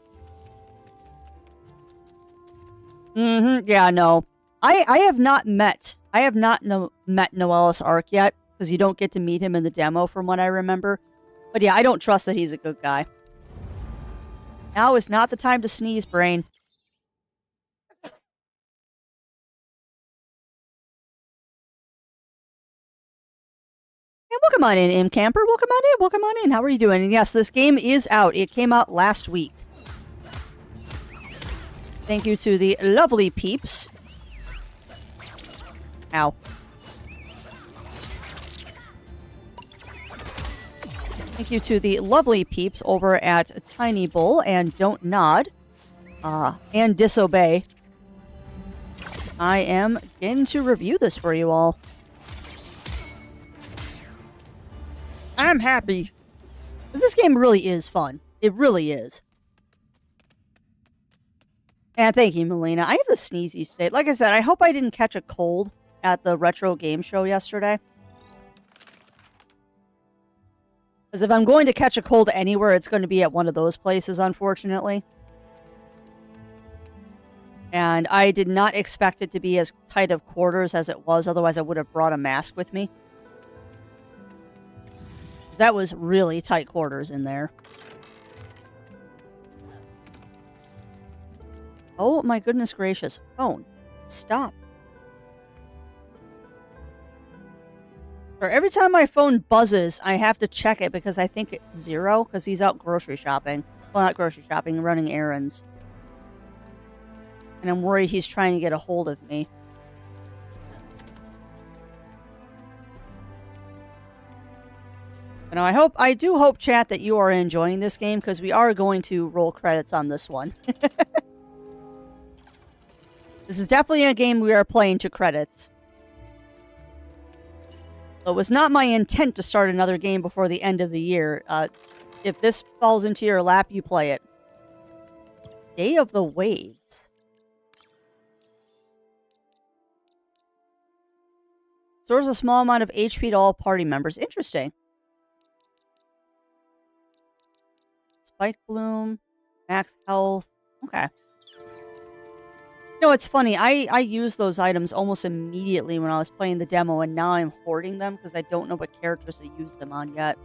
[SPEAKER 2] Yeah, no. I have not met Noah's Ark yet, because you don't get to meet him in the demo from what I remember. But yeah, I don't trust that he's a good guy. Now is not the time to sneeze, brain. And welcome on in, M Camper. Welcome on in. How are you doing? And yes, this game is out. It came out last week. Thank you to the lovely peeps. Ow. Thank you to the lovely peeps over at Tiny Bull and Don't Nod. And Disobey. I am getting to review this for you all. I'm happy. Because this game really is fun. It really is. And thank you, Melina. I have the sneezy state. Like I said, I hope I didn't catch a cold at the retro game show yesterday. Because if I'm going to catch a cold anywhere, it's going to be at one of those places, unfortunately. And I did not expect it to be as tight of quarters as it was. Otherwise, I would have brought a mask with me. That was really tight quarters in there. Oh my goodness gracious. Phone. Stop. For every time my phone buzzes, I have to check it because I think it's 0 because he's out grocery shopping. Well, not grocery shopping, running errands. And I'm worried he's trying to get a hold of me. Now, I do hope, chat, that you are enjoying this game, because we are going to roll credits on this one. This is definitely a game we are playing to credits. It was not my intent to start another game before the end of the year. If this falls into your lap, you play it. Day of the Waves. Stores a small amount of HP to all party members. Interesting. Spike Bloom. Max health. Okay. No, it's funny. I used those items almost immediately when I was playing the demo, and now I'm hoarding them because I don't know what characters to use them on yet.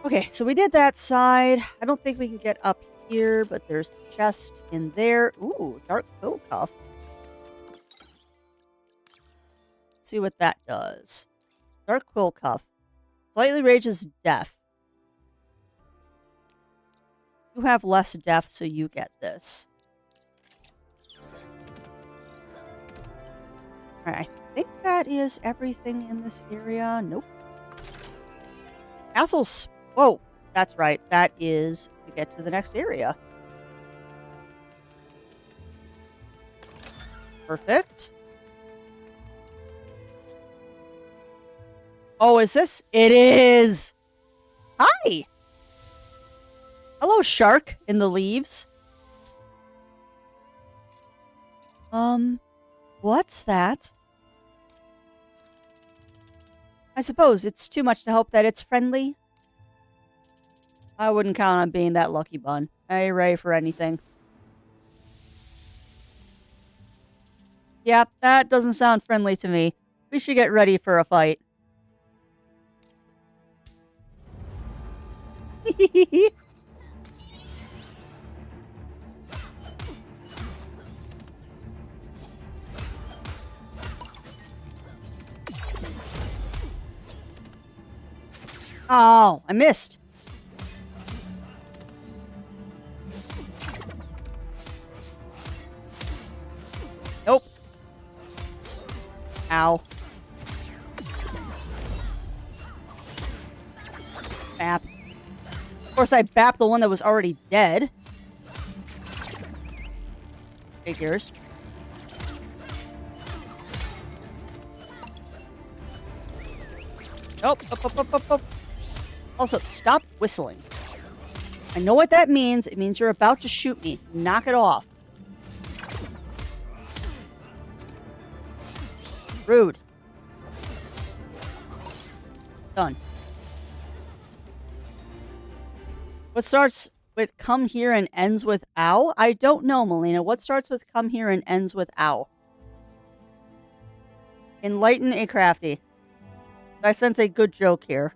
[SPEAKER 2] Okay, so we did that side. I don't think we can get up here, but there's the chest in there. Ooh, Dark Quill Cuff. Let's see what that does. Dark Quill Cuff. Slightly raises death. You have less death, so you get this. Alright, I think that is everything in this area. Nope. Castles. Whoa, that's right. That is to get to the next area. Perfect. Oh, is this? It is! Hi! Hello, shark in the leaves. What's that? I suppose it's too much to hope that it's friendly. I wouldn't count on being that lucky, bun. I ain't ready for anything. Yep, that doesn't sound friendly to me. We should get ready for a fight. Oh, I missed. Nope. Ow. Bap. Of course, I bapped the one that was already dead. Figures. Nope. Up. Also, stop whistling. I know what that means. It means you're about to shoot me. Knock it off. Rude. Done. What starts with come here and ends with ow? I don't know, Melina. What starts with come here and ends with ow? Enlighten a crafty. I sense a good joke here.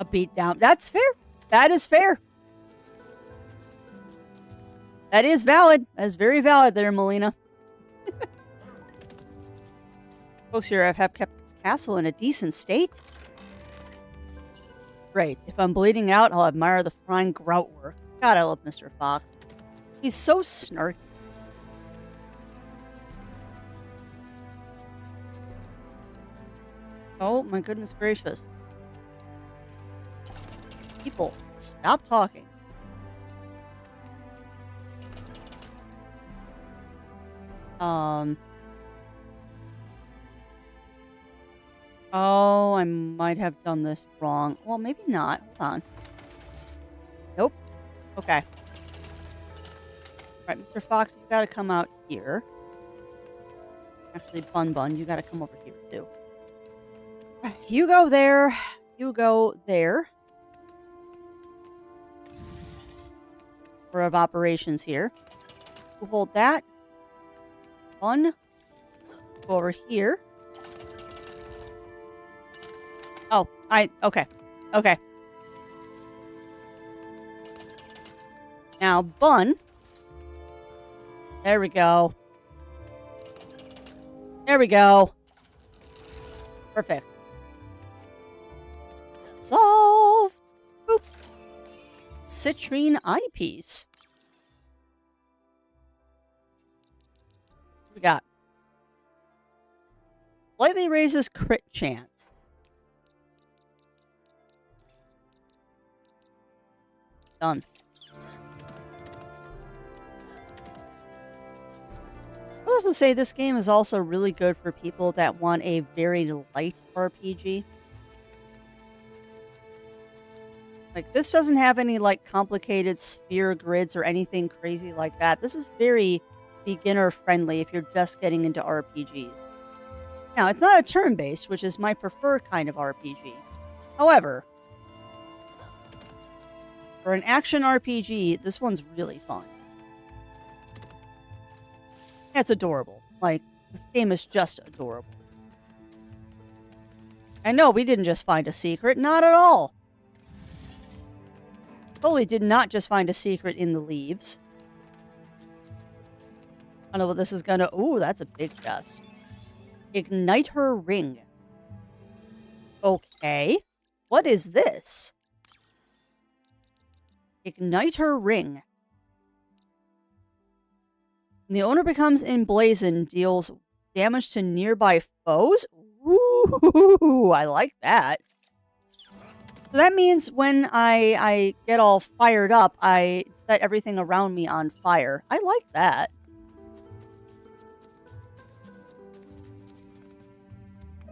[SPEAKER 2] A beat down. That's fair. That is fair. That is valid. That is very valid there, Melina. Folks here have kept this castle in a decent state. Great. If I'm bleeding out, I'll admire the fine grout work. God, I love Mr. Fox. He's so snarky. Oh, my goodness gracious. People, stop talking. Oh, I might have done this wrong. Well, maybe not. Hold on. Nope. Okay. Alright, Mr. Fox, you gotta come out here. Actually, Bun, you gotta come over here, too. Right, you go there. You go there. Order of operations here. We'll hold that. One. Go over here. Oh, okay. Okay. Now, Bun. There we go. There we go. Perfect. Solved. Boop. Citrine eyepiece. What we got? Slightly raises crit chance. Done. I would also say this game is also really good for people that want a very light RPG. Like, this doesn't have any, like, complicated sphere grids or anything crazy like that. This is very beginner-friendly if you're just getting into RPGs. Now, it's not a turn-based, which is my preferred kind of RPG. However, for an action RPG, this one's really fun. Yeah, it's adorable. Like, this game is just adorable. I know, we didn't just find a secret. Not at all. Totally did not just find a secret in the leaves. I don't know what this is gonna... Ooh, that's a big chest. Ignite her ring. Okay. What is this? Ignite her ring. When the owner becomes emblazoned, deals damage to nearby foes? Ooh, I like that. So that means when I get all fired up, I set everything around me on fire. I like that.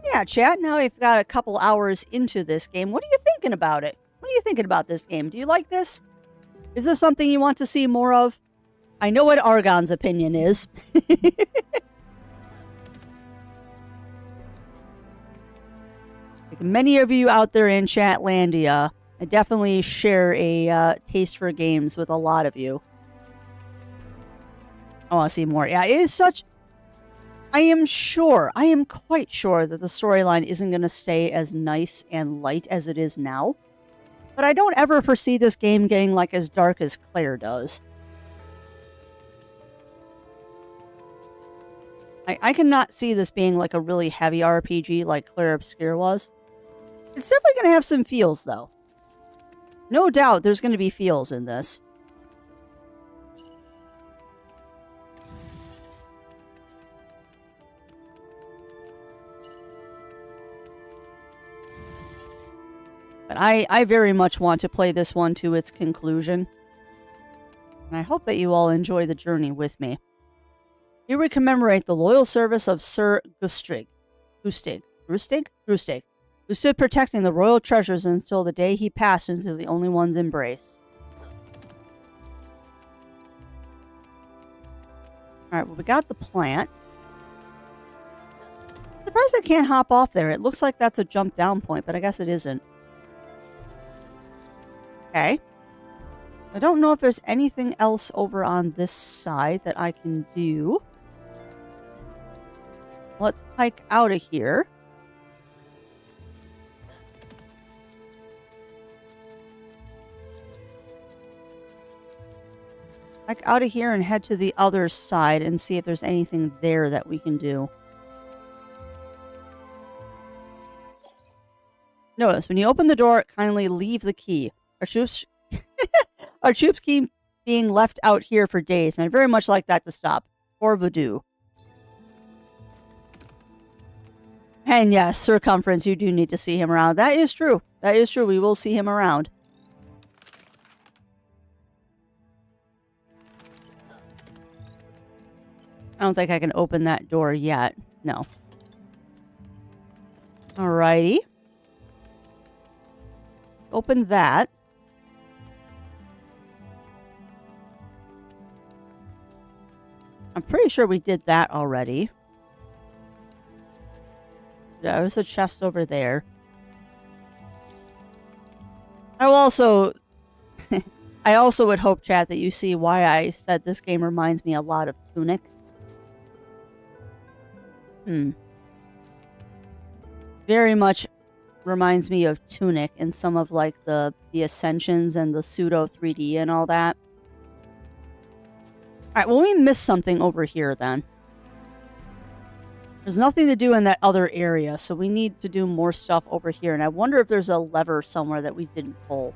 [SPEAKER 2] Yeah, chat, now we've got a couple hours into this game. What are you thinking about it? What are you thinking about this game? Do you like this? Is this something you want to see more of? I know what Argon's opinion is. Like many of you out there in Chatlandia, I definitely share a taste for games with a lot of you. I want to see more. Yeah, it is such... I am quite sure that the storyline isn't going to stay as nice and light as it is now. But I don't ever foresee this game getting like as dark as Claire does. I cannot see this being like a really heavy RPG like Claire Obscure was. It's definitely going to have some feels, though. No doubt there's going to be feels in this. But I very much want to play this one to its conclusion. And I hope that you all enjoy the journey with me. Here we commemorate the loyal service of Sir Gustig, who stood protecting the royal treasures until the day he passed into the Only One's embrace. Alright, well, we got the plant. Surprised I can't hop off there. It looks like that's a jump down point, but I guess it isn't. Okay. I don't know if there's anything else over on this side that I can do. Let's hike out of here. Hike out of here and head to the other side and see if there's anything there that we can do. Notice, when you open the door, kindly leave the key. Our troops keep being left out here for days, and I very much like that to stop. Or voodoo. And yes, Circumference, you do need to see him around. That is true. That is true. We will see him around. I don't think I can open that door yet. No. Alrighty. Open that. I'm pretty sure we did that already. There's a chest over there. I will also... I also would hope, chat, that you see why I said this game reminds me a lot of Tunic. Very much reminds me of Tunic and some of, like, the Ascensions and the pseudo 3D and all that. Alright, well, we missed something over here, then. There's nothing to do in that other area, so we need to do more stuff over here. And I wonder if there's a lever somewhere that we didn't pull.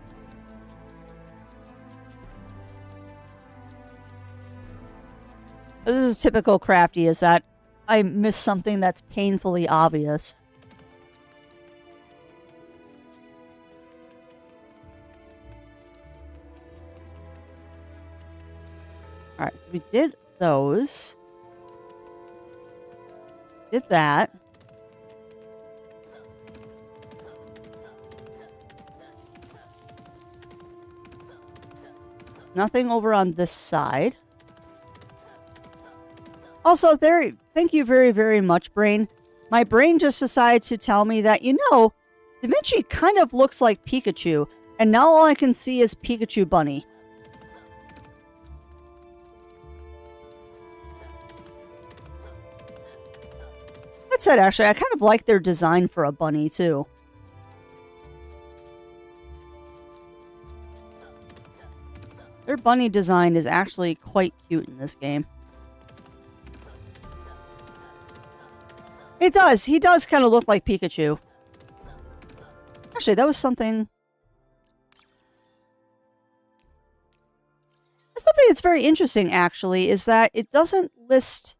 [SPEAKER 2] This is typical Crafty, is that I miss something that's painfully obvious. Alright, so we did those. Did that. Nothing over on this side. Also, thank you very, very much, brain. My brain just decided to tell me that, Da Vinci kind of looks like Pikachu, and now all I can see is Pikachu Bunny. That said, actually, I kind of like their design for a bunny, too. Their bunny design is actually quite cute in this game. It does. He does kind of look like Pikachu. Actually, that was something... Something that's very interesting, actually, is that it doesn't list...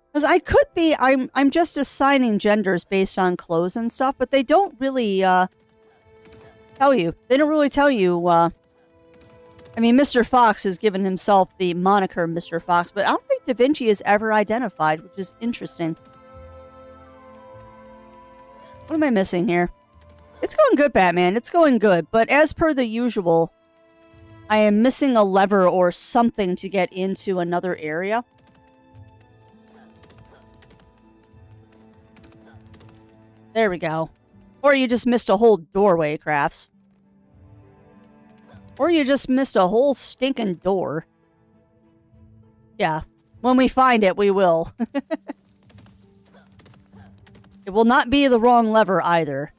[SPEAKER 2] Because I could be... I'm just assigning genders based on clothes and stuff, but they don't really, tell you. They don't really tell you, I mean, Mr. Fox has given himself the moniker Mr. Fox, but I don't think Da Vinci is ever identified, which is interesting. What am I missing here? It's going good, Batman. It's going good. But as per the usual, I am missing a lever or something to get into another area. There we go. Or you just missed a whole doorway, Crafts. Or you just missed a whole stinking door. Yeah. When we find it, we will. It will not be the wrong lever either.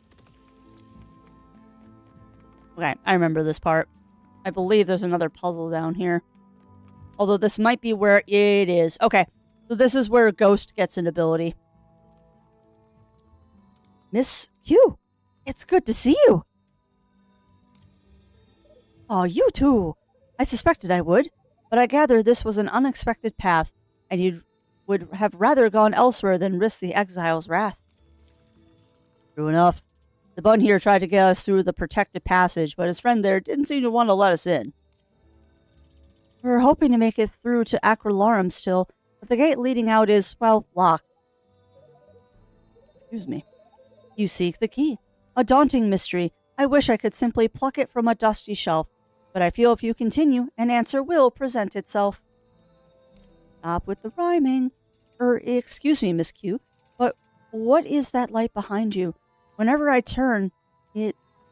[SPEAKER 2] Okay, I remember this part. I believe there's another puzzle down here. Although this might be where it is. Okay, so this is where Ghost gets an ability. Miss Q, it's good to see you. Oh, you too. I suspected I would, but I gather this was an unexpected path, and you would have rather gone elsewhere than risk the exile's wrath. True enough. The bun here tried to get us through the protected passage, but his friend there didn't seem to want to let us in. We were hoping to make it through to Acrolarum still, but the gate leading out is, well, locked. Excuse me. You seek the key. A daunting mystery. I wish I could simply pluck it from a dusty shelf, but I feel if you continue, an answer will present itself. Stop with the rhyming. Excuse me, Miss Q, but what is that light behind you? Whenever I turn,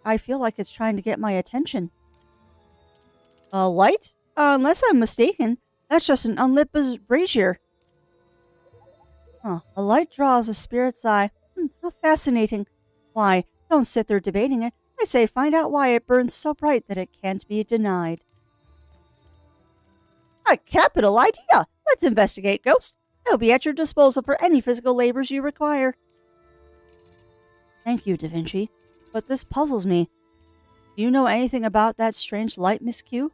[SPEAKER 2] I feel like it's trying to get my attention. A light? Unless I'm mistaken, that's just an unlit brazier. Huh, a light draws a spirit's eye. How fascinating. Why, don't sit there debating it. I say find out why it burns so bright that it can't be denied. A capital idea! Let's investigate, Ghost. I'll be at your disposal for any physical labors you require. Thank you, Da Vinci, but this puzzles me. Do you know anything about that strange light, Miss Q?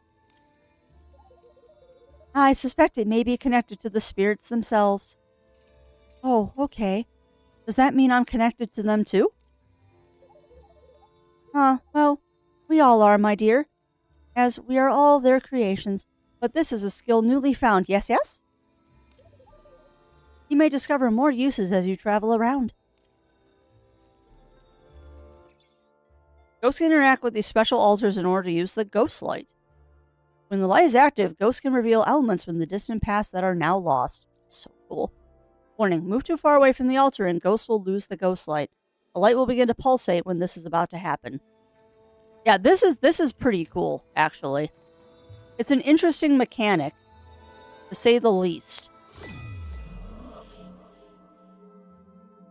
[SPEAKER 2] I suspect it may be connected to the spirits themselves. Oh, okay. Does that mean I'm connected to them too? Well, we all are, my dear, as we are all their creations, but this is a skill newly found, yes, yes? You may discover more uses as you travel around. Ghosts can interact with these special altars in order to use the ghost light. When the light is active, ghosts can reveal elements from the distant past that are now lost. So cool. Warning, move too far away from the altar and ghosts will lose the ghost light. The light will begin to pulsate when this is about to happen. Yeah, this is pretty cool, actually. It's an interesting mechanic, to say the least.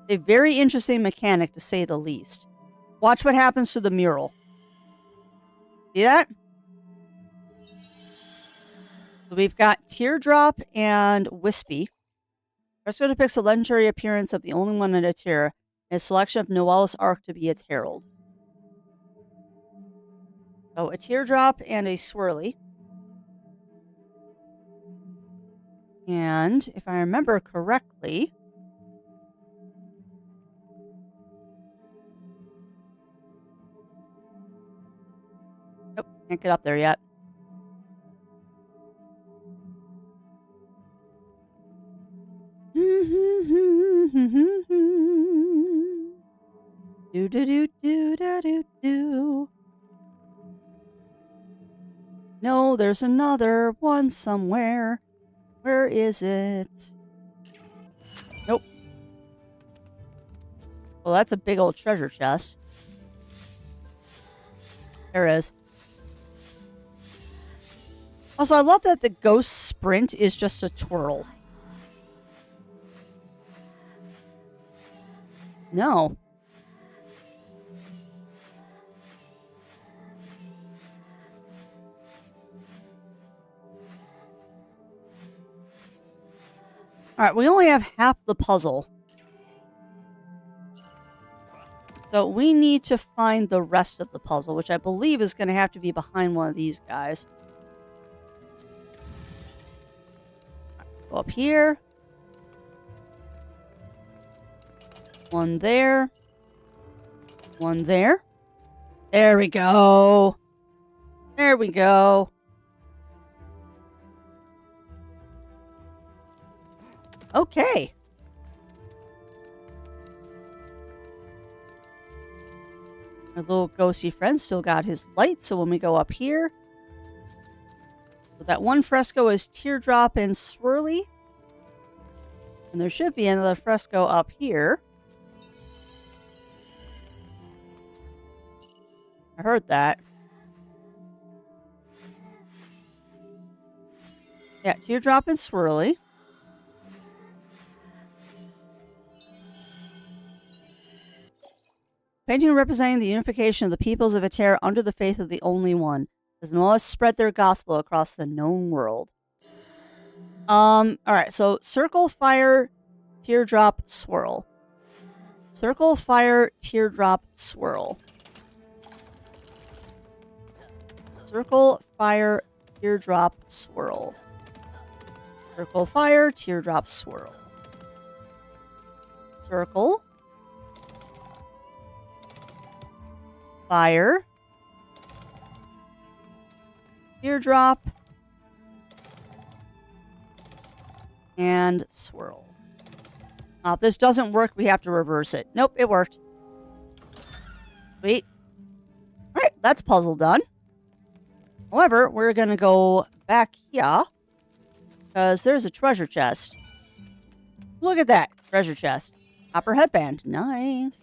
[SPEAKER 2] A very interesting mechanic, to say the least. Watch what happens to the mural. See that? So we've got Teardrop and Wispy. Fresco depicts the legendary appearance of the only one in a tier, and a selection of Noell's Ark to be its herald. So a teardrop and a swirly. And if I remember correctly, nope, can't get up there yet. Do do do do da do do. No, there's another one somewhere. Where is it? Nope. Well, that's a big old treasure chest. There it is. Also, I love that the ghost sprint is just a twirl. No. Alright, we only have half the puzzle. So we need to find the rest of the puzzle, which I believe is going to have to be behind one of these guys. Go up here. One there. One there. There we go. There we go. Okay. Our little ghosty friend still got his light, so when we go up here... So that one fresco is teardrop and swirly. And there should be another fresco up here. I heard that. Yeah, teardrop and swirly. Painting representing the unification of the peoples of Aether under the faith of the Only One, as Noah spread their gospel across the known world. Alright, so circle, fire, teardrop, swirl. Circle, fire, teardrop, swirl. Circle, fire, teardrop, swirl. Circle, fire, teardrop, swirl. Circle. Fire. Teardrop. And swirl. If this doesn't work, we have to reverse it. Nope, it worked. Sweet. Alright, that's puzzle done. However, we're going to go back here. Because there's a treasure chest. Look at that. Treasure chest. Copper headband. Nice.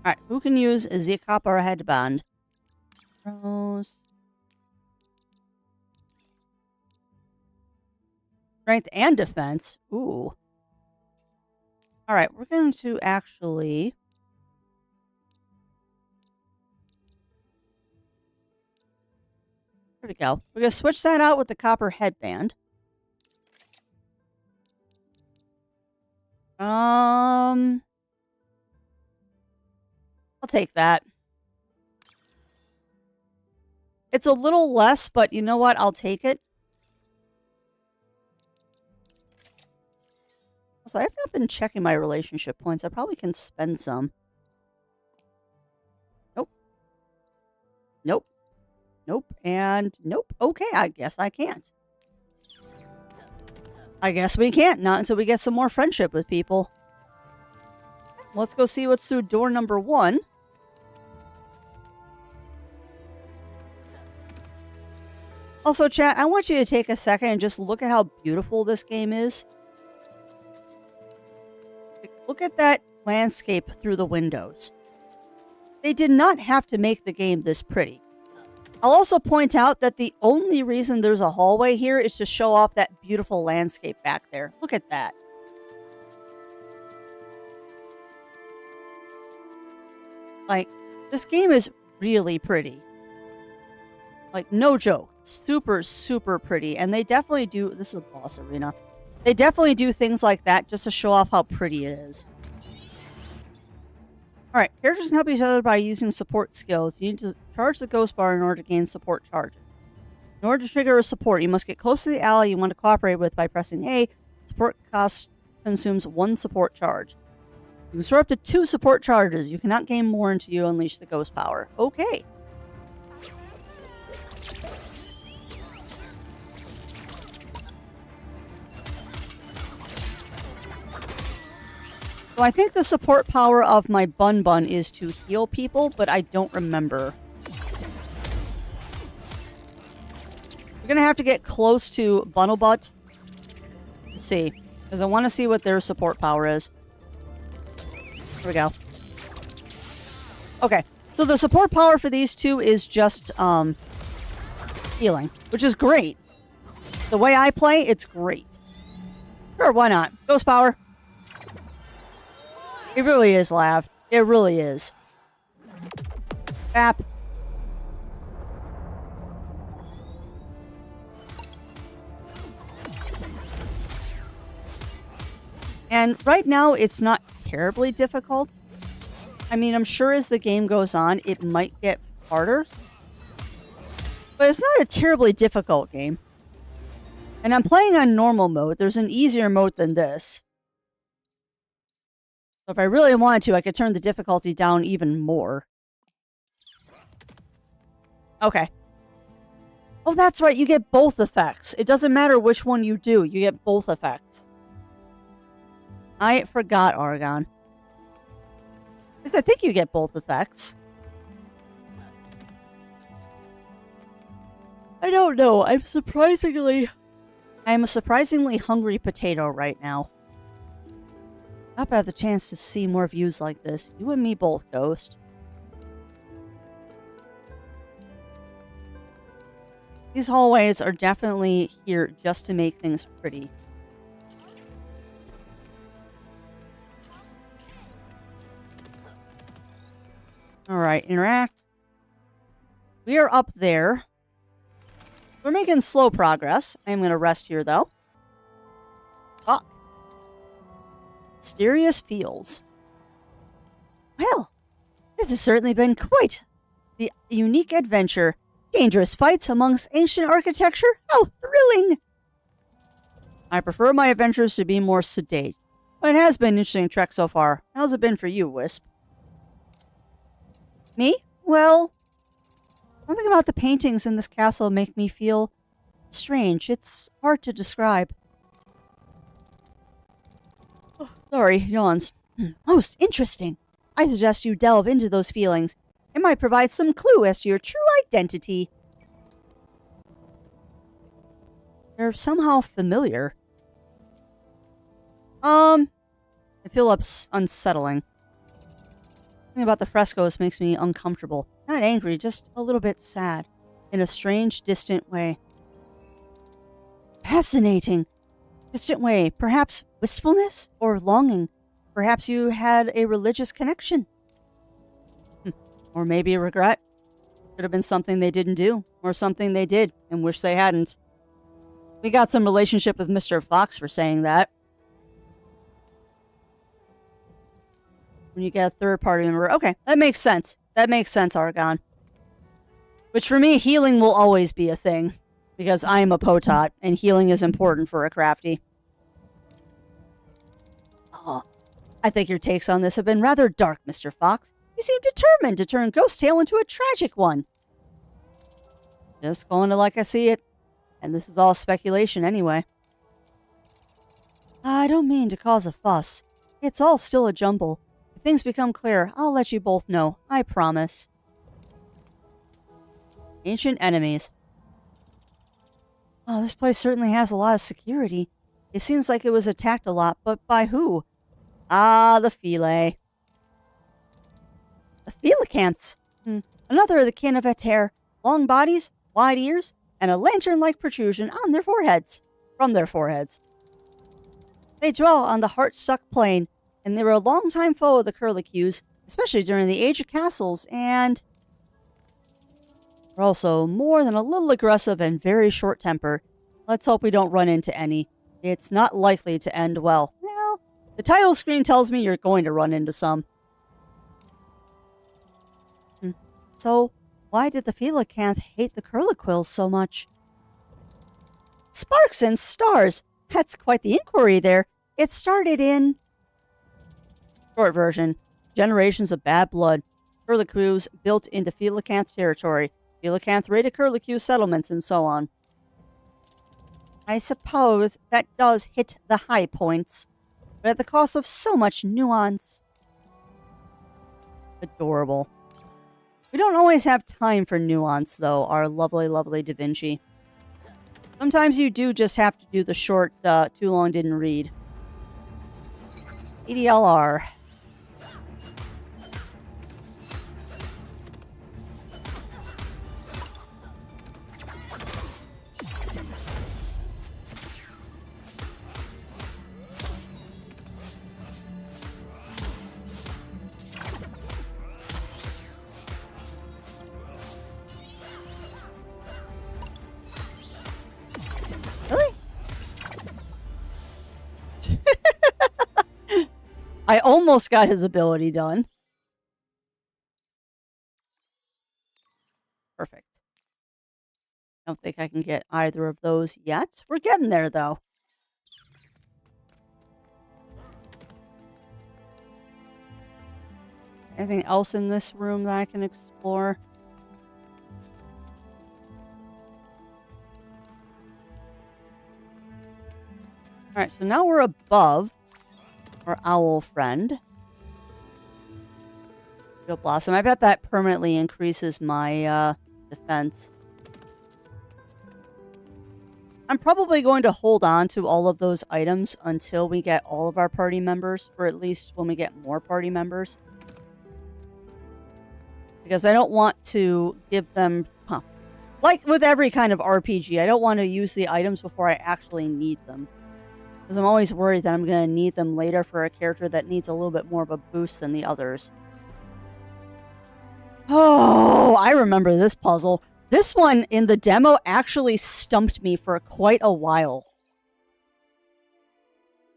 [SPEAKER 2] Alright, who can use the copper headband? Rose. Strength and defense. Ooh. Alright, we're going to actually... There we go. We're going to switch that out with the copper headband. I'll take that. It's a little less, but you know what? I'll take it. Also, I have not been checking my relationship points. I probably can spend some. Nope. Nope. Nope. And nope. Okay, I guess I can't. I guess we can't. Not until we get some more friendship with people. Let's go see what's through door number 1. Also, chat, I want you to take a second and just look at how beautiful this game is. Look at that landscape through the windows. They did not have to make the game this pretty. I'll also point out that the only reason there's a hallway here is to show off that beautiful landscape back there. Look at that. Like, this game is really pretty. Like, no joke. Super, super pretty. And they definitely do... This is a boss arena. They definitely do things like that just to show off how pretty it is. Alright, characters can help each other by using support skills. You need to charge the ghost bar in order to gain support charges. In order to trigger a support, you must get close to the ally you want to cooperate with by pressing A. Support cost consumes 1 support charge. You can store up to 2 support charges. You cannot gain more until you unleash the ghost power. Okay. So I think the support power of my Bun Bun is to heal people, but I don't remember. We're going to have to get close to Buttlebutt to see, because I want to see what their support power is. Here we go. Okay, so the support power for these two is just healing, which is great. The way I play, it's great. Sure, why not? Ghost power. It really is, Lav. It really is. Bap. And right now, it's not terribly difficult. I mean, I'm sure as the game goes on, it might get harder. But it's not a terribly difficult game. And I'm playing on normal mode. There's an easier mode than this. So if I really wanted to, I could turn the difficulty down even more. Okay. Oh, that's right. You get both effects. It doesn't matter which one you do. You get both effects. I forgot, Argon. Because I think you get both effects. I don't know. I'm a surprisingly hungry potato right now. Hope I have the chance to see more views like this. You and me both, Ghost. These hallways are definitely here just to make things pretty. Alright, interact. We are up there. We're making slow progress. I'm going to rest here, though. Fuck. Mysterious fields. Well, this has certainly been quite the unique adventure. Dangerous fights amongst ancient architecture? How thrilling! I prefer my adventures to be more sedate, but it has been an interesting trek so far. How's it been for you, Wisp? Me? Well, something about the paintings in this castle make me feel strange. It's hard to describe. Oh, sorry, yawns. Most interesting. I suggest you delve into those feelings. It might provide some clue as to your true identity. They're somehow familiar. I feel unsettling. Something about the frescoes makes me uncomfortable. Not angry, just a little bit sad. In a strange, distant way. Fascinating. Distant way. Perhaps wistfulness or longing. Perhaps you had a religious connection. Or maybe a regret. Could have been something they didn't do. Or something they did and wish they hadn't. We got some relationship with Mr. Fox for saying that. When you get a third party member. Okay, that makes sense. That makes sense, Argon. Which for me, healing will always be a thing. Because I am a Potot, and healing is important for a crafty. Oh, I think your takes on this have been rather dark, Mr. Fox. You seem determined to turn Ghost Tale into a tragic one. Just calling it like I see it. And this is all speculation anyway. I don't mean to cause a fuss. It's all still a jumble. If things become clear, I'll let you both know. I promise. Ancient enemies. Oh, this place certainly has a lot of security. It seems like it was attacked a lot, but by who? Ah, the Philae. The Phelacants. Another of the kin of Eter. Long bodies, wide ears, and a lantern-like protrusion on their foreheads. From their foreheads. They dwell on the heart-stuck plain, and they were a long-time foe of the Curlicues, especially during the Age of Castles, and are also more than a little aggressive and very short-tempered. Let's hope we don't run into any. It's not likely to end well. Well, the title screen tells me you're going to run into some. So, why did the Coelacanth hate the Curliquills so much? Sparks and stars! That's quite the inquiry there. It started in... Short version. Generations of bad blood. Curlicues built into Coelacanth territory. Coelacanth raided Curlicue settlements and so on. I suppose that does hit the high points, but at the cost of so much nuance. Adorable. We don't always have time for nuance, though, our lovely, lovely Da Vinci. Sometimes you do just have to do the short, too long didn't read. EDLR. I almost got his ability done. Perfect. I don't think I can get either of those yet. We're getting there, though. Anything else in this room that I can explore? Alright, so now we're above our owl friend. Field Blossom. I bet that permanently increases my defense. I'm probably going to hold on to all of those items until we get all of our party members, or at least when we get more party members. Because I don't want to give them... Like with every kind of RPG, I don't want to use the items before I actually need them. Because I'm always worried that I'm going to need them later for a character that needs a little bit more of a boost than the others. Oh, I remember this puzzle. This one in the demo actually stumped me for quite a while.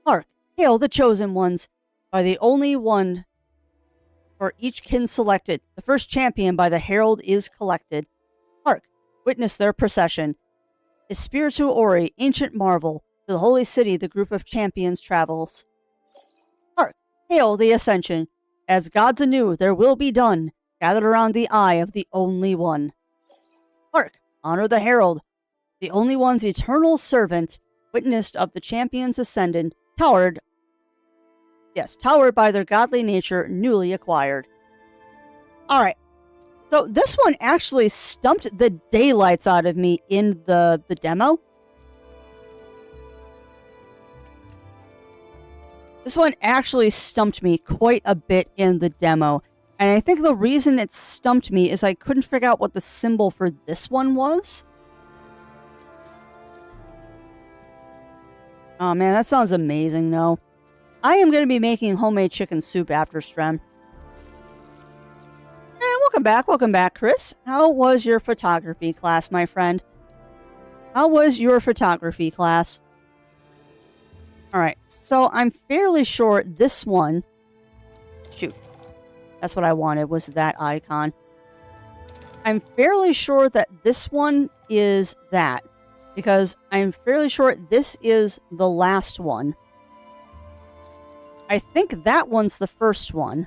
[SPEAKER 2] Hark, hail the chosen ones. By the only one for each kin selected. The first champion by the herald is collected. Hark, witness their procession. Espiritu Ori, ancient marvel. To the holy city, the group of champions travels. Hark! Hail the ascension! As gods anew, there will be done, gathered around the eye of the only one. Hark! Honor the herald! The only one's eternal servant, witnessed of the champions ascendant, towered by their godly nature, newly acquired. Alright. So this one actually stumped the daylights out of me in the demo. This one actually stumped me quite a bit in the demo. And I think the reason it stumped me is I couldn't figure out what the symbol for this one was. Oh man, that sounds amazing though. I am going to be making homemade chicken soup after stream. And welcome back, Chris. How was your photography class, my friend? How was your photography class? Alright, so I'm fairly sure this one... Shoot. That's what I wanted, was that icon. I'm fairly sure that this one is that. Because I'm fairly sure this is the last one. I think that one's the first one.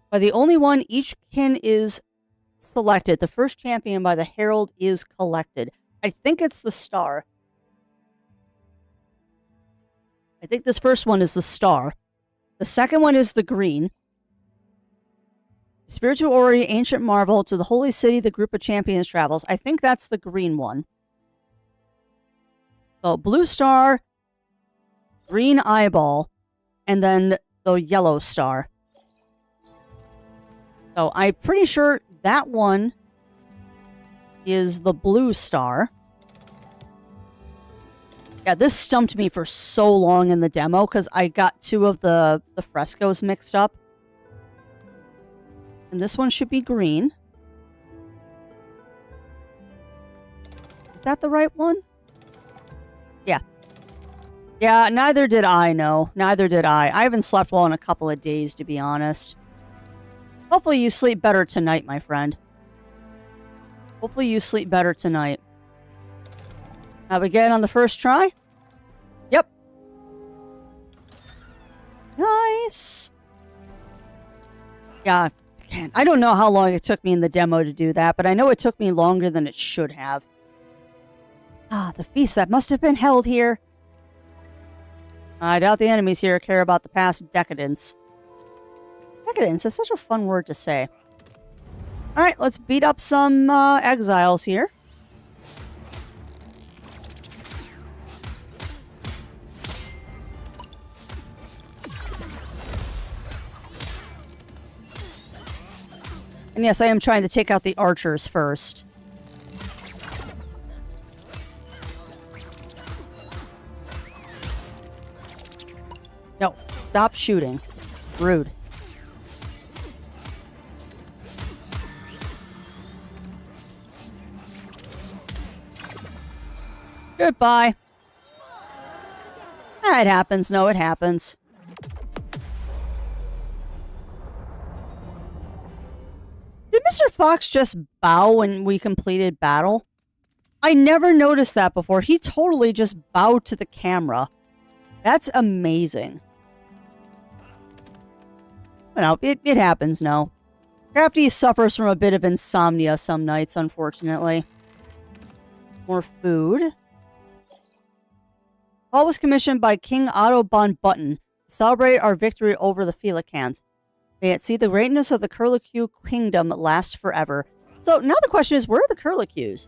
[SPEAKER 2] But the only one each kin is selected. The first champion by the herald is collected. I think it's the star. I think this first one is the star. The second one is the green. Spiritual Ori, ancient marvel, to the holy city, the group of champions travels. I think that's the green one. So blue star, green eyeball, and then the yellow star. So I'm pretty sure that one is the blue star. Yeah, this stumped me for so long in the demo because I got two of the frescoes mixed up. And this one should be green. that the right one? Yeah. Yeah, neither did I, no. Neither did I. I haven't slept well in a couple of days, to be honest. Hopefully you sleep better tonight, my friend. Hopefully you sleep better tonight. Have we get it on the first try? Yep. Nice. Yeah, I don't know how long it took me in the demo to do that, but I know it took me longer than it should have. Ah, the feast that must have been held here. I doubt the enemies here care about the past decadence. Decadence is such a fun word to say. Alright, let's beat up some exiles here. And yes, I am trying to take out the archers first. No, stop shooting. Rude. Goodbye. It happens. No, it happens. Did Mr. Fox just bow when we completed battle? I never noticed that before. He totally just bowed to the camera. That's amazing. No, it happens, no. Crafty suffers from a bit of insomnia some nights, unfortunately. More food. All was commissioned by King Otto von Button to celebrate our victory over the Felicanth. May it see the greatness of the Curlicue kingdom last forever. So now the question is, where are the Curlicues?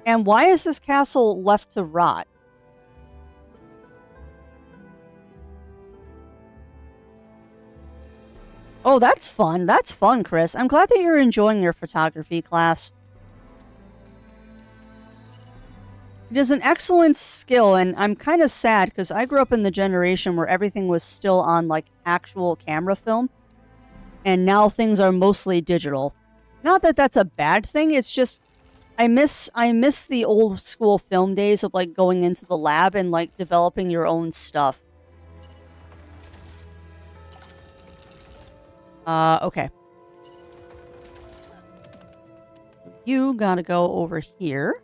[SPEAKER 2] And why is this castle left to rot? Oh, that's fun. That's fun, Chris. I'm glad that you're enjoying your photography class. It is an excellent skill, and I'm kind of sad because I grew up in the generation where everything was still on, like, actual camera film. And now things are mostly digital. Not that that's a bad thing, it's just I miss the old school film days of, like, going into the lab and, like, developing your own stuff. Okay. You gotta go over here.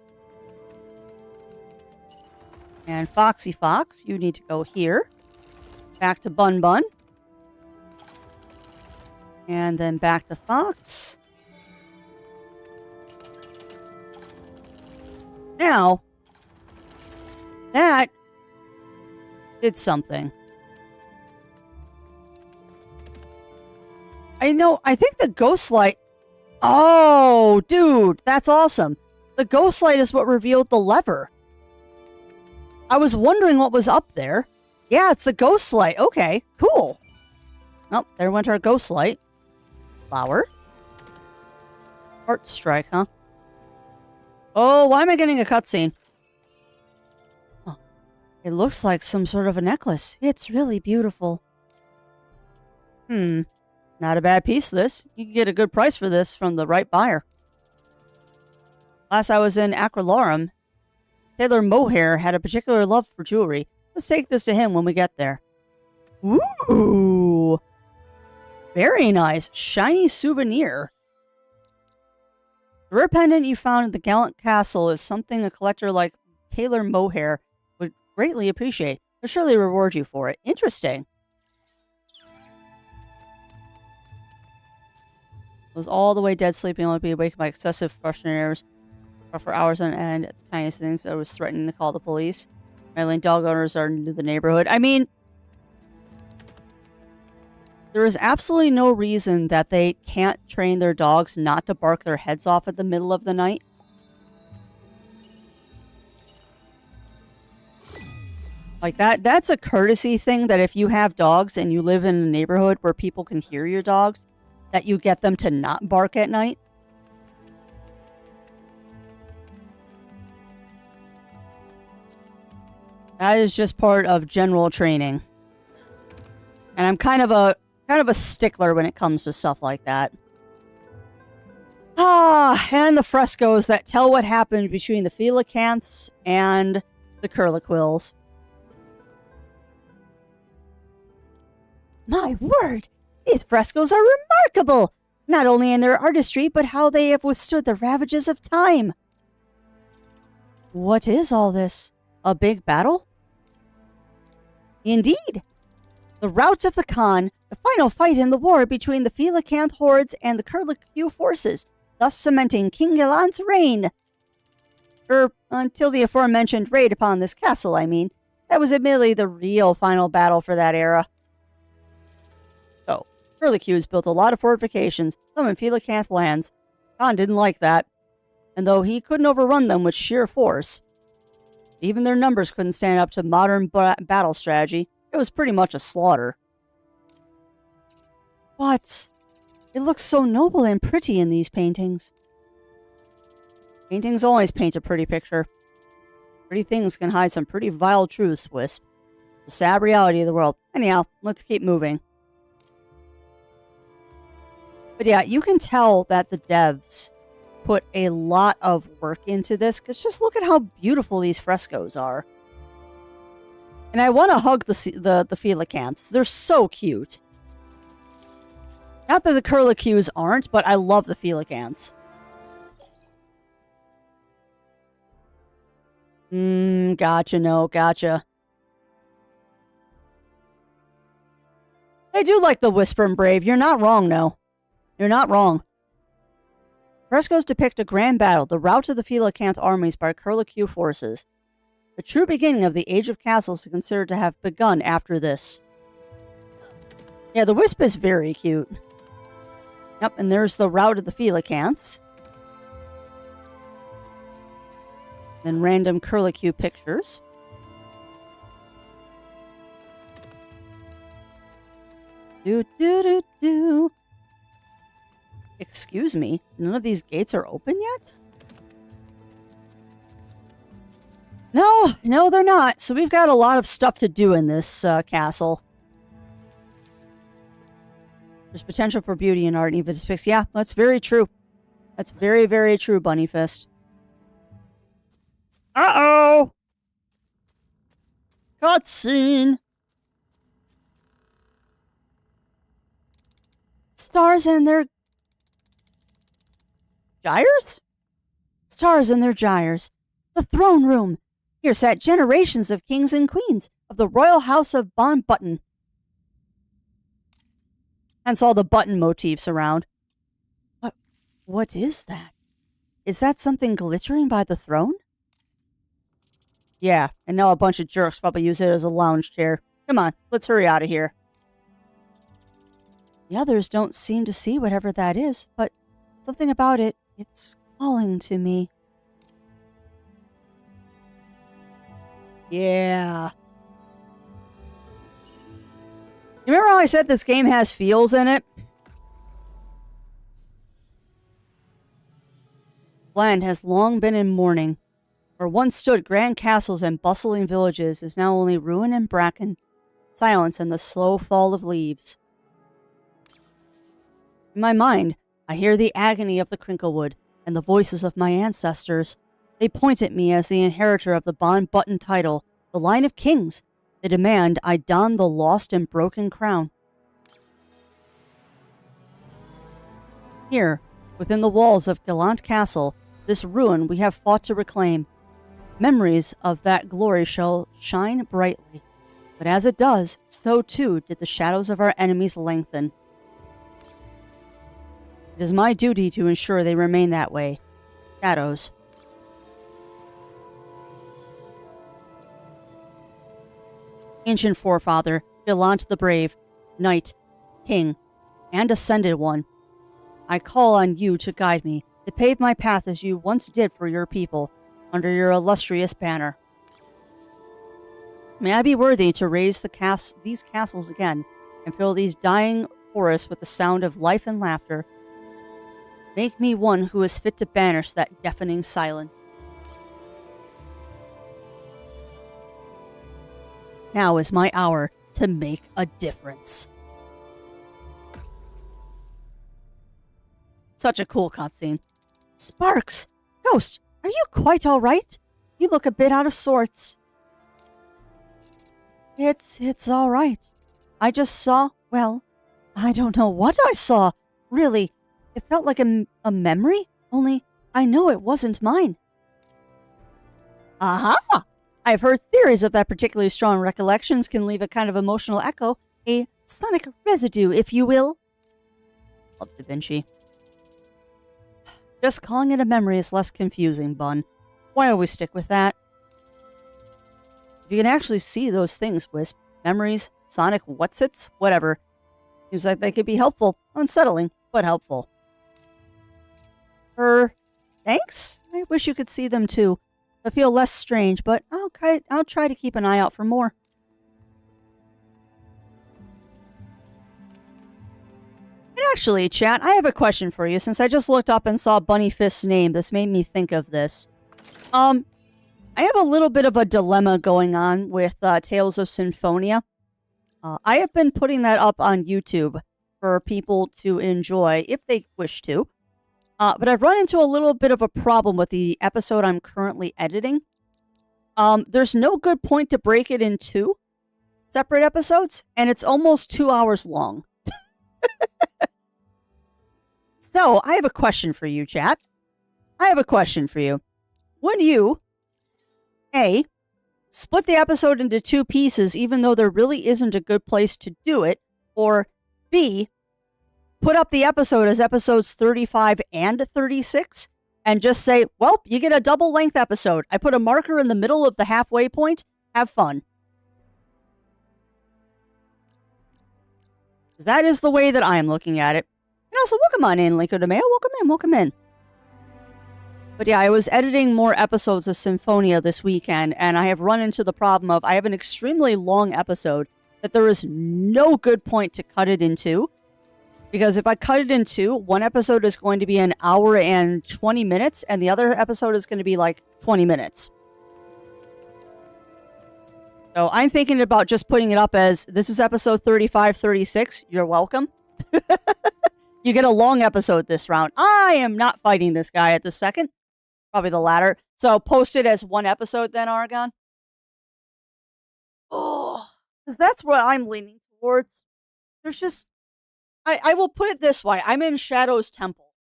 [SPEAKER 2] And Foxy Fox, you need to go here. Back to Bun Bun. And then back to Fox. Now, that did something. I think the ghost light... Oh, dude, that's awesome. The ghost light is what revealed the lever. I was wondering what was up there. Yeah, it's the ghost light. Okay, cool. Oh, there went our ghost light. Flower. Heart strike, huh? Oh, why am I getting a cutscene? Oh, it looks like some sort of a necklace. It's really beautiful. Not a bad piece, this. You can get a good price for this from the right buyer. Last I was in Acrolarum, Taylor Mohair had a particular love for jewelry. Let's take this to him when we get there. Ooh! Very nice. Shiny souvenir. The rare pendant you found at the Gallant Castle is something a collector like Taylor Mohair would greatly appreciate. He'll surely reward you for it. Interesting. Was all the way dead sleeping, only be awakened by excessive frustrations for hours on end at the tiniest things that was threatening to call the police. Maryland dog owners are new to the neighborhood. I mean, there is absolutely no reason that they can't train their dogs not to bark their heads off at the middle of the night. Like that's a courtesy thing that if you have dogs and you live in a neighborhood where people can hear your dogs, that you get them to not bark at night. That is just part of general training. And I'm kind of a stickler when it comes to stuff like that. And the frescoes that tell what happened between the Felicanths and the Curliquills. My word! These frescoes are remarkable! Not only in their artistry, but how they have withstood the ravages of time. What is all this? A big battle? Indeed! The rout of the Khan, the final fight in the war between the Felicanth hordes and the Curlicue forces, thus cementing King Galant's reign. Until the aforementioned raid upon this castle, I mean. That was admittedly the real final battle for that era. So, Curlicues built a lot of fortifications, some in Felicanth lands. Khan didn't like that, and though he couldn't overrun them with sheer force, even their numbers couldn't stand up to modern battle strategy. It was pretty much a slaughter. But it looks so noble and pretty in these paintings. Paintings always paint a pretty picture. Pretty things can hide some pretty vile truths, Wisp. The sad reality of the world. Anyhow, let's keep moving. But yeah, you can tell that the devs put a lot of work into this, because just look at how beautiful these frescoes are. And I want to hug the Felicanths. They're so cute. Not that the Curlicues aren't, but I love the Felicanths. Gotcha, no, gotcha. I do like the Whisper and Brave. You're not wrong, no. You're not wrong. Frescoes depict a grand battle, the rout of the Felicanth armies by Curlicue forces. The true beginning of the Age of Castles is considered to have begun after this. Yeah, the Wisp is very cute. Yep, and there's the rout of the Felicanths. Then random Curlicue pictures. Do. Excuse me, none of these gates are open yet? No, they're not. So we've got a lot of stuff to do in this castle. There's potential for beauty in art, and even depicts. Yeah, that's very true. That's very, very true, Bunny Fist. Uh-oh! Cutscene! Stars and their gyres? Stars and their gyres. The throne room. Here sat generations of kings and queens of the royal house of Bon Button. Hence all the button motifs around. What is that? Is that something glittering by the throne? Yeah, and now a bunch of jerks probably use it as a lounge chair. Come on, let's hurry out of here. The others don't seem to see whatever that is, but something about it, it's calling to me. Yeah. You remember how I said this game has feels in it? Land has long been in mourning. Where once stood grand castles and bustling villages is now only ruin and bracken, silence and the slow fall of leaves. In my mind, I hear the agony of the Crinklewood and the voices of my ancestors. They point at me as the inheritor of the Bon Button title, the line of kings. They demand I don the lost and broken crown. Here, within the walls of Gallant Castle, this ruin we have fought to reclaim. Memories of that glory shall shine brightly, but as it does, so too did the shadows of our enemies lengthen. It is my duty to ensure they remain that way. Shadows. Ancient forefather, Gallant the Brave, Knight, King, and Ascended One, I call on you to guide me, to pave my path as you once did for your people, under your illustrious banner. May I be worthy to raise these castles again, and fill these dying forests with the sound of life and laughter. Make me one who is fit to banish that deafening silence. Now is my hour to make a difference. Such a cool cutscene. Sparks! Ghost, are you quite all right? You look a bit out of sorts. It's all right. I just saw, well, I don't know what I saw. Really, it felt like a memory, only I know it wasn't mine. Aha! I've heard theories of that particularly strong recollections can leave a kind of emotional echo, a sonic residue, if you will. Love Da Vinci. Just calling it a memory is less confusing, Bun. Why always stick with that? If you can actually see those things, Wisp, memories, sonic whatsits, whatever, seems like they could be helpful. Unsettling, but helpful. Thanks? I wish you could see them too. I feel less strange, but I'll try to keep an eye out for more. And actually, chat, I have a question for you. Since I just looked up and saw Bunny Fist's name, this made me think of this. I have a little bit of a dilemma going on with Tales of Symphonia. I have been putting that up on YouTube for people to enjoy if they wish to. But I've run into a little bit of a problem with the episode I'm currently editing. There's no good point to break it in 2 separate episodes, and it's almost 2 hours long. So, I have a question for you, chat. I have a question for you. Would you, A, split the episode into 2 pieces even though there really isn't a good place to do it, or B, put up the episode as episodes 35 and 36 and just say, well, you get a double-length episode. I put a marker in the middle of the halfway point. Have fun. That is the way that I am looking at it. And also, welcome on in, Linko de Mayo. Welcome in. But yeah, I was editing more episodes of Symphonia this weekend, and I have run into the problem of I have an extremely long episode that there is no good point to cut it in 2. Because if I cut it in 2, one episode is going to be an hour and 20 minutes, and the other episode is going to be like 20 minutes. So I'm thinking about just putting it up as, this is episode 35, 36. You're welcome. You get a long episode this round. I am not fighting this guy at the second. Probably the latter. So post it as one episode then, Argon. Oh, because that's what I'm leaning towards. There's just... I will put it this way. I'm in Shadow's Temple.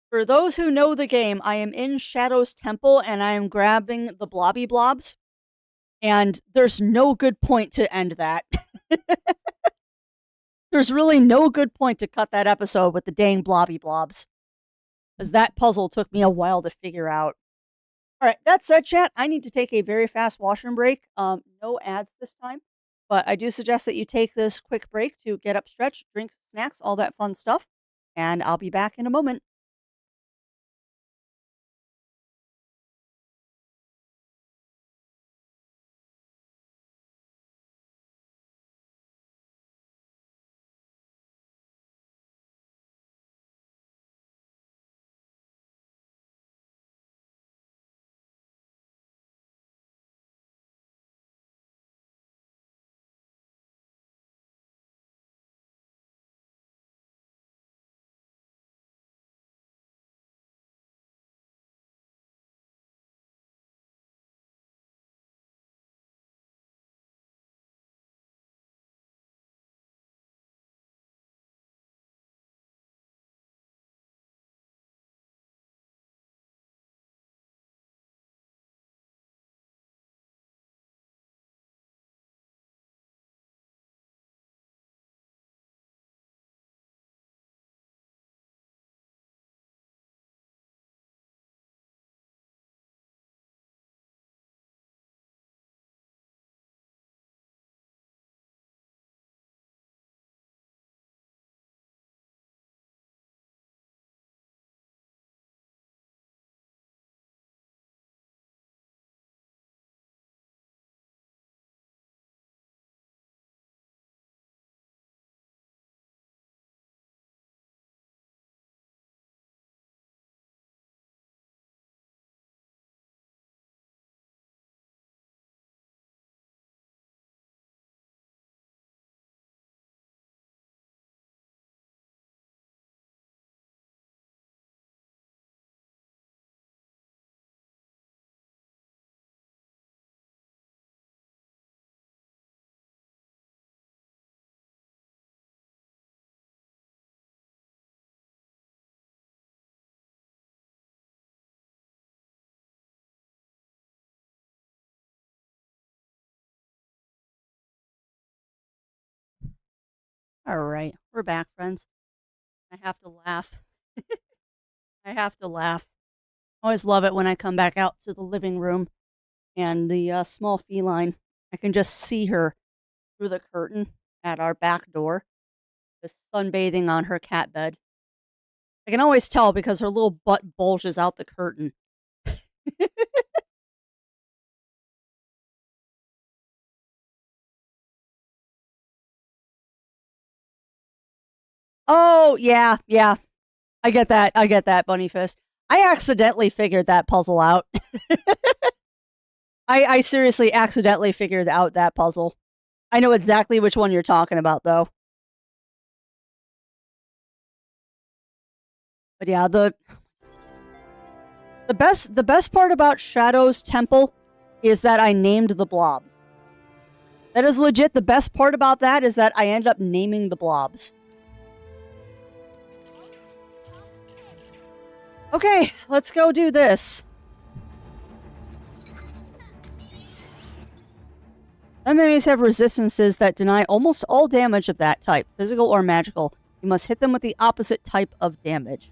[SPEAKER 2] For those who know the game, I am in Shadow's Temple and I am grabbing the blobby blobs. And there's no good point to end that. There's really no good point to cut that episode with the dang blobby blobs. Because that puzzle took me a while to figure out. Alright, that said, chat, I need to take a very fast washroom break. No ads this time. But I do suggest that you take this quick break to get up, stretch, drink, snacks, all that fun stuff. And I'll be back in a moment. Alright, we're back, friends. I have to laugh. I have to laugh. I always love it when I come back out to the living room and the small feline. I can just see her through the curtain at our back door, just sunbathing on her cat bed. I can always tell because her little butt bulges out the curtain. Oh, yeah, yeah. I get that. I get that, Bunny Fist. I accidentally figured that puzzle out. I seriously accidentally figured out that puzzle. I know exactly which one you're talking about, though. But yeah, the best part about Shadow's Temple is that I named the blobs. That is legit. The best part about that is that I ended up naming the blobs. Okay, let's go do this. Some enemies have resistances that deny almost all damage of that type, physical or magical. You must hit them with the opposite type of damage.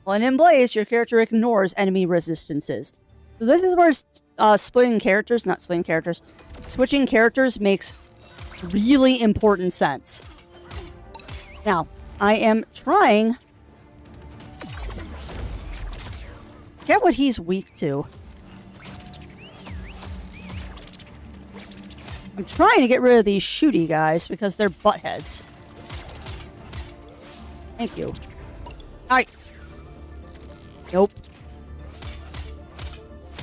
[SPEAKER 2] When in Blaze, your character ignores enemy resistances. So this is where switching characters makes really important sense. Now, I am trying to get what he's weak to. I'm trying to get rid of these shooty guys because they're buttheads. Thank you. Alright. Nope.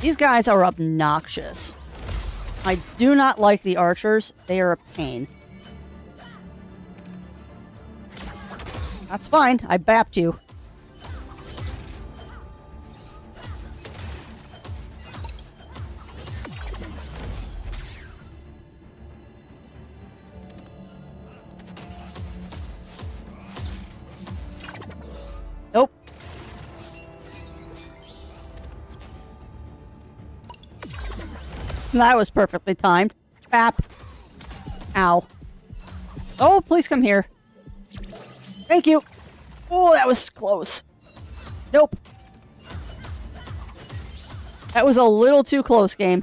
[SPEAKER 2] These guys are obnoxious. I do not like the archers. They are a pain. That's fine. I bapped you. Nope. That was perfectly timed. Bap. Ow. Oh, please come here. Thank you. Oh, that was close. Nope. That was a little too close, game.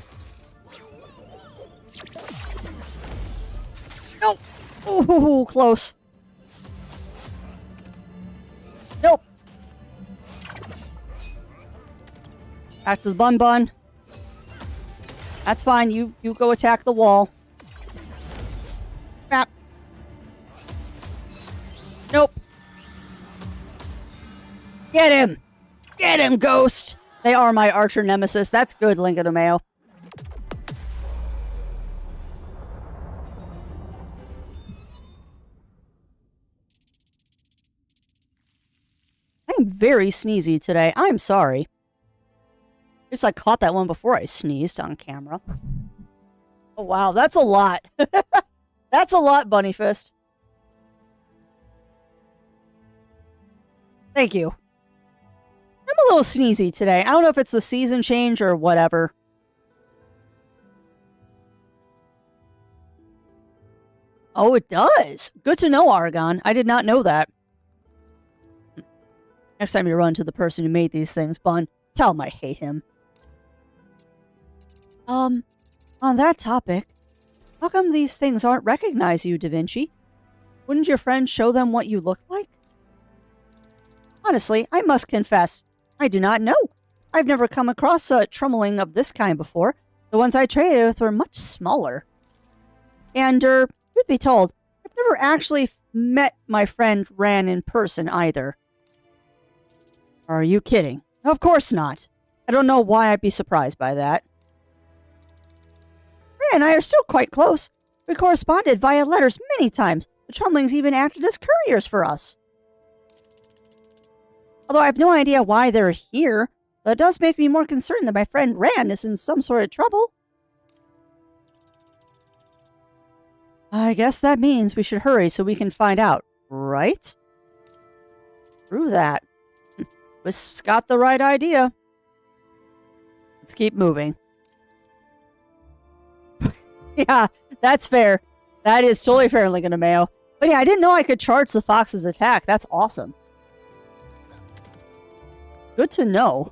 [SPEAKER 2] Nope. Ooh, close. Nope. Back to the bun bun. That's fine. You go attack the wall. Crap. Nope. Get him! Get him, Ghost! They are my archer nemesis. That's good, Lincoln de Mayo. I'm very sneezy today. I'm sorry. At least I caught that one before I sneezed on camera. Oh, wow. That's a lot. That's a lot, Bunny Fist. Thank you. I'm a little sneezy today. I don't know if it's the season change or whatever. Oh, it does. Good to know, Argon. I did not know that. Next time you run to the person who made these things, Bun, tell him I hate him. On that topic, how come these things aren't recognize you, Da Vinci? Wouldn't your friends show them what you look like? Honestly, I must confess, I do not know. I've never come across a trummeling of this kind before. The ones I traded with were much smaller. And, truth be told, I've never actually met my friend Ran in person either. Are you kidding? Of course not. I don't know why I'd be surprised by that. Ran and I are still quite close. We corresponded via letters many times. The Trumlings even acted as couriers for us. Although I have no idea why they're here, but it does make me more concerned that my friend Ran is in some sort of trouble. I guess that means we should hurry so we can find out, right? True that. Wisp's got the right idea. Let's keep moving. Yeah, that's fair. That is totally fair, Lincoln de Mayo. But yeah, I didn't know I could charge the fox's attack. That's awesome. Good to know.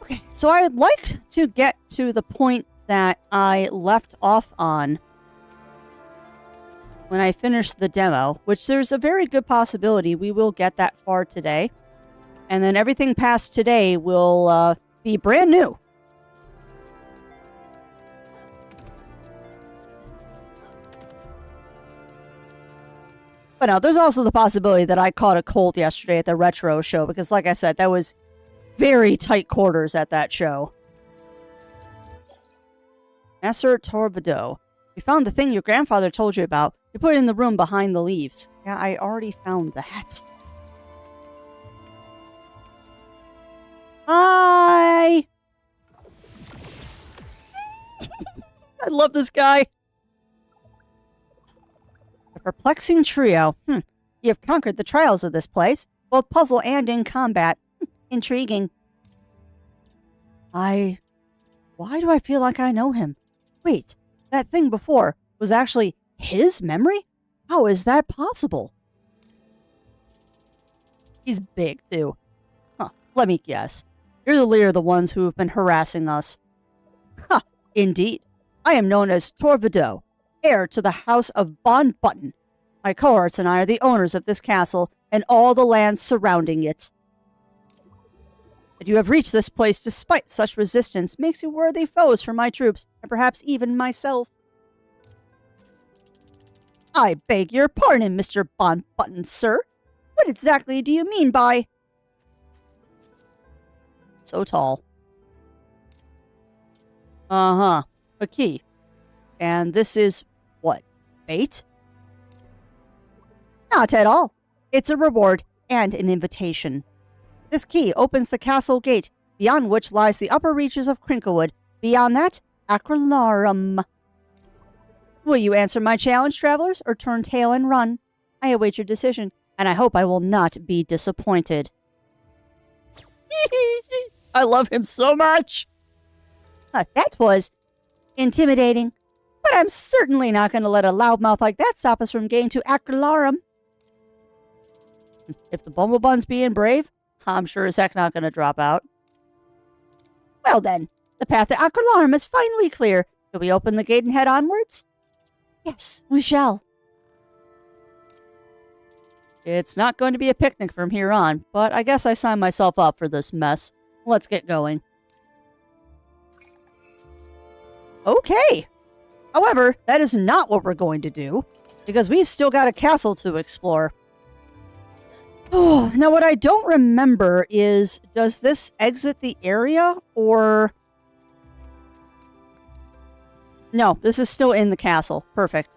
[SPEAKER 2] Okay, so I'd like to get to the point that I left off on when I finished the demo, which there's a very good possibility we will get that far today. And then everything past today will be brand new. But now, there's also the possibility that I caught a cold yesterday at the retro show, because like I said, that was very tight quarters at that show. Master Torvado, we found the thing your grandfather told you about. You put it in the room behind the leaves. Yeah, I already found that. Hi! I love this guy. A perplexing trio. You have conquered the trials of this place, both puzzle and in combat. Intriguing. Why do I feel like I know him? Wait, that thing before was actually his memory? How is that possible? He's big, too. Let me guess. You're the leader of the ones who have been harassing us. Indeed. I am known as Torvado, heir to the House of Bon Button. My cohorts and I are the owners of this castle and all the lands surrounding it. That you have reached this place despite such resistance makes you worthy foes for my troops, and perhaps even myself. I beg your pardon, Mr. Bon Button, sir. What exactly do you mean by... So tall. A key. And this is, what, bait? Not at all. It's a reward and an invitation. This key opens the castle gate, beyond which lies the upper reaches of Crinklewood. Beyond that, Acrylarum. Will you answer my challenge, travelers, or turn tail and run? I await your decision, and I hope I will not be disappointed. I love him so much. That was intimidating, but I'm certainly not going to let a loudmouth like that stop us from getting to Acrylarum. If the Bumblebun's being brave, I'm sure as heck not going to drop out. Well then, the path to Acrylarum is finally clear. Shall we open the gate and head onwards? Yes, we shall. It's not going to be a picnic from here on, but I guess I signed myself up for this mess. Let's get going. Okay. However, that is not what we're going to do, because we've still got a castle to explore. Oh, now what I don't remember is, does this exit the area, or... No, this is still in the castle. Perfect.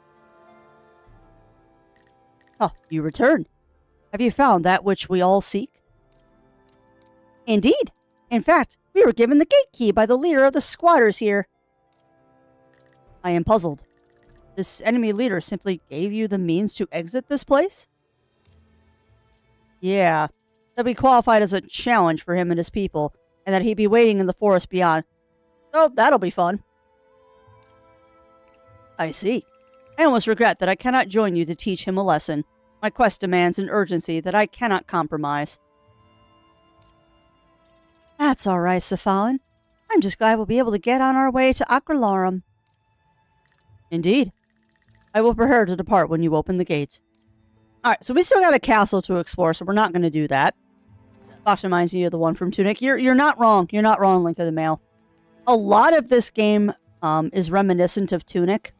[SPEAKER 2] Oh, you return. Have you found that which we all seek? Indeed. In fact, we were given the gate key by the leader of the squatters here. I am puzzled. This enemy leader simply gave you the means to exit this place? Yeah, that'd be qualified as a challenge for him and his people, and that he'd be waiting in the forest beyond. Oh, that'll be fun. I see. I almost regret that I cannot join you to teach him a lesson. My quest demands an urgency that I cannot compromise. That's all right, Cephalin. I'm just glad we'll be able to get on our way to Acrylarum. Indeed. I will prepare to depart when you open the gate. Alright, so we still got a castle to explore, so we're not going to do that. Fox reminds you of the one from Tunic. You're not wrong. You're not wrong, Link of the Mail. A lot of this game is reminiscent of Tunic.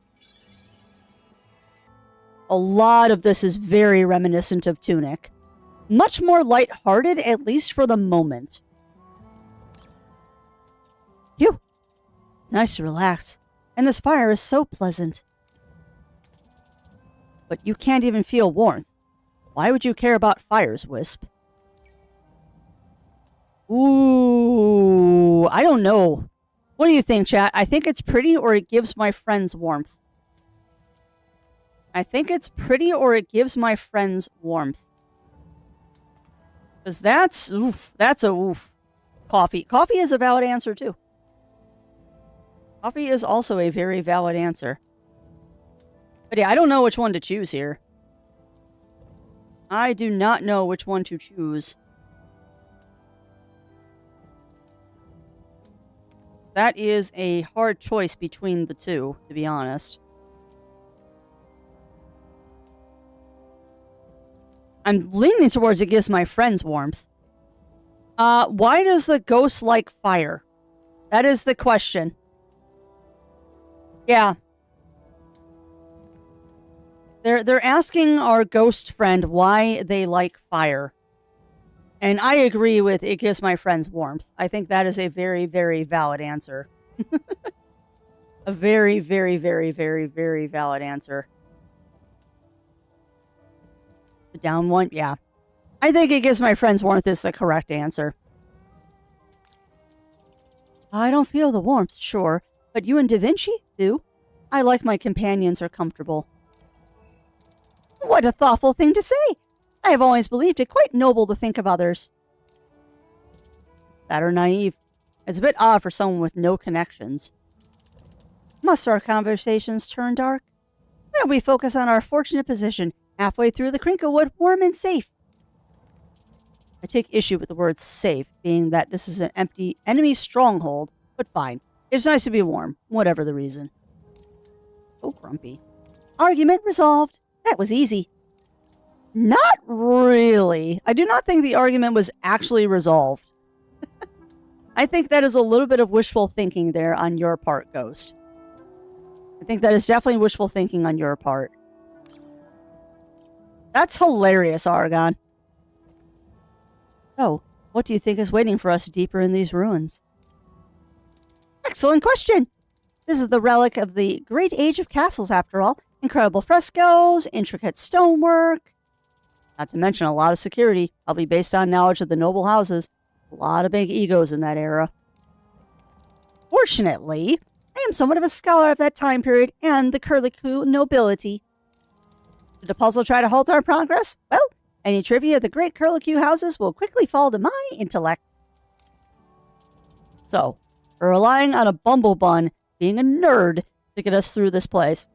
[SPEAKER 2] A lot of this is very reminiscent of Tunic. Much more lighthearted, at least for the moment. Phew. It's nice to relax. And this fire is so pleasant. But you can't even feel warmth. Why would you care about fires, Wisp? Ooh, I don't know. What do you think, chat? I think it's pretty, or it gives my friends warmth. I think it's pretty, or it gives my friends warmth. Because that's a oof. Coffee. Coffee is a valid answer, too. Coffee is also a very valid answer. But yeah, I don't know which one to choose here. I do not know which one to choose. That is a hard choice between the two, to be honest. I'm leaning towards it gives my friends warmth. Why does the ghost like fire? That is the question. Yeah. They're asking our ghost friend why they like fire. And I agree with it gives my friends warmth. I think that is a very, very valid answer. A very, very, very, very, very valid answer. The down one? Yeah. I think it gives my friends warmth is the correct answer. I don't feel the warmth, sure. But you and Da Vinci do. I like my companions are comfortable. What a thoughtful thing to say! I have always believed it quite noble to think of others. That or naive. It's a bit odd for someone with no connections. Must our conversations turn dark? Well, we focus on our fortunate position, halfway through the Crinklewood, warm and safe. I take issue with the word safe, being that this is an empty enemy stronghold, but fine. It's nice to be warm, whatever the reason. Oh, grumpy. Argument resolved. That was easy. Not really. I do not think the argument was actually resolved. I think that is a little bit of wishful thinking there on your part, Ghost. I think that is definitely wishful thinking on your part. That's hilarious, Argon. So, what do you think is waiting for us deeper in these ruins? Excellent question. This is the relic of the great age of castles, after all. Incredible frescoes, intricate stonework. Not to mention a lot of security, probably based on knowledge of the noble houses. A lot of big egos in that era. Fortunately, I am somewhat of a scholar of that time period and the Curlicue nobility. Did the puzzle try to halt our progress? Well, any trivia of the great Curlicue houses will quickly fall to my intellect. So, we're relying on a bumblebun being a nerd to get us through this place.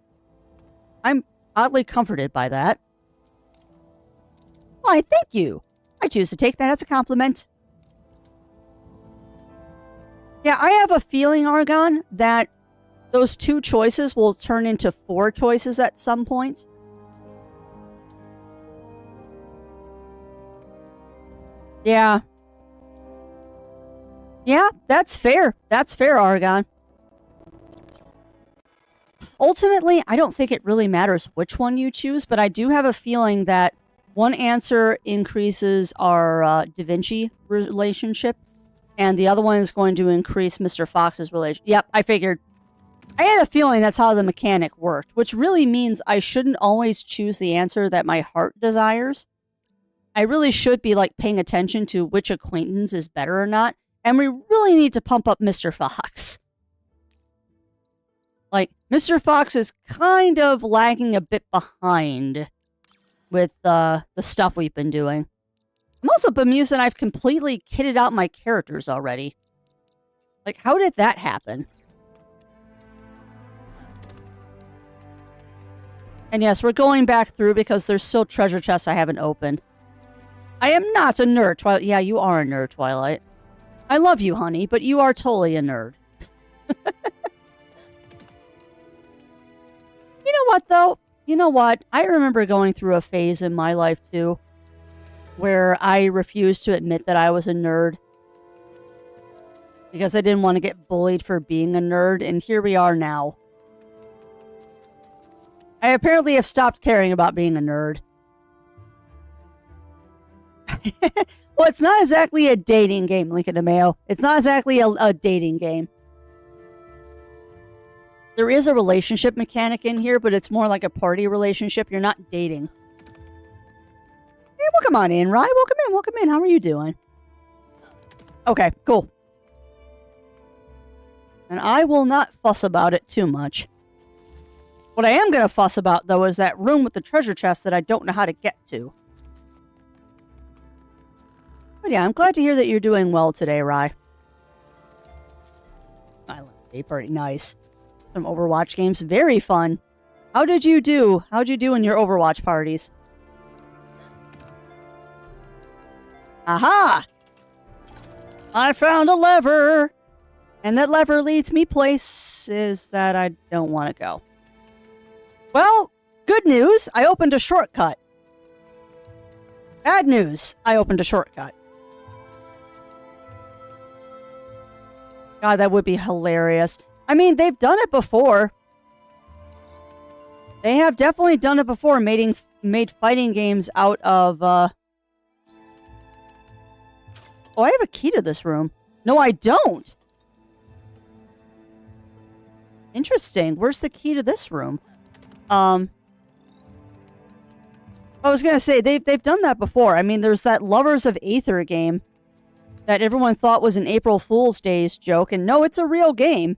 [SPEAKER 2] I'm oddly comforted by that. Why, thank you. I choose to take that as a compliment. Yeah, I have a feeling, Argon, that those 2 choices will turn into 4 choices at some point. Yeah. Yeah, that's fair. That's fair, Argon. Ultimately, I don't think it really matters which one you choose, but I do have a feeling that one answer increases our Da Vinci relationship, and the other one is going to increase Mr. Fox's relationship. Yep, I figured. I had a feeling that's how the mechanic worked, which really means I shouldn't always choose the answer that my heart desires. I really should be like paying attention to which acquaintance is better or not, and we really need to pump up Mr. Fox. Like, Mr. Fox is kind of lagging a bit behind with the stuff we've been doing. I'm also bemused that I've completely kitted out my characters already. Like, how did that happen? And yes, we're going back through because there's still treasure chests I haven't opened. I am not a nerd, Twilight. Yeah, you are a nerd, Twilight. I love you, honey, but you are totally a nerd. You know what, though? You know what? I remember going through a phase in my life, too, where I refused to admit that I was a nerd. Because I didn't want to get bullied for being a nerd, and here we are now. I apparently have stopped caring about being a nerd. Well, it's not exactly a dating game, Lincoln DeMayo. It's not exactly a dating game. There is a relationship mechanic in here, but it's more like a party relationship. You're not dating. Hey, welcome on in, Rye. Welcome in, welcome in. How are you doing? Okay, cool. And I will not fuss about it too much. What I am going to fuss about, though, is that room with the treasure chest that I don't know how to get to. But yeah, I'm glad to hear that you're doing well today, Rye. Island Day Party, nice. Some Overwatch games, very fun. How did you do? How'd you do in your Overwatch parties? Aha! I found a lever! And that lever leads me places that I don't want to go. Well, good news, I opened a shortcut. Bad news, I opened a shortcut. God, that would be hilarious. I mean, they've done it before. They have definitely done it before, made fighting games out of, Oh, I have a key to this room. No, I don't. Interesting. Where's the key to this room? I was gonna say, they've done that before. I mean, there's that Lovers of Aether game that everyone thought was an April Fool's Days joke, and no, it's a real game.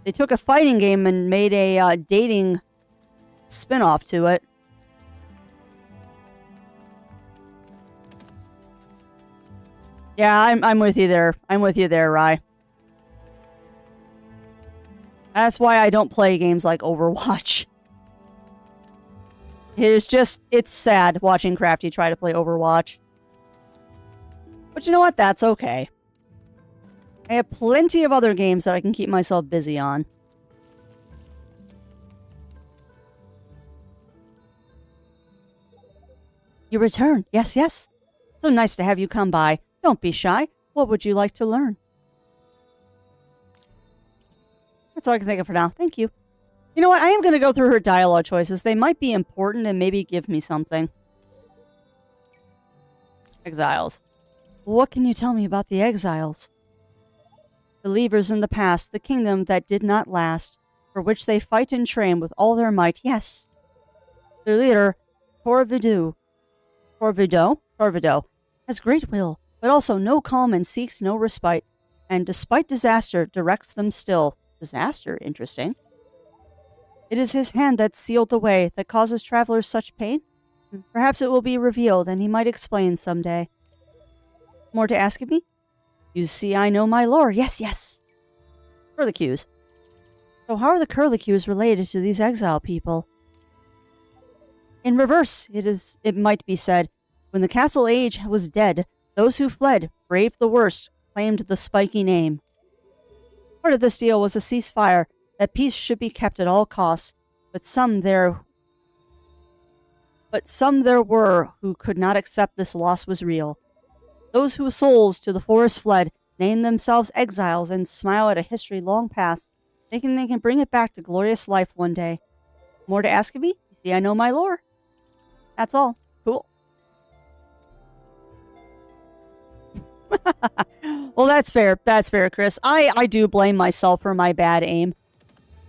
[SPEAKER 2] They took a fighting game and made a dating spin-off to it. Yeah, I'm with you there. I'm with you there, Rye. That's why I don't play games like Overwatch. It's sad watching Crafty try to play Overwatch. But you know what? That's okay. I have plenty of other games that I can keep myself busy on. You return. Yes, yes. So nice to have you come by. Don't be shy. What would you like to learn? That's all I can think of for now. Thank you. You know what? I am going to go through her dialogue choices. They might be important and maybe give me something. Exiles. What can you tell me about the exiles? Believers in the past, the kingdom that did not last, for which they fight and train with all their might. Yes. Their leader, Torvido, has great will, but also no calm and seeks no respite, and despite disaster, directs them still. Disaster, interesting. It is his hand that sealed the way, that causes travelers such pain. Perhaps it will be revealed, and he might explain someday. More to ask of me? You see, I know my lore. Yes, yes. Curlicues. So how are the Curlicues related to these exile people? In reverse, it might be said, when the castle age was dead, those who fled, braved the worst, claimed the spiky name. Part of this deal was a ceasefire, that peace should be kept at all costs, but some there were who could not accept this loss was real. Those whose souls to the forest fled, name themselves exiles and smile at a history long past, thinking they can bring it back to glorious life one day. More to ask of me? You see, I know my lore. That's all. Cool. Well, that's fair. That's fair, Chris. I do blame myself for my bad aim.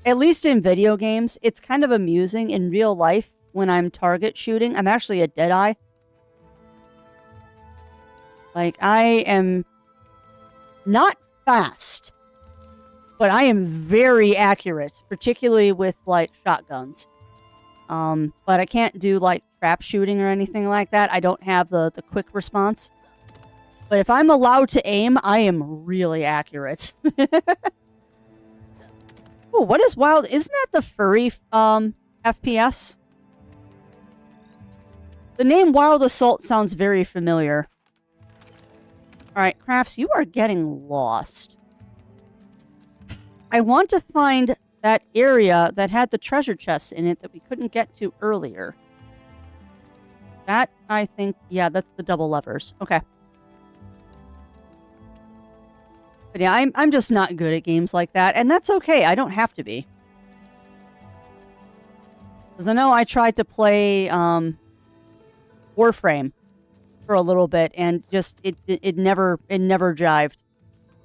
[SPEAKER 2] At least in video games, it's kind of amusing. In real life, when I'm target shooting, I'm actually a deadeye. Like, I am not fast, but I am very accurate, particularly with, like, shotguns. But I can't do, like, trap shooting or anything like that. I don't have the quick response. But if I'm allowed to aim, I am really accurate. Oh, what is Wild? Isn't that the furry FPS? The name Wild Assault sounds very familiar. Alright, Crafts, you are getting lost. I want to find that area that had the treasure chests in it that we couldn't get to earlier. That, I think, yeah, that's the double levers. Okay. But yeah, I'm just not good at games like that, and that's okay. I don't have to be. Because I know I tried to play Warframe for a little bit, and just it never jived.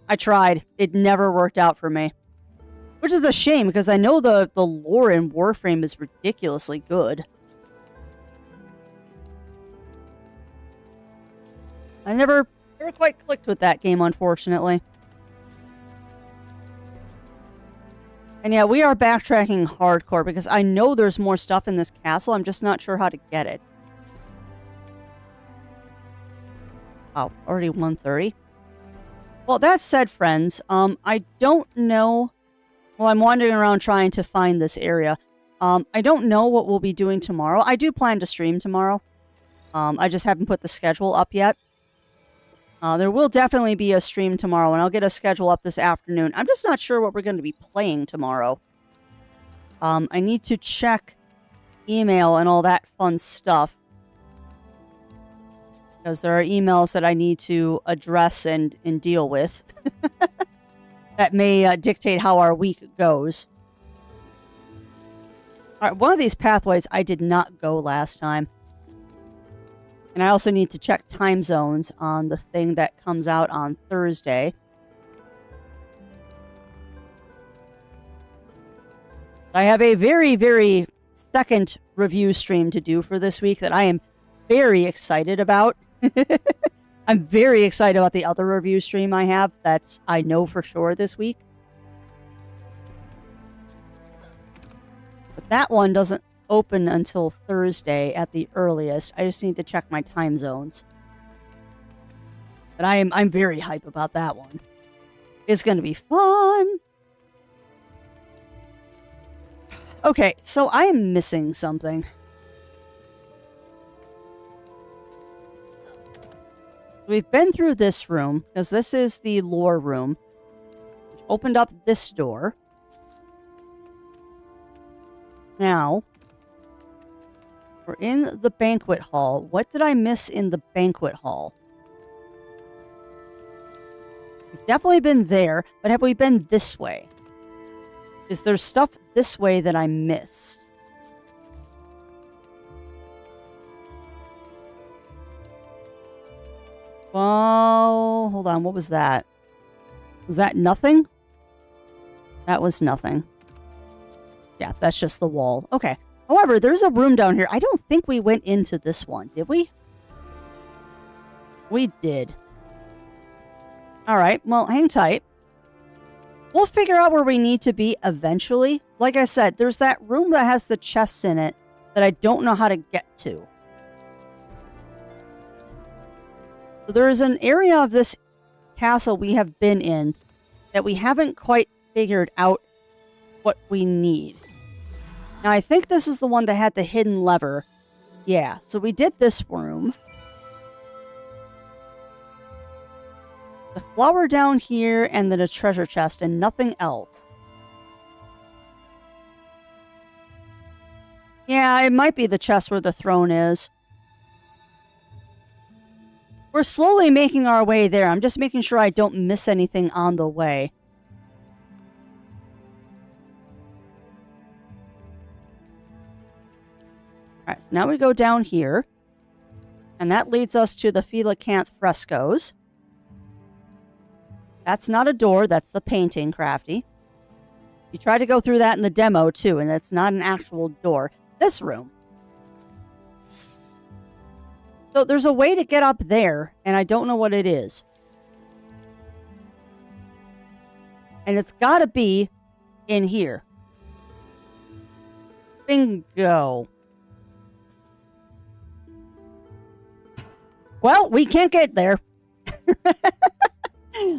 [SPEAKER 2] I tried. It never worked out for me. Which is a shame, because I know the lore in Warframe is ridiculously good. I never quite clicked with that game, unfortunately. And yeah, we are backtracking hardcore because I know there's more stuff in this castle. I'm just not sure how to get it. Oh, already 1:30. Well, that said, friends, I don't know. Well, I'm wandering around trying to find this area. I don't know what we'll be doing tomorrow. I do plan to stream tomorrow. I just haven't put the schedule up yet. There will definitely be a stream tomorrow, and I'll get a schedule up this afternoon. I'm just not sure what we're going to be playing tomorrow. I need to check email and all that fun stuff. Because there are emails that I need to address and deal with. That may dictate how our week goes. All right, one of these pathways I did not go last time. And I also need to check time zones on the thing that comes out on Thursday. I have a very, very second review stream to do for this week that I am very excited about. I'm very excited about the other review stream I have that's I know for sure this week. But that one doesn't open until Thursday at the earliest. I just need to check my time zones. But I'm very hype about that one. It's going to be fun. Okay, so I am missing something. We've been through this room, because this is the lore room, which opened up this door. Now, we're in the banquet hall. What did I miss in the banquet hall? We've definitely been there, but have we been this way? Is there stuff this way that I missed? Oh, hold on. What was that? Was that nothing? That was nothing. Yeah, that's just the wall. Okay. However, there's a room down here. I don't think we went into this one, did we? We did. All right. Well, hang tight. We'll figure out where we need to be eventually. Like I said, there's that room that has the chests in it that I don't know how to get to. So there is an area of this castle we have been in that we haven't quite figured out what we need. Now, I think this is the one that had the hidden lever. Yeah, so we did this room. The flower down here, and then a treasure chest, and nothing else. Yeah, it might be the chest where the throne is. We're slowly making our way there. I'm just making sure I don't miss anything on the way. Alright, so now we go down here. And that leads us to the Felicanth frescoes. That's not a door, that's the painting, Crafty. You tried to go through that in the demo, too, and it's not an actual door. This room. So there's a way to get up there, and I don't know what it is. And it's got to be in here. Bingo. Well, we can't get there.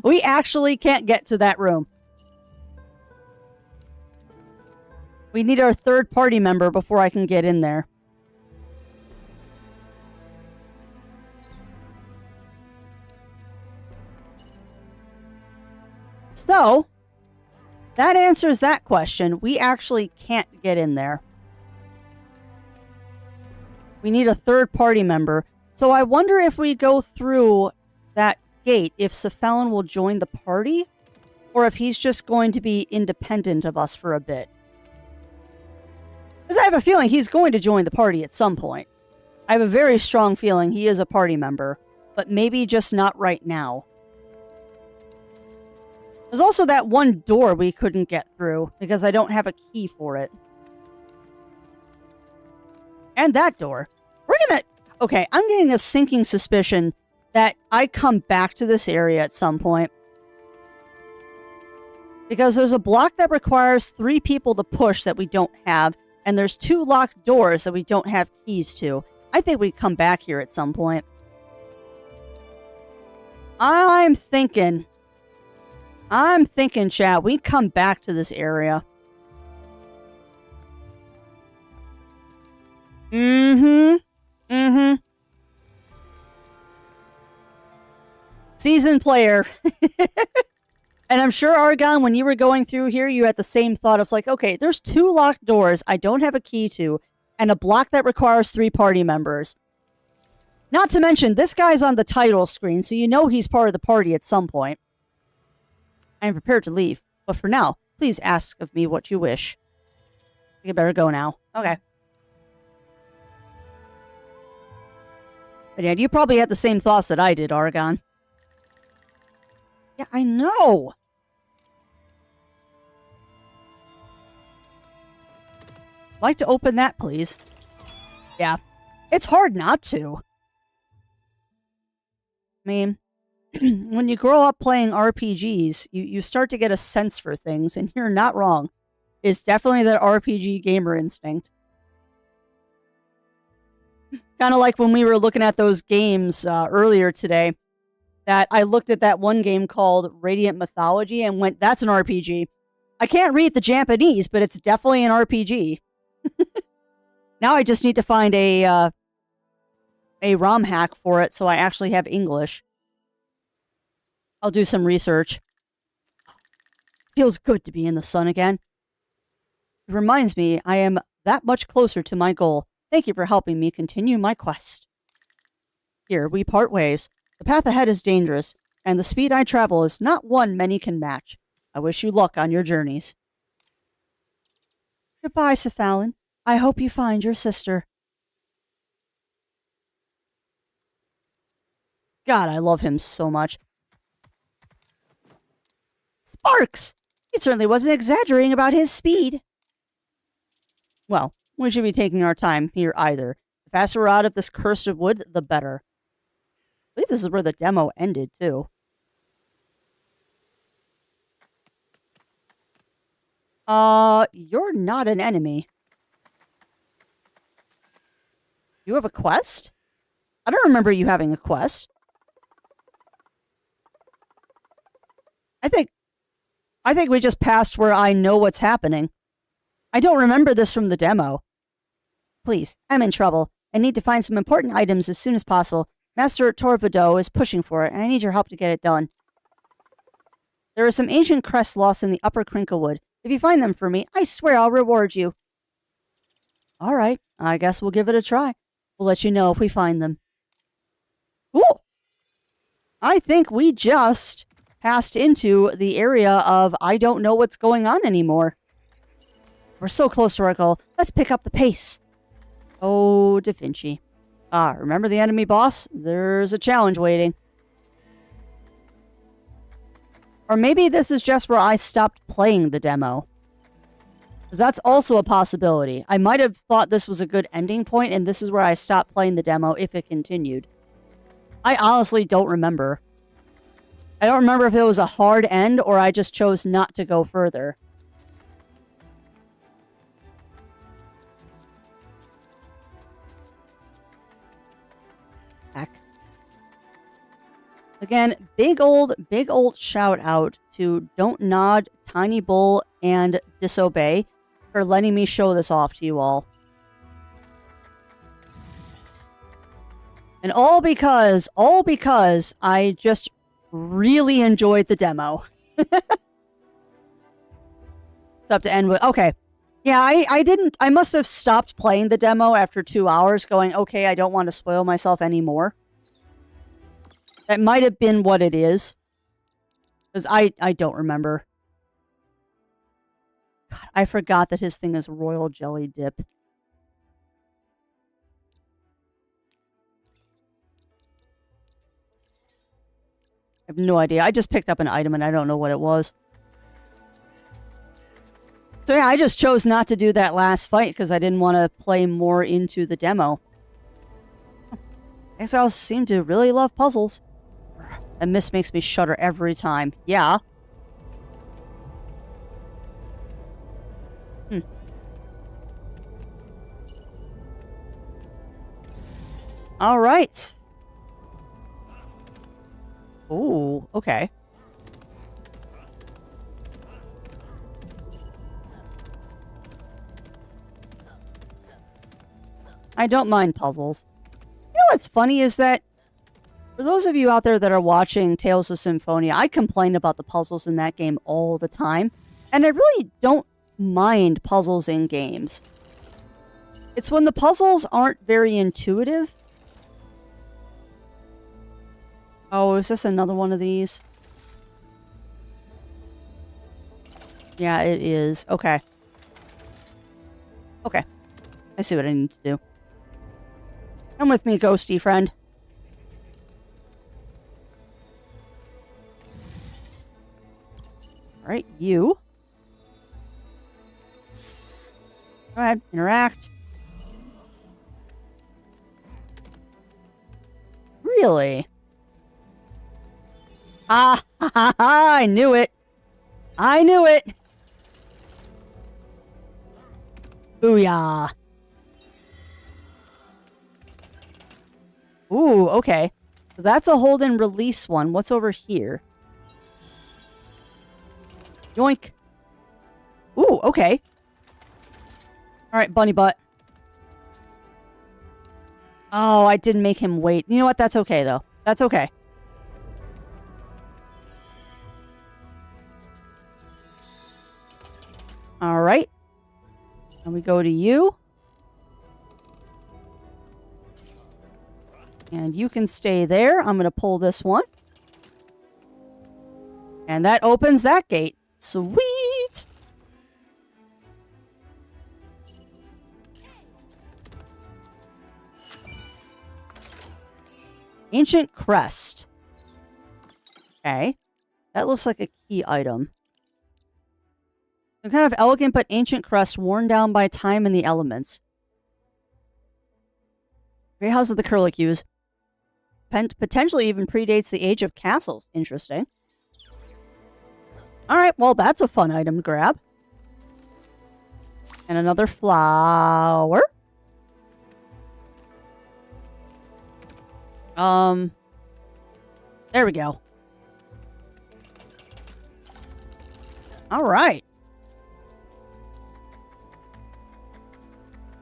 [SPEAKER 2] We actually can't get to that room. We need our third party member before I can get in there. So, that answers that question. We actually can't get in there. We need a third party member. So I wonder if we go through that gate, if Cephalon will join the party, or if he's just going to be independent of us for a bit. Because I have a feeling he's going to join the party at some point. I have a very strong feeling he is a party member, but maybe just not right now. There's also that one door we couldn't get through, because I don't have a key for it. And that door. We're gonna... Okay, I'm getting a sinking suspicion that I come back to this area at some point. Because there's a block that requires 3 people to push that we don't have, and there's 2 locked doors that we don't have keys to. I think we come back here at some point. I'm thinking, chat, we come back to this area. Seasoned player. And I'm sure, Argon, when you were going through here, you had the same thought of like, okay, there's 2 locked doors I don't have a key to, and a block that requires 3 party members. Not to mention, this guy's on the title screen, so you know he's part of the party at some point. I am prepared to leave, but for now, please ask of me what you wish. You better go now. Okay. But yeah, you probably had the same thoughts that I did, Argon. Yeah, I know! Like to open that, please. Yeah. It's hard not to. I mean, when you grow up playing RPGs, you start to get a sense for things, and you're not wrong. It's definitely that RPG gamer instinct. Kind of like when we were looking at those games earlier today, that I looked at that one game called Radiant Mythology and went, that's an RPG. I can't read the Japanese, but it's definitely an RPG. Now I just need to find a ROM hack for it so I actually have English. I'll do some research. Feels good to be in the sun again. It reminds me I am that much closer to my goal. Thank you for helping me continue my quest. Here, we part ways. The path ahead is dangerous, and the speed I travel is not one many can match. I wish you luck on your journeys. Goodbye, Cephalin. I hope you find your sister. God, I love him so much. Sparks! He certainly wasn't exaggerating about his speed. Well, we should be taking our time here either. The faster we're out of this cursed wood, the better. I believe this is where the demo ended, too. You're not an enemy. You have a quest? I don't remember you having a quest. I think we just passed where I know what's happening. I don't remember this from the demo. Please, I'm in trouble. I need to find some important items as soon as possible. Master Torpedo is pushing for it, and I need your help to get it done. There are some ancient crests lost in the upper Crinklewood. If you find them for me, I swear I'll reward you. All right, I guess we'll give it a try. We'll let you know if we find them. Cool. I think we just passed into the area of I don't know what's going on anymore. We're so close to our goal. Let's pick up the pace. Oh, Da Vinci. Remember the enemy boss? There's a challenge waiting. Or maybe this is just where I stopped playing the demo. Because that's also a possibility. I might have thought this was a good ending point, and this is where I stopped playing the demo if it continued. I honestly don't remember. I don't remember if it was a hard end, or I just chose not to go further. Heck. Again, big old shout out to Don't Nod, Tiny Bull, and Disobey for letting me show this off to you all. And all because I just really enjoyed the demo. It's up to end with, okay. Yeah, I must have stopped playing the demo after 2 hours going, okay, I don't want to spoil myself anymore. That might have been what it is. Because I don't remember. God, I forgot that his thing is royal jelly dip. I have no idea. I just picked up an item and I don't know what it was. So yeah, I just chose not to do that last fight because I didn't want to play more into the demo. Exiles seem to really love puzzles. And this makes me shudder every time. Yeah. All right. Ooh, okay. I don't mind puzzles. You know what's funny is that For those of you out there that are watching Tales of Symphonia, I complain about the puzzles in that game all the time. And I really don't mind puzzles in games. It's when the puzzles aren't very intuitive. Oh, is this another one of these? Yeah, it is. Okay. Okay. I see what I need to do. Come with me, ghosty friend. Alright, you. Go ahead, interact. Really? Ah, ha, ha, ha, I knew it. I knew it. Booyah. Ooh, okay. So that's a hold and release one. What's over here? Yoink. Ooh, okay. Alright, bunny butt. Oh, I didn't make him wait. You know what? That's okay, though. That's okay. Alright. And we go to you. And you can stay there. I'm going to pull this one. And that opens that gate. Sweet! Ancient crest. Okay. That looks like a key item. A kind of elegant but ancient crest worn down by time and the elements. Great House of the Curlicues. Potentially even predates the age of castles. Interesting. Alright, well, that's a fun item to grab. And another flower. There we go. Alright.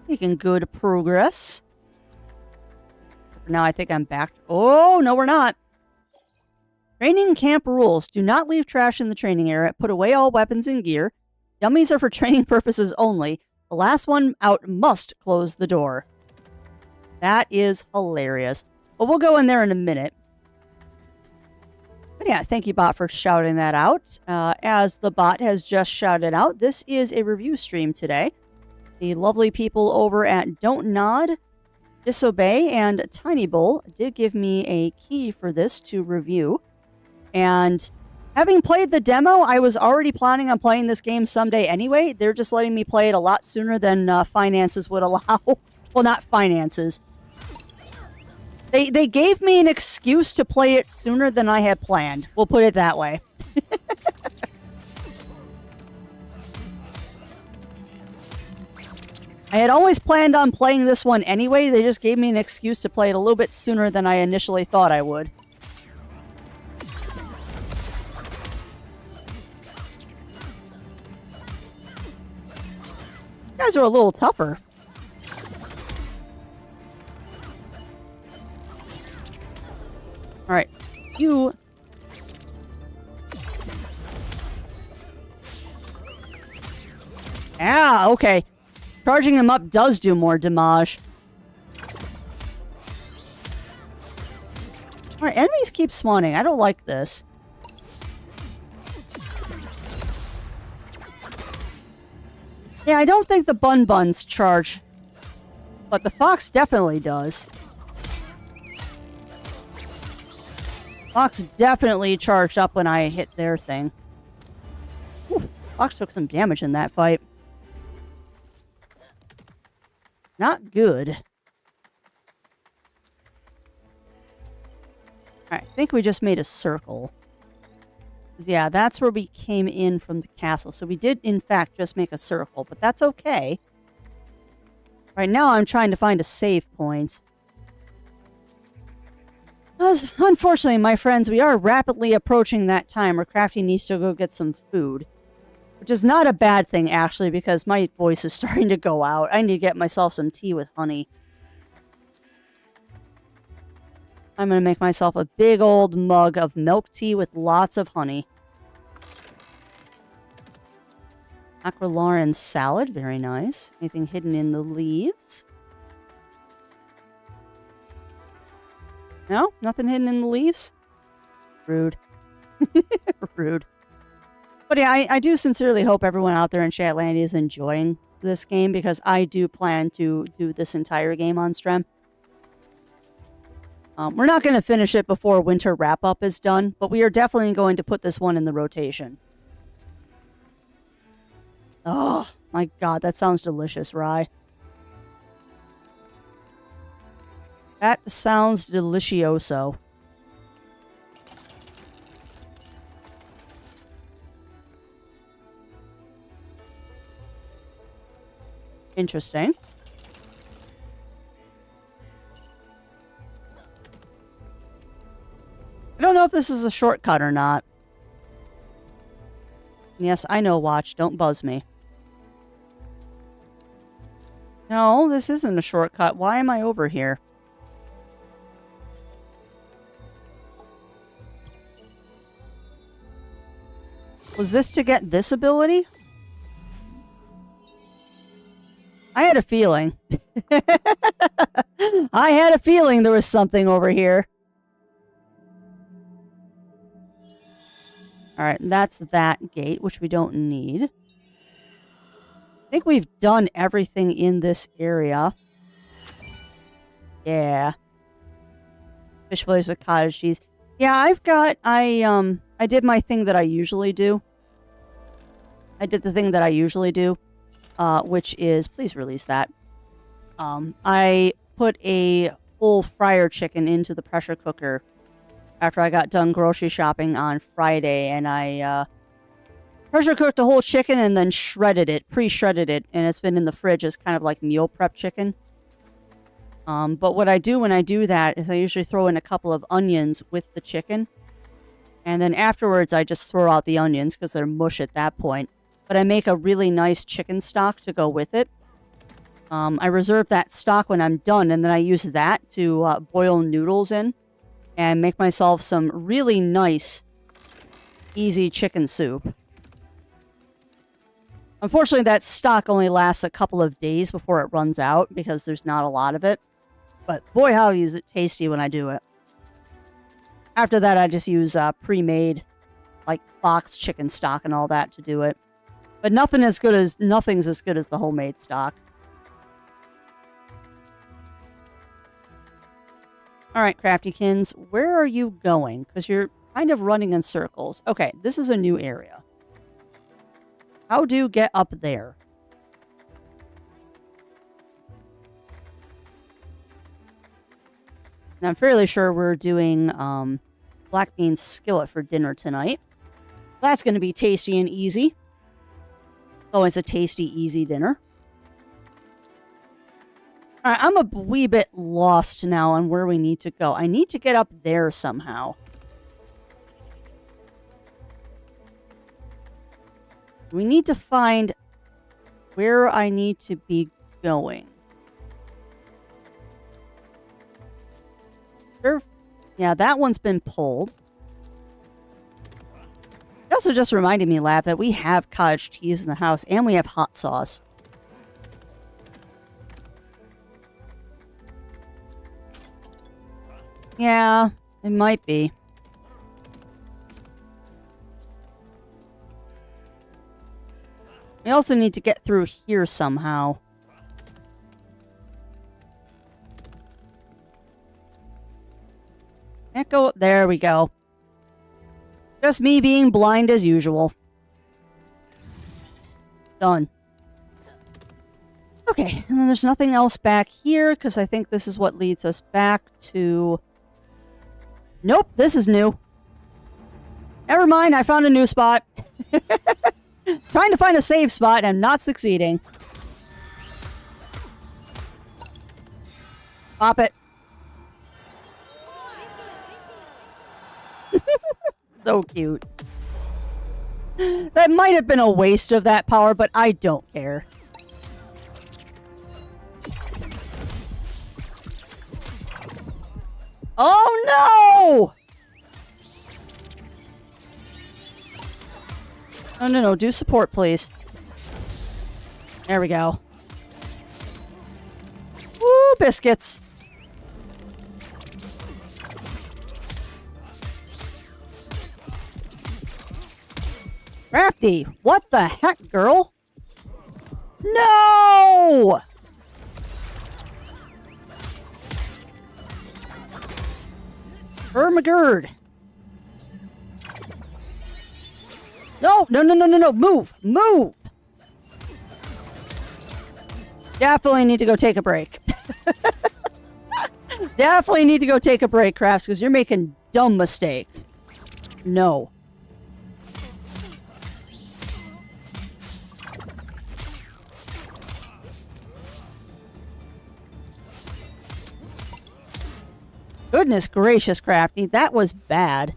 [SPEAKER 2] Making good progress. For now, I think I'm back. Oh, no, we're not. Training camp rules. Do not leave trash in the training area. Put away all weapons and gear. Dummies are for training purposes only. The last one out must close the door. That is hilarious. But we'll go in there in a minute. But yeah, thank you, bot, for shouting that out. As the bot has just shouted out, this is a review stream today. The lovely people over at Don't Nod, Disobey, and Tiny Bull did give me a key for this to review. And having played the demo, I was already planning on playing this game someday anyway. They're just letting me play it a lot sooner than finances would allow. Well, not finances. They gave me an excuse to play it sooner than I had planned. We'll put it that way. I had always planned on playing this one anyway. They just gave me an excuse to play it a little bit sooner than I initially thought I would. You guys are a little tougher. Alright. You... Ah, okay. Charging him up does do more damage. Alright, enemies keep spawning. I don't like this. Yeah, I don't think the Bun Buns charge. But the Fox definitely does. Fox definitely charged up when I hit their thing. Whew, Fox took some damage in that fight. Not good. Alright, I think we just made a circle. Yeah, that's where we came in from the castle. So we did, in fact, just make a circle, but that's okay. Right now, I'm trying to find a save point. Because, unfortunately, my friends, we are rapidly approaching that time where Crafty needs to go get some food. Which is not a bad thing, actually, because my voice is starting to go out. I need to get myself some tea with honey. I'm going to make myself a big old mug of milk tea with lots of honey. Aquilaurin salad, very nice. Anything hidden in the leaves? No? Nothing hidden in the leaves? Rude. Rude. But yeah, I do sincerely hope everyone out there in Chatlandia is enjoying this game, because I do plan to do this entire game on stream. We're not going to finish it before winter wrap-up is done, but we are definitely going to put this one in the rotation. Oh, my God, that sounds delicious, Rye. That sounds delicioso. Interesting. I don't know if this is a shortcut or not. Yes, I know, Watch. Don't buzz me. No, this isn't a shortcut. Why am I over here? Was this to get this ability? I had a feeling. I had a feeling there was something over here. Alright, that's that gate, which we don't need. I think we've done everything in this area. Yeah. Fish fillets with cottage cheese. Yeah, I did my thing that I usually do. I did the thing that I usually do. Which is, please release that. I put a whole fryer chicken into the pressure cooker after I got done grocery shopping on Friday, and I pressure cooked the whole chicken and then shredded it, pre-shredded it, and it's been in the fridge as kind of like meal prep chicken. But what I do when I do that is I usually throw in a couple of onions with the chicken, and then afterwards I just throw out the onions because they're mush at that point. But I make a really nice chicken stock to go with it. I reserve that stock when I'm done, and then I use that to boil noodles in and make myself some really nice, easy chicken soup. Unfortunately, that stock only lasts a couple of days before it runs out because there's not a lot of it. But boy, how is it tasty when I do it. After that, I just use pre-made, like, boxed chicken stock and all that to do it. But nothing's as good as the homemade stock. Alright, Craftykins, where are you going? Because you're kind of running in circles. Okay, this is a new area. How do you get up there? Now, I'm fairly sure we're doing black bean skillet for dinner tonight. That's going to be tasty and easy. Always a tasty, easy dinner. Alright, I'm a wee bit lost now on where we need to go. I need to get up there somehow. We need to find where I need to be going. Sure. Yeah, that one's been pulled. It also just reminded me, Lav, that we have cottage cheese in the house and we have hot sauce. Yeah, it might be. We also need to get through here somehow. Can't go. There we go. Just me being blind as usual. Done. Okay, and then there's nothing else back here, because I think this is what leads us back to... Nope, this is new. Never mind, I found a new spot. Trying to find a save spot and not succeeding. Pop it. So cute. That might have been a waste of that power, but I don't care. Oh, no! Oh, no, no. Do support, please. There we go. Woo, biscuits. Crafty, what the heck, girl? No! Ermagerd. No, no, no, no, no, no. Move. Move. Definitely need to go take a break. Definitely need to go take a break, Crafts, because you're making dumb mistakes. No. Goodness gracious, Crafty. That was bad.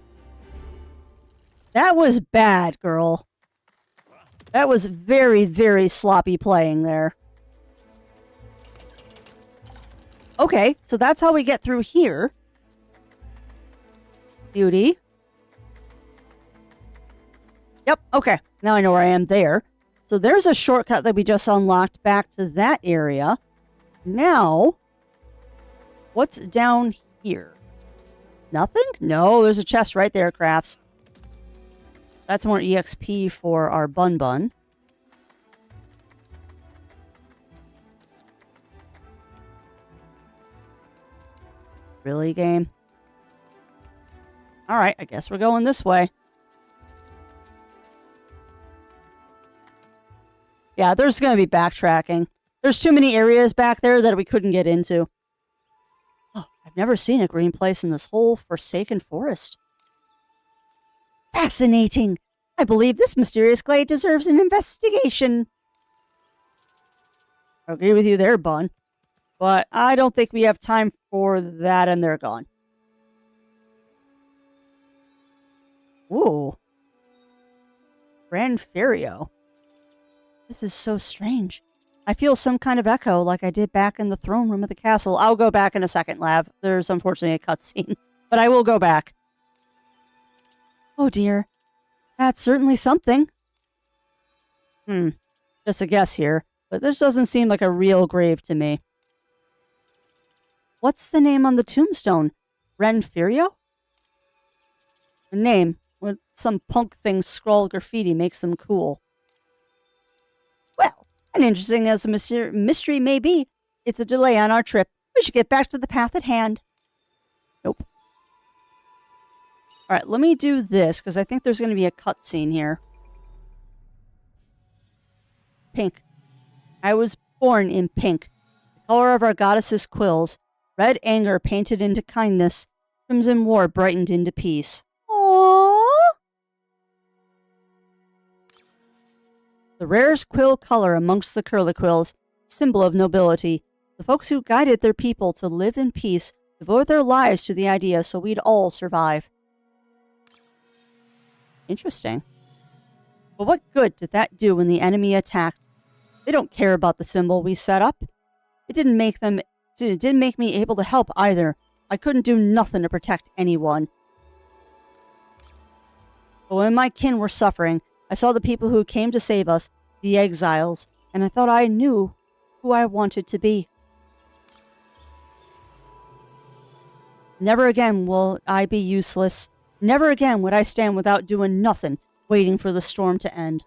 [SPEAKER 2] That was bad, girl. That was very, very sloppy playing there. Okay, so that's how we get through here. Beauty. Yep, okay. Now I know where I am there. So there's a shortcut that we just unlocked back to that area. Now, what's down here? Nothing? No, there's a chest right there, Crafts. That's more EXP for our Bun Bun. Really, game? Alright, I guess we're going this way. Yeah, there's going to be backtracking. There's too many areas back there that we couldn't get into. Oh, I've never seen a green place in this whole forsaken forest. Fascinating! I believe this mysterious glade deserves an investigation. I agree with you there, Bun. But I don't think we have time for that, and they're gone. Ooh. Grand Ferio. This is so strange. I feel some kind of echo like I did back in the throne room of the castle. I'll go back in a second, Lav. There's unfortunately a cutscene. But I will go back. Oh dear. That's certainly something. Just a guess here. But this doesn't seem like a real grave to me. What's the name on the tombstone? Renferio? The name, with some punk thing scrawled graffiti, makes them cool. Well, and interesting as the mystery may be, it's a delay on our trip. We should get back to the path at hand. Nope. Alright, let me do this, because I think there's going to be a cutscene here. Pink. I was born in pink, the color of our goddess's quills. Red anger painted into kindness, crimson war brightened into peace. Aww. The rarest quill color amongst the curliquills, symbol of nobility. The folks who guided their people to live in peace devoted their lives to the idea so we'd all survive. Interesting. But what good did that do when the enemy attacked? They don't care about the symbol we set up. It didn't make me able to help either. I couldn't do nothing to protect anyone. But when my kin were suffering, I saw the people who came to save us, the exiles, and I thought I knew who I wanted to be. Never again will I be useless. Never again would I stand without doing nothing, waiting for the storm to end.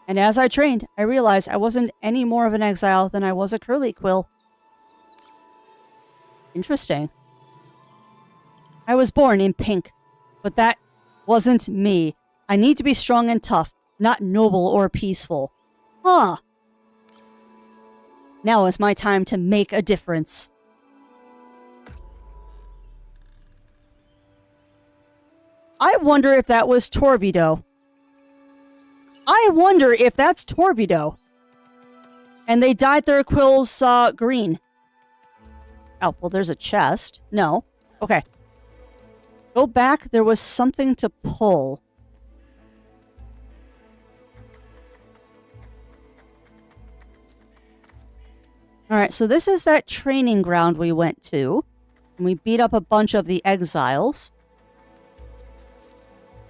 [SPEAKER 2] And as I trained, I realized I wasn't any more of an exile than I was a curliquill. Interesting. I was born in pink, but that wasn't me. I need to be strong and tough, not noble or peaceful. Huh. Now is my time to make a difference. I wonder if that was Torvido. I wonder if that's Torvido. And they dyed their quills green. Oh, well, there's a chest. No. Okay. Go back. There was something to pull. Alright, so this is that training ground we went to. And we beat up a bunch of the exiles.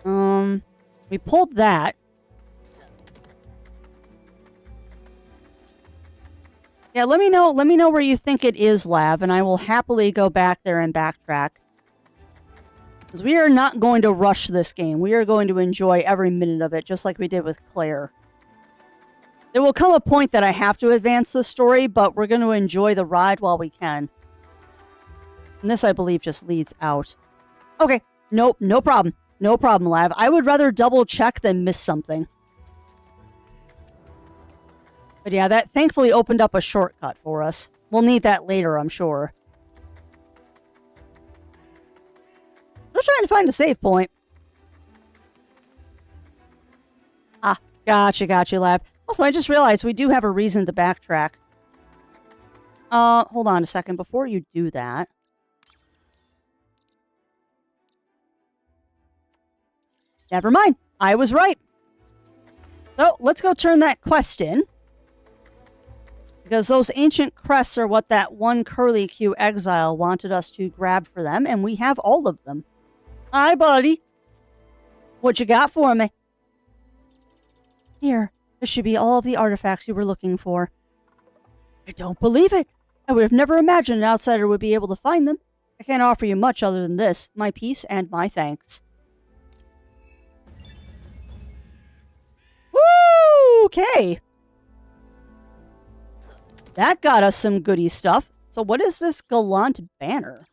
[SPEAKER 2] We pulled that. Yeah, let me know where you think it is, Lav, and I will happily go back there and backtrack. Because we are not going to rush this game. We are going to enjoy every minute of it, just like we did with Claire. There will come a point that I have to advance the story, but we're going to enjoy the ride while we can. And this, I believe, just leads out. Okay, nope, no problem. No problem, Lav. I would rather double check than miss something. But yeah, that thankfully opened up a shortcut for us. We'll need that later, I'm sure. Still trying to find a save point. Ah, gotcha, Lav. Also, I just realized we do have a reason to backtrack. Hold on a second. Before you do that... Never mind. I was right. So, let's go turn that quest in. Because those ancient crests are what that one Curly-Q exile wanted us to grab for them, and we have all of them. Hi, buddy. What you got for me? Here, this should be all of the artifacts you were looking for. I don't believe it. I would have never imagined an outsider would be able to find them. I can't offer you much other than this, my peace and my thanks. Woo! Okay. That got us some goody stuff. So what is this gallant banner?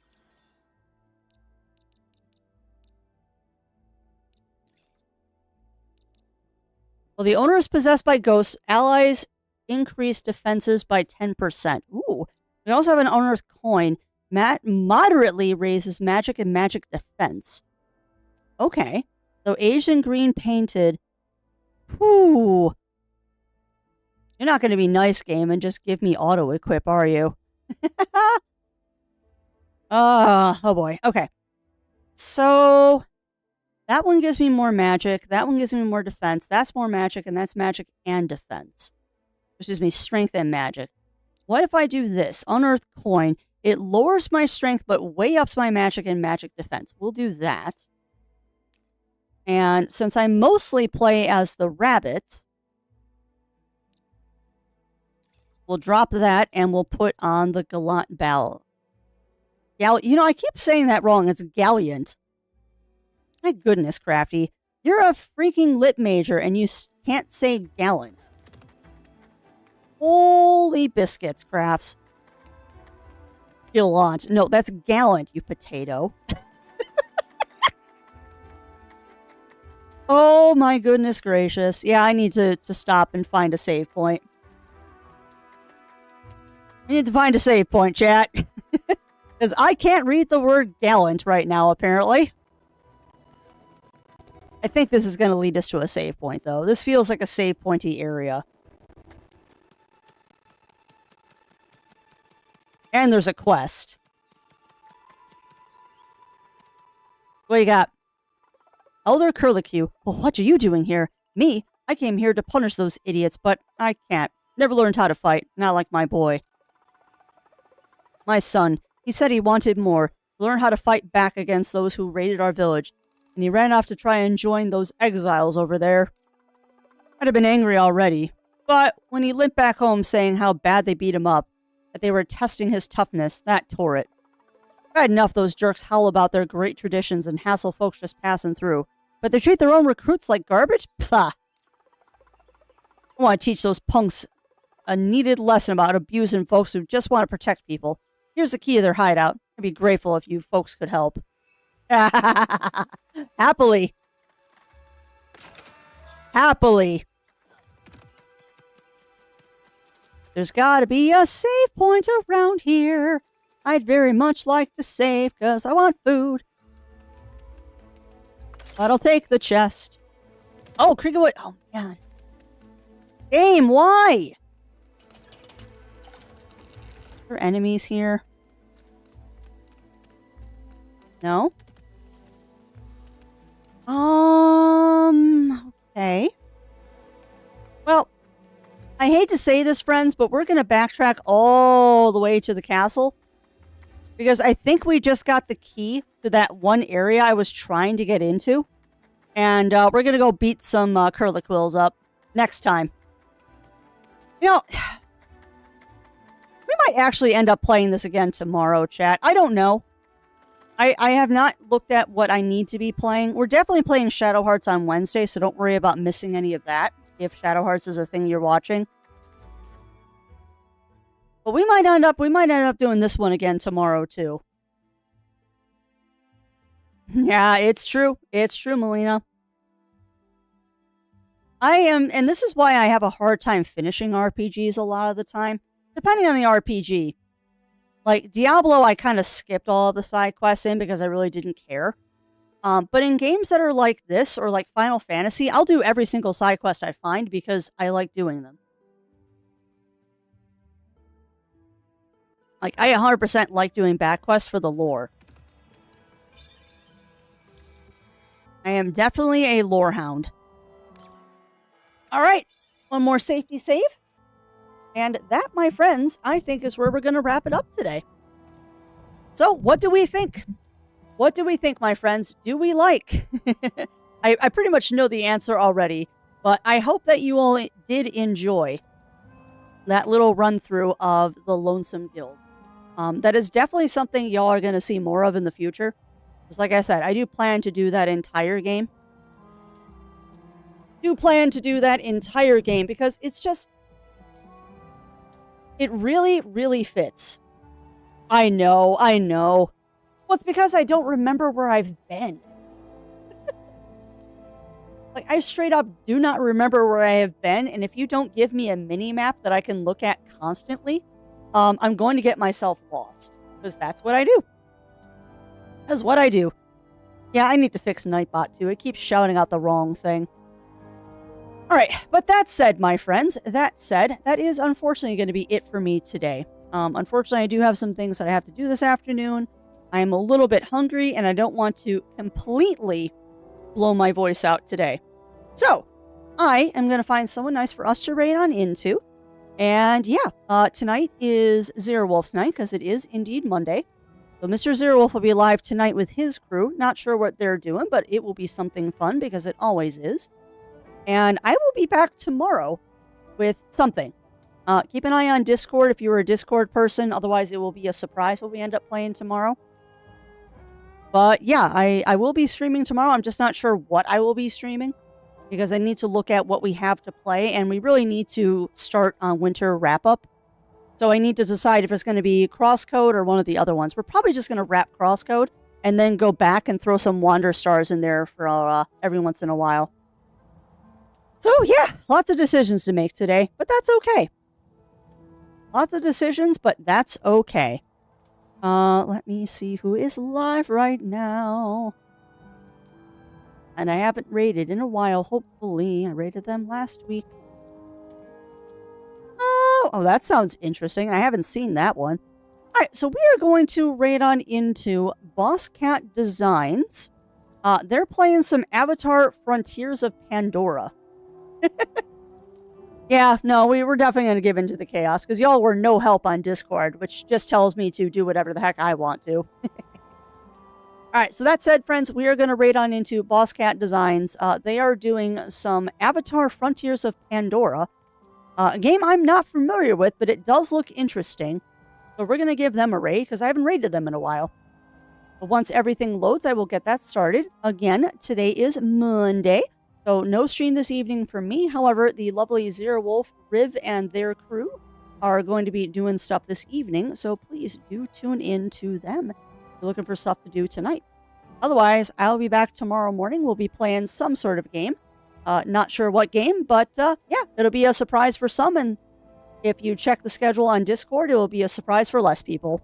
[SPEAKER 2] Well, the owner is possessed by ghosts. Allies increase defenses by 10%. Ooh. We also have an owner's coin. Moderately raises magic and magic defense. Okay. So aged in green painted. Whew. You're not going to be nice, game, and just give me auto-equip, are you? Oh boy. Okay. So, that one gives me more magic. That one gives me more defense. That's more magic, and that's magic and defense. Which gives me strength and magic. What if I do this? Unearthed coin. It lowers my strength, but way ups my magic and magic defense. We'll do that. And since I mostly play as the rabbit... We'll drop that, and we'll put on the gallant bell. You know, I keep saying that wrong. It's gallant. My goodness, Crafty. You're a freaking lit major, and you can't say gallant. Holy biscuits, Crafts. Gallant. No, that's gallant, you potato. Oh, my goodness gracious. Yeah, I need to stop and find a save point. I need to find a save point, chat. Because I can't read the word gallant right now, apparently. I think this is going to lead us to a save point, though. This feels like a save pointy area. And there's a quest. What you got? Elder Curlicue. Well, what are you doing here? Me? I came here to punish those idiots, but I can't. Never learned how to fight. Not like my boy. My son, he said he wanted more, to learn how to fight back against those who raided our village, and he ran off to try and join those exiles over there. I'd have been angry already, but when he limped back home saying how bad they beat him up, that they were testing his toughness, that tore it. Bad enough those jerks howl about their great traditions and hassle folks just passing through, but they treat their own recruits like garbage? Pah! I want to teach those punks a needed lesson about abusing folks who just want to protect people. Here's the key to their hideout. I'd be grateful if you folks could help. Happily. Happily. There's gotta be a save point around here. I'd very much like to save, because I want food. But I'll take the chest. Oh, Cricketwood. Oh, man. Game, why? Are there enemies here? No? Okay. Well, I hate to say this, friends, but we're going to backtrack all the way to the castle. Because I think we just got the key to that one area I was trying to get into. And we're going to go beat some Curliquills up next time. You know, we might actually end up playing this again tomorrow, chat. I don't know. I have not looked at what I need to be playing. We're definitely playing Shadow Hearts on Wednesday, so don't worry about missing any of that if Shadow Hearts is a thing you're watching. But we might end up doing this one again tomorrow too. Yeah, it's true. It's true, Melina. And this is why I have a hard time finishing RPGs a lot of the time, depending on the RPG. Like, Diablo, I kind of skipped all of the side quests in because I really didn't care. But in games that are like this, or like Final Fantasy, I'll do every single side quest I find because I like doing them. Like, I 100% like doing back quests for the lore. I am definitely a lore hound. Alright, one more safety save. And that, my friends, I think is where we're going to wrap it up today. So, what do we think? What do we think, my friends? Do we like? I pretty much know the answer already, but I hope that you all did enjoy that little run-through of the Lonesome Guild. That is definitely something y'all are going to see more of in the future. Because like I said, I do plan to do that entire game. Because it's just... It really, really fits. I know. Well, it's because I don't remember where I've been. Like, I straight up do not remember where I have been, and if you don't give me a mini-map that I can look at constantly, I'm going to get myself lost. Because that's what I do. That's what I do. Yeah, I need to fix Nightbot, too. It keeps shouting out the wrong thing. Alright, but that said, my friends, that is unfortunately going to be it for me today. Unfortunately, I do have some things that I have to do this afternoon. I am a little bit hungry, and I don't want to completely blow my voice out today. So, I am going to find someone nice for us to raid on into. And yeah, tonight is Zero Wolf's night, because it is indeed Monday. So Mr. Zero Wolf will be live tonight with his crew. Not sure what they're doing, but it will be something fun, because it always is. And I will be back tomorrow with something. Keep an eye on Discord if you're a Discord person. Otherwise, it will be a surprise what we end up playing tomorrow. But yeah, I will be streaming tomorrow. I'm just not sure what I will be streaming. Because I need to look at what we have to play. And we really need to start on winter wrap-up. So I need to decide if it's going to be Crosscode or one of the other ones. We're probably just going to wrap Crosscode. And then go back and throw some Wander Stars in there for every once in a while. So, yeah, lots of decisions to make today, but that's okay. Lots of decisions, but that's okay. Let me see who is live right now. And I haven't raided in a while, hopefully. I raided them last week. Oh, that sounds interesting. I haven't seen that one. All right, so we are going to raid on into Boss Cat Designs. They're playing some Avatar Frontiers of Pandora. Yeah, no, we were definitely going to give into the chaos, because y'all were no help on Discord, which just tells me to do whatever the heck I want to. Alright, so that said, friends, we are going to raid on into Boss Cat Designs. They are doing some Avatar Frontiers of Pandora. A game I'm not familiar with, but it does look interesting. So we're going to give them a raid, because I haven't raided them in a while. But once everything loads, I will get that started. Again, today is Monday. So, no stream this evening for me. However, the lovely Zero Wolf, Riv, and their crew are going to be doing stuff this evening. So, please do tune in to them if you're looking for stuff to do tonight. Otherwise, I'll be back tomorrow morning. We'll be playing some sort of game. Not sure what game, but yeah, it'll be a surprise for some. And if you check the schedule on Discord, it will be a surprise for less people.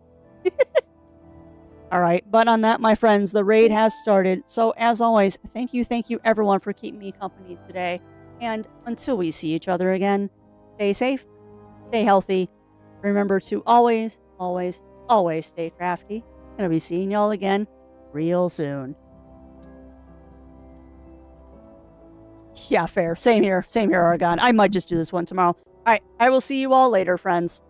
[SPEAKER 2] All right, but on that, my friends, the raid has started. So, as always, thank you everyone for keeping me company today. And until we see each other again, stay safe, stay healthy. Remember to always, always, always stay crafty. And I'll be seeing y'all again real soon. Yeah, fair. Same here, Argon. I might just do this one tomorrow. All right, I will see you all later, friends.